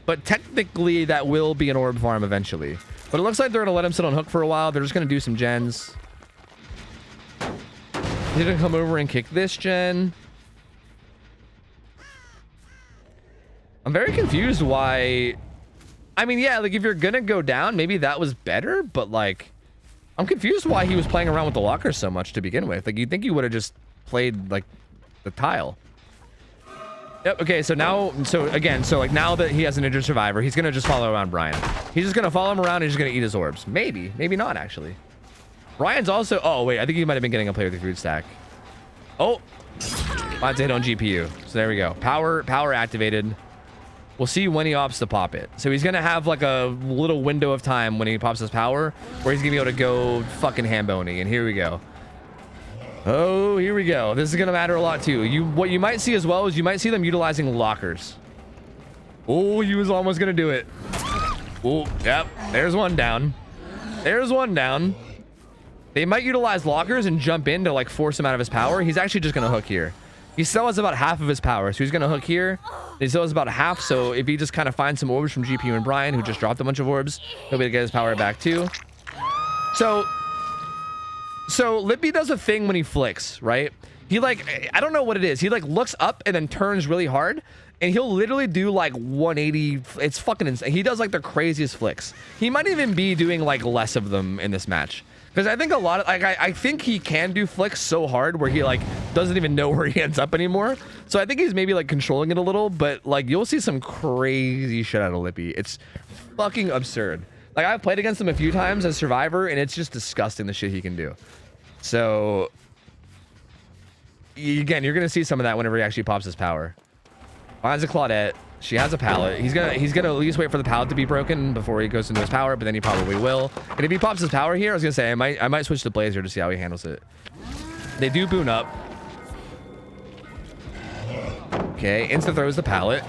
But technically, that will be an orb farm eventually. But it looks like they're going to let him sit on hook for a while. They're just going to do some gens. He's going to come over and kick this gen. I'm very confused why... I mean, yeah, like, if you're gonna go down, maybe that was better, but, like... I'm confused why he was playing around with the lockers so much to begin with. Like, you'd think he would have just played, like, the tile. Yep, okay, so now... So, again, so, like, now that he has an injured survivor, he's gonna just follow around Brian. He's just gonna follow him around and he's just gonna eat his orbs. Maybe. Maybe not, actually. Brian's also... Oh, wait, I think he might have been getting a player with the food stack. Oh! Mine's a hit on GPU. So, there we go. Power activated. We'll see when he opts to pop it. So he's going to have like a little window of time when he pops his power where he's going to be able to go fucking Hamboni. And here we go. Oh, here we go. This is going to matter a lot too. What you might see as well is you might see them utilizing lockers. Oh, he was almost going to do it. Oh, yep. There's one down. There's one down. They might utilize lockers and jump in to like force him out of his power. He's actually just going to hook here. He still has about half of his power, so he's going to hook here. He still has about half, so if he just kind of finds some orbs from GPU and Brian, who just dropped a bunch of orbs, he'll be able to get his power back too. So Lippy does a thing when he flicks, right? He like, I don't know what it is. He like looks up and then turns really hard, and he'll literally do like 180. It's fucking insane. He does like the craziest flicks. He might even be doing like less of them in this match. Because I think a lot of, like, I think he can do flicks so hard where he, like, doesn't even know where he ends up anymore. So I think he's maybe, like, controlling it a little, but, like, you'll see some crazy shit out of Lippy. It's fucking absurd. Like, I've played against him a few times as Survivor, and it's just disgusting the shit he can do. So, again, you're going to see some of that whenever he actually pops his power. Finds a Claudette. She has a pallet. He's gonna at least wait for the pallet to be broken before he goes into his power, but then he probably will. And if he pops his power here, I was gonna say I might switch to Blazer to see how he handles it. They do boon up. Okay, insta throws the pallet.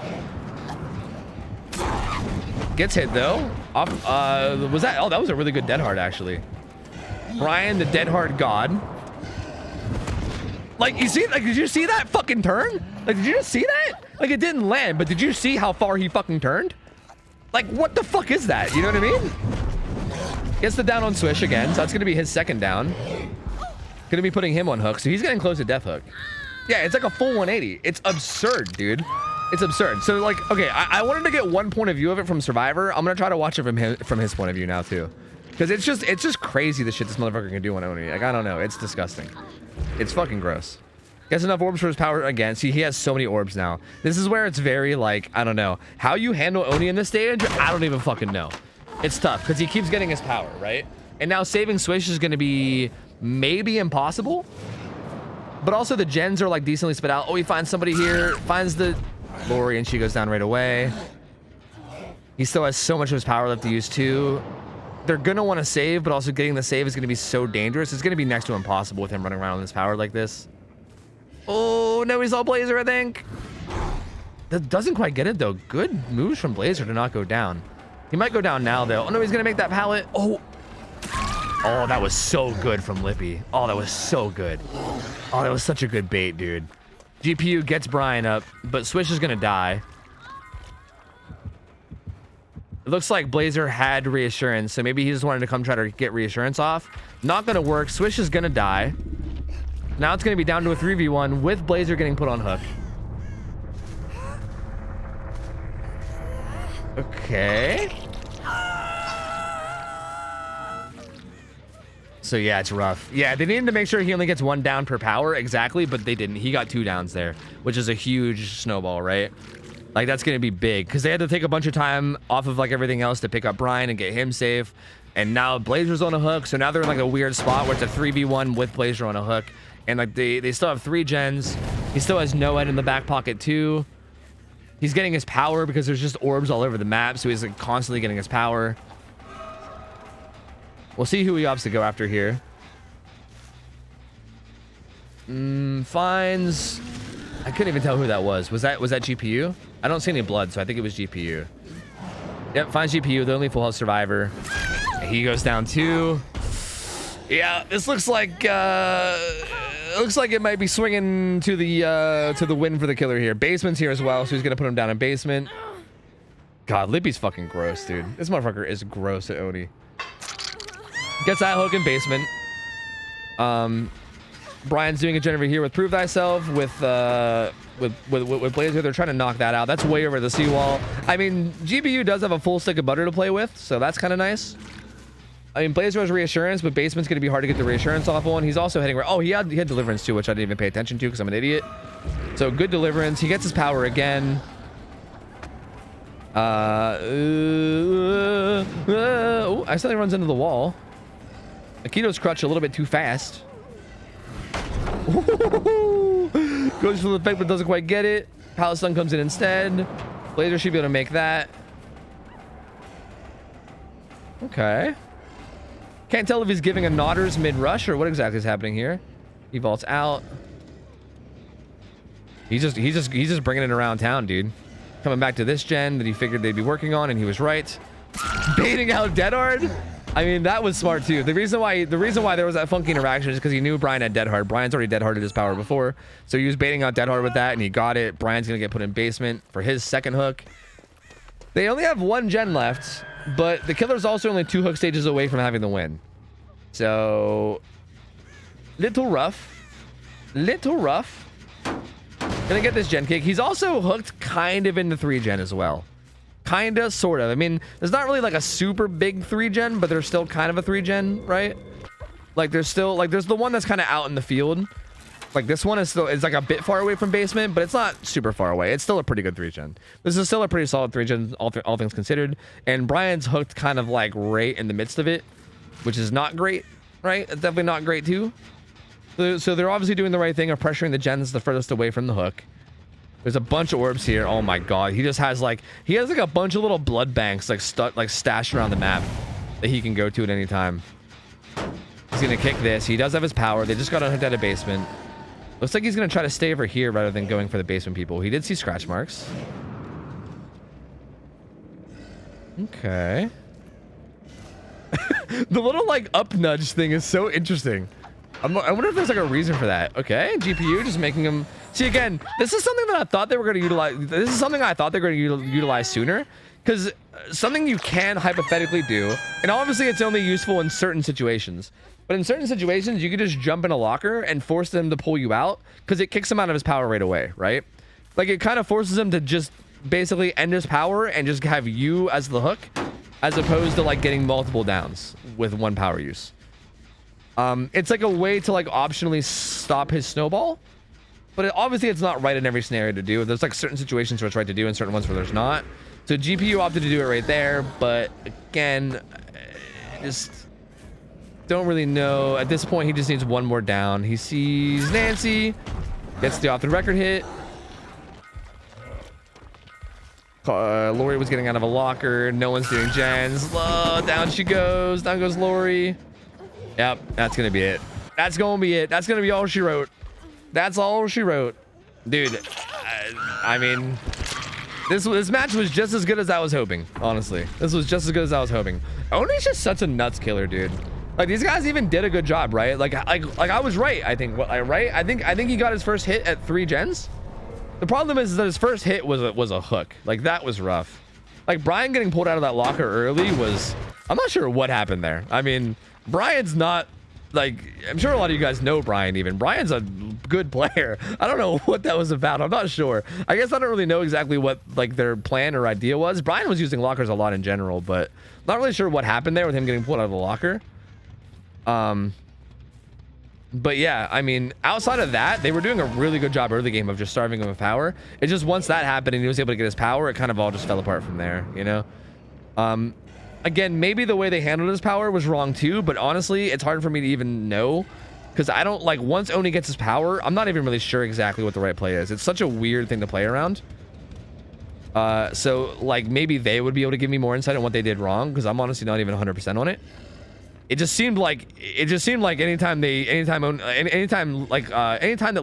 Gets hit though. Off. Was that? Oh, that was a really good dead hard actually. Brian, the dead hard god. Like you see, like did you see that fucking turn? Like did you just see that? Like, it didn't land, but did you see how far he fucking turned? Like, what the fuck is that? You know what I mean? Gets the down on Swish again, so that's gonna be his second down. Gonna be putting him on hook, so he's getting close to death hook. Yeah, it's like a full 180. It's absurd, dude. It's absurd. So, like, okay, I wanted to get one point of view of it from Survivor. I'm gonna try to watch it from his point of view now, too. Because it's just crazy the shit this motherfucker can do on Oni. Like, I don't know. It's disgusting. It's fucking gross. Gets enough orbs for his power again. See, he has so many orbs now. This is where it's very, like, I don't know. How you handle Oni in this stage, I don't even fucking know. It's tough, because he keeps getting his power, right? And now saving Swish is going to be maybe impossible. But also the gens are, like, decently spit out. Oh, he finds somebody here. Finds the Lori, and she goes down right away. He still has so much of his power left to use, too. They're going to want to save, but also getting the save is going to be so dangerous. It's going to be next to impossible with him running around on his power like this. Oh, no, he saw Blazer, I think. That doesn't quite get it, though. Good moves from Blazer to not go down. He might go down now, though. Oh, no, he's going to make that pallet. Oh. Oh, that was so good from Lippy. Oh, that was so good. Oh, that was such a good bait, dude. GPU gets Brian up, but Swish is going to die. It looks like Blazer had reassurance, so maybe he just wanted to come try to get reassurance off. Not going to work. Swish is going to die. Now it's going to be down to a 3v1 with Blazer getting put on hook. Okay. So yeah, it's rough. Yeah, they needed to make sure he only gets 1 down per power, exactly, but they didn't. He got 2 downs there, which is a huge snowball, right? Like, that's going to be big, because they had to take a bunch of time off of, like, everything else to pick up Brian and get him safe. And now Blazer's on a hook, so now they're in, like, a weird spot where it's a 3v1 with Blazer on a hook. And, like, they still have 3 gens. He still has no end in the back pocket, too. He's getting his power because there's just orbs all over the map, so he's, like, constantly getting his power. We'll see who he opts to go after here. Finds... I couldn't even tell who that was. Was that GPU? I don't see any blood, so I think it was GPU. Yep, finds GPU, the only full health survivor. He goes down 2. Yeah, this looks like it might be swinging to the win for the killer here. Basement's here as well, so he's gonna put him down in basement. God, Lippy's fucking gross, dude. This motherfucker is gross at Oni. Gets that hook in basement. Brian's doing a generator here with Prove Thyself with Blazer. They're trying to knock that out. That's way over the seawall. I mean, GPU does have a full stick of butter to play with, so that's kind of nice. I mean, Blazer has reassurance, but basement's going to be hard to get the reassurance off on. He's also heading... Oh, he had deliverance too, which I didn't even pay attention to because I'm an idiot. So good deliverance. He gets his power again. Oh, accidentally runs into the wall. Akito's crutch a little bit too fast. Goes for the effect, but doesn't quite get it. Palace Stun comes in instead. Blazer should be able to make that. Okay. Can't tell if he's giving a Nodders mid-rush or what exactly is happening here. He vaults out. He's just bringing it around town, dude. Coming back to this gen that he figured they'd be working on, and he was right. Baiting out Dead Hard. I mean, that was smart too. The reason why there was that funky interaction is because he knew Brian had Dead Hard. Brian's already Dead Harded his power before, so he was baiting out Dead Hard with that, and he got it. Brian's gonna get put in basement for his second hook. They only have 1 gen left, but the killer's also only 2 hook stages away from having the win. So, little rough. Little rough. Gonna get this gen kick. He's also hooked kind of into 3 gen as well. Kinda, sort of. I mean, there's not really like a super big 3 gen, but there's still kind of a 3 gen, right? Like there's still like there's the one that's kind of out in the field. Like this one is like a bit far away from basement, but it's not super far away. It's still a pretty good 3 gen. This is still a pretty solid 3 gen, all things considered. And Brian's hooked kind of like right in the midst of it, which is not great, right? It's definitely not great too. So they're obviously doing the right thing of pressuring the gens the furthest away from the hook. There's a bunch of orbs here. Oh my god. He has like a bunch of little blood banks like stashed around the map that he can go to at any time. He's gonna kick this. He does have his power. They just got to hit out of basement. Looks like he's gonna try to stay over here rather than going for the basement people. He did see scratch marks. Okay. The little like up nudge thing is so interesting. I wonder if there's like a reason for that. Okay, GPU just making him See, again, this is something that I thought they were going to utilize. This is something I thought they were going to utilize sooner, because something you can hypothetically do, and obviously it's only useful in certain situations, but in certain situations you could just jump in a locker and force them to pull you out, because it kicks him out of his power right away, right? Like, it kind of forces him to just basically end his power and just have you as the hook, as opposed to like getting multiple downs with one power use. It's like a way to like optionally stop his snowball, but obviously it's not right in every scenario to do. There's like certain situations where it's right to do and certain ones where there's not. So GPU opted to do it right there, but again, just don't really know. At this point, he just needs one more down. He sees Nancy, gets the off the record hit. Lori was getting out of a locker. No one's doing gens. Down she goes. Down goes Lori. Yep, that's gonna be it. That's gonna be it. That's gonna be all she wrote. That's all she wrote. Dude, I mean, this match was just as good as I was hoping, honestly. This was just as good as I was hoping. Oni's just such a nuts killer, dude. Like, these guys even did a good job, right? Like I was right, I think. Right? I think he got his first hit at 3 gens. The problem is that his first hit was a hook. Like, that was rough. Like, Brian getting pulled out of that locker early was... I'm not sure what happened there. I mean, Brian's not... Like, I'm sure a lot of you guys know Brian even. Brian's a good player. I don't know what that was about. I'm not sure. I guess I don't really know exactly what, like, their plan or idea was. Brian was using lockers a lot in general, but not really sure what happened there with him getting pulled out of the locker. But yeah, I mean, outside of that, they were doing a really good job early game of just starving him of power. It's just once that happened and he was able to get his power, it kind of all just fell apart from there, you know? Again, maybe the way they handled his power was wrong too, but honestly, it's hard for me to even know, because I don't, like, once Oni gets his power, I'm not even really sure exactly what the right play is. It's such a weird thing to play around. So, like, maybe they would be able to give me more insight on what they did wrong, because I'm honestly not even 100% on it. It just seemed like anytime that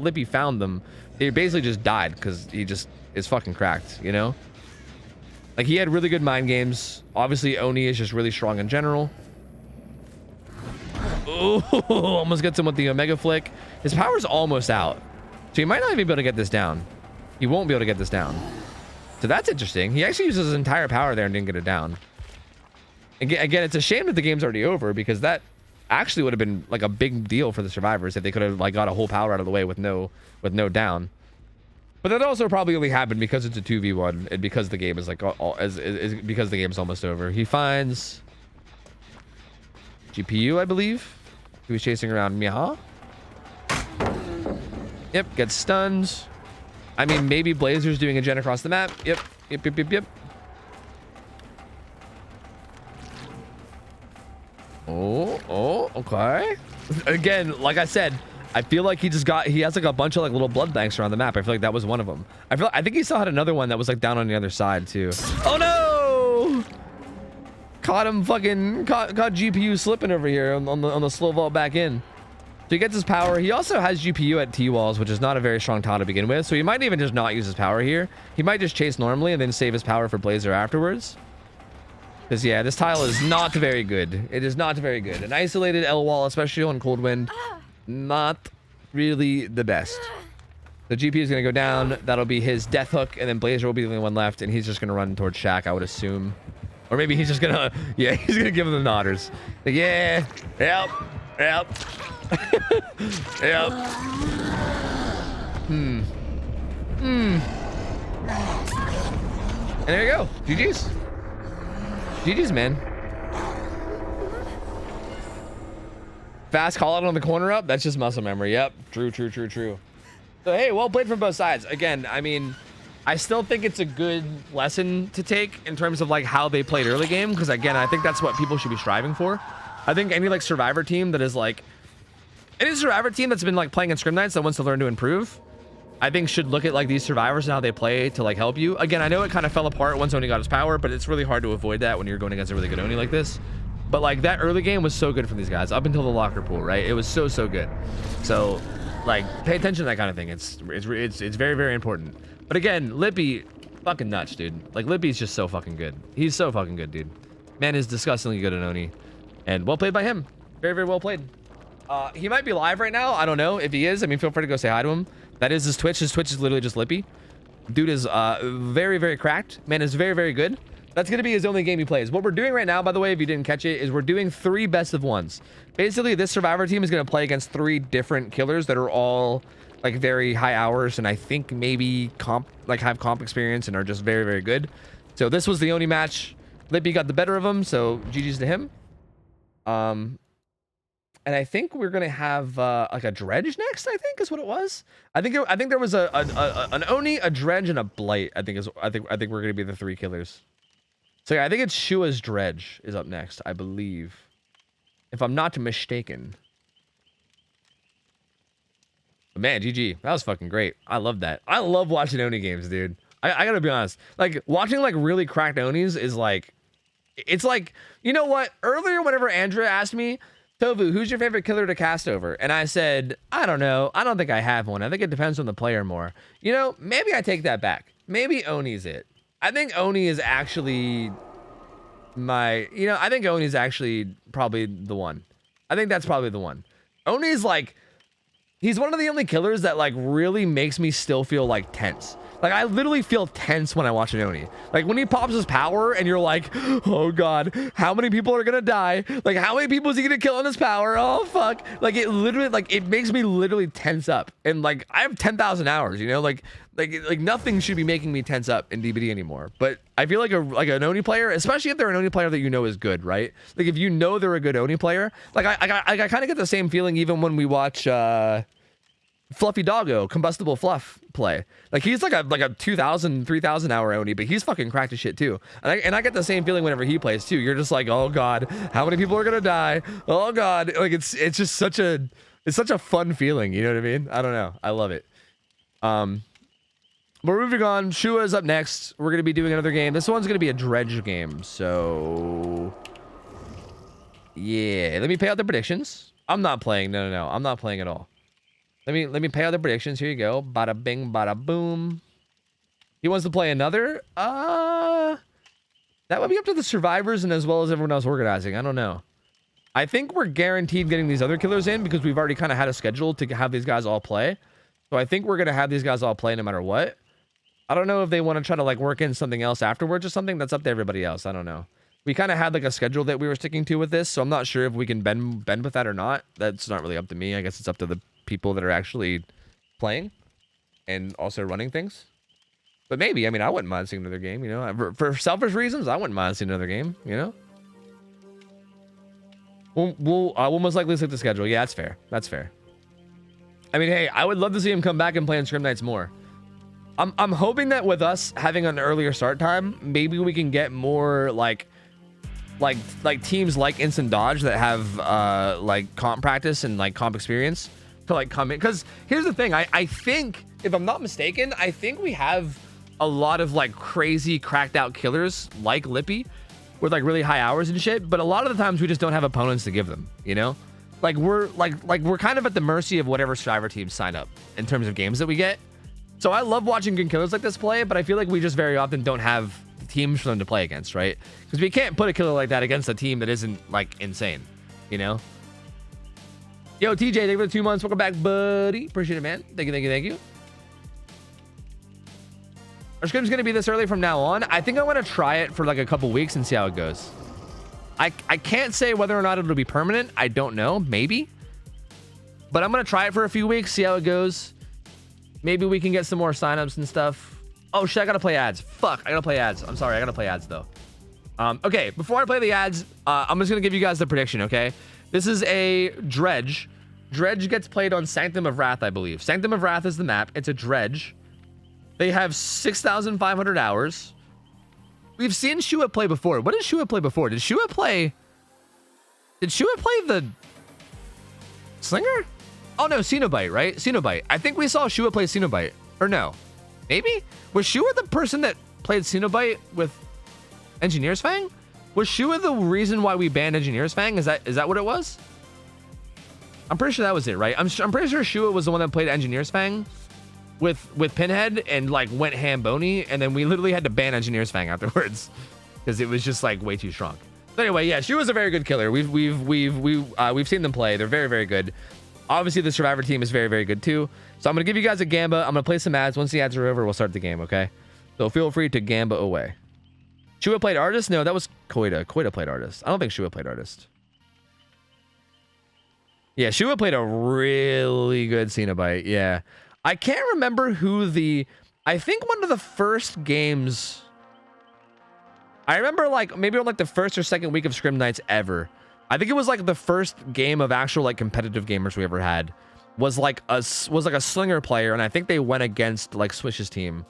Lippy found them, they basically just died because he just is fucking cracked, you know? Like, he had really good mind games. Obviously, Oni is just really strong in general. Oh, almost gets him with the Omega Flick. His power's almost out, so he might not even be able to get this down. He won't be able to get this down. So that's interesting. He actually uses his entire power there and didn't get it down. Again, it's a shame that the game's already over, because that actually would have been like a big deal for the survivors if they could have like got a whole power out of the way with no down. But that also probably only happened because it's a 2v1 and because the game is like because the game's almost over. He finds GPU, I believe. He was chasing around Miha. Yep, gets stunned. I mean, maybe Blazer's doing a gen across the map. Yep. Oh, okay. Again, like I said, I feel like he has like a bunch of like little blood banks around the map. I feel like that was one of them. I think he still had another one that was like down on the other side too. Oh no! Caught him fucking caught GPU slipping over here on the slow vault back in. So he gets his power. He also has GPU at T-walls, which is not a very strong tile to begin with. So he might even just not use his power here. He might just chase normally and then save his power for Blazer afterwards. Because, yeah, this tile is not very good. It is not very good. An isolated L wall, especially on Cold Wind, not really the best. The GPU is going to go down. That'll be his death hook, and then Blazer will be the only one left, and he's just going to run towards Shaq, I would assume. Or maybe he's just going to, yeah, he's going to give him the nodders. Like, yeah, yep. Yep. And there you go. GG's. GG's, man. Fast call out on the corner up. That's just muscle memory. Yep. True. So, hey, well played from both sides. Again, I mean, I still think it's a good lesson to take in terms of like how they played early game. Because again, I think that's what people should be striving for. I think any like survivor team that is like, any survivor team that's been like playing in Scrim Nights that wants to learn to improve, I think should look at like these survivors and how they play to like help you. Again, I know it kind of fell apart once Oni got his power, but it's really hard to avoid that when you're going against a really good Oni like this. But like that early game was so good from these guys up until the locker pool, right? It was so good. So like pay attention to that kind of thing. It's very, very important. But again, Lippy, fucking nuts, dude. Like Lippy's just so fucking good. He's so fucking good, dude. Man is disgustingly good at Oni. And well played by him. Very, very well played. He might be live right now. I don't know if he is. I mean, feel free to go say hi to him. That is his Twitch. His Twitch is literally just Lippy. Dude is very, very cracked. Man is very, very good. That's going to be his only game he plays. What we're doing right now, by the way, if you didn't catch it, is we're doing 3 best of 1s. Basically, this survivor team is going to play against 3 different killers that are all like very high hours, and I think maybe have comp experience and are just very, very good. So this was the only match. Lippy got the better of him, so GG's to him. And I think we're gonna have like a dredge next. I think is what it was. I think there was an Oni, a dredge, and a blight. I think we're gonna be the 3 killers. So yeah, I think it's Shua's dredge is up next, I believe, if I'm not mistaken. But man, GG, that was fucking great. I love that. I love watching Oni games, dude. I gotta be honest. Like watching like really cracked Onis is like, it's like, you know what? Earlier, whenever Andrea asked me, Tofu, who's your favorite killer to cast over? And I said, I don't know. I don't think I have one. I think it depends on the player more. You know, maybe I take that back. Maybe Oni's it. I think Oni is actually I think Oni's actually probably the one. I think that's probably the one. Oni's like, he's one of the only killers that like really makes me still feel like tense. Like I literally feel tense when I watch an Oni. Like when he pops his power and you're like, oh God, how many people are gonna die? Like how many people is he gonna kill on his power? Oh fuck. Like it literally, like it makes me literally tense up. And like I have 10,000 hours, you know, like nothing should be making me tense up in DBD anymore. But I feel like an Oni player, especially if they're an Oni player that you know is good, right? Like if you know they're a good Oni player, like I kind of get the same feeling even when we watch Fluffy Doggo, Combustible Fluff play. Like he's like a 2,000, 3,000 hour Oni, but he's fucking cracked as shit too. And I get the same feeling whenever he plays too. You're just like, oh God, how many people are gonna die? Oh God, like it's just such a fun feeling. You know what I mean? I don't know. I love it. We're moving on. Shua is up next. We're gonna be doing another game. This one's gonna be a dredge game. So yeah, let me pay out the predictions. I'm not playing. No, I'm not playing at all. Let me pay out the predictions. Here you go. Bada bing, bada boom. He wants to play another? That would be up to the survivors and as well as everyone else organizing. I don't know. I think we're guaranteed getting these other killers in because we've already kind of had a schedule to have these guys all play. So I think we're going to have these guys all play no matter what. I don't know if they want to try to like work in something else afterwards or something. That's up to everybody else. I don't know. We kind of had like a schedule that we were sticking to with this. So I'm not sure if we can bend with that or not. That's not really up to me. I guess it's up to the people that are actually playing and also running things. But maybe, I mean, I wouldn't mind seeing another game, you know, for selfish reasons. I wouldn't mind seeing another game, you know. We'll most likely stick to schedule. Yeah, that's fair. That's fair. I mean, hey, I would love to see him come back and play in Scrim Nights more. I'm hoping that with us having an earlier start time, maybe we can get more like teams like Instant Dodge that have like comp practice and like comp experience to like come in. Because here's the thing, I think, if I'm not mistaken, I think we have a lot of like crazy cracked out killers like Lippy with like really high hours and shit, but a lot of the times we just don't have opponents to give them, you know? Like we're kind of at the mercy of whatever survivor teams sign up in terms of games that we get. So I love watching good killers like this play, but I feel like we just very often don't have teams for them to play against, right? Because we can't put a killer like that against a team that isn't like insane, you know? Yo, TJ, thank you for the 2 months. Welcome back, buddy. Appreciate it, man. Thank you. Our scrim's gonna be this early from now on. I think I want to try it for like a couple weeks and see how it goes. I can't say whether or not it'll be permanent. I don't know. Maybe. But I'm gonna try it for a few weeks, see how it goes. Maybe we can get some more signups and stuff. Oh shit, I gotta play ads. Fuck, I gotta play ads. I'm sorry, I gotta play ads though. Okay, before I play the ads, I'm just gonna give you guys the prediction, okay? This is a dredge. Dredge gets played on Sanctum of Wrath, I believe. Sanctum of Wrath is the map. It's a dredge. They have 6,500 hours. We've seen Shua play before. What did Shua play before? Did Shua play the Slinger? Oh no, Cenobite, right? Cenobite. I think we saw Shua play Cenobite. Or no. Maybe? Was Shua the person that played Cenobite with Engineer's Fang? Was Shua the reason why we banned Engineer's Fang? Is that what it was? I'm pretty sure that was it, right? I'm pretty sure Shua was the one that played Engineer's Fang with Pinhead and like went ham bony, and then we literally had to ban Engineer's Fang afterwards because it was just like way too strong. But anyway, yeah, Shua's a very good killer. We've seen them play. They're very, very good. Obviously, the Survivor team is very, very good too. So I'm gonna give you guys a Gamba. I'm gonna play some ads. Once the ads are over, we'll start the game. Okay. So feel free to Gamba away. Shua played artist? No, that was Koida. Koida played artist. I don't think Shua played artist. Yeah, Shua played a really good Cenobite. Yeah. I can't remember who the... I think one of the first games... I remember like maybe on like the first or second week of Scrim Nights ever. I think it was like the first game of actual like competitive gamers we ever had. Was like a slinger player, and I think they went against like Swish's team.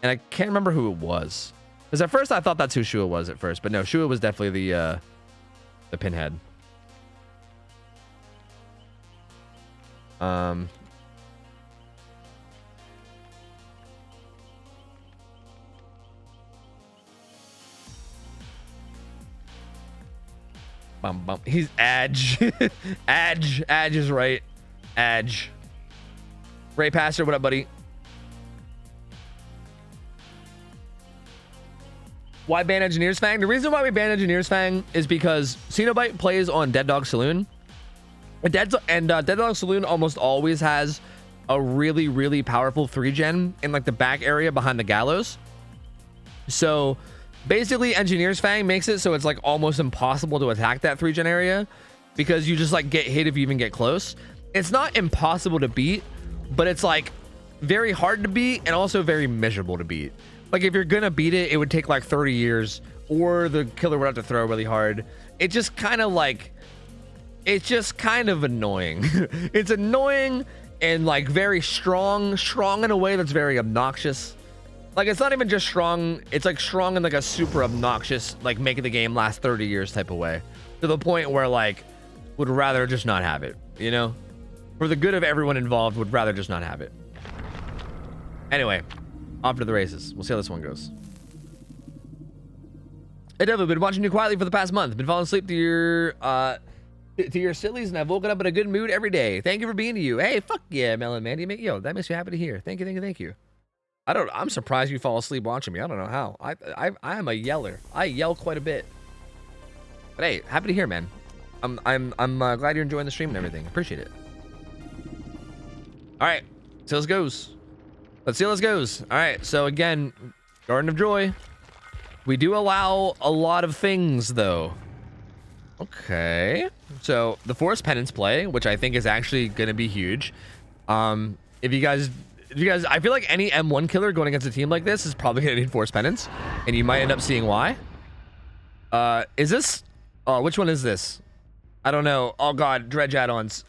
And I can't remember who it was. Because at first I thought that's who Shua was at first, but no, Shua was definitely the pinhead. Bum, bum. He's Adge. Adge is right. Adge. Ray Passer, what up, buddy? Why ban Engineer's Fang? The reason why we ban Engineer's Fang is because Cenobite plays on Dead Dog Saloon. Dead Dog Saloon almost always has a really, really powerful 3-gen in like the back area behind the gallows. So basically Engineer's Fang makes it so it's like almost impossible to attack that 3-gen area because you just like get hit if you even get close. It's not impossible to beat, but it's like very hard to beat and also very miserable to beat. Like if you're gonna beat it, it would take like 30 years or the killer would have to throw really hard. It just kind of like, it's just kind of annoying. It's annoying and like very strong in a way that's very obnoxious. Like it's not even just strong, it's like strong in like a super obnoxious, like making the game last 30 years type of way. To the point where like, would rather just not have it, you know? For the good of everyone involved, would rather just not have it. Anyway, off to the races. We'll see how this one goes. Hey Dev, I've been watching you quietly for the past month. Been falling asleep to your sillies, and I've woken up in a good mood every day. Thank you for being you. Hey, fuck yeah, Melon Man. Yo, that makes me happy to hear. Thank you. I'm surprised you fall asleep watching me. I don't know how. I am a yeller. I yell quite a bit. But hey, happy to hear, man. I'm glad you're enjoying the stream and everything. Appreciate it. All right, so let's goes. Let's see how this goes. All right, so again, Garden of Joy. We do allow a lot of things, though. Okay. So, the Forest Penance play, which I think is actually going to be huge. If you guys, I feel like any M1 killer going against a team like this is probably going to need Forest Penance, and you might end up seeing why. Is this... Oh, which one is this? I don't know. Oh, God. Dredge add-ons.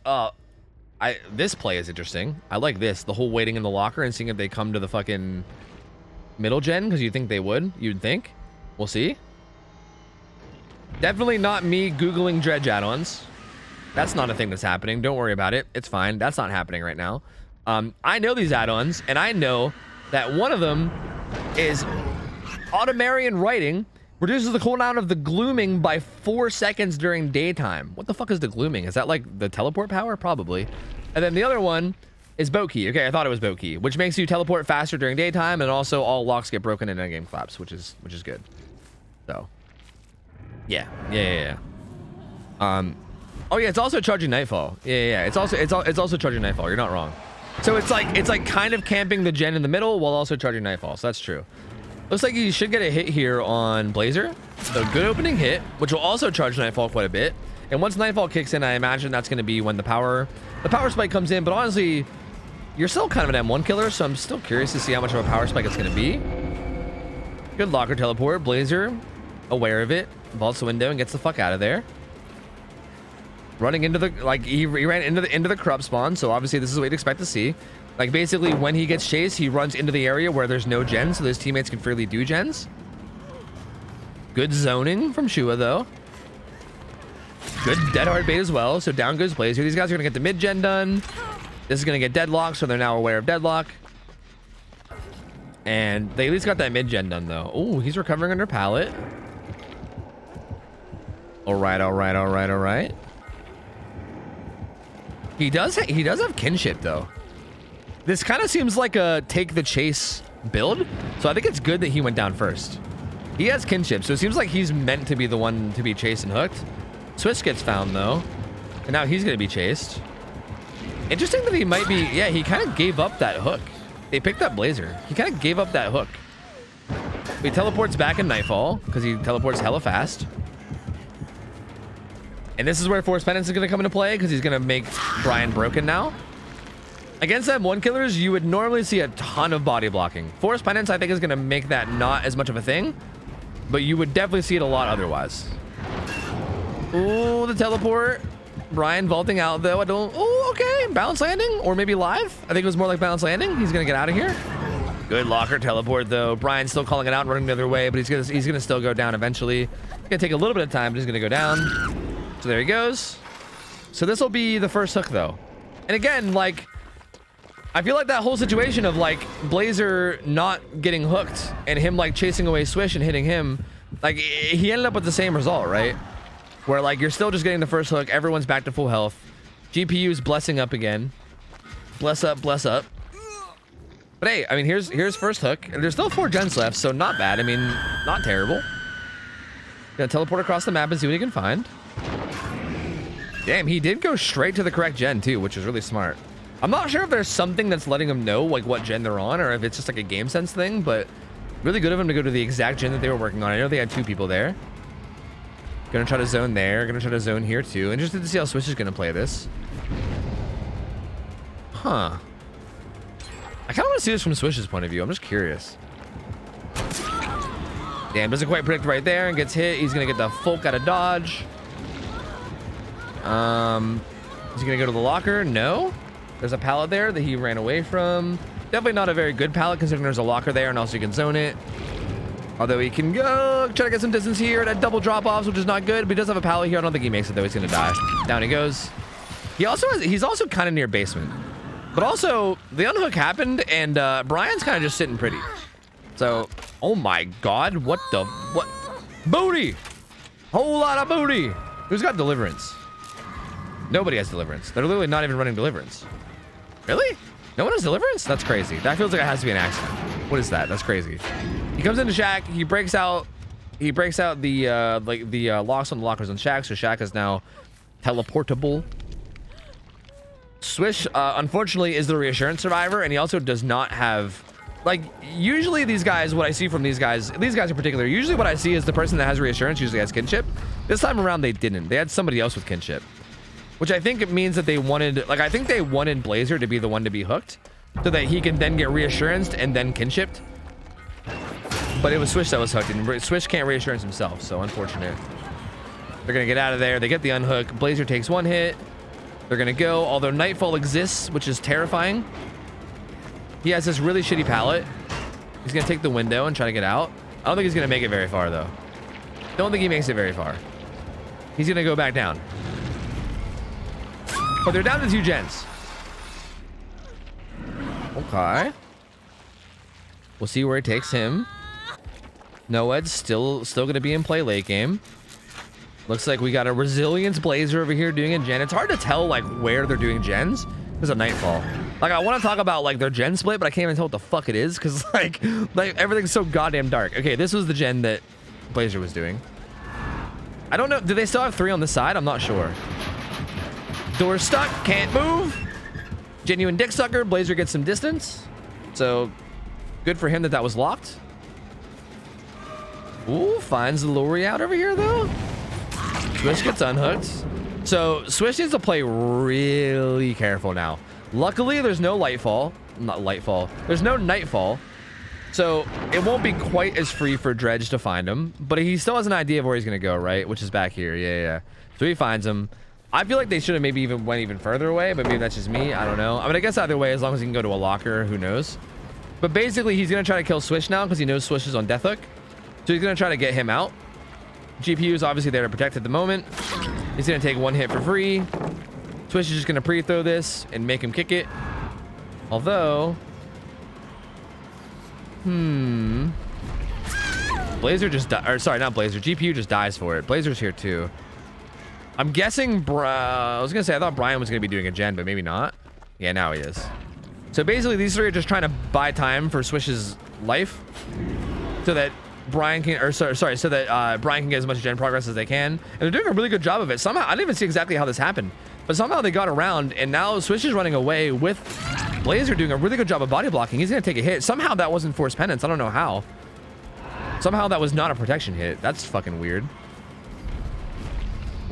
This play is interesting. I like this. The whole waiting in the locker and seeing if they come to the fucking middle gen, because you think they would. You'd think. We'll see. Definitely not me Googling dredge add-ons. That's not a thing that's happening. Don't worry about it. It's fine. That's not happening right now. I know these add-ons, and I know that one of them is Automarian Writing. Reduces the cooldown of the glooming by 4 seconds during daytime. What the fuck is the glooming? Is that like the teleport power? Probably. And then the other one is boat key. Okay, I thought it was boat key, which makes you teleport faster during daytime, and also all locks get broken in endgame collapse, which is good. So, yeah. Oh yeah, it's also charging Nightfall. Yeah. It's also charging Nightfall. You're not wrong. So it's like kind of camping the gen in the middle while also charging Nightfall. So that's true. Looks like you should get a hit here on Blazer. So good opening hit, which will also charge Nightfall quite a bit. And once Nightfall kicks in, I imagine that's going to be when the power spike comes in. But honestly, you're still kind of an M1 killer, so I'm still curious to see how much of a power spike it's going to be. Good locker teleport. Blazer, aware of it, vaults the window and gets the fuck out of there. Running into the, like, he ran into the corrupt spawn, so obviously this is what you'd expect to see. Like, basically, when he gets chased, he runs into the area where there's no gens, so his teammates can freely do gens. Good zoning from Shua, though. Good dead hard bait as well, so down goes Blazer. These guys are going to get the mid-gen done. This is going to get deadlock, so they're now aware of deadlock. And they at least got that mid-gen done, though. Oh, he's recovering under pallet. All right. He does have kinship, though. This kind of seems like a take the chase build, so I think it's good that he went down first. He has kinship, so it seems like he's meant to be the one to be chased and hooked. Swish gets found though, and now he's gonna be chased. Interesting that he might be, yeah, he kind of gave up that hook. They picked up Blazer. He kind of gave up that hook. He teleports back in Nightfall because he teleports hella fast. And this is where Force Penance is going to come into play because he's going to make Brian broken now. Against M1 killers, you would normally see a ton of body blocking. Force Penance, I think, is going to make that not as much of a thing, but you would definitely see it a lot otherwise. Ooh, the teleport. Brian vaulting out, though. Oh, okay. Bounce landing, or maybe live. I think it was more like bounce landing. He's going to get out of here. Good locker teleport, though. Brian's still calling it out, running the other way, but he's gonna still go down eventually. It's gonna take a little bit of time, but he's gonna go down. So there he goes. So this will be the first hook, though. And again, like, I feel like that whole situation of like Blazer not getting hooked and him like chasing away Swish and hitting him, like he ended up with the same result, right? Where like you're still just getting the first hook, everyone's back to full health. GPU's blessing up again. Bless up, bless up. But hey, I mean, here's first hook. There's still 4 gens left, so not bad. I mean, not terrible. Gonna teleport across the map and see what he can find. Damn, he did go straight to the correct gen too, which is really smart. I'm not sure if there's something that's letting him know like what gen they're on, or if it's just like a game sense thing, but really good of him to go to the exact gen that they were working on. I know they had 2 people there. Gonna try to zone there. Gonna try to zone here too. Interested to see how Swish is gonna play this. Huh. I kind of want to see this from Swish's point of view. I'm just curious. Damn, doesn't quite predict right there and gets hit. He's going to get the Folk out of dodge. Is he going to go to the locker? No. There's a pallet there that he ran away from. Definitely not a very good pallet considering there's a locker there and also you can zone it. Although he can go try to get some distance here at double drop-offs, which is not good. But he does have a pallet here. I don't think he makes it though. He's going to die. Down he goes. He's also kind of near basement. But also, the unhook happened, and Brian's kind of just sitting pretty. So, oh my god, what? Booty! Whole lot of booty! Who's got Deliverance? Nobody has Deliverance. They're literally not even running Deliverance. Really? No one has Deliverance? That's crazy. That feels like it has to be an accident. What is that? That's crazy. He comes into Shack, he breaks out the locks on the lockers on Shack, so Shack is now teleportable. Swish, unfortunately, is the reassurance survivor, and he also does not have, like, usually these guys, what I see from these guys in particular, usually what I see is the person that has reassurance usually has kinship. This time around, they didn't. They had somebody else with kinship, which I think it means that they wanted, like, I think they wanted Blazer to be the one to be hooked so that he can then get reassuranced and then kinshipped. But it was Swish that was hooked, and Swish can't reassurance himself, so unfortunate. They're going to get out of there. They get the unhook. Blazer takes 1 hit. They're gonna go, although Nightfall exists, which is terrifying. He has this really shitty pallet. He's gonna take the window and try to get out. I don't think he's gonna make it very far, though. Don't think he makes it very far. He's gonna go back down. But they're down to 2 gens. Okay. We'll see where it takes him. Noed's still gonna be in play late game. Looks like we got a Resilience Blazer over here doing a gen. It's hard to tell like where they're doing gens. There's a Nightfall. Like I want to talk about like their gen split, but I can't even tell what the fuck it is because like everything's so goddamn dark. Okay, this was the gen that Blazer was doing. I don't know. Do they still have 3 on the side? I'm not sure. Door stuck. Can't move. Genuine dick sucker. Blazer gets some distance. So good for him that was locked. Ooh, finds the Lori out over here though. Swish gets unhooked. So Swish needs to play really careful now. Luckily, there's no There's no Nightfall. So it won't be quite as free for Dredge to find him. But he still has an idea of where he's going to go, right? Which is back here. Yeah. So he finds him. I feel like they should have maybe even went even further away. But maybe that's just me. I don't know. I mean, I guess either way, as long as he can go to a locker, who knows? But basically, he's going to try to kill Swish now because he knows Swish is on Death Hook. So he's going to try to get him out. GPU is obviously there to protect at the moment. He's going to take 1 hit for free. Swish is just going to pre-throw this and make him kick it. Although... Blazer just died. Or sorry, not Blazer. GPU just dies for it. Blazer's here too. I'm guessing... I was going to say, I thought Brian was going to be doing a gen, but maybe not. Yeah, now he is. So basically, these 3 are just trying to buy time for Swish's life. So that Brian can, or sorry, so that Brian can get as much gen progress as they can. And they're doing a really good job of it. Somehow, I didn't even see exactly how this happened, but somehow they got around, and now Switch is running away with Blazer doing a really good job of body blocking. He's gonna take a hit. Somehow that wasn't forced penance. I don't know how. Somehow that was not a protection hit. That's fucking weird.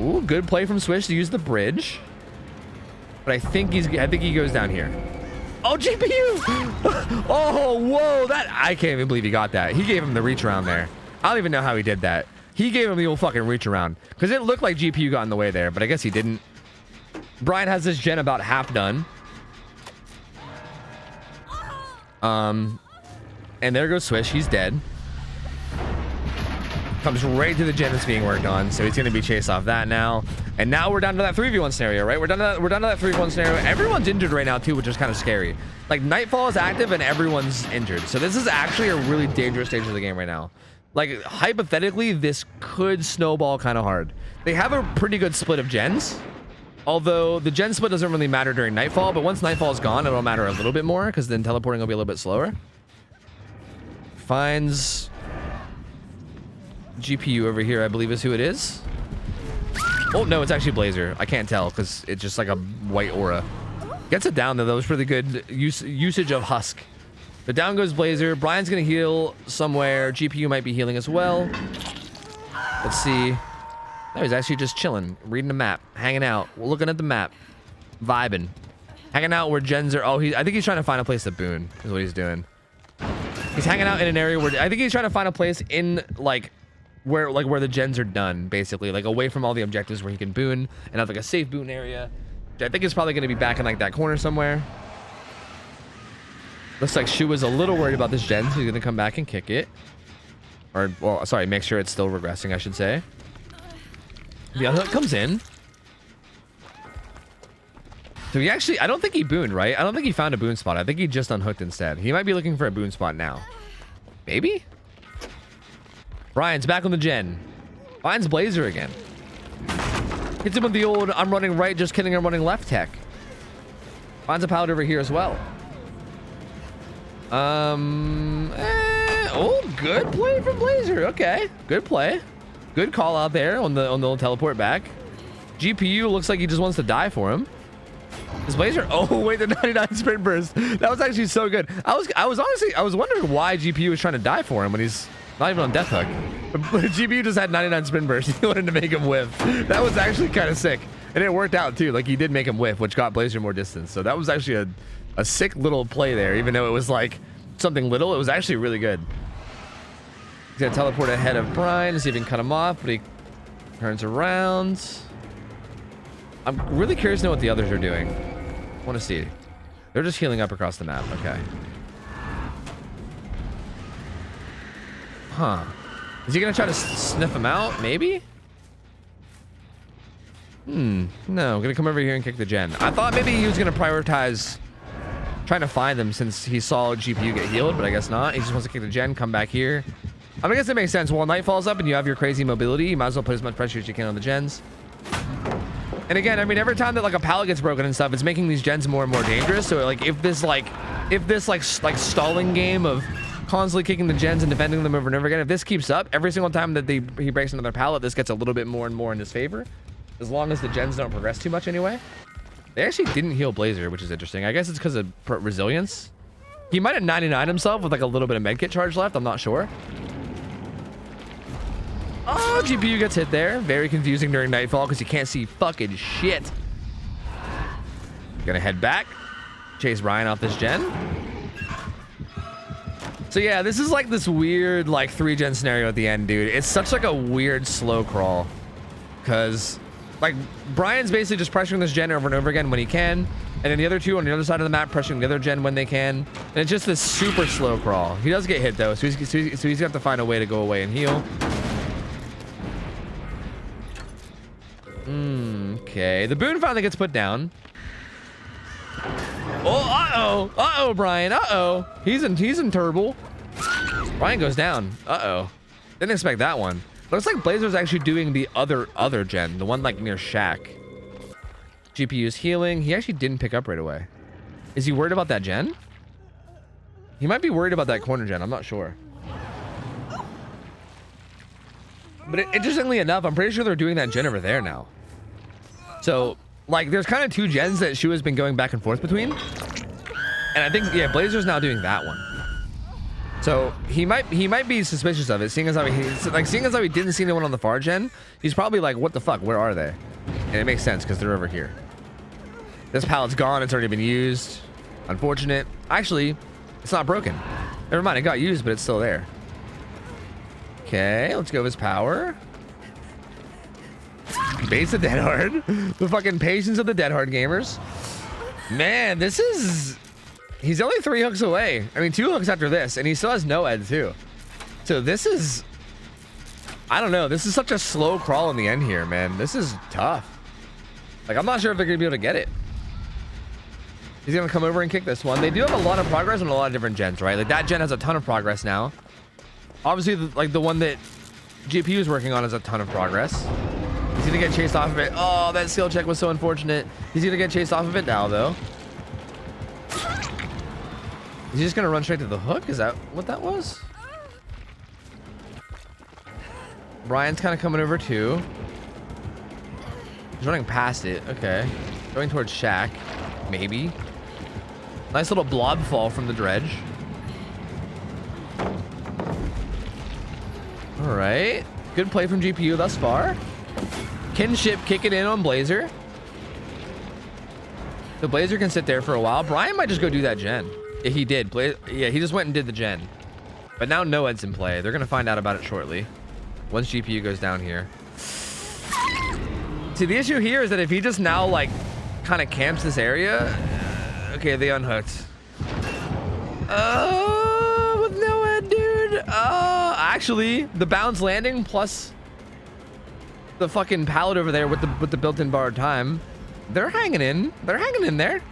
Ooh, good play from Switch to use the bridge. But I think he goes down here. Oh, GPU! Oh, whoa, I can't even believe he got that. He gave him the reach around there. I don't even know how he did that. He gave him the old fucking reach around because it looked like GPU got in the way there, but I guess he didn't. Brian has this gen about half done. And there goes Swish. He's dead. Comes right to the gen that's being worked on, so he's going to be chased off that now. And now we're down to that 3v1 scenario, right? We're down to that 3v1 scenario. Everyone's injured right now too, which is kind of scary. Like, Nightfall is active and everyone's injured, so this is actually a really dangerous stage of the game right now. Like, hypothetically, this could snowball kind of hard. They have a pretty good split of gens, although the gen split doesn't really matter during Nightfall, but once Nightfall is gone, it'll matter a little bit more because then teleporting will be a little bit slower. Finds GPU over here, I believe is who it is. Oh, no, it's actually Blazer. I can't tell because it's just like a white aura. Gets it down, though. That was pretty good usage of Husk. The down goes Blazer. Brian's going to heal somewhere. GPU might be healing as well. Let's see. No, he's actually just chilling, reading the map, hanging out, looking at the map, vibing. Hanging out where gens are. Oh, I think he's trying to find a place to boon is what he's doing. He's hanging out in an area where I think he's trying to find a place in where the gens are done, basically, like away from all the objectives where he can boon and have like a safe boon area. I think it's probably going to be back in like that corner somewhere. Looks like Shu is a little worried about this gen, so he's going to come back and kick it. Or, well, sorry, make sure it's still regressing, I should say. The unhook comes in. So he actually, I don't think he booned, right? I don't think he found a boon spot. I think he just unhooked instead. He might be looking for a boon spot now. Maybe? Brian's back on the gen. Finds Blazer again. Hits him with the old, I'm running right, just kidding, I'm running left tech. Finds a pallet over here as well. Oh, good play from Blazer. Okay, good play. Good call out there on the old teleport back. GPU looks like he just wants to die for him. Is Blazer? Oh wait, the 99 sprint burst. That was actually so good. I was wondering why GPU was trying to die for him when he's not even on death hook. But GPU just had 99 sprint burst. He wanted to make him whiff. That was actually kind of sick, and it worked out too. Like, he did make him whiff, which got Blazer more distance. So that was actually a sick little play there. Even though it was like something little, it was actually really good. He's gonna teleport ahead of Brian to see if he can cut him off, but he turns around. I'm really curious to know what the others are doing. I want to see. They're just healing up across the map. Okay. Huh. Is he gonna try to sniff him out? Maybe? No, I'm gonna come over here and kick the gen. I thought maybe he was gonna prioritize trying to find them since he saw GPU get healed, but I guess not. He just wants to kick the gen, come back here. I guess it makes sense. While night falls up and you have your crazy mobility, you might as well put as much pressure as you can on the gens. And again, I mean, every time that like a pallet gets broken and stuff, it's making these gens more and more dangerous. So like, if this stalling game of constantly kicking the gens and defending them over and over again, if this keeps up, every single time that he breaks another pallet, this gets a little bit more and more in his favor. As long as the gens don't progress too much anyway. They actually didn't heal Blazer, which is interesting. I guess it's because of resilience. He might have 99 himself with like a little bit of medkit charge left. I'm not sure. Oh, GPU gets hit there. Very confusing during Nightfall because you can't see fucking shit. Gonna head back. Chase Brian off this gen. So yeah, this is like this weird like 3-gen scenario at the end, dude. It's such like a weird slow crawl. Because like Brian's basically just pressuring this gen over and over again when he can. And then the other two on the other side of the map pressuring the other gen when they can. And it's just this super slow crawl. He does get hit though, so he's gonna have to find a way to go away and heal. Okay, the boon finally gets put down. Oh, uh-oh, Brian, uh-oh. He's in turbo. Brian goes down. Uh-oh. Didn't expect that one. Looks like Blazer's actually doing the other gen, the one like near Shack. GPU's healing. He actually didn't pick up right away. Is he worried about that gen? He might be worried about that corner gen. I'm not sure. But interestingly enough, I'm pretty sure they're doing that gen over there now. So, like, there's kind of two gens that Shua's been going back and forth between. And I think, yeah, Blazer's now doing that one. So he might be suspicious of it, seeing as how he didn't see anyone on the far gen. He's probably like, what the fuck? Where are they? And it makes sense because they're over here. This pallet's gone. It's already been used. Unfortunate. Actually, it's not broken. Never mind. It got used, but it's still there. Okay, let's go with his power. Base the dead hard. The fucking patience of the dead hard gamers. Man, this is... He's only 3 hooks away. I mean, 2 hooks after this, and he still has no ed too. So this is... I don't know. This is such a slow crawl in the end here, man. This is tough. Like, I'm not sure if they're going to be able to get it. He's going to come over and kick this one. They do have a lot of progress on a lot of different gens, right? Like, that gen has a ton of progress now. Obviously, like, the one that GPU is working on has a ton of progress. He's going to get chased off of it. Oh, that skill check was so unfortunate. He's going to get chased off of it now, though. Is he just going to run straight to the hook? Is that what that was? Brian's kind of coming over, too. He's running past it. Okay. Going towards Shaq. Maybe. Nice little blob fall from the dredge. All right. Good play from GPU thus far. Kinship kicking in on Blazer. The Blazer can sit there for a while. Brian might just go do that gen. Yeah, he did. Yeah, he just went and did the gen. But now no Ed's in play. They're going to find out about it shortly. Once GPU goes down here. See, the issue here is that if he just now, like, kind of camps this area... Okay, they unhooked. With no Ed, dude. Actually, the bounce landing plus the fucking pallet over there with the built-in borrowed time. They're hanging in. They're hanging in there.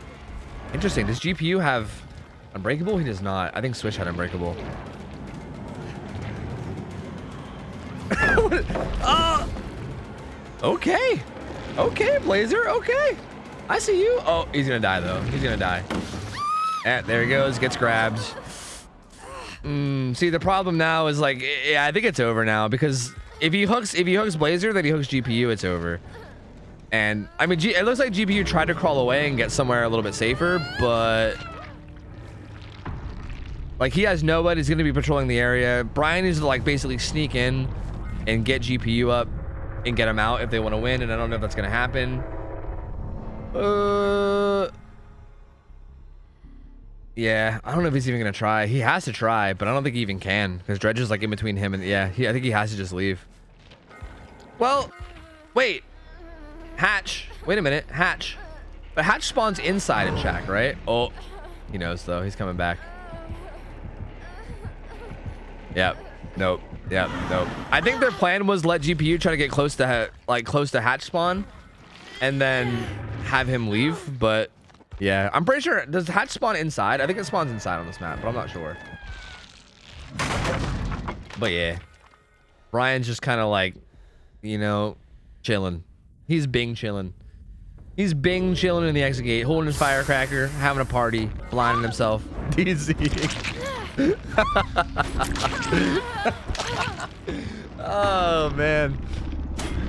Interesting. Does GPU have Unbreakable? He does not. I think Swish had Unbreakable. Okay. Okay, Blazer. Okay. I see you. Oh, he's going to die, though. He's going to die. There he goes. Gets grabbed. See, the problem now is, like, yeah, I think it's over now because if he hooks Blazer, then he hooks GPU, it's over. And, I mean, it looks like GPU tried to crawl away and get somewhere a little bit safer, but... Like, he has nobody. He's going to be patrolling the area. Brian needs to, like, basically sneak in and get GPU up and get him out if they want to win, and I don't know if that's going to happen. Yeah, I don't know if he's even going to try. He has to try, but I don't think he even can because Dredge is, like, in between him and... Yeah, I think he has to just leave. Well, wait. Hatch. Wait a minute. Hatch. But Hatch spawns inside in Shaq, right? Oh, he knows, though. He's coming back. Yep. Nope. Yep. Nope. I think their plan was let GPU try to get close to Hatch spawn and then have him leave. But yeah, I'm pretty sure. Does Hatch spawn inside? I think it spawns inside on this map, but I'm not sure. But yeah, Brian's just kind of like, you know, chilling. He's Bing chilling. He's Bing chilling in the exit gate, holding his firecracker, having a party, blinding himself. DZ. Oh man,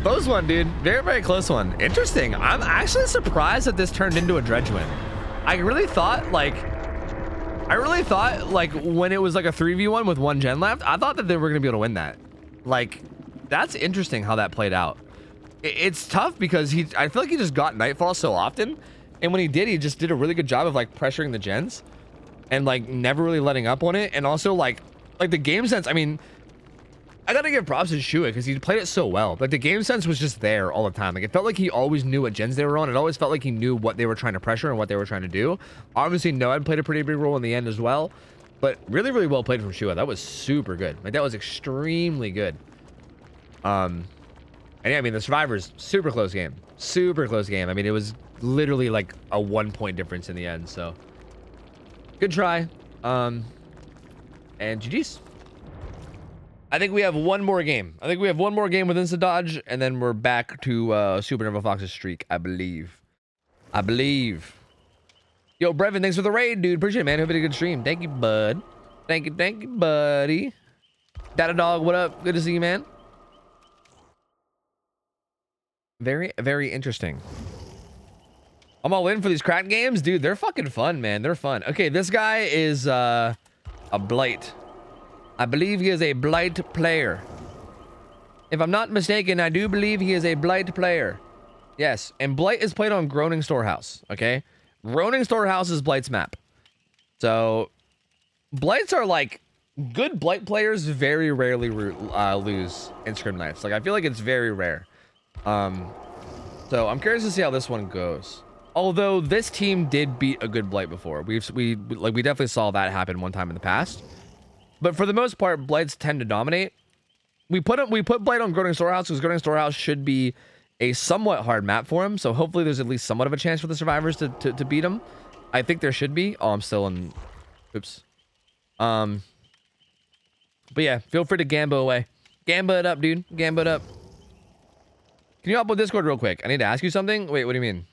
close one, dude. Very, very close one. Interesting. I'm actually surprised that this turned into a dredge win. I really thought like when it was like a 3v1 with 1 gen left, I thought that they were gonna be able to win that. Like, that's interesting how that played out. It's tough because I feel like he just got Nightfall so often, and when he did, he just did a really good job of like pressuring the gens and like never really letting up on it. And also like the game sense, I mean, I gotta give props to Shua because he played it so well. Like, the game sense was just there all the time. Like, it felt like he always knew what gens they were on. It always felt like he knew what they were trying to pressure and what they were trying to do. Obviously, Noed played a pretty big role in the end as well, but really, really well played from Shua. That was super good. Like, that was extremely good. And yeah, I mean, the Survivors, super close game. Super close game. I mean, it was literally like a 1-point difference in the end, so good try. And GG's. I think we have one more game. I think we have one more game with Insta Dodge, and then we're back to Supernova Fox's streak, I believe. Yo, Brevin, thanks for the raid, dude. Appreciate it, man. Hope you had a good stream. Thank you, bud. Thank you, buddy. Data Dog, what up? Good to see you, man. Very, very interesting. I'm all in for these crack games, dude. They're fucking fun, man. They're fun. Okay, this guy is a blight. I believe he is a blight player. If I'm not mistaken, I do believe he is a blight player. Yes, and blight is played on Groaning Storehouse. Okay, Groaning Storehouse is blight's map. So blights are like good blight players very rarely lose in Scrim Nights. Like I feel like it's very rare. So I'm curious to see how this one goes. Although this team did beat a good blight before. We definitely saw that happen one time in the past. But for the most part, blights tend to dominate. We put blight on Groaning Storehouse because Groaning Storehouse should be a somewhat hard map for him. So hopefully there's at least somewhat of a chance for the survivors to beat him. I think there should be. Oh, I'm still in. Oops. But yeah, feel free to Gamba away. Gamba it up, dude. Gamba it up. Can you hop on Discord real quick? I need to ask you something. Wait, what do you mean?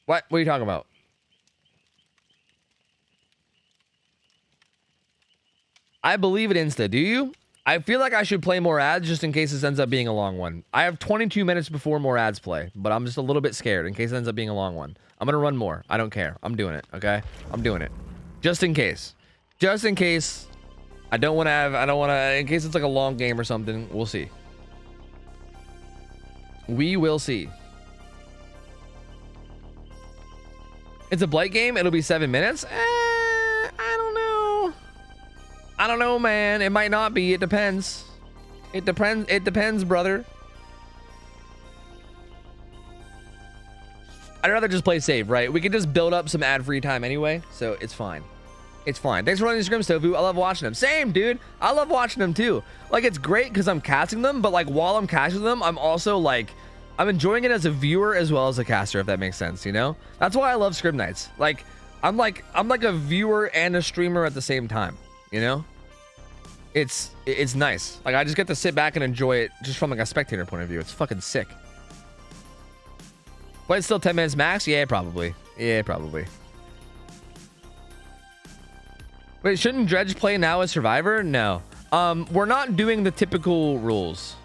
What are you talking about? I believe it Insta. Do you? I feel like I should play more ads just in case this ends up being a long one. I have 22 minutes before more ads play, but I'm just a little bit scared in case it ends up being a long one. I'm gonna run more. I don't care. I'm doing it. Okay? I'm doing it. Just in case. Just in case. I don't want to, in case it's like a long game or something. We'll see. We will see. It's a blight game. It'll be 7 minutes. I don't know. I don't know, man. It might not be. It depends. It depends. It depends, brother. I'd rather just play safe, right? We can just build up some ad-free time anyway, so it's fine. It's fine. Thanks for running SCRIMS, Tofu. I love watching them. Same, dude. I love watching them too. Like, it's great because I'm casting them, but like while I'm casting them, I'm also like, I'm enjoying it as a viewer as well as a caster, if that makes sense, you know? That's why I love Scrim Nights. Like, I'm like a viewer and a streamer at the same time, you know? It's nice. Like, I just get to sit back and enjoy it just from like a spectator point of view. It's fucking sick. But it's still 10 minutes max? Yeah, probably. Yeah, probably. Wait, shouldn't Dredge play now as Survivor? No. We're not doing the typical rules.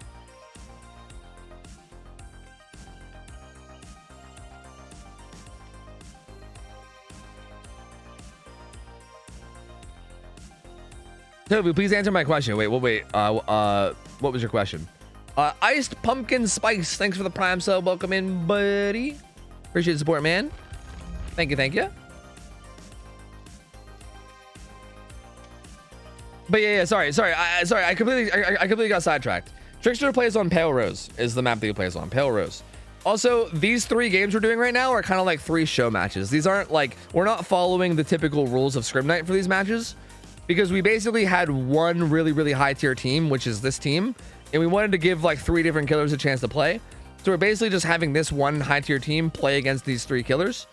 Toby, please answer my question. Wait. What was your question? Iced Pumpkin Spice. Thanks for the Prime sub. Welcome in, buddy. Appreciate the support, man. Thank you. But yeah, sorry. I completely got sidetracked. Trickster plays on Pale Rose is the map that he plays on. Pale Rose. Also, these 3 games we're doing right now are kind of like 3 show matches. These aren't like, we're not following the typical rules of Scrim Night for these matches because we basically had one really high tier team, which is this team, and we wanted to give like 3 different killers a chance to play. So we're basically just having this one high tier team play against these 3 killers,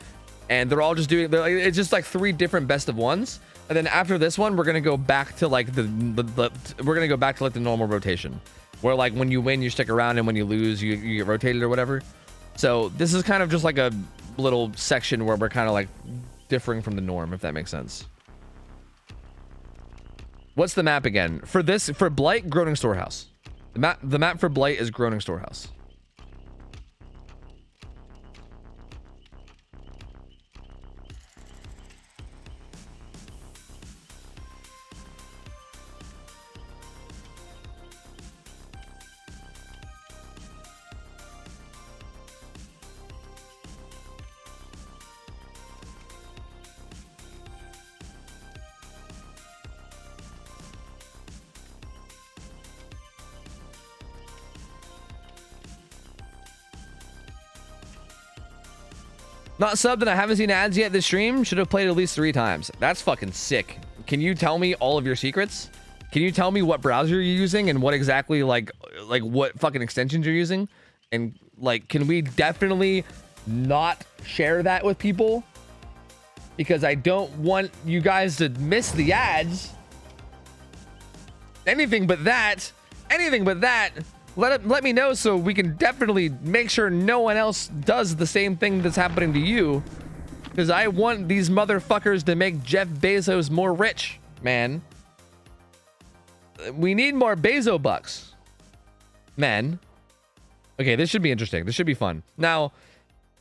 and they're all just doing, it's just like 3 different best of ones. And then after this one, we're gonna go back to like the normal rotation, where like when you win, you stick around, and when you lose, you get rotated or whatever. So this is kind of just like a little section where we're kind of like differing from the norm, if that makes sense. What's the map again? For Blight, Groaning Storehouse. The map for Blight is Groaning Storehouse. Not subbed and I haven't seen ads yet this stream. Should have played at least 3 times. That's fucking sick. Can you tell me all of your secrets? Can you tell me what browser you're using and what exactly like what fucking extensions you're using? And like, can we definitely not share that with people? Because I don't want you guys to miss the ads. Anything but that. Let me know so we can definitely make sure no one else does the same thing that's happening to you. Because I want these motherfuckers to make Jeff Bezos more rich, man. We need more Bezo bucks, man. Okay, this should be interesting. This should be fun. Now,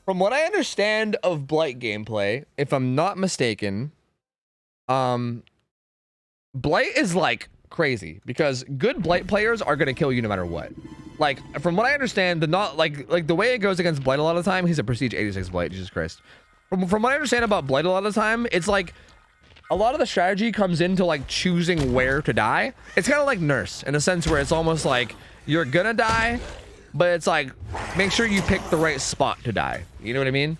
from what I understand of Blight gameplay, if I'm not mistaken, Blight is like crazy because good Blight players are gonna kill you no matter what. Like, from what I understand, the way it goes against Blight a lot of the time, he's a Prestige 86 Blight, Jesus Christ. From what I understand about Blight a lot of the time, it's like a lot of the strategy comes into like choosing where to die. It's kind of like Nurse in a sense where it's almost like you're gonna die, but it's like make sure you pick the right spot to die. You know what I mean?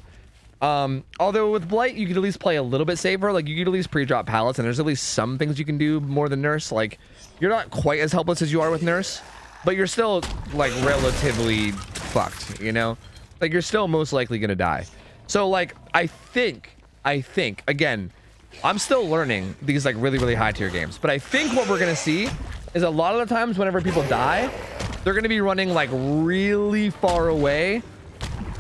Although with Blight, you could at least play a little bit safer. Like you could at least pre-drop pallets, and there's at least some things you can do more than Nurse. Like you're not quite as helpless as you are with Nurse, but you're still like relatively fucked, you know? Like you're still most likely gonna die. So like I think again, I'm still learning these like really, really high tier games, but I think what we're gonna see is a lot of the times whenever people die, they're gonna be running like really far away,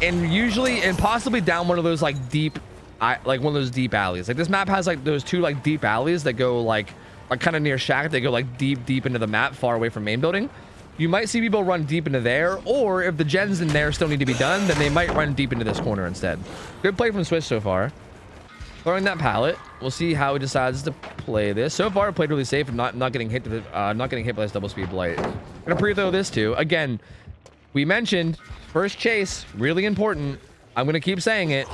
and usually and possibly down one of those like deep, like one of those deep alleys. Like this map has like those two like deep alleys that go like kind of near Shack. They go like deep into the map, far away from main building. You might see people run deep into there, or if the gens in there still need to be done, then they might run deep into this corner instead. Good play from Switch so far. Throwing that pallet. We'll see how he decides to play this. So far, played really safe and not getting hit by this double speed Blight. Gonna pre-throw this too. Again, we mentioned first chase, really important. I'm gonna keep saying it.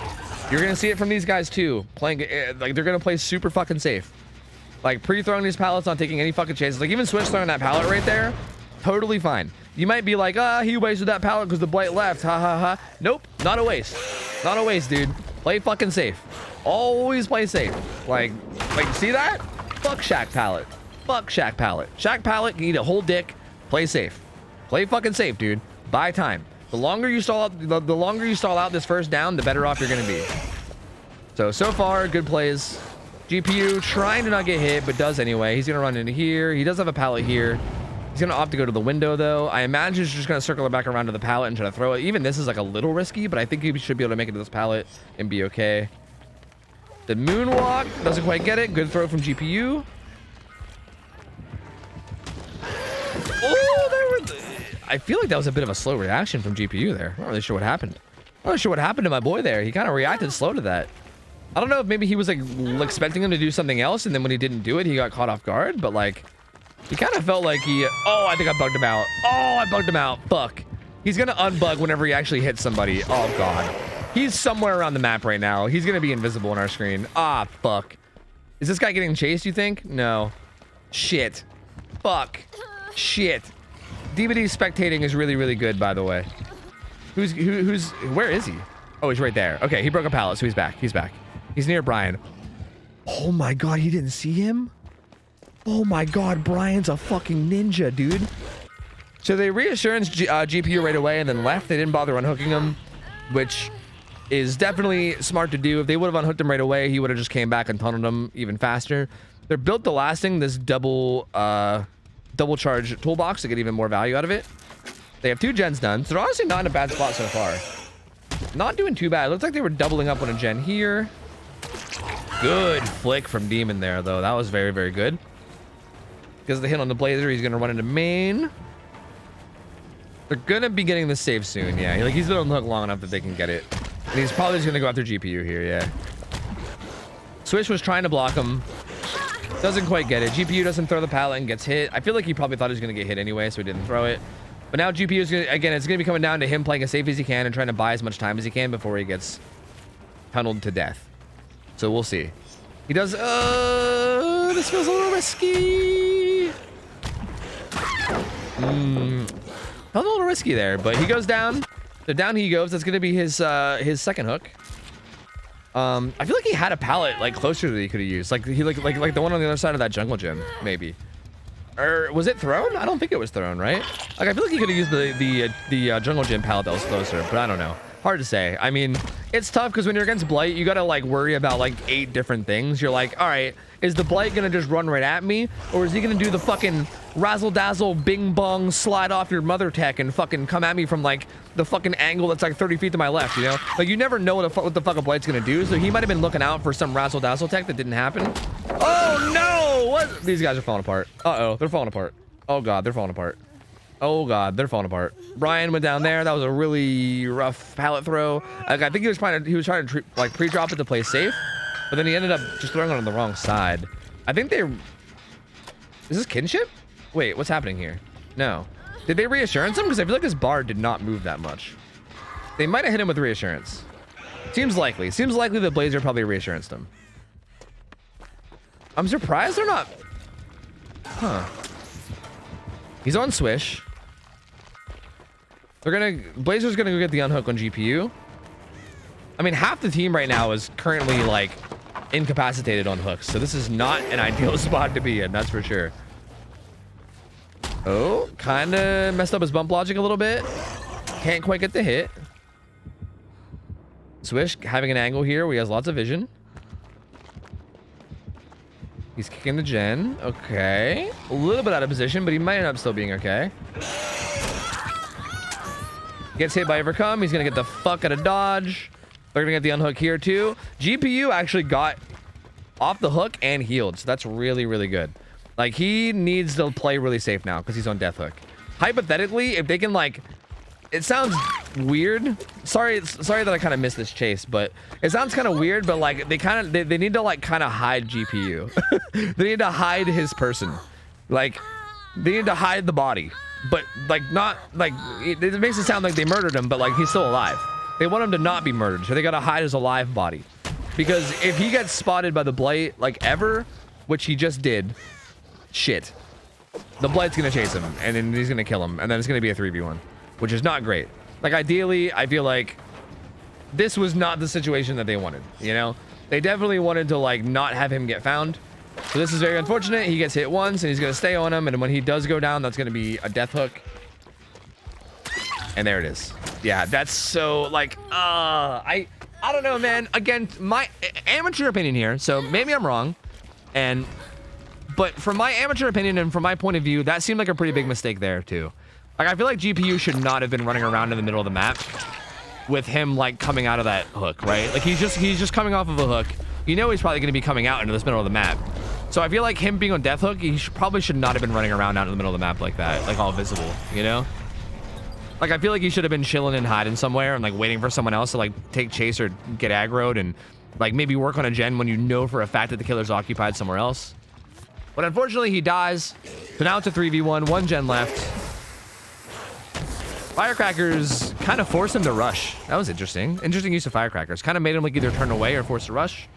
You're gonna see it from these guys too. Playing like they're gonna play super fucking safe. Like pre-throwing these pallets, not taking any fucking chases. Like even Switch throwing that pallet right there, totally fine. You might be like, he wasted that pallet because the Blight left. Ha ha ha. Nope, not a waste. Not a waste, dude. Play fucking safe. Always play safe. Like see that? Fuck Shack pallet. Fuck Shack pallet. Shack pallet can eat a whole dick. Play safe. Play fucking safe, dude. Buy time. The longer you stall out, the longer you stall out this first down, the better off you're gonna be. So far, good plays. GPU trying to not get hit, but does anyway. He's gonna run into here. He does have a pallet here. He's gonna opt to go to the window though. I imagine he's just gonna circle it back around to the pallet and try to throw it. Even this is like a little risky, but I think he should be able to make it to this pallet and be okay. The moonwalk doesn't quite get it. Good throw from GPU. Oh, I feel like that was a bit of a slow reaction from GPU there. I'm not really sure what happened. I'm not really sure what happened to my boy there. He kind of reacted slow to that. I don't know if maybe he was like expecting him to do something else, and then when he didn't do it, he got caught off guard. But like, he kind of felt like he. Oh, I think I bugged him out. Oh, I bugged him out. Fuck. He's gonna unbug whenever he actually hits somebody. Oh god. He's somewhere around the map right now. He's gonna be invisible on our screen. Ah, fuck. Is this guy getting chased, you think? No. Shit. Fuck. Shit. DVD spectating is really, really good, by the way. Where is he? Oh, he's right there. Okay, he broke a pallet, so he's back. He's back. He's near Brian. Oh my god, he didn't see him? Oh my god, Brian's a fucking ninja, dude. So they reassurance GPU right away and then left. They didn't bother unhooking him, which is definitely smart to do. If they would have unhooked him right away, he would have just came back and tunneled him even faster. They're built to lasting this double charge toolbox to get even more value out of it. They have 2 gens done, so they're honestly not in a bad spot so far. Not doing too bad. It looks like they were doubling up on a gen here. Good flick from Demon there, though. That was very, very good. Because of the hit on the Blazer, he's going to run into main. They're going to be getting this save soon, yeah. Like, he's been on the hook long enough that they can get it. And he's probably just going to go after GPU here, yeah. Swish was trying to block him. Doesn't quite get it. GPU doesn't throw the pallet and gets hit. I feel like he probably thought he was going to get hit anyway, so he didn't throw it. But now GPU is going to, again, it's going to be coming down to him playing as safe as he can and trying to buy as much time as he can before he gets tunneled to death. So we'll see. He does, this feels a little risky. Felt a little risky there, but he goes down. So down he goes. That's going to be his second hook. I feel like he had a pallet like closer that he could have used. Like he like the one on the other side of that jungle gym, maybe. Or was it thrown? I don't think it was thrown, right? Like I feel like he could have used the jungle gym pallet that was closer, but I don't know. Hard to say. I mean, it's tough because when you're against Blight, you gotta like worry about like 8 different things. You're like, all right, is the Blight gonna just run right at me, or is he gonna do the fucking razzle dazzle, bing bong, slide off your mother tech and fucking come at me from like the fucking angle that's like 30 feet to my left? You know, like you never know what the fuck a Blight's gonna do. So he might have been looking out for some razzle dazzle tech that didn't happen. Oh no! What? These guys are falling apart. Uh oh, they're falling apart. Oh god, they're falling apart. Oh god, they're falling apart. Brian went down there. That was a really rough pallet throw. Like, I think he was trying to like pre-drop it to play safe, but then he ended up just throwing it on the wrong side. I think they... Is this kinship? Wait, what's happening here? No. Did they reassurance him? Because I feel like his bar did not move that much. They might have hit him with reassurance. Seems likely. Seems likely the Blazer probably reassured him. I'm surprised they're not... Huh. He's on Swish. They're gonna... Blazer's gonna go get the unhook on GPU. I mean, half the team right now is currently, like, incapacitated on hooks. So this is not an ideal spot to be in, that's for sure. Oh, kind of messed up his bump logic a little bit. Can't quite get the hit. Swish having an angle here where he has lots of vision. He's kicking the gen. Okay. A little bit out of position, but he might end up still being okay. Gets hit by Overcome. He's going to get the fuck out of dodge. They're going to get the unhook here too. GPU actually got off the hook and healed. So that's really, really good. Like, he needs to play really safe now because he's on death hook. Hypothetically, if they can, like... It sounds weird. Sorry that I kind of missed this chase, but it sounds kind of weird, but like they need to like kind of hide GPU. They need to hide his person. Like, they need to hide the body, but like not like it makes it sound like they murdered him, but like he's still alive. They want him to not be murdered, so they got to hide his alive body. Because if he gets spotted by the Blight like ever, which he just did, shit. The Blight's going to chase him and then he's going to kill him and then it's going to be a 3v1. Which is not great. Like, ideally, I feel like this was not the situation that they wanted, you know? They definitely wanted to, like, not have him get found. So this is very unfortunate. He gets hit once, and he's going to stay on him, and when he does go down, that's going to be a death hook. And there it is. Yeah, that's so, like, I don't know, man. Again, my amateur opinion here, so maybe I'm wrong, but from my amateur opinion and from my point of view, that seemed like a pretty big mistake there, too. Like, I feel like GPU should not have been running around in the middle of the map with him, like, coming out of that hook, right? Like, he's just coming off of a hook. You know he's probably going to be coming out into this middle of the map. So I feel like him being on death hook, he probably should not have been running around out in the middle of the map like that, like, all visible, you know? Like, I feel like he should have been chilling and hiding somewhere and, like, waiting for someone else to, like, take chase or get aggroed and, like, maybe work on a gen when you know for a fact that the killer's occupied somewhere else. But unfortunately, he dies. So now it's a 3v1, one gen left. Firecrackers kind of forced him to rush. That was interesting. Interesting use of firecrackers. Kind of made him like either turn away or force to rush.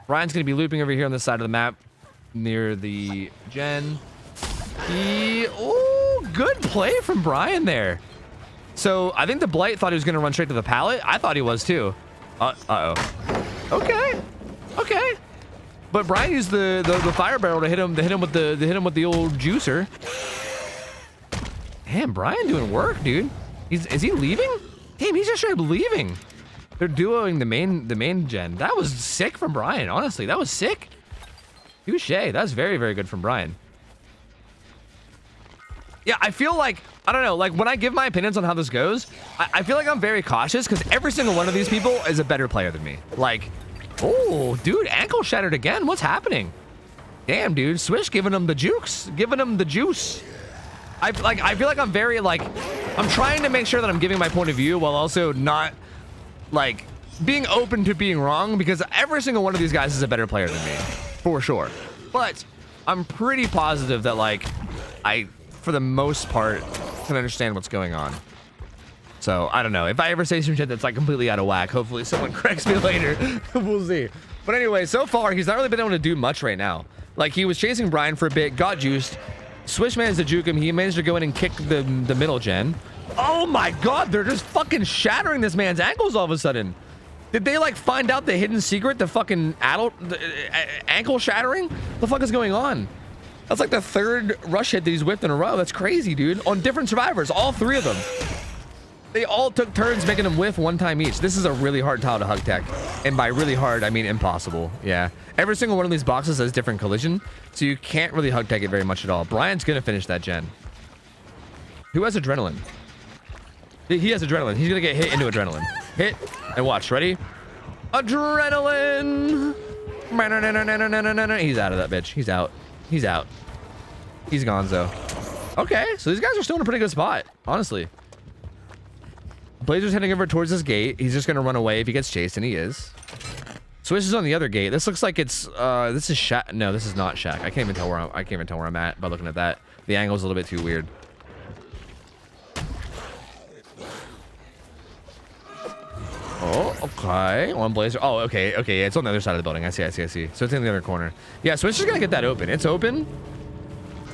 Brian's going to be looping over here on this side of the map near the gen. Oh, good play from Brian there. So I think the Blight thought he was going to run straight to the pallet. I thought he was too. Uh-oh. Okay. Okay. But Brian used the fire barrel to hit him with the old juicer. Damn, Brian doing work, dude. Is he leaving? Damn, he's just straight up leaving. They're duoing the main gen. That was sick from Brian, honestly. That was sick. Touche. That's very, very good from Brian. Yeah, I feel like, I don't know, like when I give my opinions on how this goes, I feel like I'm very cautious because every single one of these people is a better player than me. Like, oh, dude, ankle shattered again. What's happening? Damn, dude. Swish giving him the jukes. Giving him the juice. I feel like I'm very, like, I'm trying to make sure that I'm giving my point of view while also not, like, being open to being wrong because every single one of these guys is a better player than me, for sure. But I'm pretty positive that, like, I, for the most part, can understand what's going on. So, I don't know. If I ever say some shit that's, like, completely out of whack, hopefully someone corrects me later. We'll see. But anyway, so far, he's not really been able to do much right now. Like, he was chasing Brian for a bit, got juiced. Swish managed to juke him. He managed to go in and kick the middle gen. Oh my god, they're just fucking shattering this man's ankles all of a sudden. Did they like find out the hidden secret, the fucking ankle shattering? What the fuck is going on? That's like the third rush hit that he's whipped in a row. That's crazy, dude. On different survivors, all three of them. They all took turns making him whiff one time each. This is a really hard tile to hug tech. And by really hard, I mean impossible. Yeah. Every single one of these boxes has different collision, so you can't really hug tech it very much at all. Brian's gonna finish that gen. Who has adrenaline? He has adrenaline. He's gonna get hit into adrenaline. Hit and watch. Ready? Adrenaline! He's out of that bitch. He's out. He's out. He's gonzo. Okay, so these guys are still in a pretty good spot, honestly. Blazer's heading over towards this gate. He's just gonna run away if he gets chased, and he is. Swish is on the other gate. This looks like it's this is Shaq. No, this is not Shaq. I can't even tell where I'm at by looking at that. The angle's a little bit too weird. Oh, okay. One Blazer. Oh, okay. Okay, yeah, it's on the other side of the building. I see. So it's in the other corner. Yeah, Swish is gonna get that open. It's open.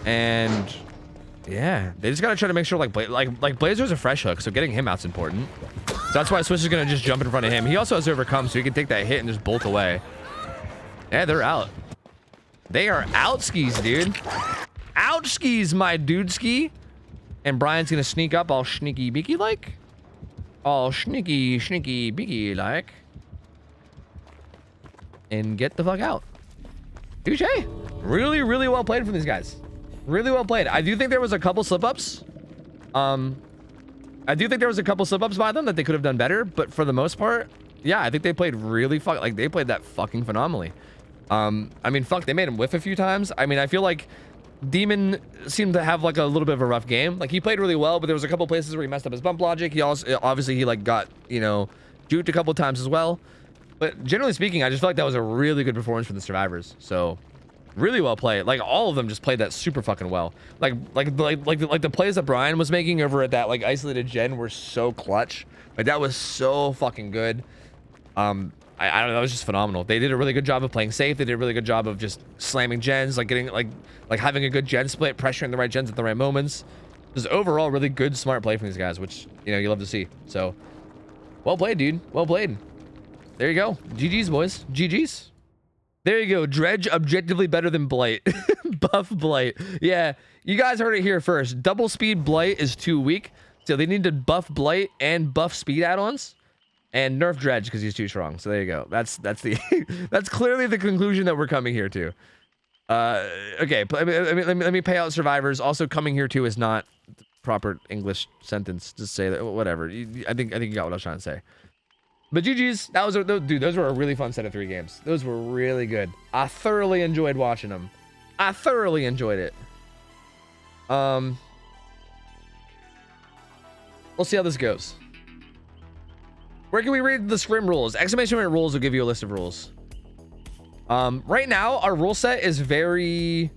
And yeah, they just gotta try to make sure like Blazer's a fresh hook, so getting him out's important. So that's why Swish is gonna just jump in front of him. He also has overcome, so he can take that hit and just bolt away. Yeah, they're out. They are out skis, dude. Out skis, my dude ski. And Brian's gonna sneak up all sneaky beaky like. All sneaky beaky like. And get the fuck out. Touche. Really, really well played from these guys. Really well played. I do think there was a couple slip-ups. I do think there was a couple slip-ups by them that they could have done better, but for the most part, yeah, I think they played really they played that fucking phenomenally. I mean, fuck, they made him whiff a few times. I mean, I feel like Demon seemed to have like a little bit of a rough game. Like he played really well, but there was a couple places where he messed up his bump logic. He also, obviously he like got, you know, juked a couple times as well. But generally speaking, I just felt like that was a really good performance from the survivors. So really well played. Like all of them just played that super fucking well. Like the plays that Brian was making over at that like isolated gen were so clutch. Like that was so fucking good. I don't know, that was just phenomenal. They did a really good job of playing safe. They did a really good job of just slamming gens, like getting like having a good gen split, pressuring the right gens at the right moments. Just overall really good, smart play from these guys, which, you know, you love to see. So well played, dude. Well played. There you go. GG's, boys. GG's. There you go. Dredge objectively better than Blight. Buff Blight. Yeah, you guys heard it here first. Double speed Blight is too weak, so they need to buff Blight and buff speed add-ons. And nerf Dredge because he's too strong. So there you go. That's the that's clearly the conclusion that we're coming here to. Okay, let me pay out survivors. Also, coming here to is not the proper English sentence. Just say that, whatever. I think you got what I was trying to say. But GG's. That was dude. Those were a really fun set of 3 games. Those were really good. I thoroughly enjoyed watching them. I thoroughly enjoyed it. We'll see how this goes. Where can we read the scrim rules? Exclamation point rules will give you a list of rules. Right now, our rule set is very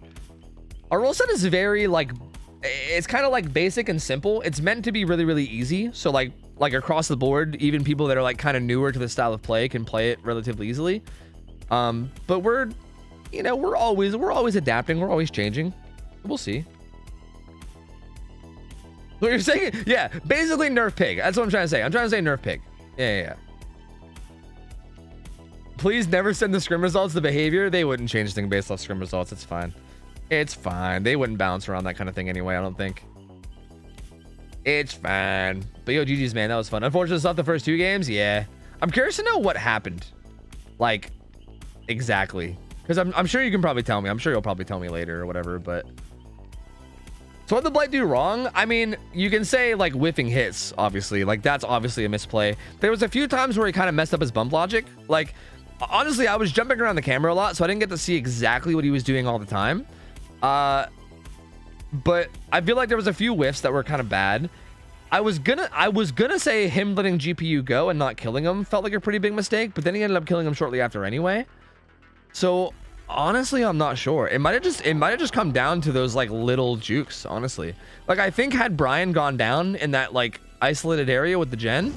like, it's kind of like basic and simple. It's meant to be really, really easy. So like across the board, even people that are like kind of newer to the style of play can play it relatively easily. But we're always adapting. We're always changing. We'll see. What you're saying? Yeah, basically nerf pig. That's what I'm trying to say. I'm trying to say nerf pig. Yeah. Please never send the scrim results to behavior. They wouldn't change anything based off scrim results. It's fine. It's fine. They wouldn't bounce around that kind of thing anyway, I don't think. It's fine. But yo, GG's, man. That was fun. Unfortunately, it's not the first 2 games. Yeah. I'm curious to know what happened. Like, exactly. Because I'm sure you can probably tell me. I'm sure you'll probably tell me later or whatever, but... So what did the Blight do wrong? I mean, you can say like whiffing hits, obviously. Like that's obviously a misplay. There was a few times where he kind of messed up his bump logic. Like, honestly, I was jumping around the camera a lot, so I didn't get to see exactly what he was doing all the time. But I feel like there was a few whiffs that were kind of bad. I was gonna say him letting GPU go and not killing him felt like a pretty big mistake, but then he ended up killing him shortly after anyway. So honestly, I'm not sure. It might have just come down to those like little jukes, honestly. Like I think had Brian gone down in that like isolated area with the gen,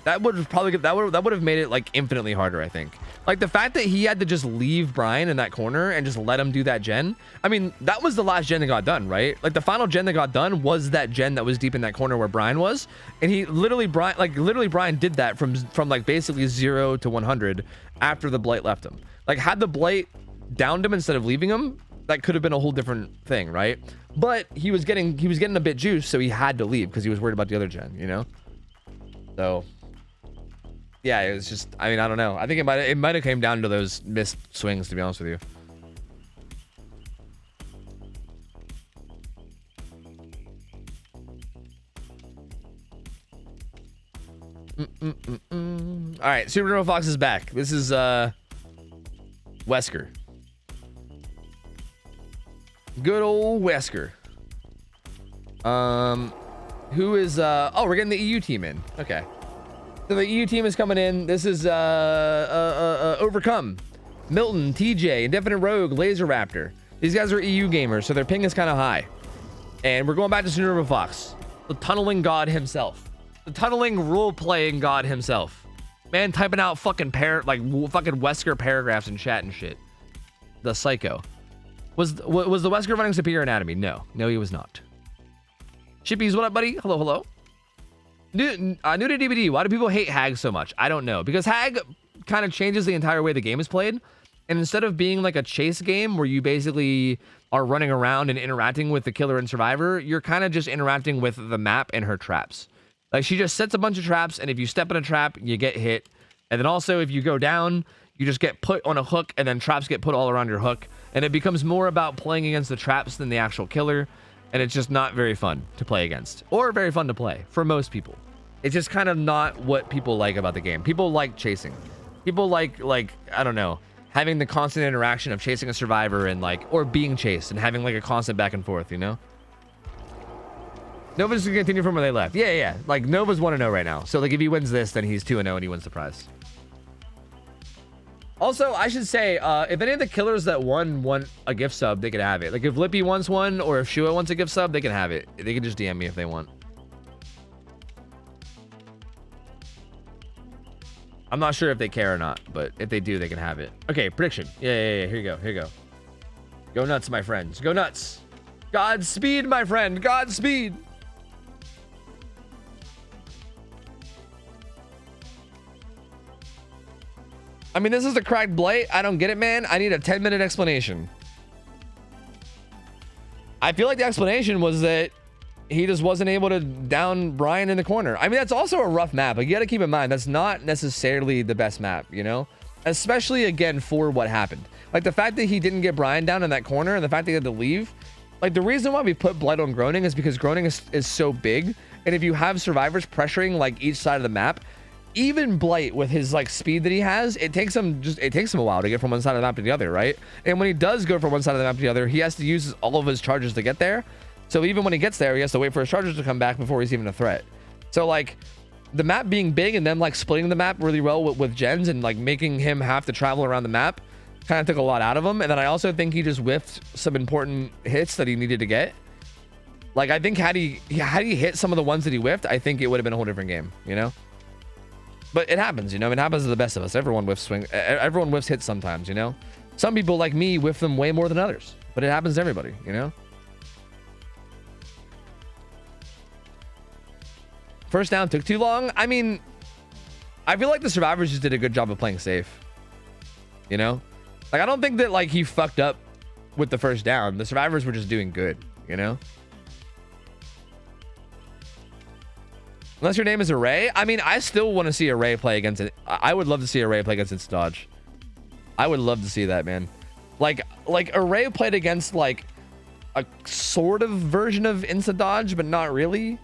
that would have made it like infinitely harder, I think. Like the fact that he had to just leave Brian in that corner and just let him do that gen. I mean, that was the last gen that got done, right? Like the final gen that got done was that gen that was deep in that corner where Brian was, and he literally Brian did that from like basically 0 to 100 after the Blight left him. Like had the Blight downed him instead of leaving him, that could have been a whole different thing, right? But he was getting a bit juiced, so he had to leave because he was worried about the other gen, you know. So yeah, it was just, I mean, I don't know. I think it might have came down to those missed swings, to be honest with you. All right, Supernova Fox is back. This is Wesker. Good old Wesker. Who is oh, we're getting the EU team in. Okay. So the EU team is coming in. This is Overcome, Milton, TJ, Indefinite Rogue, Laser Raptor. These guys are EU gamers, so their ping is kind of high. And we're going back to Snoover Fox, the tunneling god himself, the tunneling role-playing god himself. Man, typing out fucking fucking Wesker paragraphs in chat and shit. The psycho. Was the Wesker running Superior Anatomy? No, he was not. Shippies, what up, buddy? Hello, hello. New to DBD. Why do people hate Hag so much? I don't know. Because Hag kind of changes the entire way the game is played. And instead of being like a chase game where you basically are running around and interacting with the killer and survivor, you're kind of just interacting with the map and her traps. Like, she just sets a bunch of traps, and if you step in a trap, you get hit. And then also, if you go down, you just get put on a hook, and then traps get put all around your hook. And it becomes more about playing against the traps than the actual killer. And it's just not very fun to play against, or very fun to play for most people. It's just kind of not what people like about the game. People like chasing. People like I don't know, having the constant interaction of chasing a survivor and or being chased and having like a constant back and forth, you know? Nova's gonna continue from where they left. Yeah. Like, Nova's 1-0 right now. So like, if he wins this, then he's 2-0 and he wins the prize. Also, I should say, if any of the killers that want a gift sub, they can have it. Like, if Lippy wants one, or if Shua wants a gift sub, they can have it. They can just DM me if they want. I'm not sure if they care or not, but if they do, they can have it. Okay, prediction. Yeah. Here you go. Go nuts, my friends. Go nuts. Godspeed, my friend. Godspeed. I mean, this is a cracked blight. I don't get it, man. I need a 10-minute explanation. I feel like the explanation was that he just wasn't able to down Brian in the corner. I mean, that's also a rough map. Like, you got to keep in mind, that's not necessarily the best map, you know? Especially, again, for what happened. Like, the fact that he didn't get Brian down in that corner and the fact that he had to leave. Like, the reason why we put Blight on Groaning is because Groaning is so big. And if you have survivors pressuring, like, each side of the map, even Blight with his speed that he has, it takes him a while to get from one side of the map to the other, right? And when he does go from one side of the map to the other, he has to use all of his charges to get there. So even when he gets there, he has to wait for his charges to come back before he's even a threat. So like, the map being big and then splitting the map really well with gens and making him have to travel around the map kind of took a lot out of him. And then I also think he just whiffed some important hits that he needed to get. Like, I think had he hit some of the ones that he whiffed, I think it would have been a whole different game, you know? But it happens, you know? It happens to the best of us. Everyone whiffs hits sometimes, you know? Some people like me whiff them way more than others, but it happens to everybody, you know? First down took too long. I mean, I feel like the survivors just did a good job of playing safe, you know? Like, I don't think that he fucked up with the first down. The survivors were just doing good, you know? Unless your name is Array. I mean, I still want to see Array play against it. I would love to see Array play against Instant Dodge. I would love to see that, man. Like Array played against a sort of version of Instant Dodge, but not really.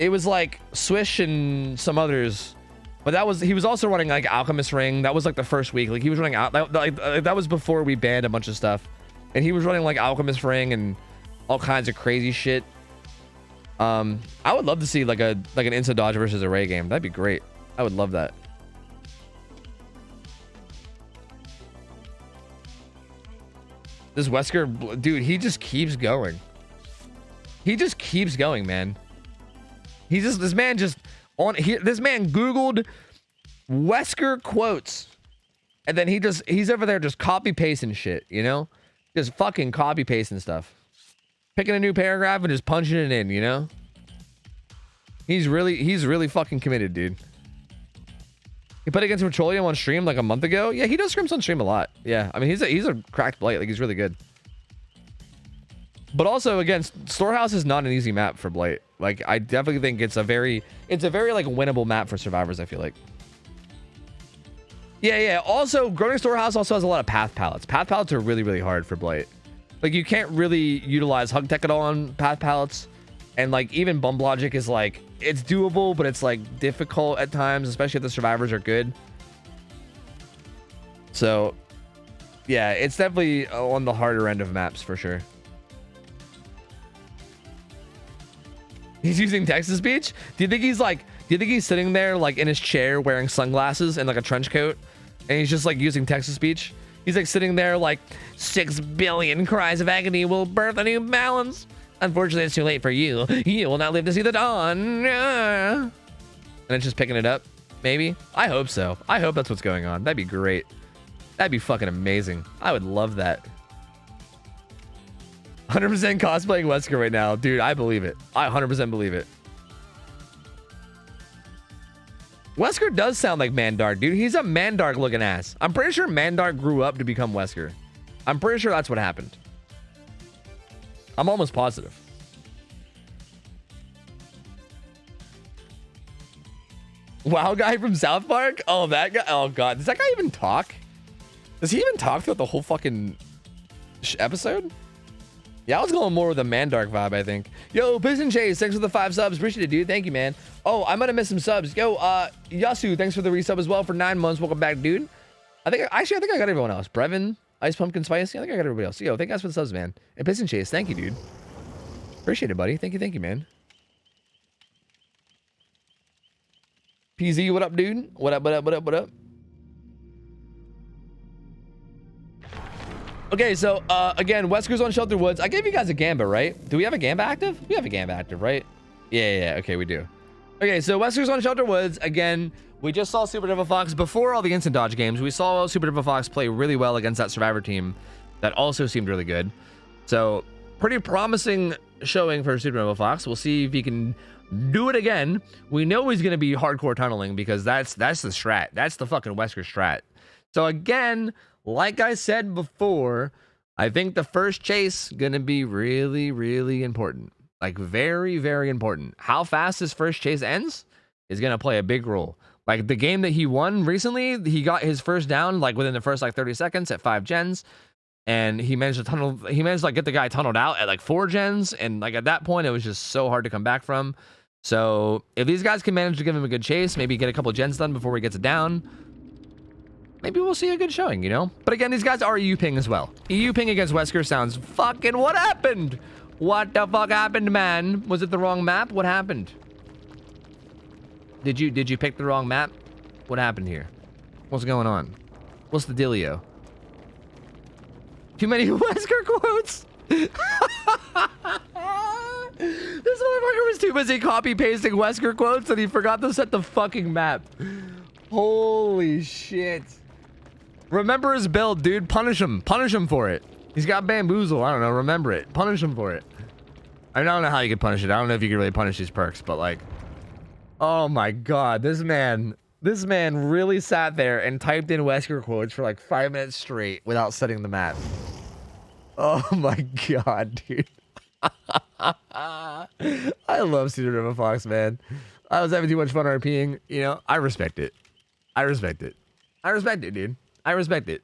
It was Swish and some others, but he was also running Alchemist Ring. That was the first week. He was running out. That was before we banned a bunch of stuff, and he was running Alchemist Ring and all kinds of crazy shit. I would love to see an Instant Dodge versus Array game. That'd be great. I would love that. This Wesker dude, he just keeps going. He just keeps going, man. This man Googled Wesker quotes, and then he's over there just copy pasting shit, you know? Just fucking copy pasting stuff. Picking a new paragraph and just punching it in, you know? He's really fucking committed, dude. He played against Petroleum on stream a month ago. Yeah, he does scrims on stream a lot. Yeah, I mean, he's a cracked blight. He's really good. But also, again, Storehouse is not an easy map for blight. I definitely think it's a very winnable map for survivors, I feel like. Yeah. Also, Groaning Storehouse also has a lot of path palettes. Path palettes are really, really hard for blight. You can't really utilize Hug Tech at all on path palettes. And even Bump Logic is it's doable, but it's difficult at times, especially if the survivors are good. So yeah, it's definitely on the harder end of maps for sure. He's using text-to-speech? Do you think he's sitting there like in his chair wearing sunglasses and like a trench coat, and he's just like using text-to-speech? He's like sitting there like 6 billion cries of agony will birth a new balance. Unfortunately, it's too late for you. You will not live to see the dawn. And it's just picking it up, maybe? I hope so. I hope that's what's going on. That'd be great. That'd be fucking amazing. I would love that. 100% cosplaying Wesker right now. Dude, I believe it. I 100% believe it. Wesker does sound like Mandark, dude. He's a Mandark looking ass. I'm pretty sure Mandark grew up to become Wesker. I'm pretty sure that's what happened. I'm almost positive. Wow guy from South Park? Oh, that guy. Oh, God. Does that guy even talk? Does he even talk throughout the whole fucking episode? Yeah, I was going more with a Mandark vibe, I think. Yo, Piston Chase, thanks for the 5 subs. Appreciate it, dude. Thank you, man. Oh, I might have missed some subs. Yo, Yasu, thanks for the resub as well for 9 months. Welcome back, dude. I think I got everyone else. Brevin, Ice Pumpkin Spice. I think I got everybody else. Yo, thank you guys for the subs, man. And Piston Chase, thank you, dude. Appreciate it, buddy. Thank you, man. PZ, what up, dude? What up? Okay, so again, Wesker's on Shelter Woods. I gave you guys a Gamba, right? Do we have a Gamba active? We have a Gamba active, right? Yeah. Okay, we do. Okay, so Wesker's on Shelter Woods. Again, we just saw Super Devil Fox before all the instant dodge games. We saw Super Devil Fox play really well against that Survivor team. That also seemed really good. So pretty promising showing for Super Devil Fox. We'll see if he can do it again. We know he's going to be hardcore tunneling because that's the strat. That's the fucking Wesker strat. So again, like I said before, I think the first chase gonna be really, really important. Like very, very important. How fast this first chase ends is gonna play a big role. Like the game that he won recently, he got his first down like within the first like 30 seconds at 5 gens, and he managed to like get the guy tunneled out at like 4 gens, and like at that point it was just so hard to come back from. So if these guys can manage to give him a good chase, maybe get a couple gens done before he gets it down, maybe we'll see a good showing, you know? But again, these guys are EU ping as well. EU ping against Wesker sounds fucking... What happened? What the fuck happened, man? Was it the wrong map? What happened? Did you pick the wrong map? What happened here? What's going on? What's the dealio? Too many Wesker quotes? This motherfucker was too busy copy-pasting Wesker quotes and he forgot to set the fucking map. Holy shit. Remember his build, dude. Punish him. Punish him for it. He's got bamboozle. I don't know. Remember it. Punish him for it. I mean, I don't know how you can punish it. I don't know if you can really punish these perks, but like, oh my God, this man really sat there and typed in Wesker quotes for like 5 minutes straight without setting the map. Oh my God, dude. I love Cedar River Fox, man. I was having too much fun RPing. You know, I respect it. I respect it, dude. I respect it.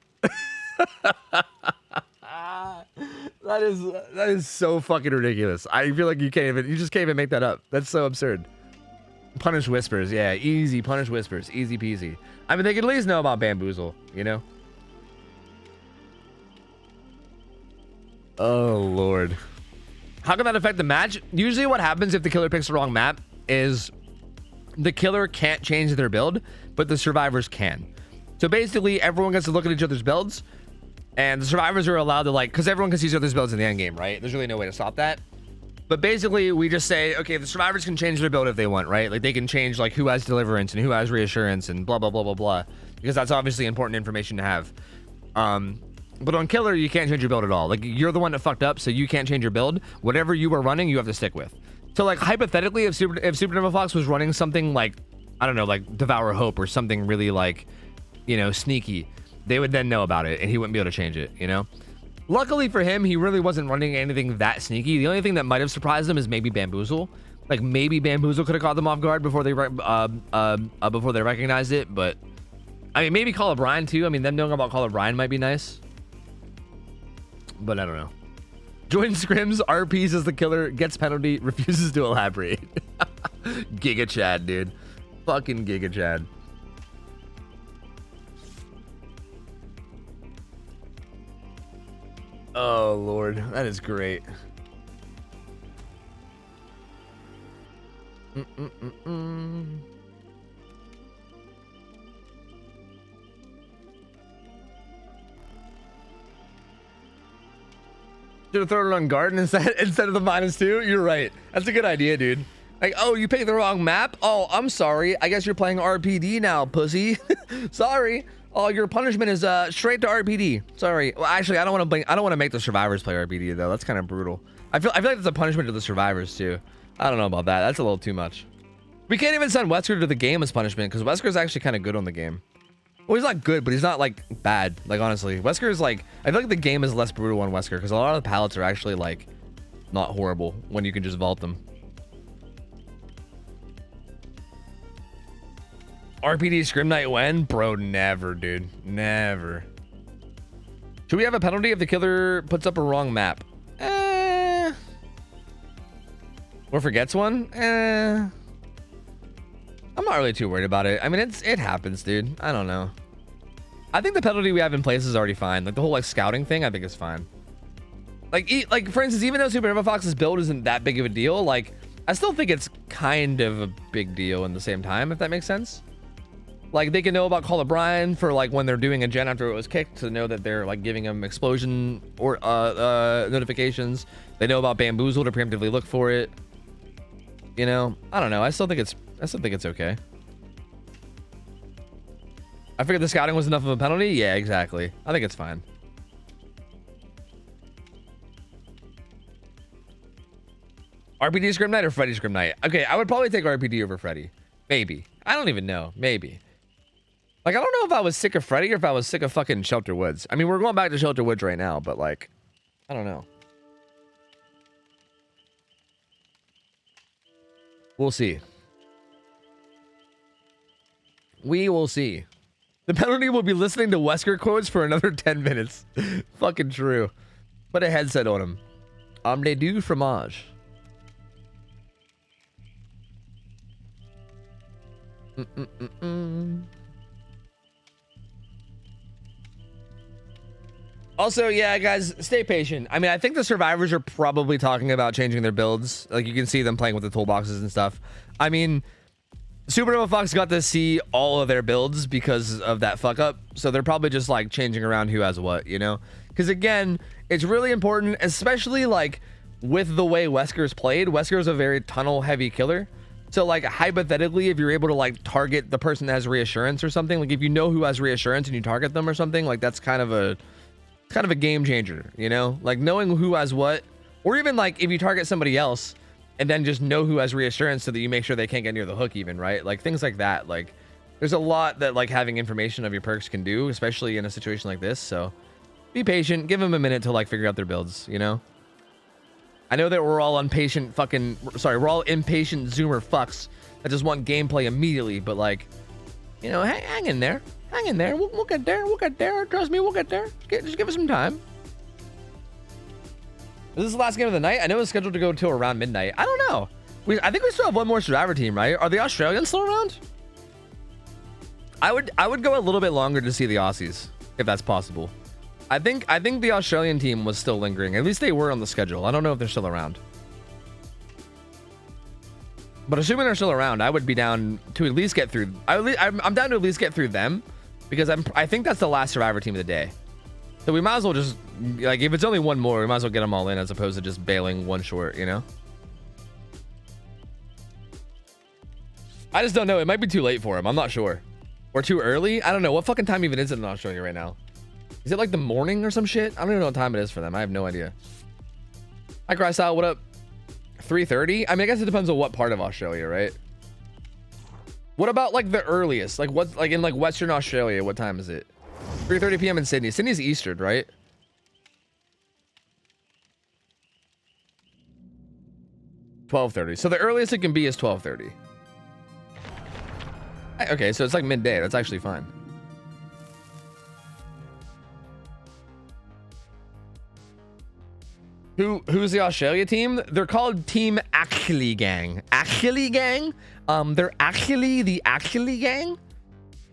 That is so fucking ridiculous. I feel like you just can't even make that up. That's so absurd. Punish whispers, yeah, easy. Punish whispers, easy peasy. I mean, they could at least know about bamboozle, you know? Oh Lord. How can that affect the match? Usually what happens if the killer picks the wrong map is the killer can't change their build, but the survivors can. So basically, everyone gets to look at each other's builds, and the survivors are allowed to, like, because everyone can see each other's builds in the end game, right? There's really no way to stop that. But basically, we just say, okay, the survivors can change their build if they want, right? Like, they can change, like, who has deliverance and who has reassurance and blah, blah, blah, blah, blah. Because that's obviously important information to have. But on killer, you can't change your build at all. Like, you're the one that fucked up, so you can't change your build. Whatever you were running, you have to stick with. So, like, hypothetically, if Super Devil Fox was running something like, I don't know, like Devour Hope or something really, like, you know, sneaky, they would then know about it and he wouldn't be able to change it, you know? Luckily for him, he really wasn't running anything that sneaky. The only thing that might have surprised him is maybe Bamboozle. Like, maybe Bamboozle could have caught them off guard before they recognized it, but I mean, maybe Call of Brian too. I mean, them knowing about Call of Brian might be nice, but I don't know. Join scrims, RPs as the killer, gets penalty, refuses to elaborate. Giga Chad, dude. Fucking Giga Chad. Oh Lord, that is great. Should have thrown it on garden instead of the -2. You're right. That's a good idea, dude. Like, oh, you picked the wrong map. Oh, I'm sorry. I guess you're playing RPD now, pussy. Sorry. Oh, your punishment is straight to RPD. Sorry. Well, actually, I don't want to make the survivors play RPD though. That's kind of brutal. I feel like that's a punishment to the survivors too. I don't know about that. That's a little too much. We can't even send Wesker to the game as punishment because Wesker's actually kind of good on the game. Well, he's not good, but he's not like bad. Like honestly, Wesker is like, I feel like the game is less brutal on Wesker because a lot of the pallets are actually like not horrible when you can just vault them. RPD scrim night when? Bro, never, dude. Never. Should we have a penalty if the killer puts up a wrong map? Or forgets one? I'm not really too worried about it. I mean, it happens, dude. I don't know. I think the penalty we have in place is already fine. Like the whole like scouting thing, I think is fine. Like for instance, even though Supernova Fox's build isn't that big of a deal, like I still think it's kind of a big deal in the same time, if that makes sense. Like they can know about Call of Brian for like when they're doing a gen after it was kicked to know that they're like giving them explosion or notifications. They know about Bamboozle to preemptively look for it. You know, I don't know. I still think it's okay. I figured the scouting was enough of a penalty. Yeah, exactly. I think it's fine. RPD scrim night or Freddy scrim night? Okay, I would probably take RPD over Freddy. Maybe. I don't even know. Maybe. Like, I don't know if I was sick of Freddy or if I was sick of fucking Shelter Woods. I mean, we're going back to Shelter Woods right now, but like, I don't know. We'll see. We will see. The penalty will be listening to Wesker quotes for another 10 minutes. Fucking true. Put a headset on him. Omelette du fromage. Also, yeah, guys, stay patient. I mean, I think the survivors are probably talking about changing their builds. Like, you can see them playing with the toolboxes and stuff. I mean, Supernova Fox got to see all of their builds because of that fuck up. So they're probably just like changing around who has what, you know? Because again, it's really important, especially like with the way Wesker's played. Wesker's a very tunnel heavy killer. So like hypothetically, if you're able to like target the person that has reassurance or something, like if you know who has reassurance and you target them or something, like that's kind of a game changer, you know? Like knowing who has what, or even like if you target somebody else and then just know who has reassurance so that you make sure they can't get near the hook even, right? Like things like that. Like there's a lot that like having information of your perks can do, especially in a situation like this. So be patient, give them a minute to like figure out their builds, you know? I know that we're all impatient we're all impatient Zoomer fucks that just want gameplay immediately, but like, you know, hang in there. Hang in there. We'll get there. We'll get there. Trust me, we'll get there. Just give us some time. Is this the last game of the night? I know it's scheduled to go till around midnight. I don't know. I think we still have one more survivor team, right? Are the Australians still around? I would go a little bit longer to see the Aussies, if that's possible. I think the Australian team was still lingering. At least they were on the schedule. I don't know if they're still around. But assuming they're still around, I would be down to at least get through. I'm down to at least get through them, because I think that's the last survivor team of the day. So we might as well just, like, if it's only one more, we might as well get them all in as opposed to just bailing one short, you know? I just don't know. It might be too late for him. I'm not sure. Or too early. I don't know. What fucking time even is it in Australia right now? Is it like the morning or some shit? I don't even know what time it is for them. I have no idea. Hi, Crystal. What up? 3:30? I mean, I guess it depends on what part of Australia, right? What about like the earliest? Like what's like in like Western Australia? What time is it? 3:30 p.m. in Sydney. Sydney's Eastern, right? $12:30. So the earliest it can be is 12:30. Okay, so it's like midday. That's actually fine. Who's the Australia team? They're called Team Achille Gang. Achille Gang? They're actually the Achille Gang?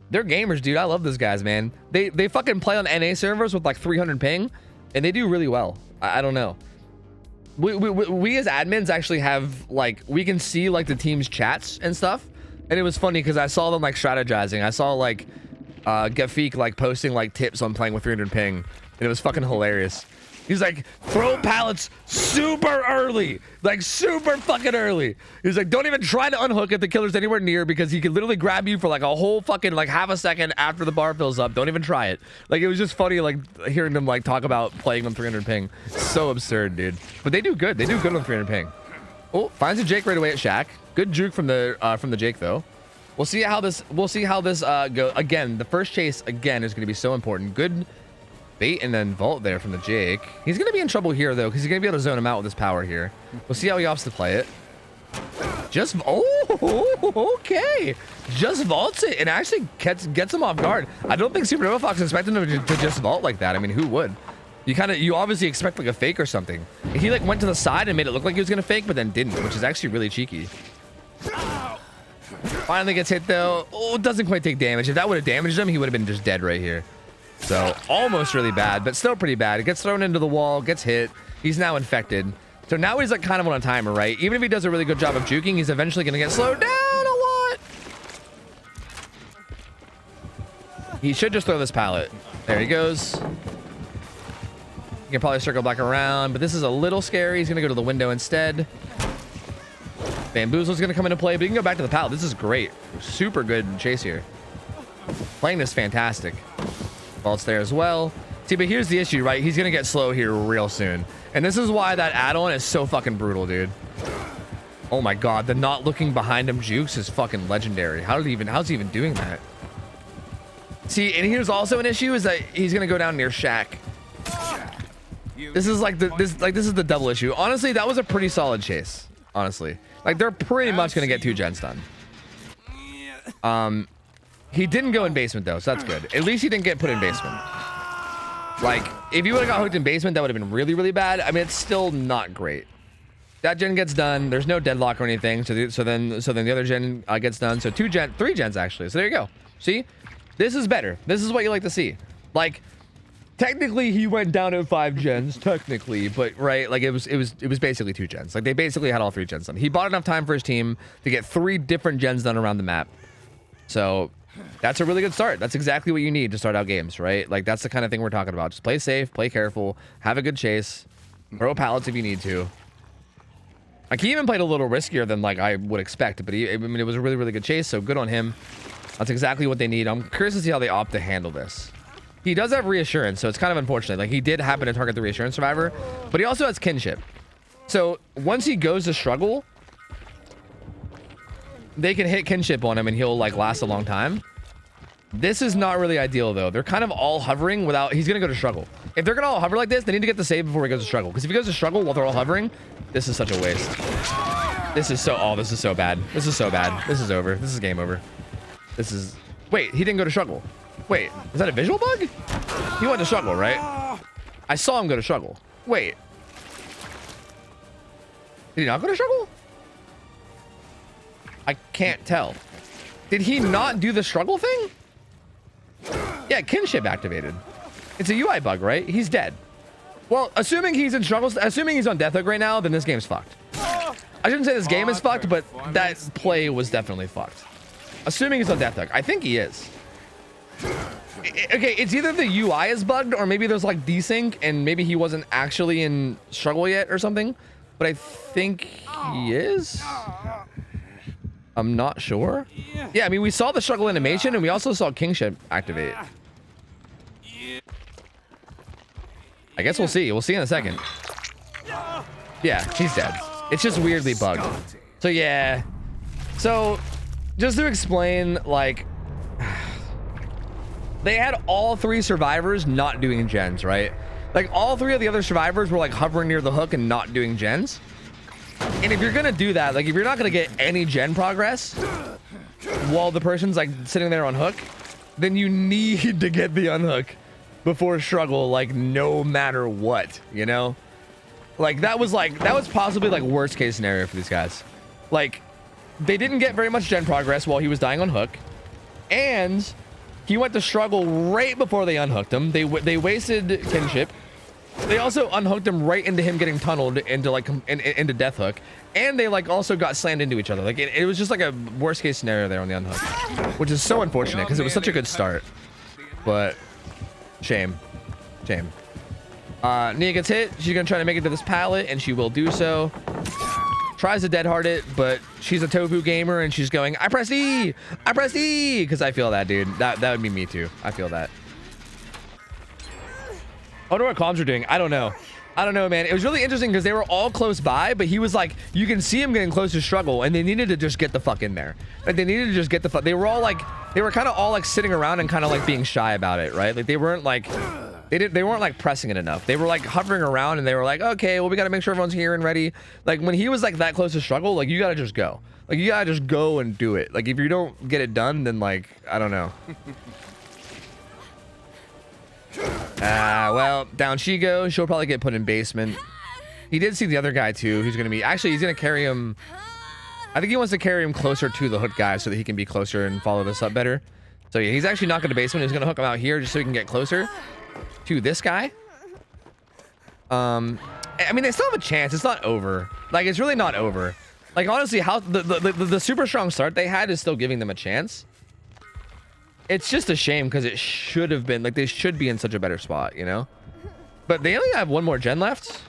They're gamers, dude. I love those guys, man. They fucking play on NA servers with like 300 ping, and they do really well. I don't know. we as admins actually have like, we can see like the team's chats and stuff, and it was funny because I saw them like strategizing. I saw like Gafik like posting like tips on playing with 300 ping, and it was fucking hilarious. He's like, throw pallets super early, like super fucking early. He's like, don't even try to unhook if the killer's anywhere near, because he can literally grab you for like a whole fucking like half a second after the bar fills up. Don't even try it. Like, it was just funny like hearing them like talk about playing on 300 ping. So absurd, dude. But they do good. They do good on 300 ping. Oh, finds a Jake right away at Shaq. Good juke from the Jake though. We'll see how this go. Again, the first chase again is going to be so important. Good bait and then vault there from the Jake. He's going to be in trouble here though, because he's going to be able to zone him out with his power here. We'll see how he opts to play it. Just, oh, okay. Just vaults it and actually gets him off guard. I don't think Supernova Fox expected him to just vault like that. I mean, who would? You obviously expect like a fake or something. He like went to the side and made it look like he was going to fake, but then didn't, which is actually really cheeky. Finally gets hit though. Oh, doesn't quite take damage. If that would have damaged him, he would have been just dead right here. So almost really bad, but still pretty bad. It gets thrown into the wall, gets hit. He's now infected. So now he's like kind of on a timer, right? Even if he does a really good job of juking, he's eventually going to get slowed down a lot. He should just throw this pallet. There he goes. He can probably circle back around, but this is a little scary. He's going to go to the window instead. Bamboozle's going to come into play, but he can go back to the pallet. This is great. Super good chase here. Playing this fantastic. Vault's there as well. See, but here's the issue, right? He's gonna get slow here real soon, and this is why that add-on is so fucking brutal, dude. Oh my god, the not looking behind him jukes is fucking legendary. How's he even doing that? See, and here's also an issue, is that he's gonna go down near Shaq. This is like this is the double issue. Honestly, that was a pretty solid chase. Honestly, like they're pretty much gonna get 2 gens done. He didn't go in basement though, so that's good. At least he didn't get put in basement. Like, if he would have got hooked in basement, that would have been really, really bad. I mean, it's still not great. That gen gets done. There's no deadlock or anything. So then the other gen gets done. So 3 gens actually. So there you go. See, this is better. This is what you like to see. Like, technically he went down at 5 gens, technically, but right, like it was basically 2 gens. Like they basically had all 3 gens done. He bought enough time for his team to get 3 different gens done around the map. So that's a really good start. That's exactly what you need to start out games, right? Like that's the kind of thing we're talking about. Just play safe, play careful, have a good chase, throw pallets if you need to. Like he even played a little riskier than like I would expect, but I mean, it was a really, really good chase, so good on him. That's exactly what they need. I'm curious to see how they opt to handle this. He does have reassurance, so it's kind of unfortunate. Like he did happen to target the reassurance survivor, but he also has kinship. So once he goes to struggle, they can hit kinship on him and he'll like last a long time. This is not really ideal though. They're kind of all hovering without, he's gonna go to struggle. If they're gonna all hover like this, they need to get the save before he goes to struggle. Because if he goes to struggle while they're all hovering, this is such a waste. This is so, oh, this is so bad. This is so bad. This is over. This is game over. This is, wait, he didn't go to struggle. Wait, is that a visual bug? He went to struggle, right? I saw him go to struggle. Wait. Did he not go to struggle? I can't tell. Did he not do the struggle thing? Yeah, kinship activated. It's a UI bug, right? He's dead. Well, assuming he's in struggle, assuming he's on death hook right now, then this game's fucked. I shouldn't say this game is fucked, but that play was definitely fucked. Assuming he's on death hook. I think he is. Okay, it's either the UI is bugged or maybe there's like desync and maybe he wasn't actually in struggle yet or something. But I think he is. I'm not sure. Yeah, I mean, we saw the struggle animation and we also saw kingship activate. I guess we'll see. We'll see in a second. Yeah, he's dead. It's just weirdly bugged. So yeah. So just to explain, like, they had all 3 survivors not doing gens, right? Like all 3 of the other survivors were like hovering near the hook and not doing gens. And if you're gonna do that, like if you're not gonna get any gen progress while the person's like sitting there on hook, then you need to get the unhook before struggle, like no matter what, you know? Like that was possibly like worst case scenario for these guys. Like they didn't get very much gen progress while he was dying on hook, and he went to struggle right before they unhooked him. They wasted kinship, They also unhooked him right into him getting tunneled into like into death hook, and they like also got slammed into each other. Like it was just like a worst case scenario there on the unhook, which is so unfortunate because it was such a good start. But shame. Nia gets hit. She's gonna try to make it to this pallet, and she will do so. Tries to dead heart it, but she's a tofu gamer, and she's going, I press E, because I feel that, dude. That would be me too. I feel that. I wonder what comms are doing. I don't know, man. It was really interesting because they were all close by, but he was like, you can see him getting close to struggle, and they needed to just get the fuck in there. Like they needed to just get the fuck. They were all like, they were kind of all like sitting around and kind of like being shy about it, right? Like they weren't like, they weren't like pressing it enough. They were like hovering around, and they were like, okay, well, we got to make sure everyone's here and ready. Like when he was like that close to struggle, like you got to just go. Like you got to just go and do it. Like if you don't get it done, then like, I don't know. Well, down she goes. She'll probably get put in basement. He did see the other guy too. He's gonna be, actually, he's gonna carry him. I think he wants to carry him closer to the hook guy so that he can be closer and follow this up better. So yeah, he's actually not going to basement. He's gonna hook him out here just so he can get closer to this guy. I mean, they still have a chance. It's not over. Like, it's really not over. Like, honestly, how the super strong start they had is still giving them a chance. It's just a shame because it should have been, like, they should be in such a better spot, you know? But they only have one more gen left.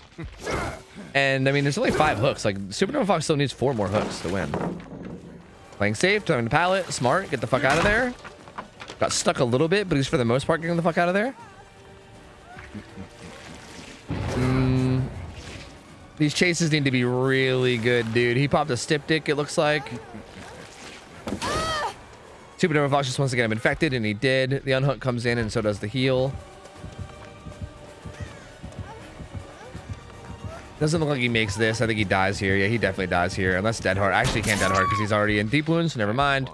And, I mean, there's only 5 hooks. Like, Supernova Fox still needs 4 more hooks to win. Playing safe, throwing the pallet. Smart. Get the fuck out of there. Got stuck a little bit, but he's for the most part getting the fuck out of there. These chases need to be really good, dude. He popped a styptic, it looks like. Supernova Fox just wants to get him infected, and he did. The unhook comes in, and so does the heal. Doesn't look like he makes this. I think he dies here. Yeah, he definitely dies here. Unless Dead Heart. Actually, he can't Dead Heart because he's already in deep wounds. So never mind.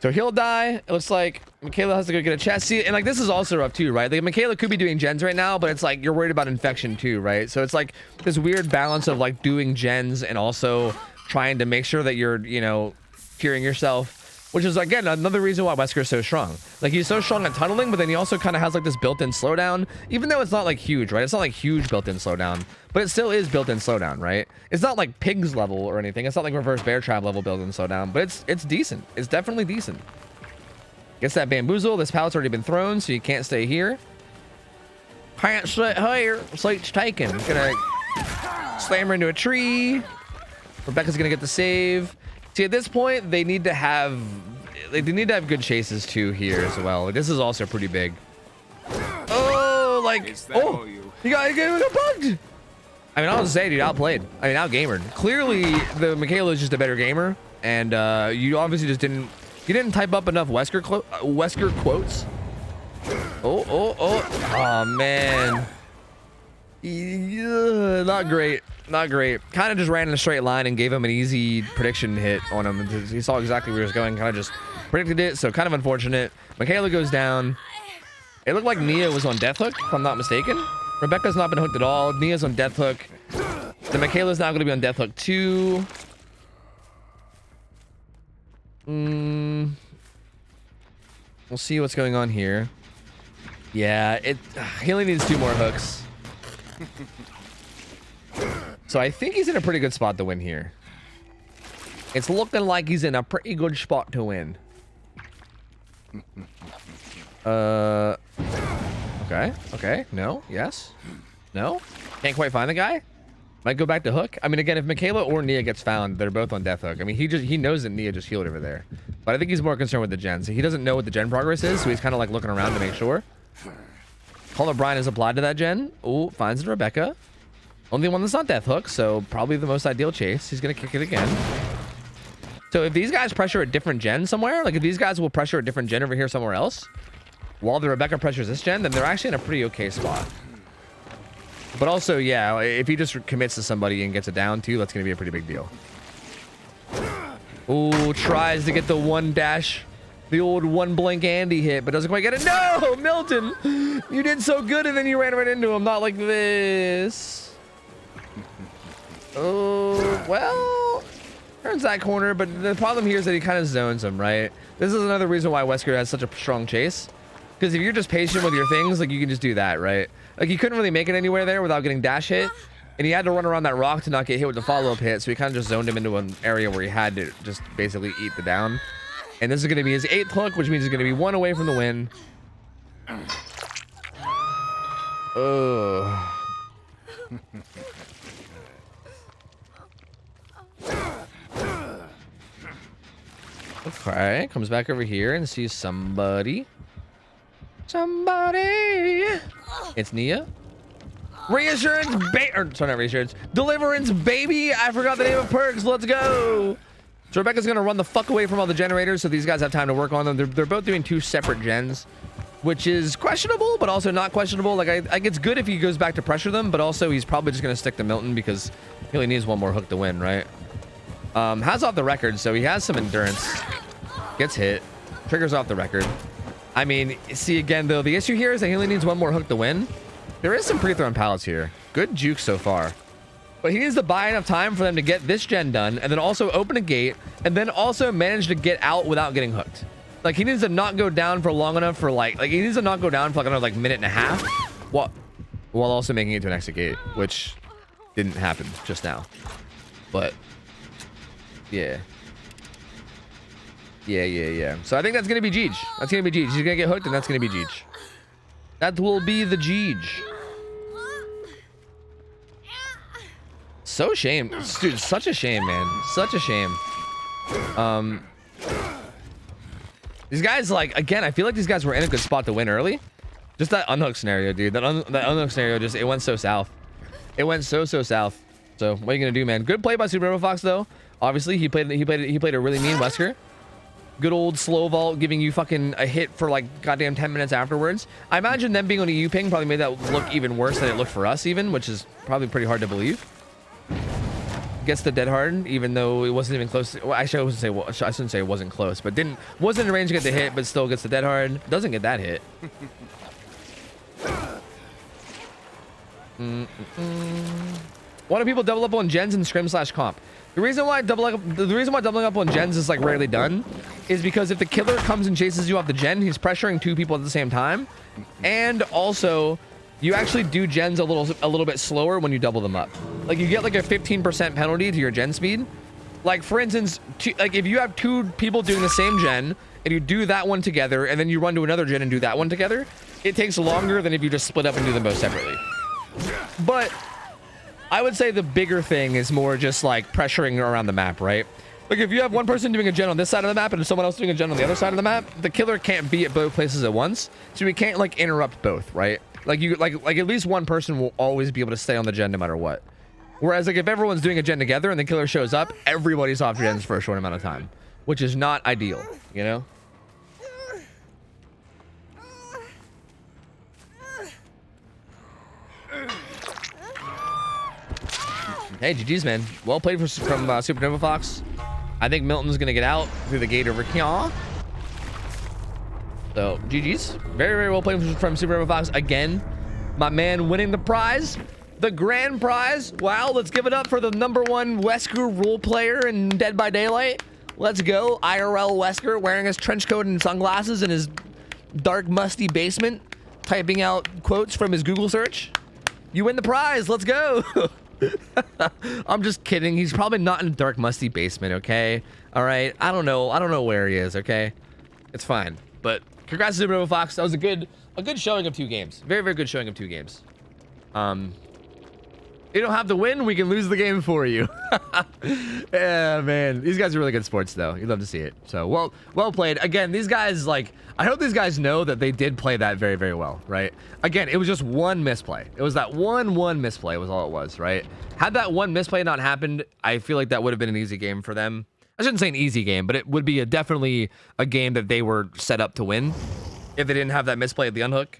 So he'll die. It looks like Michaela has to go get a chest. See, and like this is also rough too, right? Like Michaela could be doing gens right now, but it's like you're worried about infection too, right? So it's like this weird balance of like doing gens and also trying to make sure that you're, you know, curing yourself. Which is, again, another reason why Wesker is so strong. Like, he's so strong at tunneling, but then he also kind of has, like, this built-in slowdown. Even though it's not, like, huge, right? It's not, like, huge built-in slowdown. But it still is built-in slowdown, right? It's not, like, Pigs level or anything. It's not, like, reverse bear trap level built-in slowdown. But it's decent. It's definitely decent. Gets that bamboozle. This pallet's already been thrown, so you can't stay here. Can't sit here. Slate's taken. Gonna slam her into a tree. Rebecca's gonna get the save. See, at this point, they need to have good chases too here as well. Like, this is also pretty big. Oh, like, oh, you got it bugged. I mean, I'll just say, dude, outplayed. I mean, outgamered. Clearly, the Michaela is just a better gamer, and you obviously just didn't type up enough Wesker quotes. Oh, man. Yeah, not great. Not great. Kind of just ran in a straight line and gave him an easy prediction hit on him. He saw exactly where he was going, kind of just predicted it, so kind of unfortunate. Michaela goes down. It looked like Nia was on death hook, if I'm not mistaken. Rebecca's not been hooked at all. Nia's on death hook. The Michaela's now going to be on death hook too. We'll see what's going on here. Yeah, he only needs 2 more hooks. So I think he's in a pretty good spot to win here. It's looking like he's in a pretty good spot to win. Okay. No. Yes. No. Can't quite find the guy. Might go back to hook. I mean, again, if Michaela or Nia gets found, they're both on death hook. I mean, he knows that Nia just healed over there. But I think he's more concerned with the gen. So he doesn't know what the gen progress is, so he's kind of like looking around to make sure. Call O'Brien is applied to that gen. Oh, finds Rebecca. Only one that's not death hook, so probably the most ideal chase. He's gonna kick it again. So if these guys pressure a different gen somewhere, like if these guys will pressure a different gen over here somewhere else, while the Rebecca pressures this gen, then they're actually in a pretty okay spot. But also, yeah, if he just commits to somebody and gets it down too, that's gonna be a pretty big deal. Ooh, tries to get the one dash, the old one blink Andy hit, but doesn't quite get it. No, Milton, you did so good and then you ran right into him. Not like this. Oh, well, turns that corner, but the problem here is that he kind of zones him, right? This is another reason why Wesker has such a strong chase. Because if you're just patient with your things, like, you can just do that, right? Like, he couldn't really make it anywhere there without getting dash hit. And he had to run around that rock to not get hit with the follow-up hit. So he kind of just zoned him into an area where he had to just basically eat the down. And this is going to be his 8th hook, which means he's going to be 1 away from the win. Oh. Okay, comes back over here and sees somebody. It's Nia. Reassurance, sorry, not reassurance. Deliverance, baby. I forgot the name of perks. Let's go. So Rebecca's gonna run the fuck away from all the generators, so these guys have time to work on them. They're both doing 2 separate gens, which is questionable, but also not questionable. Like, I it's good if he goes back to pressure them, but also he's probably just gonna stick to Milton because he only needs 1 more hook to win, right? Has off the record, so he has some endurance. Gets hit, triggers off the record. I mean, see, again, though, the issue here is that he only needs 1 more hook to win. There is some pre-thrown pallets here. Good juke so far. But he needs to buy enough time for them to get this gen done, and then also open a gate, and then also manage to get out without getting hooked. Like, he needs to not go down for long enough for, like he needs to not go down for, like, another, like, minute and a half, while also making it to an exit gate, which didn't happen just now. But, yeah. Yeah. So I think that's going to be Jeej. That's going to be Jeej. He's going to get hooked, and that's going to be Jeej. That will be the Jeej. So shame. Dude, such a shame, man. Such a shame. These guys, like, again, I feel like these guys were in a good spot to win early. Just that unhook scenario, dude. That unhook scenario, just, it went so south. It went so south. So what are you going to do, man? Good play by Super Fox, though. Obviously, he played a really mean Wesker. Good old slow vault, giving you fucking a hit for like goddamn 10 minutes afterwards. I imagine them being on a U-ping probably made that look even worse than it looked for us, even, which is probably pretty hard to believe. Gets the dead hard, even though it wasn't even close. Well, actually, I shouldn't say it wasn't close, but wasn't in range to get the hit, but still gets the dead hard. Doesn't get that hit. Why do people double up on gens and scrim/comp? The reason why doubling up on gens is like rarely done is because if the killer comes and chases you off the gen, he's pressuring 2 people at the same time, and also you actually do gens a little bit slower when you double them up. Like, you get like a 15% penalty to your gen speed. Like, for instance, like if you have 2 people doing the same gen and you do that one together and then you run to another gen and do that one together, it takes longer than if you just split up and do them both separately. But I would say the bigger thing is more just like pressuring around the map, right? Like, if you have one person doing a gen on this side of the map and someone else doing a gen on the other side of the map, the killer can't be at both places at once, so we can't like interrupt both, right? Like, you like at least one person will always be able to stay on the gen no matter what. Whereas like if everyone's doing a gen together and the killer shows up, everybody's off gens for a short amount of time, which is not ideal, you know? Hey, GG's, man. Well played from Supernova Fox. I think Milton's going to get out through the gate over here. So, GG's. Very, very well played from Supernova Fox. Again, my man winning the prize. The grand prize. Wow, let's give it up for the #1 Wesker role player in Dead by Daylight. Let's go. IRL Wesker wearing his trench coat and sunglasses in his dark, musty basement, typing out quotes from his Google search. You win the prize. Let's go. I'm just kidding. He's probably not in a dark, musty basement, okay? All right. I don't know where he is, okay? It's fine. But congrats to Supernova Fox. That was a good showing of 2 games. Very, very good showing of 2 games. You don't have to win. We can lose the game for you. Yeah, man. These guys are really good sports, though. You'd love to see it. So, well played. Again, these guys, like, I hope these guys know that they did play that very, very well, right? Again, it was just one misplay. It was that one misplay was all it was, right? Had that one misplay not happened, I feel like that would have been an easy game for them. I shouldn't say an easy game, but it would be definitely a game that they were set up to win if they didn't have that misplay at the unhook.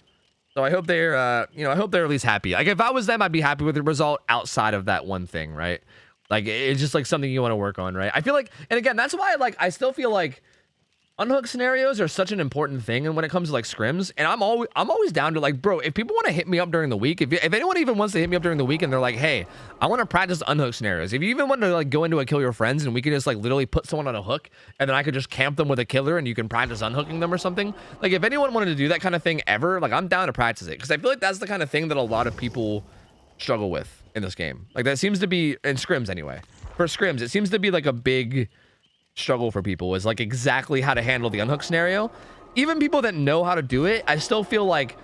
So I hope they're, I hope they're at least happy. Like, if I was them, I'd be happy with the result outside of that one thing, right? Like, it's just like something you want to work on, right? I feel like, and again, that's why, like, I still feel like unhook scenarios are such an important thing, and when it comes to like scrims, and I'm always down to like, bro, if people want to hit me up during the week, if anyone even wants to hit me up during the week and they're like, hey, I want to practice unhook scenarios, if you even want to like go into a kill your friends and we can just like literally put someone on a hook and then I could just camp them with a killer and you can practice unhooking them or something, like if anyone wanted to do that kind of thing ever, like I'm down to practice it, because I feel like that's the kind of thing that a lot of people struggle with in this game. Like that seems to be in scrims anyway. For scrims, it seems to be like a big struggle for people, is like exactly how to handle the unhook scenario. Even people that know how to do it, I still feel like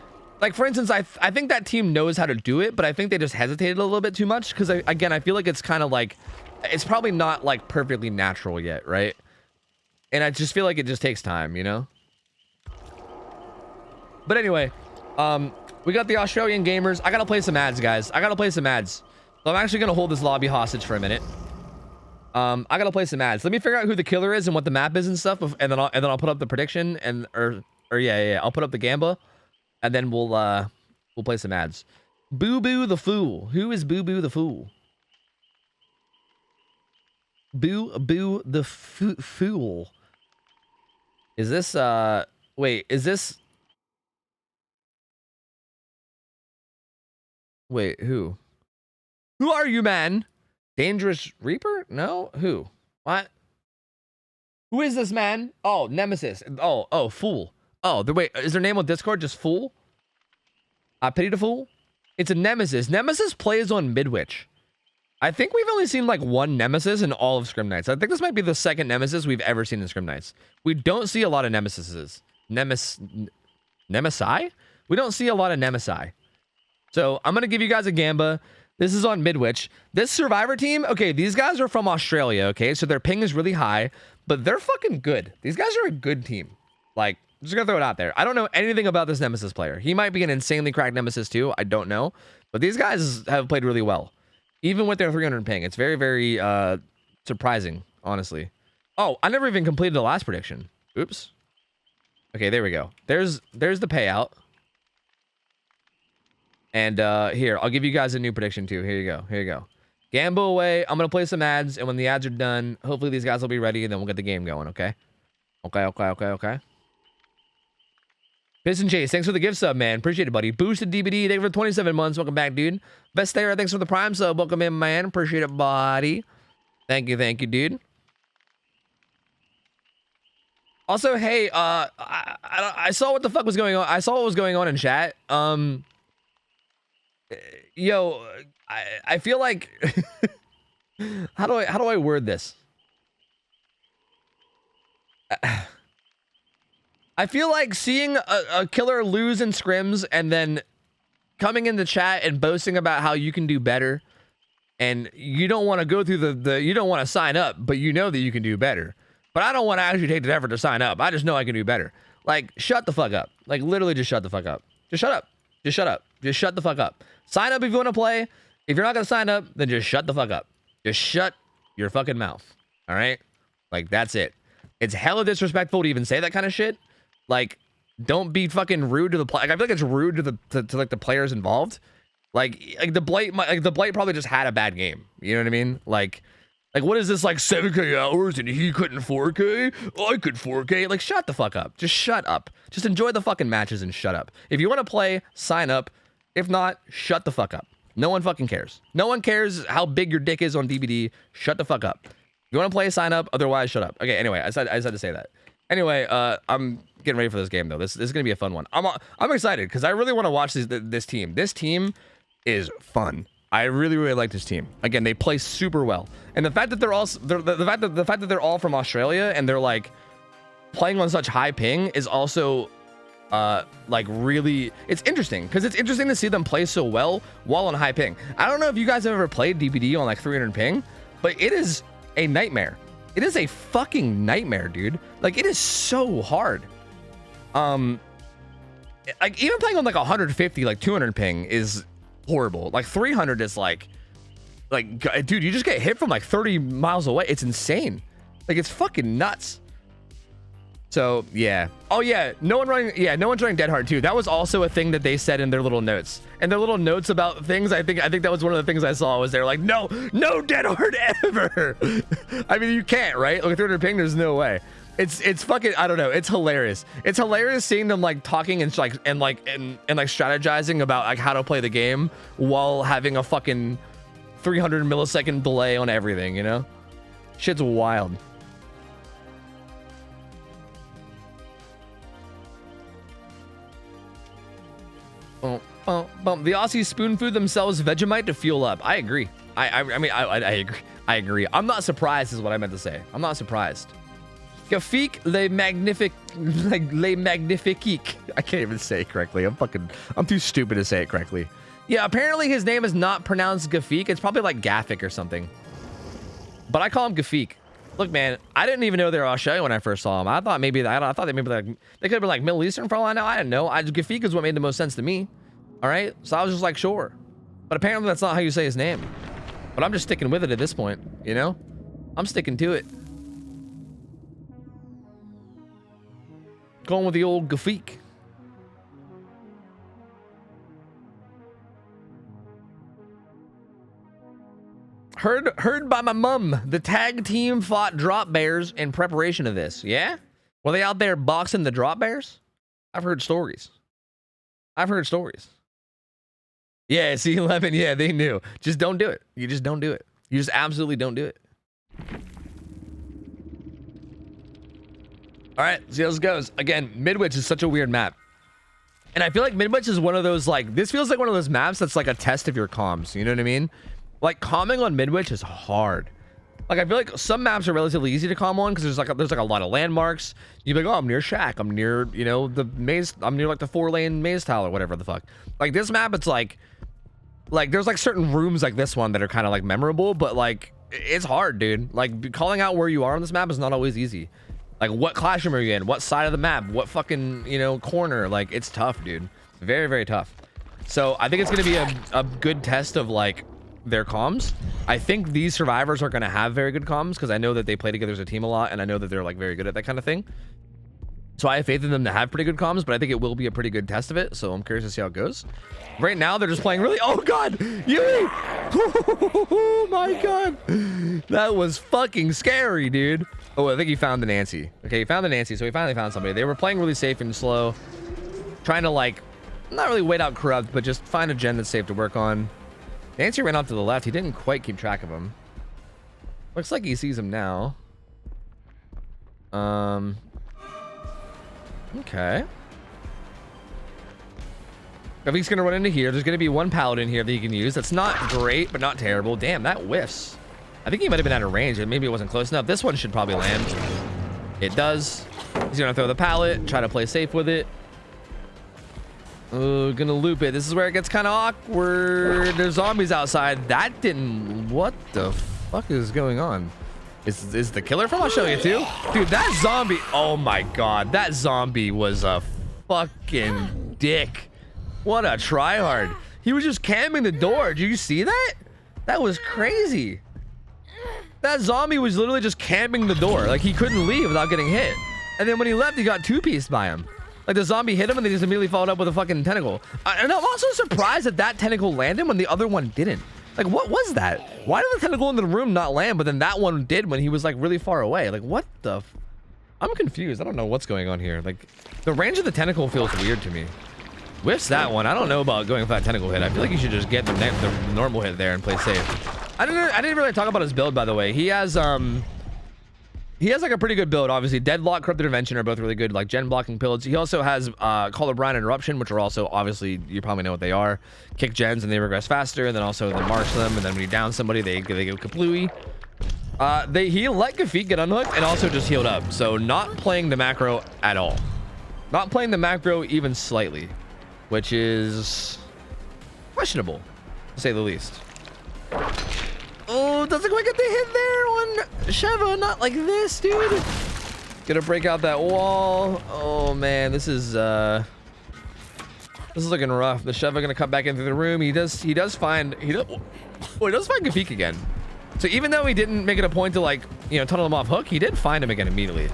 for instance, I think that team knows how to do it, but I think they just hesitated a little bit too much, because again, I feel like it's kind of like, it's probably not like perfectly natural yet, right? And I just feel like it just takes time, you know? But anyway, we got the Australian gamers. I gotta play some ads, guys. I gotta play some ads. So I'm actually gonna hold this lobby hostage for a minute. I gotta play some ads. Let me figure out who the killer is and what the map is and stuff, and then I'll put up the prediction or yeah, I'll put up the gamba, and then we'll play some ads. Boo Boo the Fool. Who is Boo Boo the Fool? Boo Boo the Fool. Is this wait, is this, wait, who are you, man? Dangerous Reaper? No? Who? What? Who is this man? Oh, Nemesis. Oh, Fool. Oh, wait, is their name on Discord just Fool? Pity the Fool? It's a Nemesis. Nemesis plays on Midwich. I think we've only seen like one Nemesis in all of Scrim Nights. I think this might be the second Nemesis we've ever seen in Scrim Nights. We don't see a lot of Nemesises. Nemesi? We don't see a lot of Nemesi. So I'm going to give you guys a gamba. This is on Midwich. This Survivor team, okay, these guys are from Australia, okay? So their ping is really high, but they're fucking good. These guys are a good team. Like, just gonna throw it out there. I don't know anything about this Nemesis player. He might be an insanely cracked Nemesis too. I don't know. But these guys have played really well. Even with their 300 ping. It's very, very surprising, honestly. Oh, I never even completed the last prediction. Oops. Okay, there we go. There's the payout. And here, I'll give you guys a new prediction too. Here you go. Here you go. Gamble away. I'm going to play some ads. And when the ads are done, hopefully these guys will be ready. And then we'll get the game going, okay? Okay. Piston Chase, thanks for the gift sub, man. Appreciate it, buddy. Boosted DBD, thank you for 27 months. Welcome back, dude. Best Stayer, thanks for the Prime sub. Welcome in, man. Appreciate it, buddy. Thank you, dude. Also, hey, I saw what the fuck was going on. I saw what was going on in chat. Yo, I feel like how do I word this? I feel like seeing a killer lose in scrims and then coming in the chat and boasting about how you can do better, and you don't want to go through the you don't want to sign up, but you know that you can do better. But I don't want to actually take the effort to sign up. I just know I can do better. Like, shut the fuck up. Like, literally just shut the fuck up. Just shut up. Just shut up. Just shut the fuck up. Sign up if you want to play. If you're not going to sign up, then just shut the fuck up. Just shut your fucking mouth. All right? Like, that's it. It's hella disrespectful to even say that kind of shit. Like, don't be fucking rude to the play. Like, I feel like it's rude to like the players involved. Like the Blight probably just had a bad game. You know what I mean? Like what is this, like 7K hours and he couldn't 4K? I could 4K. Like, shut the fuck up. Just shut up. Just enjoy the fucking matches and shut up. If you want to play, sign up. If not, shut the fuck up. No one fucking cares. No one cares how big your dick is on DBD. Shut the fuck up. If you want to play, sign up. Otherwise, shut up. Okay, anyway, I said to say that. Anyway, I'm getting ready for this game though. This is gonna be a fun one. I'm excited because I really want to watch this team. This team is fun. I really like this team. Again, they play super well, and the fact that they're all the fact that they're all from Australia and they're like playing on such high ping is also like really, it's interesting because it's interesting to see them play so well while on high ping. I don't know if you guys have ever played DPD on like 300 ping, but it is a nightmare. It is a fucking nightmare, dude. Like, it is so hard. Like, even playing on like 150, like 200 ping is horrible. Like 300 is like, dude, you just get hit from like 30 miles away. It's insane. Like, it's fucking nuts. So yeah. Oh yeah, no one's running Dead Hard too. That was also a thing that they said in their little notes. And their little notes about things, I think that was one of the things I saw, was they're like, no Dead Hard ever. I mean, you can't, right? Like 300 ping, there's no way. It's fucking, I don't know. It's hilarious. It's hilarious seeing them like talking and strategizing about like how to play the game while having a fucking 300 millisecond delay on everything, you know? Shit's wild. The Aussies spoon food themselves Vegemite to fuel up. I agree. I mean, I agree. I agree. I'm not surprised is what I meant to say. I'm not surprised. Gafik le magnifique, like le magnifique. I can't even say it correctly. I'm too stupid to say it correctly. Yeah, apparently his name is not pronounced Gafik. It's probably like Gaffic or something. But I call him Gafik. Look, man, I didn't even know they were Australian when I first saw them. I thought maybe they could have been like Middle Eastern for all I know. I didn't know. Gafik is what made the most sense to me. All right, so I was just like, sure. But apparently that's not how you say his name. But I'm just sticking with it at this point, you know? I'm sticking to it. Going with the old Gafik. Heard by my mum, the tag team fought drop bears in preparation of this. Yeah? Were they out there boxing the drop bears? I've heard stories. Yeah, C11, yeah, they knew. Just don't do it. You just don't do it. You just absolutely don't do it. All right, see how this goes. Again, Midwich is such a weird map. And I feel like Midwich is one of those, like, this feels like one of those maps that's like a test of your comms. You know what I mean? Like, comming on Midwich is hard. Like, I feel like some maps are relatively easy to comm on because there's like a lot of landmarks. You'd be like, oh, I'm near Shack. I'm near, you know, the maze. I'm near like the 4-lane maze tile or whatever the fuck. Like, this map, it's like there's like certain rooms like this one that are kind of like memorable, but like, it's hard, dude. Like, calling out where you are on this map is not always easy. Like, what classroom are you in? What side of the map? What fucking, you know, corner? Like, it's tough, dude. Very, very tough. So I think it's going to be a good test of like their comms. I think these survivors are going to have very good comms because I know that they play together as a team a lot and I know that they're like very good at that kind of thing. So I have faith in them to have pretty good comms, but I think it will be a pretty good test of it. So I'm curious to see how it goes. Right now, they're just playing really... Oh, God! Yui! Oh, my God! That was fucking scary, dude. Oh, I think he found the Nancy. Okay, he found the Nancy, so he finally found somebody. They were playing really safe and slow. Trying to, like, not really wait out Corrupt, but just find a gen that's safe to work on. Nancy ran off to the left. He didn't quite keep track of him. Looks like he sees him now. Okay. If he's gonna run into here, there's gonna be one paladin here that he can use. That's not great, but not terrible. Damn, that whiffs. I think he might have been out of range, and maybe it wasn't close enough. This one should probably land. It does. He's gonna throw the pallet, try to play safe with it. Oh, gonna loop it. This is where it gets kind of awkward. There's zombies outside. That didn't... What the fuck is going on? Is the killer from Australia too? Dude, that zombie... Oh my God. That zombie was a fucking dick. What a tryhard. He was just camming the door. Did you see that? That was crazy. That zombie was literally just camming the door. Like, he couldn't leave without getting hit. And then when he left, he got two-pieced by him. Like, the zombie hit him and then he just immediately followed up with a fucking tentacle. And I'm also surprised that that tentacle landed when the other one didn't. Like, what was that? Why did the tentacle in the room not land, but then that one did when he was, like, really far away? Like, what the... I'm confused. I don't know what's going on here. Like, the range of the tentacle feels weird to me. Whiffs that one. I don't know about going for that tentacle hit. I feel like you should just get the normal hit there and play safe. I didn't really talk about his build, by the way. He has like a pretty good build, obviously. Deadlock, Corrupted Intervention are both really good, like gen blocking builds. He also has Call of Brian and Eruption, which are also, obviously, you probably know what they are. Kick gens and they regress faster, and then also they march them, and then when you down somebody, they go kaplooey. He let Gafik get unhooked and also just healed up. So not playing the macro at all. Not playing the macro even slightly, which is questionable, to say the least. Oh, doesn't quite get the hit there on Sheva. Not like this, dude. Gonna break out that wall. Oh man, this is looking rough. The Sheva gonna come back into the room. He does find Gafik again. So even though he didn't make it a point to, like, you know, tunnel him off hook, he did find him again immediately.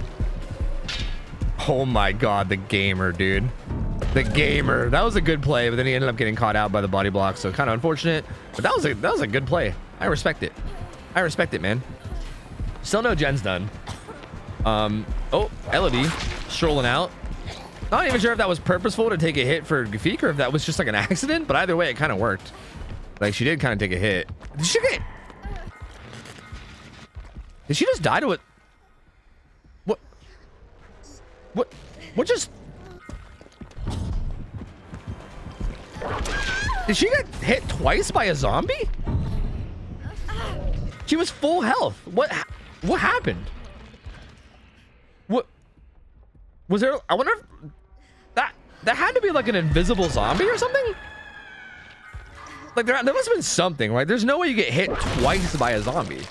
Oh my God, the gamer, dude. The gamer. That was a good play, but then he ended up getting caught out by the body block, so kind of unfortunate. But that was a good play. I respect it. I respect it, man. Still no gens done. Oh, Elodie strolling out. Not even sure if that was purposeful to take a hit for Gafik or if that was just like an accident, but either way, it kind of worked. Like, she did kind of take a hit. Did she just die to it? What just... Did she get hit twice by a zombie? She was full health. What happened? What was there? I wonder if that had to be like an invisible zombie or something. Like there must have been something, right? There's no way you get hit twice by a zombie,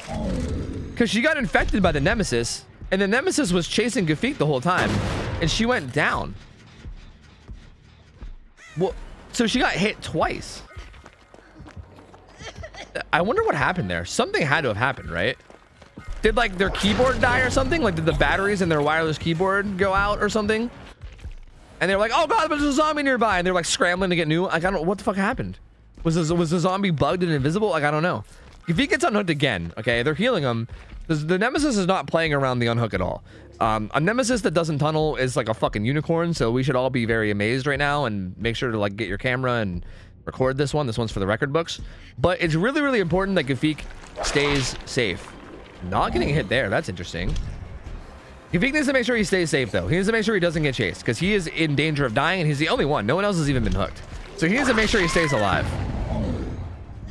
because she got infected by the Nemesis, and the Nemesis was chasing Gafik the whole time, and she went down. Well, so she got hit twice. I wonder what happened there. Something had to have happened, right? Did like their keyboard die or something? Like did the batteries in their wireless keyboard go out or something? And they were like, oh god, there's a zombie nearby, and they're like scrambling to get new. Like I don't know what the fuck happened. Was the zombie bugged and invisible? Like I don't know. If he gets unhooked again, okay, they're healing him. The Nemesis is not playing around the unhook at all. A Nemesis that doesn't tunnel is like a fucking unicorn, so we should all be very amazed right now and make sure to like get your camera and record this one. This one's for the record books. But it's really, really important that Gafik stays safe. Not getting hit there. That's interesting. Gafik needs to make sure he stays safe, though. He needs to make sure he doesn't get chased, because he is in danger of dying, and he's the only one. No one else has even been hooked. So he needs to make sure he stays alive.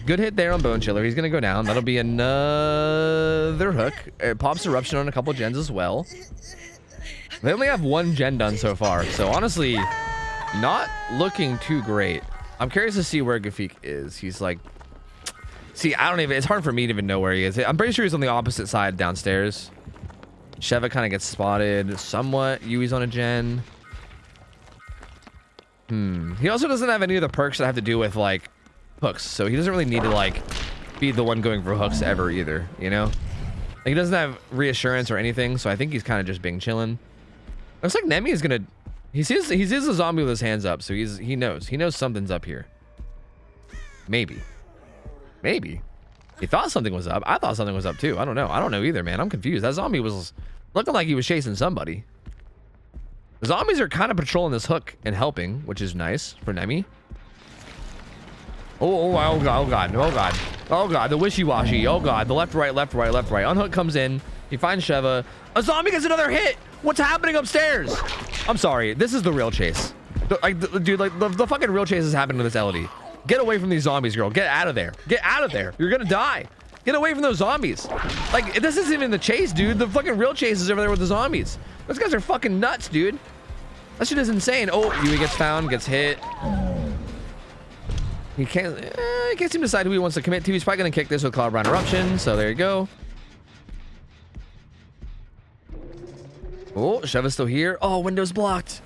Good hit there on Bone Chiller. He's going to go down. That'll be another hook. It pops Eruption on a couple gens as well. They only have one gen done so far, so honestly, not looking too great. I'm curious to see where Gafik is. He's like... See, I don't even... It's hard for me to even know where he is. I'm pretty sure he's on the opposite side downstairs. Sheva kind of gets spotted somewhat. Yui's on a gen. He also doesn't have any of the perks that have to do with, like, hooks. So he doesn't really need to, like, be the one going for hooks ever either, you know? Like, he doesn't have reassurance or anything, so I think he's kind of just being chilling. Looks like Nemi is gonna... He sees a zombie with his hands up, so he knows. He knows something's up here. Maybe. He thought something was up. I thought something was up too. I don't know. I don't know either, man. I'm confused. That zombie was looking like he was chasing somebody. The zombies are kind of patrolling this hook and helping, which is nice for Nemi. Oh god, the wishy-washy. Oh god, the left, right. Unhook comes in. He finds Sheva. A zombie gets another hit. What's happening upstairs? I'm sorry. This is the real chase. Dude, like the fucking real chase is happening to this Elodie. Get away from these zombies, girl. Get out of there. Get out of there. You're gonna die. Get away from those zombies. Like, this isn't even the chase, dude. The fucking real chase is over there with the zombies. Those guys are fucking nuts, dude. That shit is insane. Oh, Yui gets found, gets hit. He can't seem to decide who he wants to commit to. He's probably gonna kick this with Cloud Brown Eruption, so there you go. Oh, Sheva's still here. Oh, window's blocked.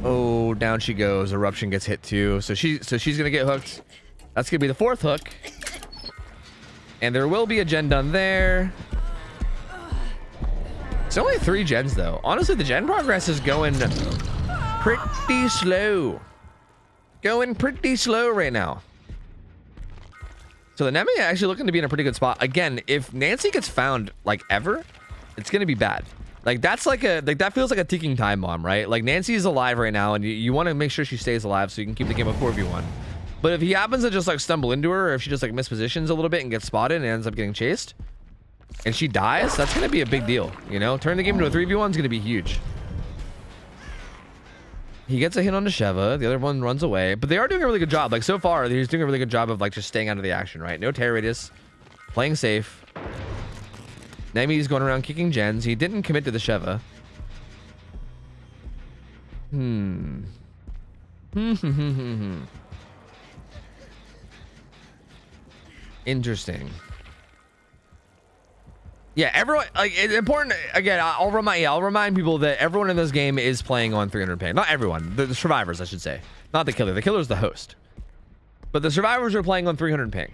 Oh, down she goes. Eruption gets hit too. So she's gonna get hooked. That's gonna be the fourth hook. And there will be a gen done there. It's only 3 gens though. Honestly, the gen progress is going pretty slow. Going pretty slow right now. So the Nemi actually looking to be in a pretty good spot. Again, if Nancy gets found like ever, it's gonna be bad. Like that's like that feels like a ticking time bomb, right? Like Nancy is alive right now, and you want to make sure she stays alive so you can keep the game a 4v1. But if he happens to just like stumble into her, or if she just like mispositions a little bit and gets spotted and ends up getting chased, and she dies, that's gonna be a big deal. You know, turning the game into a 3v1 is gonna be huge. He gets a hit on the Sheva. The other one runs away, but they are doing a really good job. Like so far, he's doing a really good job of like just staying out of the action, right? No tear radius, playing safe. Nemi's going around kicking gens. He didn't commit to the Sheva. Interesting. Yeah, everyone, like, it's important. Again, I'll remind people that everyone in this game is playing on 300 ping. Not everyone, the survivors, I should say. Not the killer. The killer's the host. But the survivors are playing on 300 ping.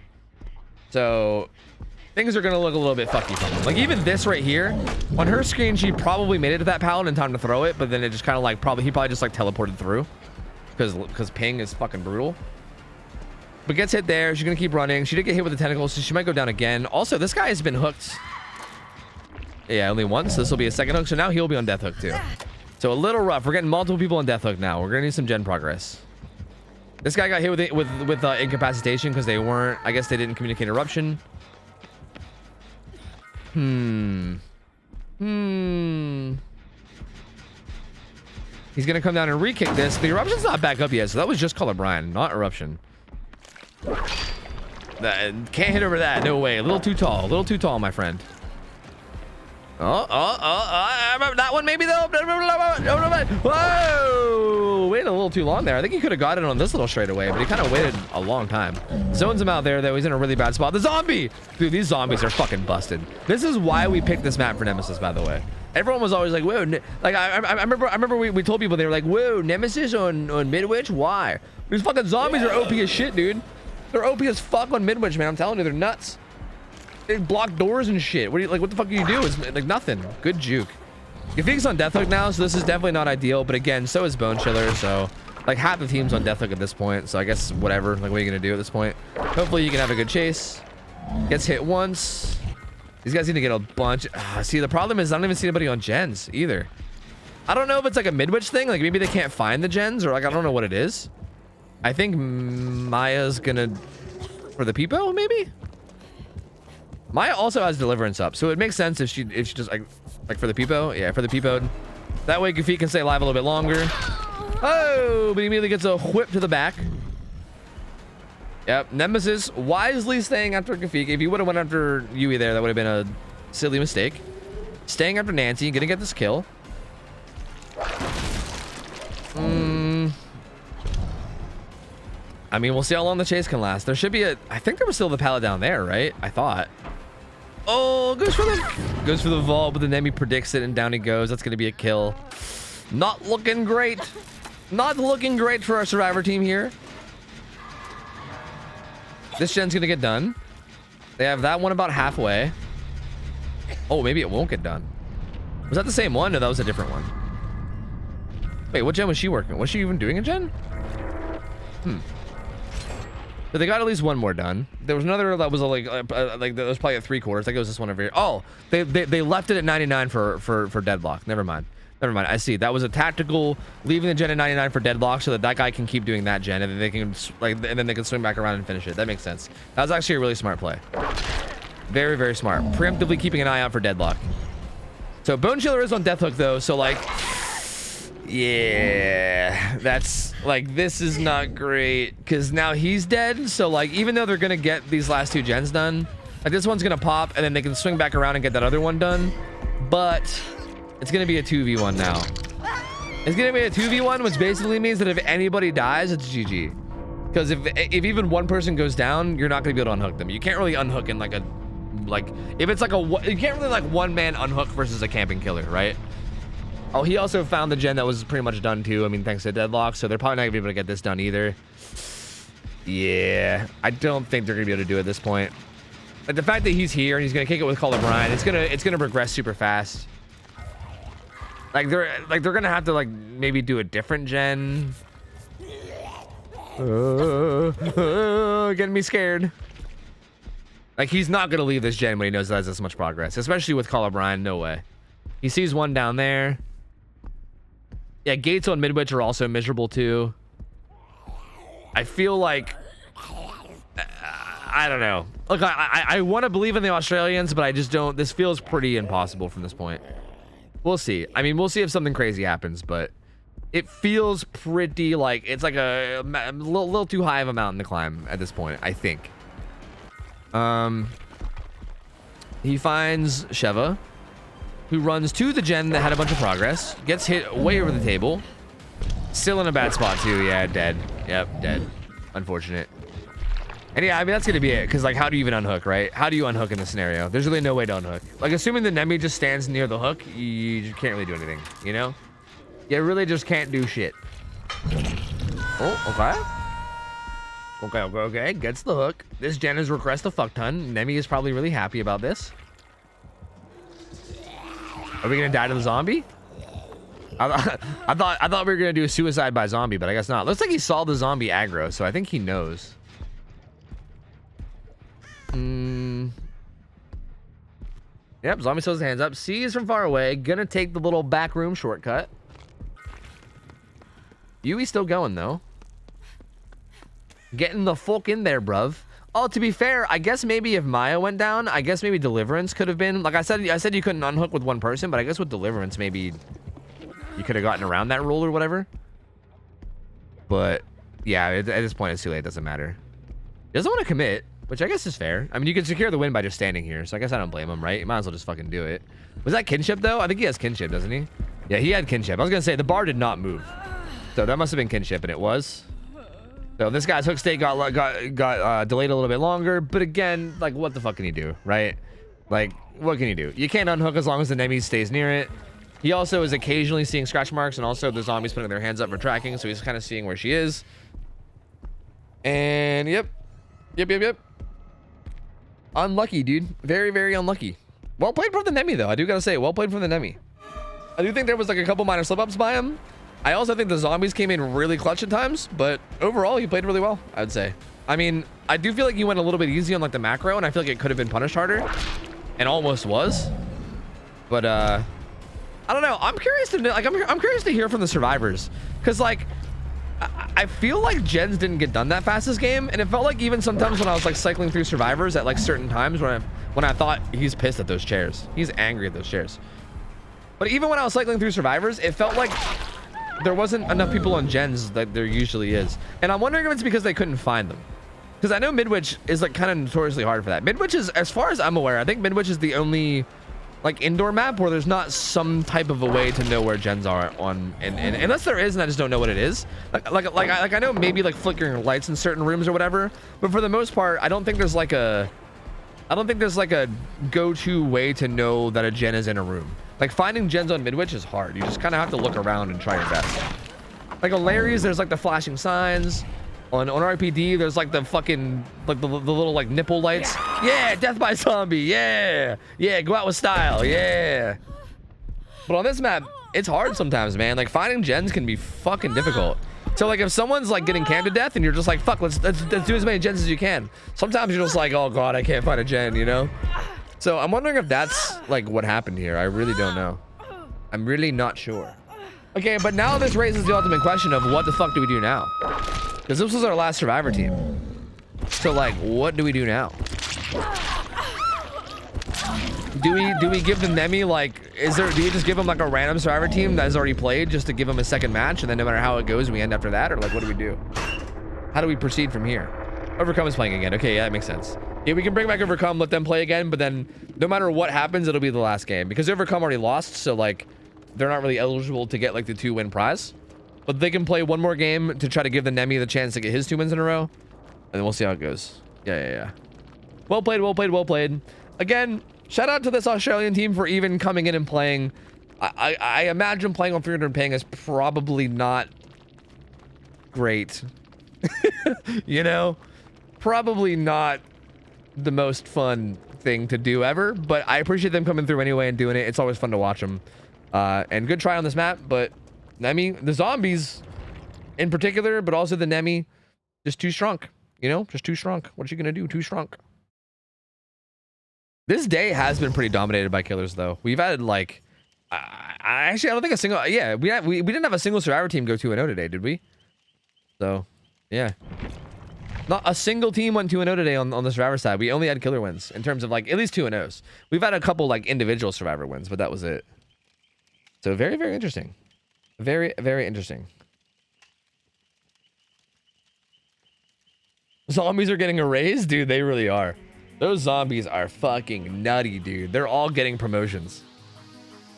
So things are gonna look a little bit fucky for them. Like even this right here, on her screen, she probably made it to that paladin in time to throw it, but then it just kind of like he probably just like teleported through, because ping is fucking brutal. But gets hit there. She's gonna keep running. She did get hit with the tentacles, so she might go down again. Also, this guy has been hooked Yeah, only once. This will be a second hook. So now he'll be on death hook too. So a little rough. We're getting multiple people on death hook now. We're gonna need some gen progress. This guy got hit with incapacitation because they weren't. I guess they didn't communicate eruption. He's gonna come down and re-kick this. The eruption's not back up yet, so that was just colorblind, not eruption. Can't hit over that. No way. A little too tall. A little too tall, my friend. I remember that one maybe though. Whoa! Waited a little too long there. I think he could have got it on this little straightaway, but he kind of waited a long time. Zones him out there though. He's in a really bad spot. The zombie! Dude, these zombies are fucking busted. This is why we picked this map for Nemesis, by the way. Everyone was always like, whoa, like I remember we told people, they were like, whoa, Nemesis on Midwich? Why? These fucking zombies are OP as shit, dude. They're OP as fuck on Midwich, man. I'm telling you, they're nuts. They block doors and shit. What do you like? What the fuck do you do? It's like nothing. Good juke. Gafik's on death hook now, so this is definitely not ideal. But again, so is Bone Chiller. So like half the team's on death hook at this point. So I guess whatever. Like what are you gonna do at this point? Hopefully you can have a good chase. Gets hit once. These guys need to get a bunch. See, the problem is I don't even see anybody on gens either. I don't know if it's like a Midwich thing. Like maybe they can't find the gens, or like I don't know what it is. I think Maya's gonna for the Peepo maybe. Maya also has deliverance up, so it makes sense if she just like for the Peepo. Yeah, for the Peepo. That way Gafik can stay alive a little bit longer. Oh, but he immediately gets a whip to the back. Yep, Nemesis wisely staying after Gafik. If he would have went after Yui there, that would have been a silly mistake. Staying after Nancy, gonna get this kill. I mean, we'll see how long the chase can last. There should be a. I think there was still the pallet down there, right? I thought. Oh, goes for the vault, but the Nemi predicts it, and down he goes. That's gonna be a kill. Not looking great. Not looking great for our survivor team here. This gen's gonna get done. They have that one about halfway. Oh, maybe it won't get done. Was that the same one? No, that was a different one. Wait, what gen was she working? Was she even doing a gen? So they got at least one more done. There was another that was like that was probably at 3/4. I think it was this one over here. Oh, they left it at 99 for deadlock. Never mind. I see. That was a tactical leaving the gen at 99 for deadlock so that guy can keep doing that gen, and then they can then they can swing back around and finish it. That makes sense. That was actually a really smart play. Very, very smart. Preemptively keeping an eye out for deadlock. So Bone Chiller is on death hook though. So like, yeah, that's like, this is not great because now he's dead. So like, even though they're gonna get these last two gens done, like this one's gonna pop and then they can swing back around and get that other one done, but it's gonna be a 2v1 now. It's gonna be a 2v1, which basically means that if anybody dies, it's GG. Because if even one person goes down, you're not gonna be able to unhook them. You can't really unhook in like a, like if it's like a, you can't really like one man unhook versus a camping killer, right? Oh, he also found the gen that was pretty much done too. I mean, thanks to deadlock, so they're probably not gonna be able to get this done either. Yeah, I don't think they're gonna be able to do it at this point. Like the fact that he's here and he's gonna kick it with Call of Brian, it's gonna progress super fast. Like they're gonna have to like maybe do a different gen. Getting me scared. Like he's not gonna leave this gen when he knows that has this much progress, especially with Call of Brian. No way. He sees one down there. Yeah, gates on Midwich are also miserable too. I feel like I don't know. Look, I want to believe in the Australians, but I just don't. This feels pretty impossible from this point. We'll see. I mean, we'll see if something crazy happens, but it feels pretty like it's like a little too high of a mountain to climb at this point, I think. He finds Sheva, who runs to the gen that had a bunch of progress, gets hit way over the table. Still in a bad spot too. Yeah, dead. Yep, dead. Unfortunate. And yeah, I mean, that's gonna be it, because like, how do you even unhook, right? How do you unhook in this scenario? There's really no way to unhook. Like, assuming the Nemi just stands near the hook, you just can't really do anything, you know? You really just can't do shit. Oh, okay. Gets the hook. This gen has regressed a fuck ton. Nemi is probably really happy about this. Are we gonna die to the zombie? I thought we were gonna do a suicide by zombie, but I guess not. Looks like he saw the zombie aggro, so I think he knows. Yep, zombie still has his hands up. Sees from far away. Gonna take the little back room shortcut. Yui's still going, though. Getting the fuck in there, bruv. Oh, to be fair, I guess maybe if Maya went down, I guess maybe Deliverance could have been... Like I said you couldn't unhook with one person, but I guess with Deliverance, maybe you could have gotten around that rule or whatever. But, yeah, at this point, it's too late. It doesn't matter. He doesn't want to commit, which I guess is fair. I mean, you can secure the win by just standing here, so I guess I don't blame him, right? You might as well just fucking do it. Was that kinship, though? I think he has kinship, doesn't he? Yeah, he had kinship. I was going to say, the bar did not move. So that must have been kinship, and it was. So this guy's hook state got delayed a little bit longer, but again, like, what the fuck can you do, right? Like, what can you do? You can't unhook as long as the enemy stays near it. He also is occasionally seeing scratch marks, and also the zombies putting their hands up for tracking, so he's kind of seeing where she is. And yep. Unlucky, dude. Very, very unlucky. Well played from the Nemi, though. I do gotta say, well played from the Nemi. I do think there was like a couple minor slip-ups by him. I also think the zombies came in really clutch at times, but overall, he played really well, I'd say. I mean, I do feel like he went a little bit easy on like the macro, and I feel like it could have been punished harder, and almost was. But I don't know. I'm curious to like I'm curious to hear from the survivors, because like I feel like gens didn't get done that fast this game, and it felt like even sometimes when I was like cycling through survivors at like certain times when I thought he's pissed at those chairs, he's angry at those chairs. But even when I was cycling through survivors, it felt like there wasn't enough people on gens that there usually is. And I'm wondering if it's because they couldn't find them. Because I know Midwich is like kind of notoriously hard for that. Midwich is, as far as I'm aware, I think Midwich is the only like indoor map where there's not some type of a way to know where gens are on, and unless there is and I just don't know what it is. Like I know maybe like flickering lights in certain rooms or whatever, but for the most part, I don't think there's like a go-to way to know that a gen is in a room. Like finding gens on Midwich is hard. You just kind of have to look around and try your best. Like on Larry's, there's like the flashing signs. On RPD, there's like the fucking like the little like nipple lights. Yeah, death by zombie. Yeah, go out with style. Yeah. But on this map, it's hard sometimes, man. Like finding gens can be fucking difficult. So like if someone's like getting camped to death and you're just like, fuck, let's do as many gens as you can. Sometimes you're just like, oh god, I can't find a gen, you know? So I'm wondering if that's like what happened here. I really don't know. I'm really not sure. Okay, but now this raises the ultimate question of what the fuck do we do now? Because this was our last survivor team. So like, what do we do now? Do we give the Nemi like, do we just give him like a random survivor team that has already played just to give him a second match, and then no matter how it goes, we end after that? Or like, what do we do? How do we proceed from here? Overcome is playing again. Okay, yeah, that makes sense. Yeah, we can bring back Overcome, let them play again, but then no matter what happens, it'll be the last game. Because Overcome already lost, so like, they're not really eligible to get like the 2-win prize. But they can play one more game to try to give the Nemi the chance to get his 2 wins in a row. And then we'll see how it goes. Yeah. Well played. Again, shout out to this Australian team for even coming in and playing. I imagine playing on 300 ping is probably not great. You know? Probably not the most fun thing to do ever. But I appreciate them coming through anyway and doing it. It's always fun to watch them. And good try on this map, but Nemi, the zombies in particular, but also the Nemi, just too strong, you know, just too strong. What are you gonna do? Too strong. This day has been pretty dominated by killers, though. We've had like, I don't think a single, yeah, we didn't have a single survivor team go 2-0 today, did we? So, yeah, not a single team went 2-0 today on the survivor side. We only had killer wins in terms of like at least 2-0s. We've had a couple like individual survivor wins, but that was it. So very, very interesting. Very, very interesting. Zombies are getting a raise? Dude, they really are. Those zombies are fucking nutty, dude. They're all getting promotions.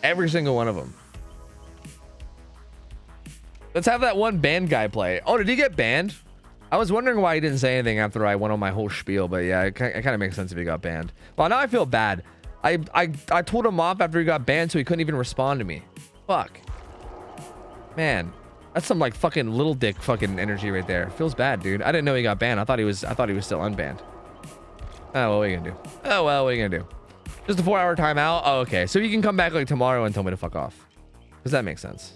Every single one of them. Let's have that one banned guy play. Oh, did he get banned? I was wondering why he didn't say anything after I went on my whole spiel, but yeah, it kind of makes sense if he got banned. Well, now I feel bad. I told him off after he got banned, so he couldn't even respond to me. Fuck. Man, that's some like fucking little dick fucking energy right there. Feels bad, dude. I didn't know he got banned. I thought he was still unbanned. Oh, well, what are you gonna do? Oh, well, what are you gonna do? Just a 4-hour timeout? Oh, okay. So you can come back like tomorrow and tell me to fuck off. Because that makes sense.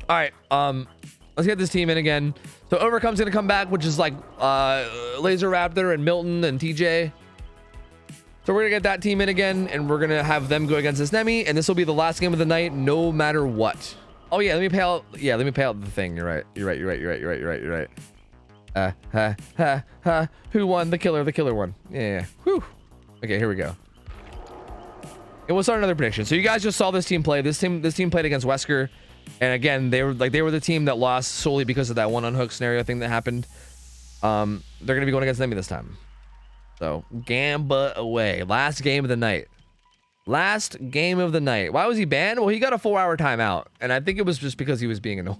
All right, let's get this team in again. So Overcome's gonna come back, which is like Laser Raptor and Milton and TJ. So we're gonna get that team in again, and we're gonna have them go against this Nemi, and this will be the last game of the night, no matter what. Oh yeah, let me pay out. Yeah, let me pay out the thing. You're right. You're right. Who won? The killer. The killer won. Yeah. Whew. Okay, here we go. And we'll start another prediction. So you guys just saw this team play. This team played against Wesker, and again, they were the team that lost solely because of that one unhook scenario thing that happened. They're gonna be going against Nemi this time. So, Gamba away. Last game of the night. Last game of the night. Why was he banned? Well, he got a 4-hour timeout. And I think it was just because he was being annoying.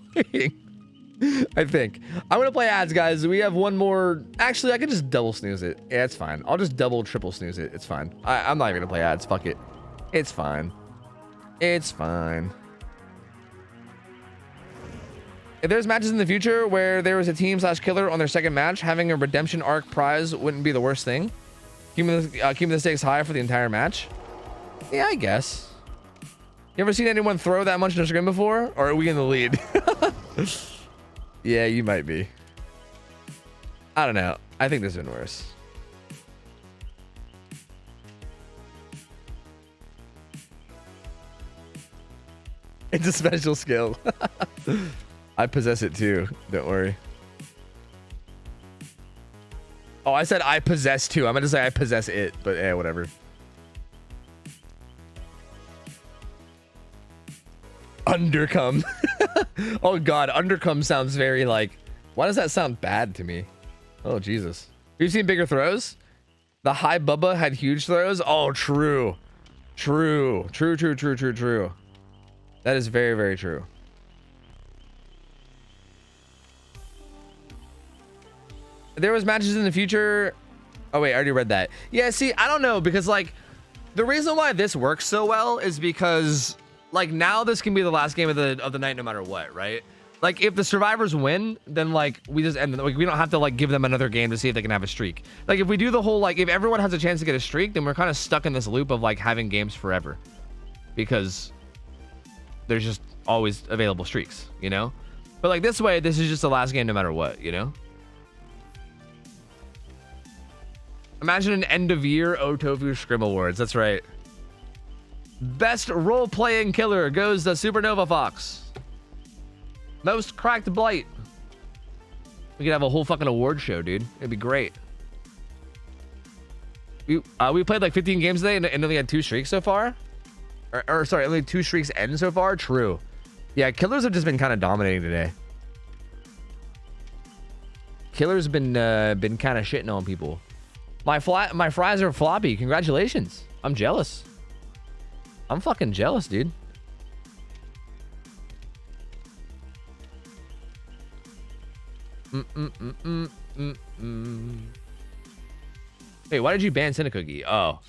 I think. I'm going to play ads, guys. We have one more. Actually, I could just double snooze it. Yeah, it's fine. I'll just triple snooze it. It's fine. I'm not even going to play ads. Fuck it. It's fine. It's fine. If there's matches in the future where there was a team/killer on their second match, having a redemption arc prize wouldn't be the worst thing. Keeping the stakes high for the entire match. Yeah, I guess. You ever seen anyone throw that much in a scrim before? Or are we in the lead? Yeah, you might be. I don't know. I think this has been worse. It's a special skill. I possess it too. Don't worry. Oh, I said I possess too. I'm going to say I possess it, but eh, whatever. Undercome. Oh God, undercome sounds very like, why does that sound bad to me? Oh, Jesus. You've seen bigger throws? The high Bubba had huge throws? Oh, true. True. That is very, very true. There was matches in the future. Oh wait, I already read that. Yeah, see, I don't know, because like the reason why this works so well is because like now this can be the last game of the night no matter what, right? Like if the survivors win, then like we just end, like we don't have to like give them another game to see if they can have a streak. Like if we do the whole, like if everyone has a chance to get a streak, then we're kind of stuck in this loop of like having games forever because there's just always available streaks, you know? But like this way, this is just the last game no matter what, you know? Imagine an end of year OhTofu Scrim Awards. That's right. Best role-playing killer goes to Supernova Fox. Most cracked blight. We could have a whole fucking award show, dude. It'd be great. We played like 15 games today and only had 2 streaks so far. Or sorry, only 2 streaks end so far. True. Yeah, killers have just been kind of dominating today. Killers been kind of shitting on people. My fries are floppy. Congratulations. I'm jealous. I'm fucking jealous, dude. Wait, why did you ban Cinecookie?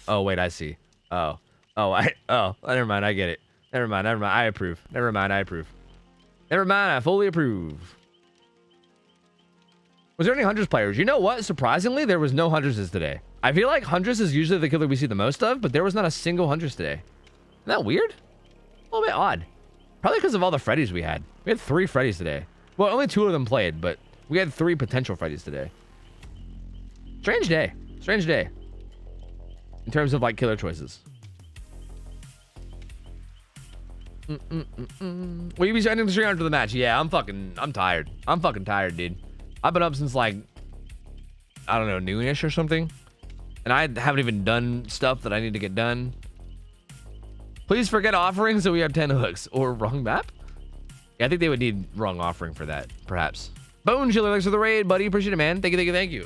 Oh, wait, I see. Never mind, I get it. Never mind, I approve. Never mind, I fully approve. Was there any Huntress players? You know what? Surprisingly, there was no Huntresses today. I feel like Huntress is usually the killer we see the most of, but there was not a single Huntress today. Isn't that weird? A little bit odd. Probably because of all the Freddies we had. We had 3 Freddies today. Well, only 2 of them played, but we had 3 potential Freddies today. Strange day. Strange day. In terms of, like, killer choices. Will you be starting the stream after the match? Yeah, I'm tired. I'm fucking tired, dude. I've been up since, like, I don't know, noonish or something. And I haven't even done stuff that I need to get done. Please forget offering so we have 10 hooks. Or wrong map? Yeah, I think they would need wrong offering for that, perhaps. Bone Chiller, thanks for the raid, buddy. Appreciate it, man. Thank you.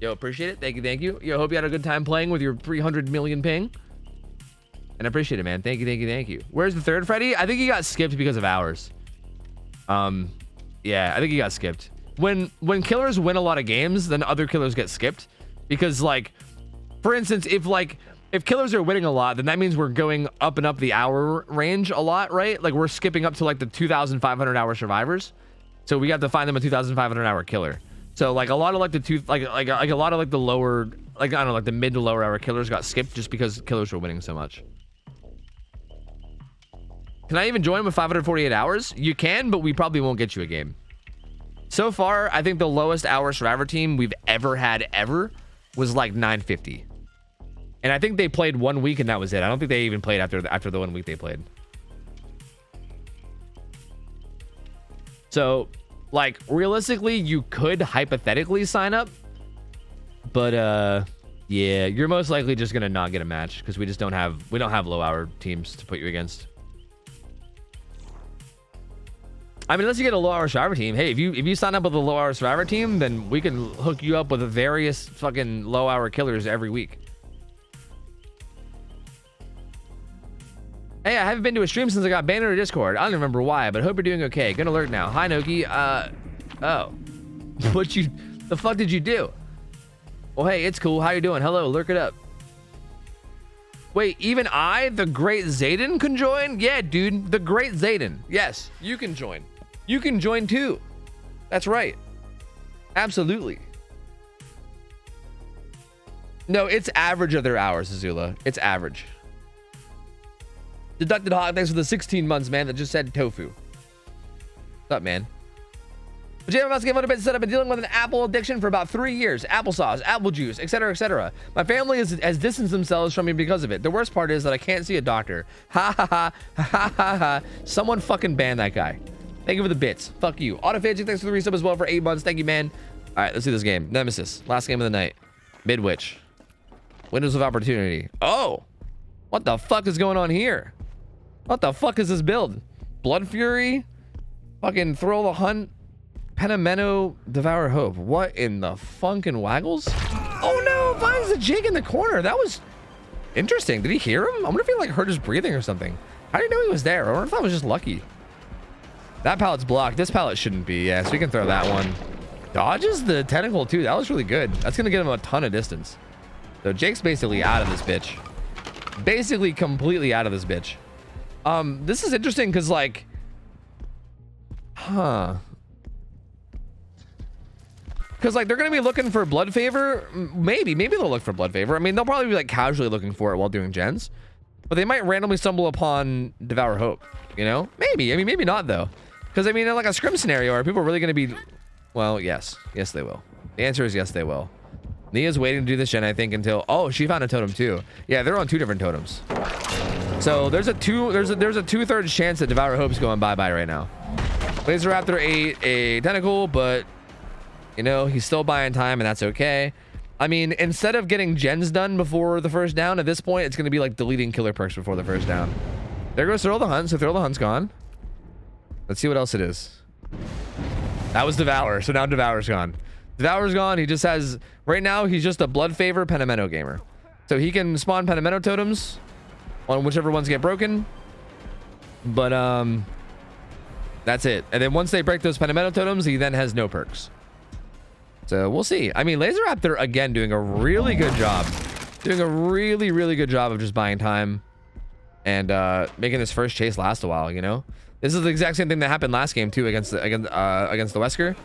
Yo, appreciate it. Thank you. Yo, hope you had a good time playing with your 300 million ping. And I appreciate it, man. Thank you. Where's the third Freddy? I think he got skipped because of hours. Yeah, I think he got skipped. When killers win a lot of games, then other killers get skipped. Because, like, for instance, if killers are winning a lot, then that means we're going up and up the hour range a lot, right? Like, we're skipping up to, like, the 2,500 hour survivors. So we have to find them a 2,500 hour killer. So, like, a lot of, like, a lot of, like, the lower, like, I don't know, like, the mid to lower hour killers got skipped just because killers were winning so much. Can I even join with 548 hours? You can, but we probably won't get you a game. So far, I think the lowest hour survivor team we've ever had was like 950. And I think they played 1 week and that was it. I don't think they even played after the 1 week they played. So, like, realistically, you could hypothetically sign up. But, yeah, you're most likely just going to not get a match because we don't have low hour teams to put you against. I mean, unless you get a low hour survivor team. Hey, if you sign up with a low hour survivor team, then we can hook you up with various fucking low hour killers every week. Hey, I haven't been to a stream since I got banned in Discord. I don't remember why, but hope you're doing okay. Gonna alert now. Hi, Noki. Oh. The fuck did you do? Well, hey, it's cool. How you doing? Hello, lurk it up. Wait, even I, the great Zayden, can join? Yeah, dude, the great Zayden. Yes, you can join. You can join too. That's right. Absolutely. No, it's average of their hours, Azula. It's average. Deducted Hawk, thanks for the 16 months, man, that just said tofu. What's up, man? But yeah, I've been dealing with an apple addiction for about 3 years. Applesauce, apple juice, etc., etc. My family has distanced themselves from me because of it. The worst part is that I can't see a doctor. Ha ha ha ha ha ha ha. Someone fucking ban that guy. Thank you for the bits. Fuck you. Autophagic, thanks for the resub as well for 8 months. Thank you, man. All right, let's do this game. Nemesis, last game of the night. Midwich. Windows of opportunity. Oh, what the fuck is going on here? What the fuck is this build? Blood Fury? Fucking Thrill the Hunt? Penameno, Devour Hope. What in the funkin' waggles? Oh no, finds the jig in the corner. That was interesting. Did he hear him? I wonder if he like heard his breathing or something. How do you know he was there? I wonder if that was just lucky. That pallet's blocked. This pallet shouldn't be. Yeah, so we can throw that one. Dodges the tentacle too. That was really good. That's gonna get him a ton of distance. So Jake's basically out of this bitch. Basically completely out of this bitch. This is interesting because like, because like they're gonna be looking for blood favor. Maybe they'll look for blood favor. I mean, they'll probably be like casually looking for it while doing gens, but they might randomly stumble upon Devour Hope. You know, maybe. I mean, maybe not though, because I mean, in like a scrim scenario, are people really gonna be? Well, yes, they will. The answer is yes, they will. Nia's waiting to do this gen, I think, until she found a totem too. Yeah, they're on 2 different totems. So there's a 2/3 chance that Devour Hope's going bye-bye right now. Laser Raptor ate a tentacle, but you know, he's still buying time and that's okay. I mean, instead of getting gens done before the first down, at this point, it's going to be like deleting killer perks before the first down. There goes Thrill the Hunt. So Thrill the Hunt's gone. Let's see what else it is. That was Devour. So now Devour's gone. Devour's gone. He just has, right now, he's just a blood favor Penameno gamer. So he can spawn Penameno totems on whichever ones get broken. But, that's it. And then once they break those Penameno totems, he then has no perks. So we'll see. I mean, Laser Raptor, again, doing a really good job. Doing a really, really good job of just buying time and making this first chase last a while, you know? This is the exact same thing that happened last game, too, against the Wesker.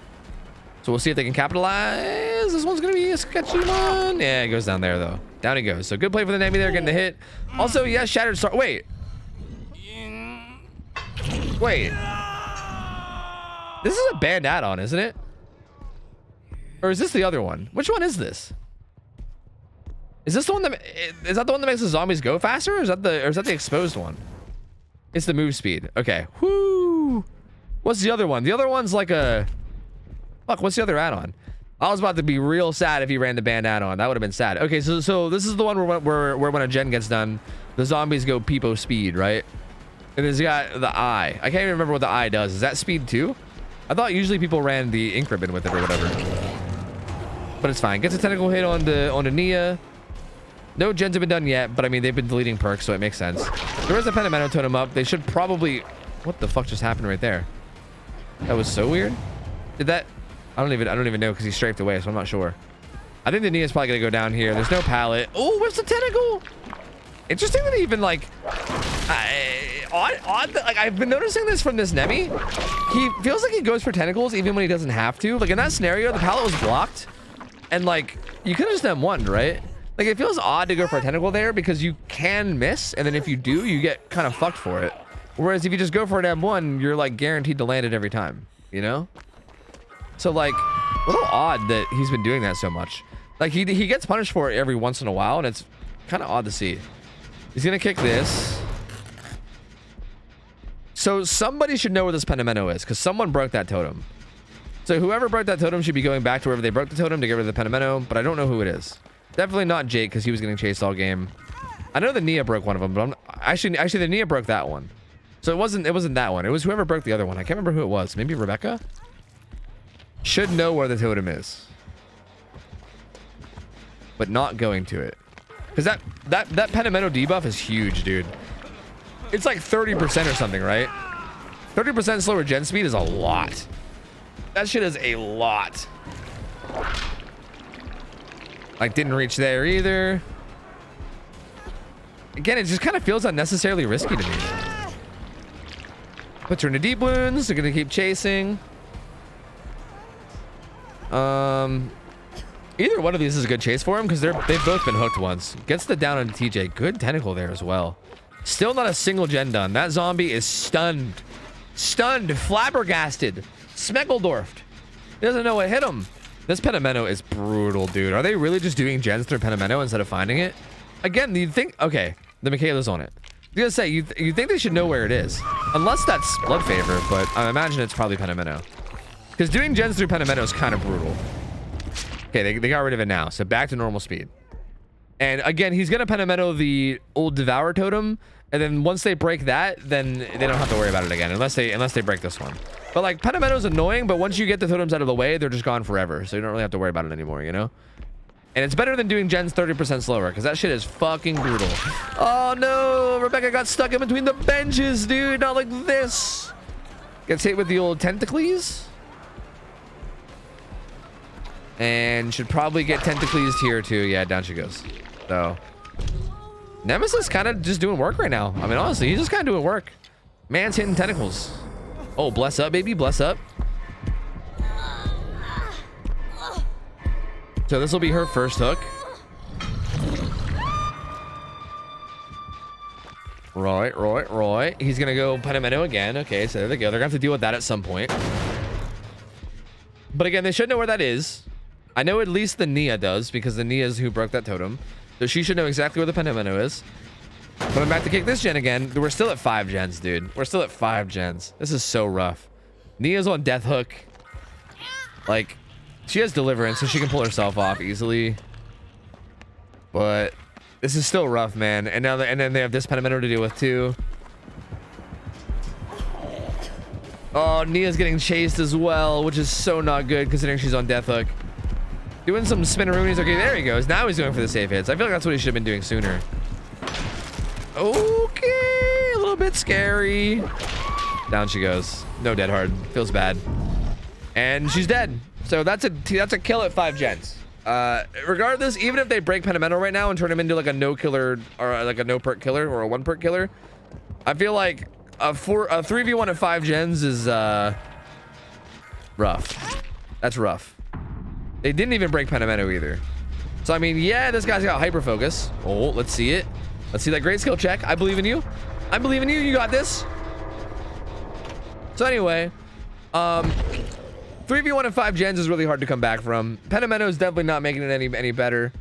So we'll see if they can capitalize. This one's going to be a sketchy one. Yeah, it goes down there, though. Down he goes. So good play for the Nemi there, getting the hit. Also, yes, Shattered Star. Wait. This is a banned add-on, isn't it? Or is this the other one? Which one is this? Is this the one that is that the one that makes the zombies go faster, or is that the exposed one? It's the move speed. Okay. Whoo. What's the other one? The other one's like a fuck. What's the other add-on? I was about to be real sad if he ran the banned add-on. That would have been sad. Okay, so this is the one where when a gen gets done, the zombies go peepo speed, right? And it's got the eye. I can't even remember what the eye does. Is that speed too? I thought usually people ran the ink ribbon with it or whatever. But it's fine. Gets a tentacle hit on the Nia. No gens have been done yet, but I mean they've been deleting perks, so it makes sense. There is a Penameno totem up. They should probably. What the fuck just happened right there? That was so weird. Did that? I don't even know because he strafed away, so I'm not sure. I think the Nia's probably gonna go down here. There's no pallet. Oh, where's the tentacle? Interesting that he even like. Odd. Like I've been noticing this from this Nemi. He feels like he goes for tentacles even when he doesn't have to. Like in that scenario, the pallet was blocked. And like, you could have just M1'd, right? Like, it feels odd to go for a tentacle there because you can miss, and then if you do, you get kind of fucked for it. Whereas if you just go for an M1, you're like guaranteed to land it every time, you know? So like, a little odd that he's been doing that so much. Like, he gets punished for it every once in a while, and it's kind of odd to see. He's gonna kick this. So somebody should know where this Pentimento is, because someone broke that totem. So whoever broke that totem should be going back to wherever they broke the totem to get rid of the Pentimento, but I don't know who it is. Definitely not Jake, because he was getting chased all game. I know the Nia broke one of them, but I'm actually the Nia broke that one. So it wasn't that one. It was whoever broke the other one. I can't remember who it was. Maybe Rebecca? Should know where the totem is, but not going to it. Because that Pentimento debuff is huge, dude. It's like 30% or something, right? 30% slower gen speed is a lot. That shit is a lot. Like, didn't reach there either. Again, it just kind of feels unnecessarily risky to me. Puts her into deep wounds. They're gonna keep chasing. Either one of these is a good chase for him, because they've both been hooked once. Gets the down on TJ. Good tentacle there as well. Still not a single gen done. That zombie is stunned. Stunned, flabbergasted, Smeckledorfed. He doesn't know what hit him. This Pentimento is brutal, dude. Are they really just doing gens through Pentimento instead of finding it? Again, you'd think, okay, the Michaela's on it. I was gonna say, you think they should know where it is. Unless that's Blood Favor, but I imagine it's probably Pentimento. Because doing gens through Pentimento is kind of brutal. Okay, they got rid of it now, so back to normal speed. And again, he's gonna Pentimento the old Devour totem, and then once they break that, then they don't have to worry about it again, unless they break this one. But like, Pentimento's annoying, but once you get the totems out of the way, they're just gone forever, so you don't really have to worry about it anymore, you know? And it's better than doing gens 30% slower, because that shit is fucking brutal. Oh no, Rebecca got stuck in between the benches, dude, not like this. Gets hit with the old tentacles. And should probably get tentacles here too. Yeah, down she goes. So Nemesis kind of just doing work right now. I mean, honestly, he's just kind of doing work. Man's hitting tentacles. Oh, bless up, baby, bless up. So this will be her first hook. Right. He's gonna go Pentimento again. Okay, so there they go. They're gonna have to deal with that at some point. But again, they should know where that is. I know at least the Nia does, because the Nia is who broke that totem. So she should know exactly where the Pentimento is. But I'm back to kick this gen again. We're still at 5 gens, dude. We're still at 5 gens. This is so rough. Nia's on death hook. Like, she has deliverance, so she can pull herself off easily. But this is still rough, man. And now and then they have this Pentimento to deal with too. Oh, Nia's getting chased as well, which is so not good considering she's on death hook. Doing some spinneroonies. Okay, there he goes. Now he's going for the safe hits. I feel like that's what he should have been doing sooner. Okay, a little bit scary. Down she goes. No dead hard. Feels bad. And she's dead. So that's a kill at 5 gens. Regardless, even if they break Pentimento right now and turn him into like a no killer or like a no perk killer or a 1 perk killer, I feel like a 3v1 at 5 gens is rough. That's rough. They didn't even break Pentimento either. So I mean, yeah, this guy's got hyper focus. Oh, let's see it. Let's see that great skill check. I believe in you. I believe in you. You got this. So anyway, 3v1 at 5 gens is really hard to come back from. Pentimento is definitely not making it any better.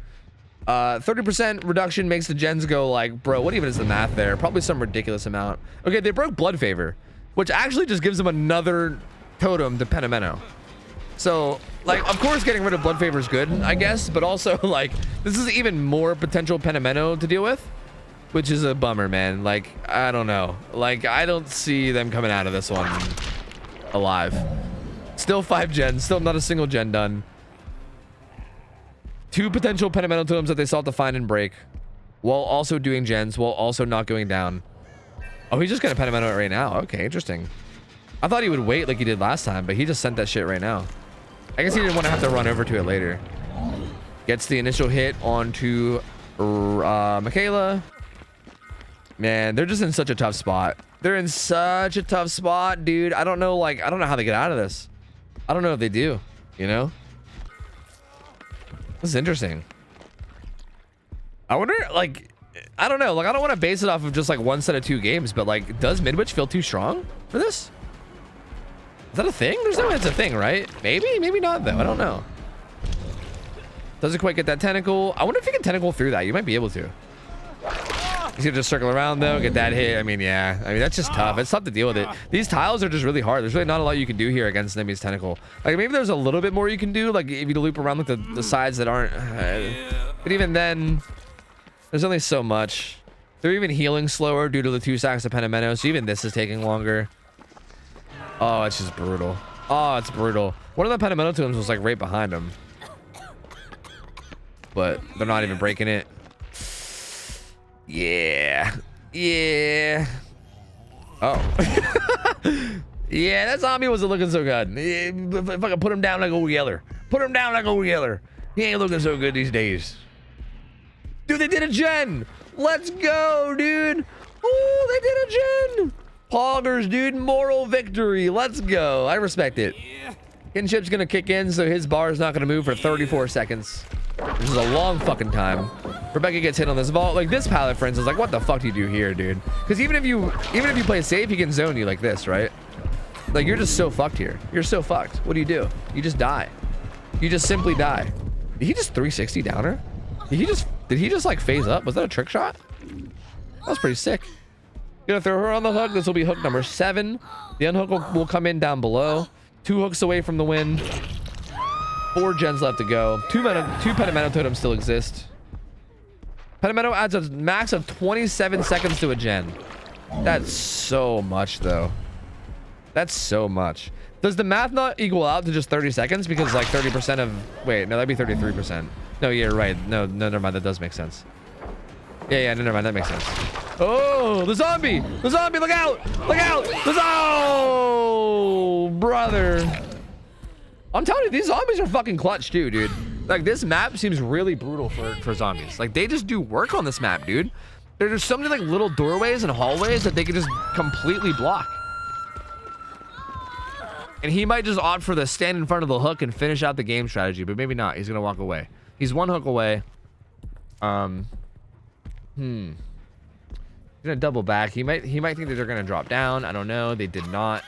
30% reduction makes the gens go like, bro, what even is the math there? Probably some ridiculous amount. Okay, they broke Blood Favor, which actually just gives them another totem to Pentimento. So, like, of course getting rid of Blood Favor is good, I guess, but also, like, this is even more potential Pentimento to deal with, which is a bummer, man. Like, I don't know. Like, I don't see them coming out of this one alive. Still 5 gens, still not a single gen done. 2 potential Pentimento totems that they still have to find and break, while also doing gens, while also not going down. Oh, he's just gonna Pentimento it right now. Okay, interesting. I thought he would wait like he did last time, but he just sent that shit right now. I guess he didn't want to have to run over to it later. Gets the initial hit onto Michaela. Man, they're just in such a tough spot. They're in such a tough spot, dude. I don't know how they get out of this. I don't know if they do, you know? This is interesting. I wonder, like, I don't know. Like, I don't want to base it off of just, like, one set of 2 games, but, like, does Midwich feel too strong for this? Is that a thing? There's no way it's a thing, right? Maybe? Maybe not, though. I don't know. Doesn't quite get that tentacle. I wonder if you can tentacle through that. You might be able to. He's gonna just circle around though, get that hit. I mean, yeah. I mean, that's just tough. It's tough to deal with it. These tiles are just really hard. There's really not a lot you can do here against an enemy's tentacle. Like maybe there's a little bit more you can do, like if you loop around like the sides that aren't. But even then, there's only so much. They're even healing slower due to the 2 stacks of Pentimento, so even this is taking longer. Oh, it's just brutal. Oh, it's brutal. One of the Pentimento tombs was like right behind him. But they're not even breaking it. Yeah. Yeah. Oh. Yeah, that zombie wasn't looking so good. If I could put him down like old Yeller. Put him down like old Yeller. He ain't looking so good these days. Dude, they did a gen. Let's go, dude. Oh, they did a gen. Poggers, dude. Moral victory. Let's go. I respect it. Kinship's gonna kick in, so his bar is not gonna move for 34 seconds. This is a long fucking time. Rebecca gets hit on this vault. Like this pallet, for instance, like what the fuck do you do here, dude? Because even if you play safe, he can zone you like this, right? Like you're just so fucked here. You're so fucked. What do? You just die. You just simply die. Did he just 360 down her? Did he just like phase up? Was that a trick shot? That was pretty sick. Gonna throw her on the hook. This will be hook number 7. The unhook will come in down below. 2 hooks away from the win. 4 gens left to go. 2 Pentimento totems still exist. Pentimento adds a max of 27 seconds to a gen. That's so much though. That's so much. Does the math not equal out to just 30 seconds? Because like 30% of... Wait, no, that'd be 33%. No, you're right. No, never mind. That does make sense. Yeah, no, never mind. That makes sense. Oh, the zombie! The zombie! Look out! Look out! Oh, brother. I'm telling you, these zombies are fucking clutch too, dude. Like, this map seems really brutal for zombies. Like, they just do work on this map, dude. There's so many, like, little doorways and hallways that they can just completely block. And he might just opt for the stand in front of the hook and finish out the game strategy, but maybe not. He's gonna walk away. He's 1 hook away. He's gonna double back. He might think that they're gonna drop down. I don't know. They did not.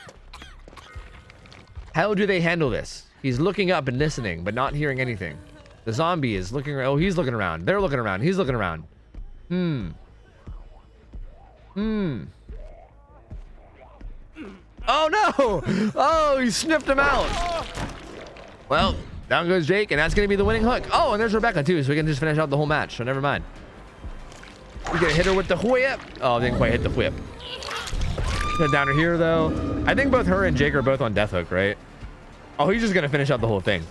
How do they handle this? He's looking up and listening, but not hearing anything. The zombie is looking around. Oh, he's looking around. They're looking around. He's looking around. Oh no! Oh, he sniffed him out. Well, down goes Jake, and that's gonna be the winning hook. Oh, and there's Rebecca too, so we can just finish out the whole match. So never mind. We're gonna hit her with the whip. Oh, didn't quite hit the whip. Gonna down her here though. I think both her and Jake are both on death hook, right? Oh, he's just gonna finish out the whole thing.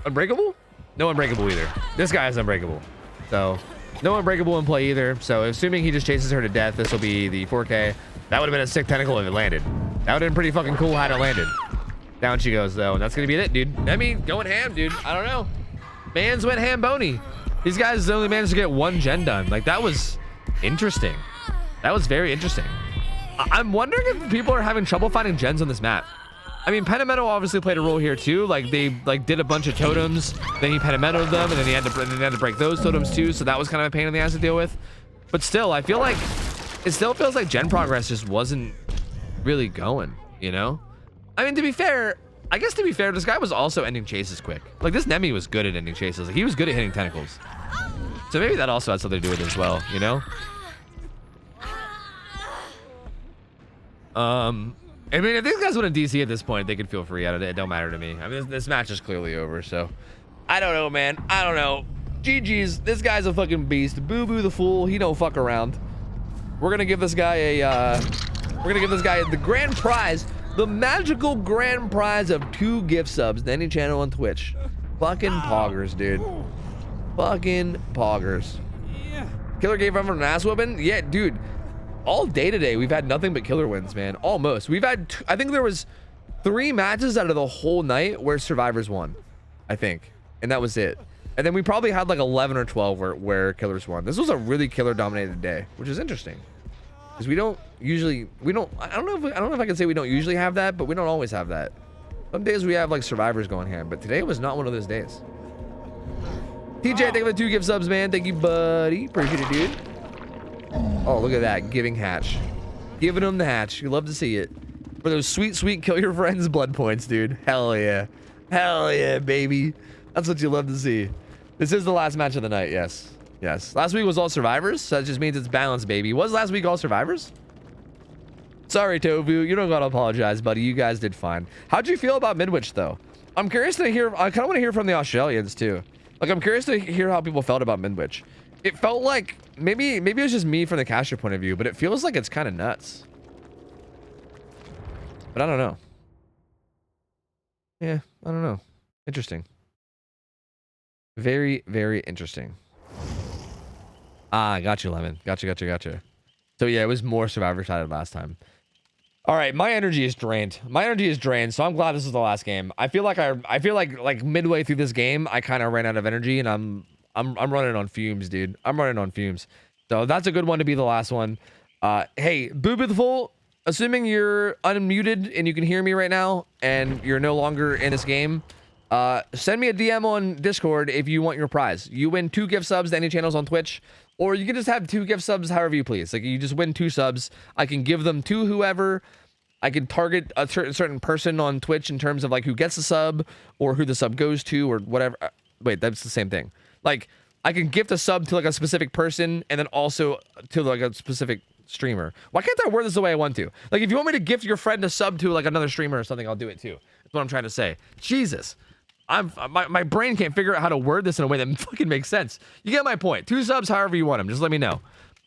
Unbreakable? No unbreakable either. This guy is unbreakable. So no unbreakable in play either. So assuming he just chases her to death, this will be the 4K. That would have been a sick tentacle if it landed. That would have been pretty fucking cool had it landed. Down she goes though, and that's gonna be it, dude. I mean, going ham, dude. I don't know. Mans went ham bony. These guys only managed to get 1 gen done. Like, that was interesting. That was very interesting. I'm wondering if people are having trouble finding gens on this map. I mean, Pentimento obviously played a role here too. Like, they did a bunch of totems, then he Pentimento'd them, and then he had to break those totems too. So that was kind of a pain in the ass to deal with. But still, I feel like it still feels like gen progress just wasn't really going, you know? I mean, to be fair, this guy was also ending chases quick. Like, this Nemi was good at ending chases. Like, he was good at hitting tentacles. So maybe that also had something to do with it as well, you know? I mean, if these guys want to DC at this point, they can feel free out of it. It don't matter to me. I mean, this match is clearly over, so I don't know, man. I don't know. GG's. This guy's a fucking beast. Boo Boo the Fool. He don't fuck around. We're gonna give this guy the grand prize, the magical grand prize of 2 gift subs to any channel on Twitch. Fucking poggers, dude. Fucking poggers. Killer gave everyone an ass whooping. Yeah, dude. All day today, we've had nothing but killer wins, man. Almost. We've had, I think there was 3 matches out of the whole night where survivors won, I think, and that was it. And then we probably had like 11 or 12 where killers won. This was a really killer dominated day, which is interesting, because I don't know if I can say we don't usually have that, but we don't always have that. Some days we have like survivors going ham, but today was not one of those days. TJ, thank you for the 2 gift subs, man. Thank you, buddy. Appreciate it, dude. Oh, look at that. Giving hatch. Giving them the hatch. You love to see it. For those sweet, sweet kill your friends blood points, dude. Hell yeah. Hell yeah, baby. That's what you love to see. This is the last match of the night, yes. Yes. Last week was all survivors, so that just means it's balanced, baby. Was last week all survivors? Sorry, Tofu. You don't gotta apologize, buddy. You guys did fine. How'd you feel about Midwich, though? I'm curious to hear. I kind of want to hear from the Australians, too. Like, I'm curious to hear how people felt about Midwich. It felt like maybe it was just me from the caster point of view, but it feels like it's kind of nuts. But I don't know. Yeah, I don't know. Interesting. Very, very interesting. Ah, got you, Lemon. Gotcha. So yeah, it was more survivor sided last time. All right, my energy is drained. So I'm glad this is the last game. I feel like midway through this game, I kind of ran out of energy, and I'm running on fumes, dude. I'm running on fumes. So that's a good one to be the last one. Hey, Boobithful, assuming you're unmuted and you can hear me right now, and you're no longer in this game, send me a DM on Discord if you want your prize. You win 2 gift subs to any channels on Twitch, or you can just have 2 gift subs however you please. Like, you just win 2 subs. I can give them to whoever. I can target a certain person on Twitch in terms of like who gets the sub or who the sub goes to or whatever. Wait, that's the same thing. Like, I can gift a sub to like a specific person and then also to like a specific streamer. Why can't I word this the way I want to? Like, if you want me to gift your friend a sub to like another streamer or something, I'll do it too. That's what I'm trying to say. Jesus. My brain can't figure out how to word this in a way that fucking makes sense. You get my point. 2 subs, however you want them. Just let me know.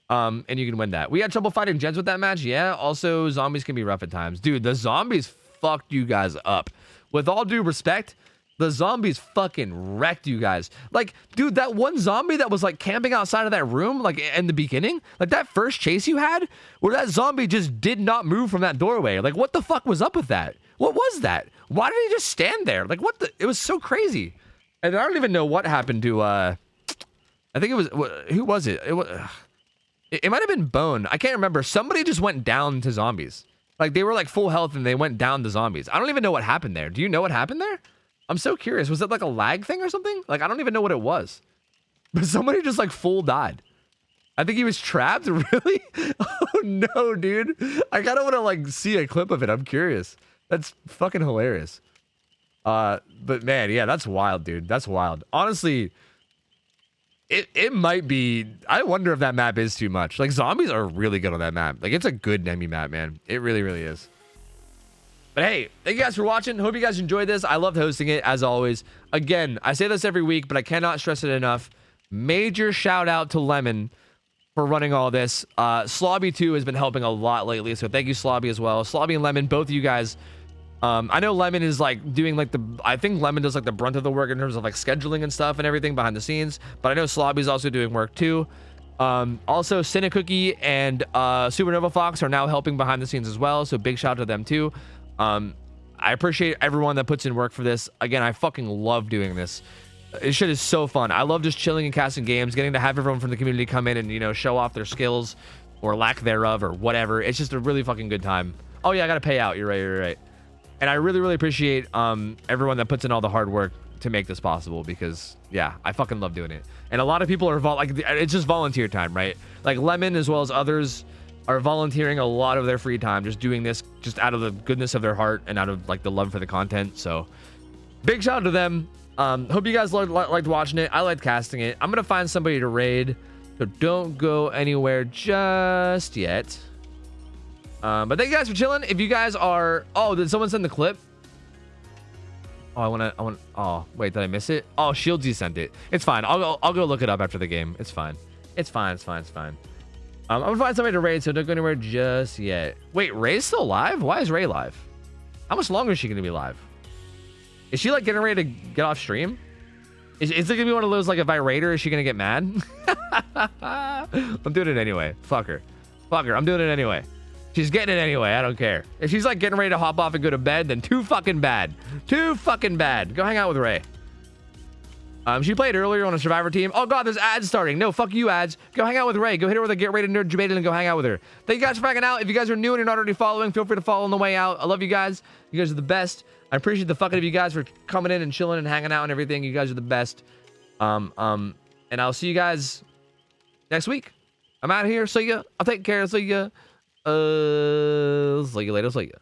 And you can win that. We had trouble fighting gens with that match. Yeah. Also, zombies can be rough at times. Dude, the zombies fucked you guys up. With all due respect, the zombies fucking wrecked you guys. Like, dude, that one zombie that was like camping outside of that room, like in the beginning, like that first chase you had, where that zombie just did not move from that doorway. Like, what the fuck was up with that? What was that? Why did he just stand there? Like, what the? It was so crazy. And I don't even know what happened to, I think it was, who was it? It might have been Bone. I can't remember. Somebody just went down to zombies. Like, they were like full health and they went down to zombies. I don't even know what happened there. Do you know what happened there? I'm so curious. Was it like a lag thing or something? Like, I don't even know what it was. But somebody just like full died. I think he was trapped. Really? Oh no, dude. I kind of want to like see a clip of it. I'm curious. That's fucking hilarious. But man, yeah, that's wild, dude. That's wild. Honestly, it might be. I wonder if that map is too much. Like, zombies are really good on that map. Like, it's a good enemy map, man. It really, really is. But hey, thank you guys for watching. Hope you guys enjoyed this. I loved hosting it, as always. Again, I say this every week, but I cannot stress it enough. Major shout out to Lemon for running all this. Slobby too has been helping a lot lately, so thank you, Slobby, as well. Slobby and Lemon, both of you guys. I know Lemon is like doing like I think Lemon does like the brunt of the work in terms of like scheduling and stuff and everything behind the scenes, but I know Slobby's also doing work too. Also Cinecookie and Supernova Fox are now helping behind the scenes as well, so big shout out to them too. I appreciate everyone that puts in work for this. Again, I fucking love doing this. This shit is so fun. I love just chilling and casting games, getting to have everyone from the community come in and, you know, show off their skills or lack thereof or whatever. It's just a really fucking good time. Oh yeah, I gotta pay out. You're right. And I really, really appreciate everyone that puts in all the hard work to make this possible, because yeah, I fucking love doing it. And a lot of people are like, it's just volunteer time, right? Like Lemon as well as others are volunteering a lot of their free time, just doing this just out of the goodness of their heart and out of like the love for the content. So big shout out to them. Hope you guys liked watching it. I liked casting it. I'm gonna find somebody to raid, so don't go anywhere just yet. But thank you guys for chilling. If you guys are, oh, did someone send the clip? Oh, I want. Oh, wait, did I miss it? Oh, Shieldsy sent it. It's fine. I'll go look it up after the game. It's fine. It's fine. I'm gonna find somebody to raid, so don't go anywhere just yet. Wait, Ray's still live? Why is Ray live? How much longer is she gonna be live? Is she like getting ready to get off stream? Is it gonna be one of those, like, if I raid her, is she gonna get mad? I'm doing it anyway. Fuck her. I'm doing it anyway. She's getting it anyway. I don't care. If she's like getting ready to hop off and go to bed, then too fucking bad. Go hang out with Ray. She played earlier on a Survivor team. Oh god, there's ads starting. No, fuck you, ads. Go hang out with Ray. Go hit her with a Get Rated Nerd Jebaited and go hang out with her. Thank you guys for hanging out. If you guys are new and you're not already following, feel free to follow on the way out. I love you guys. You guys are the best. I appreciate the fucking of you guys for coming in and chilling and hanging out and everything. You guys are the best. And I'll see you guys next week. I'm out of here. See ya. I'll take care. See ya. See you later. See ya.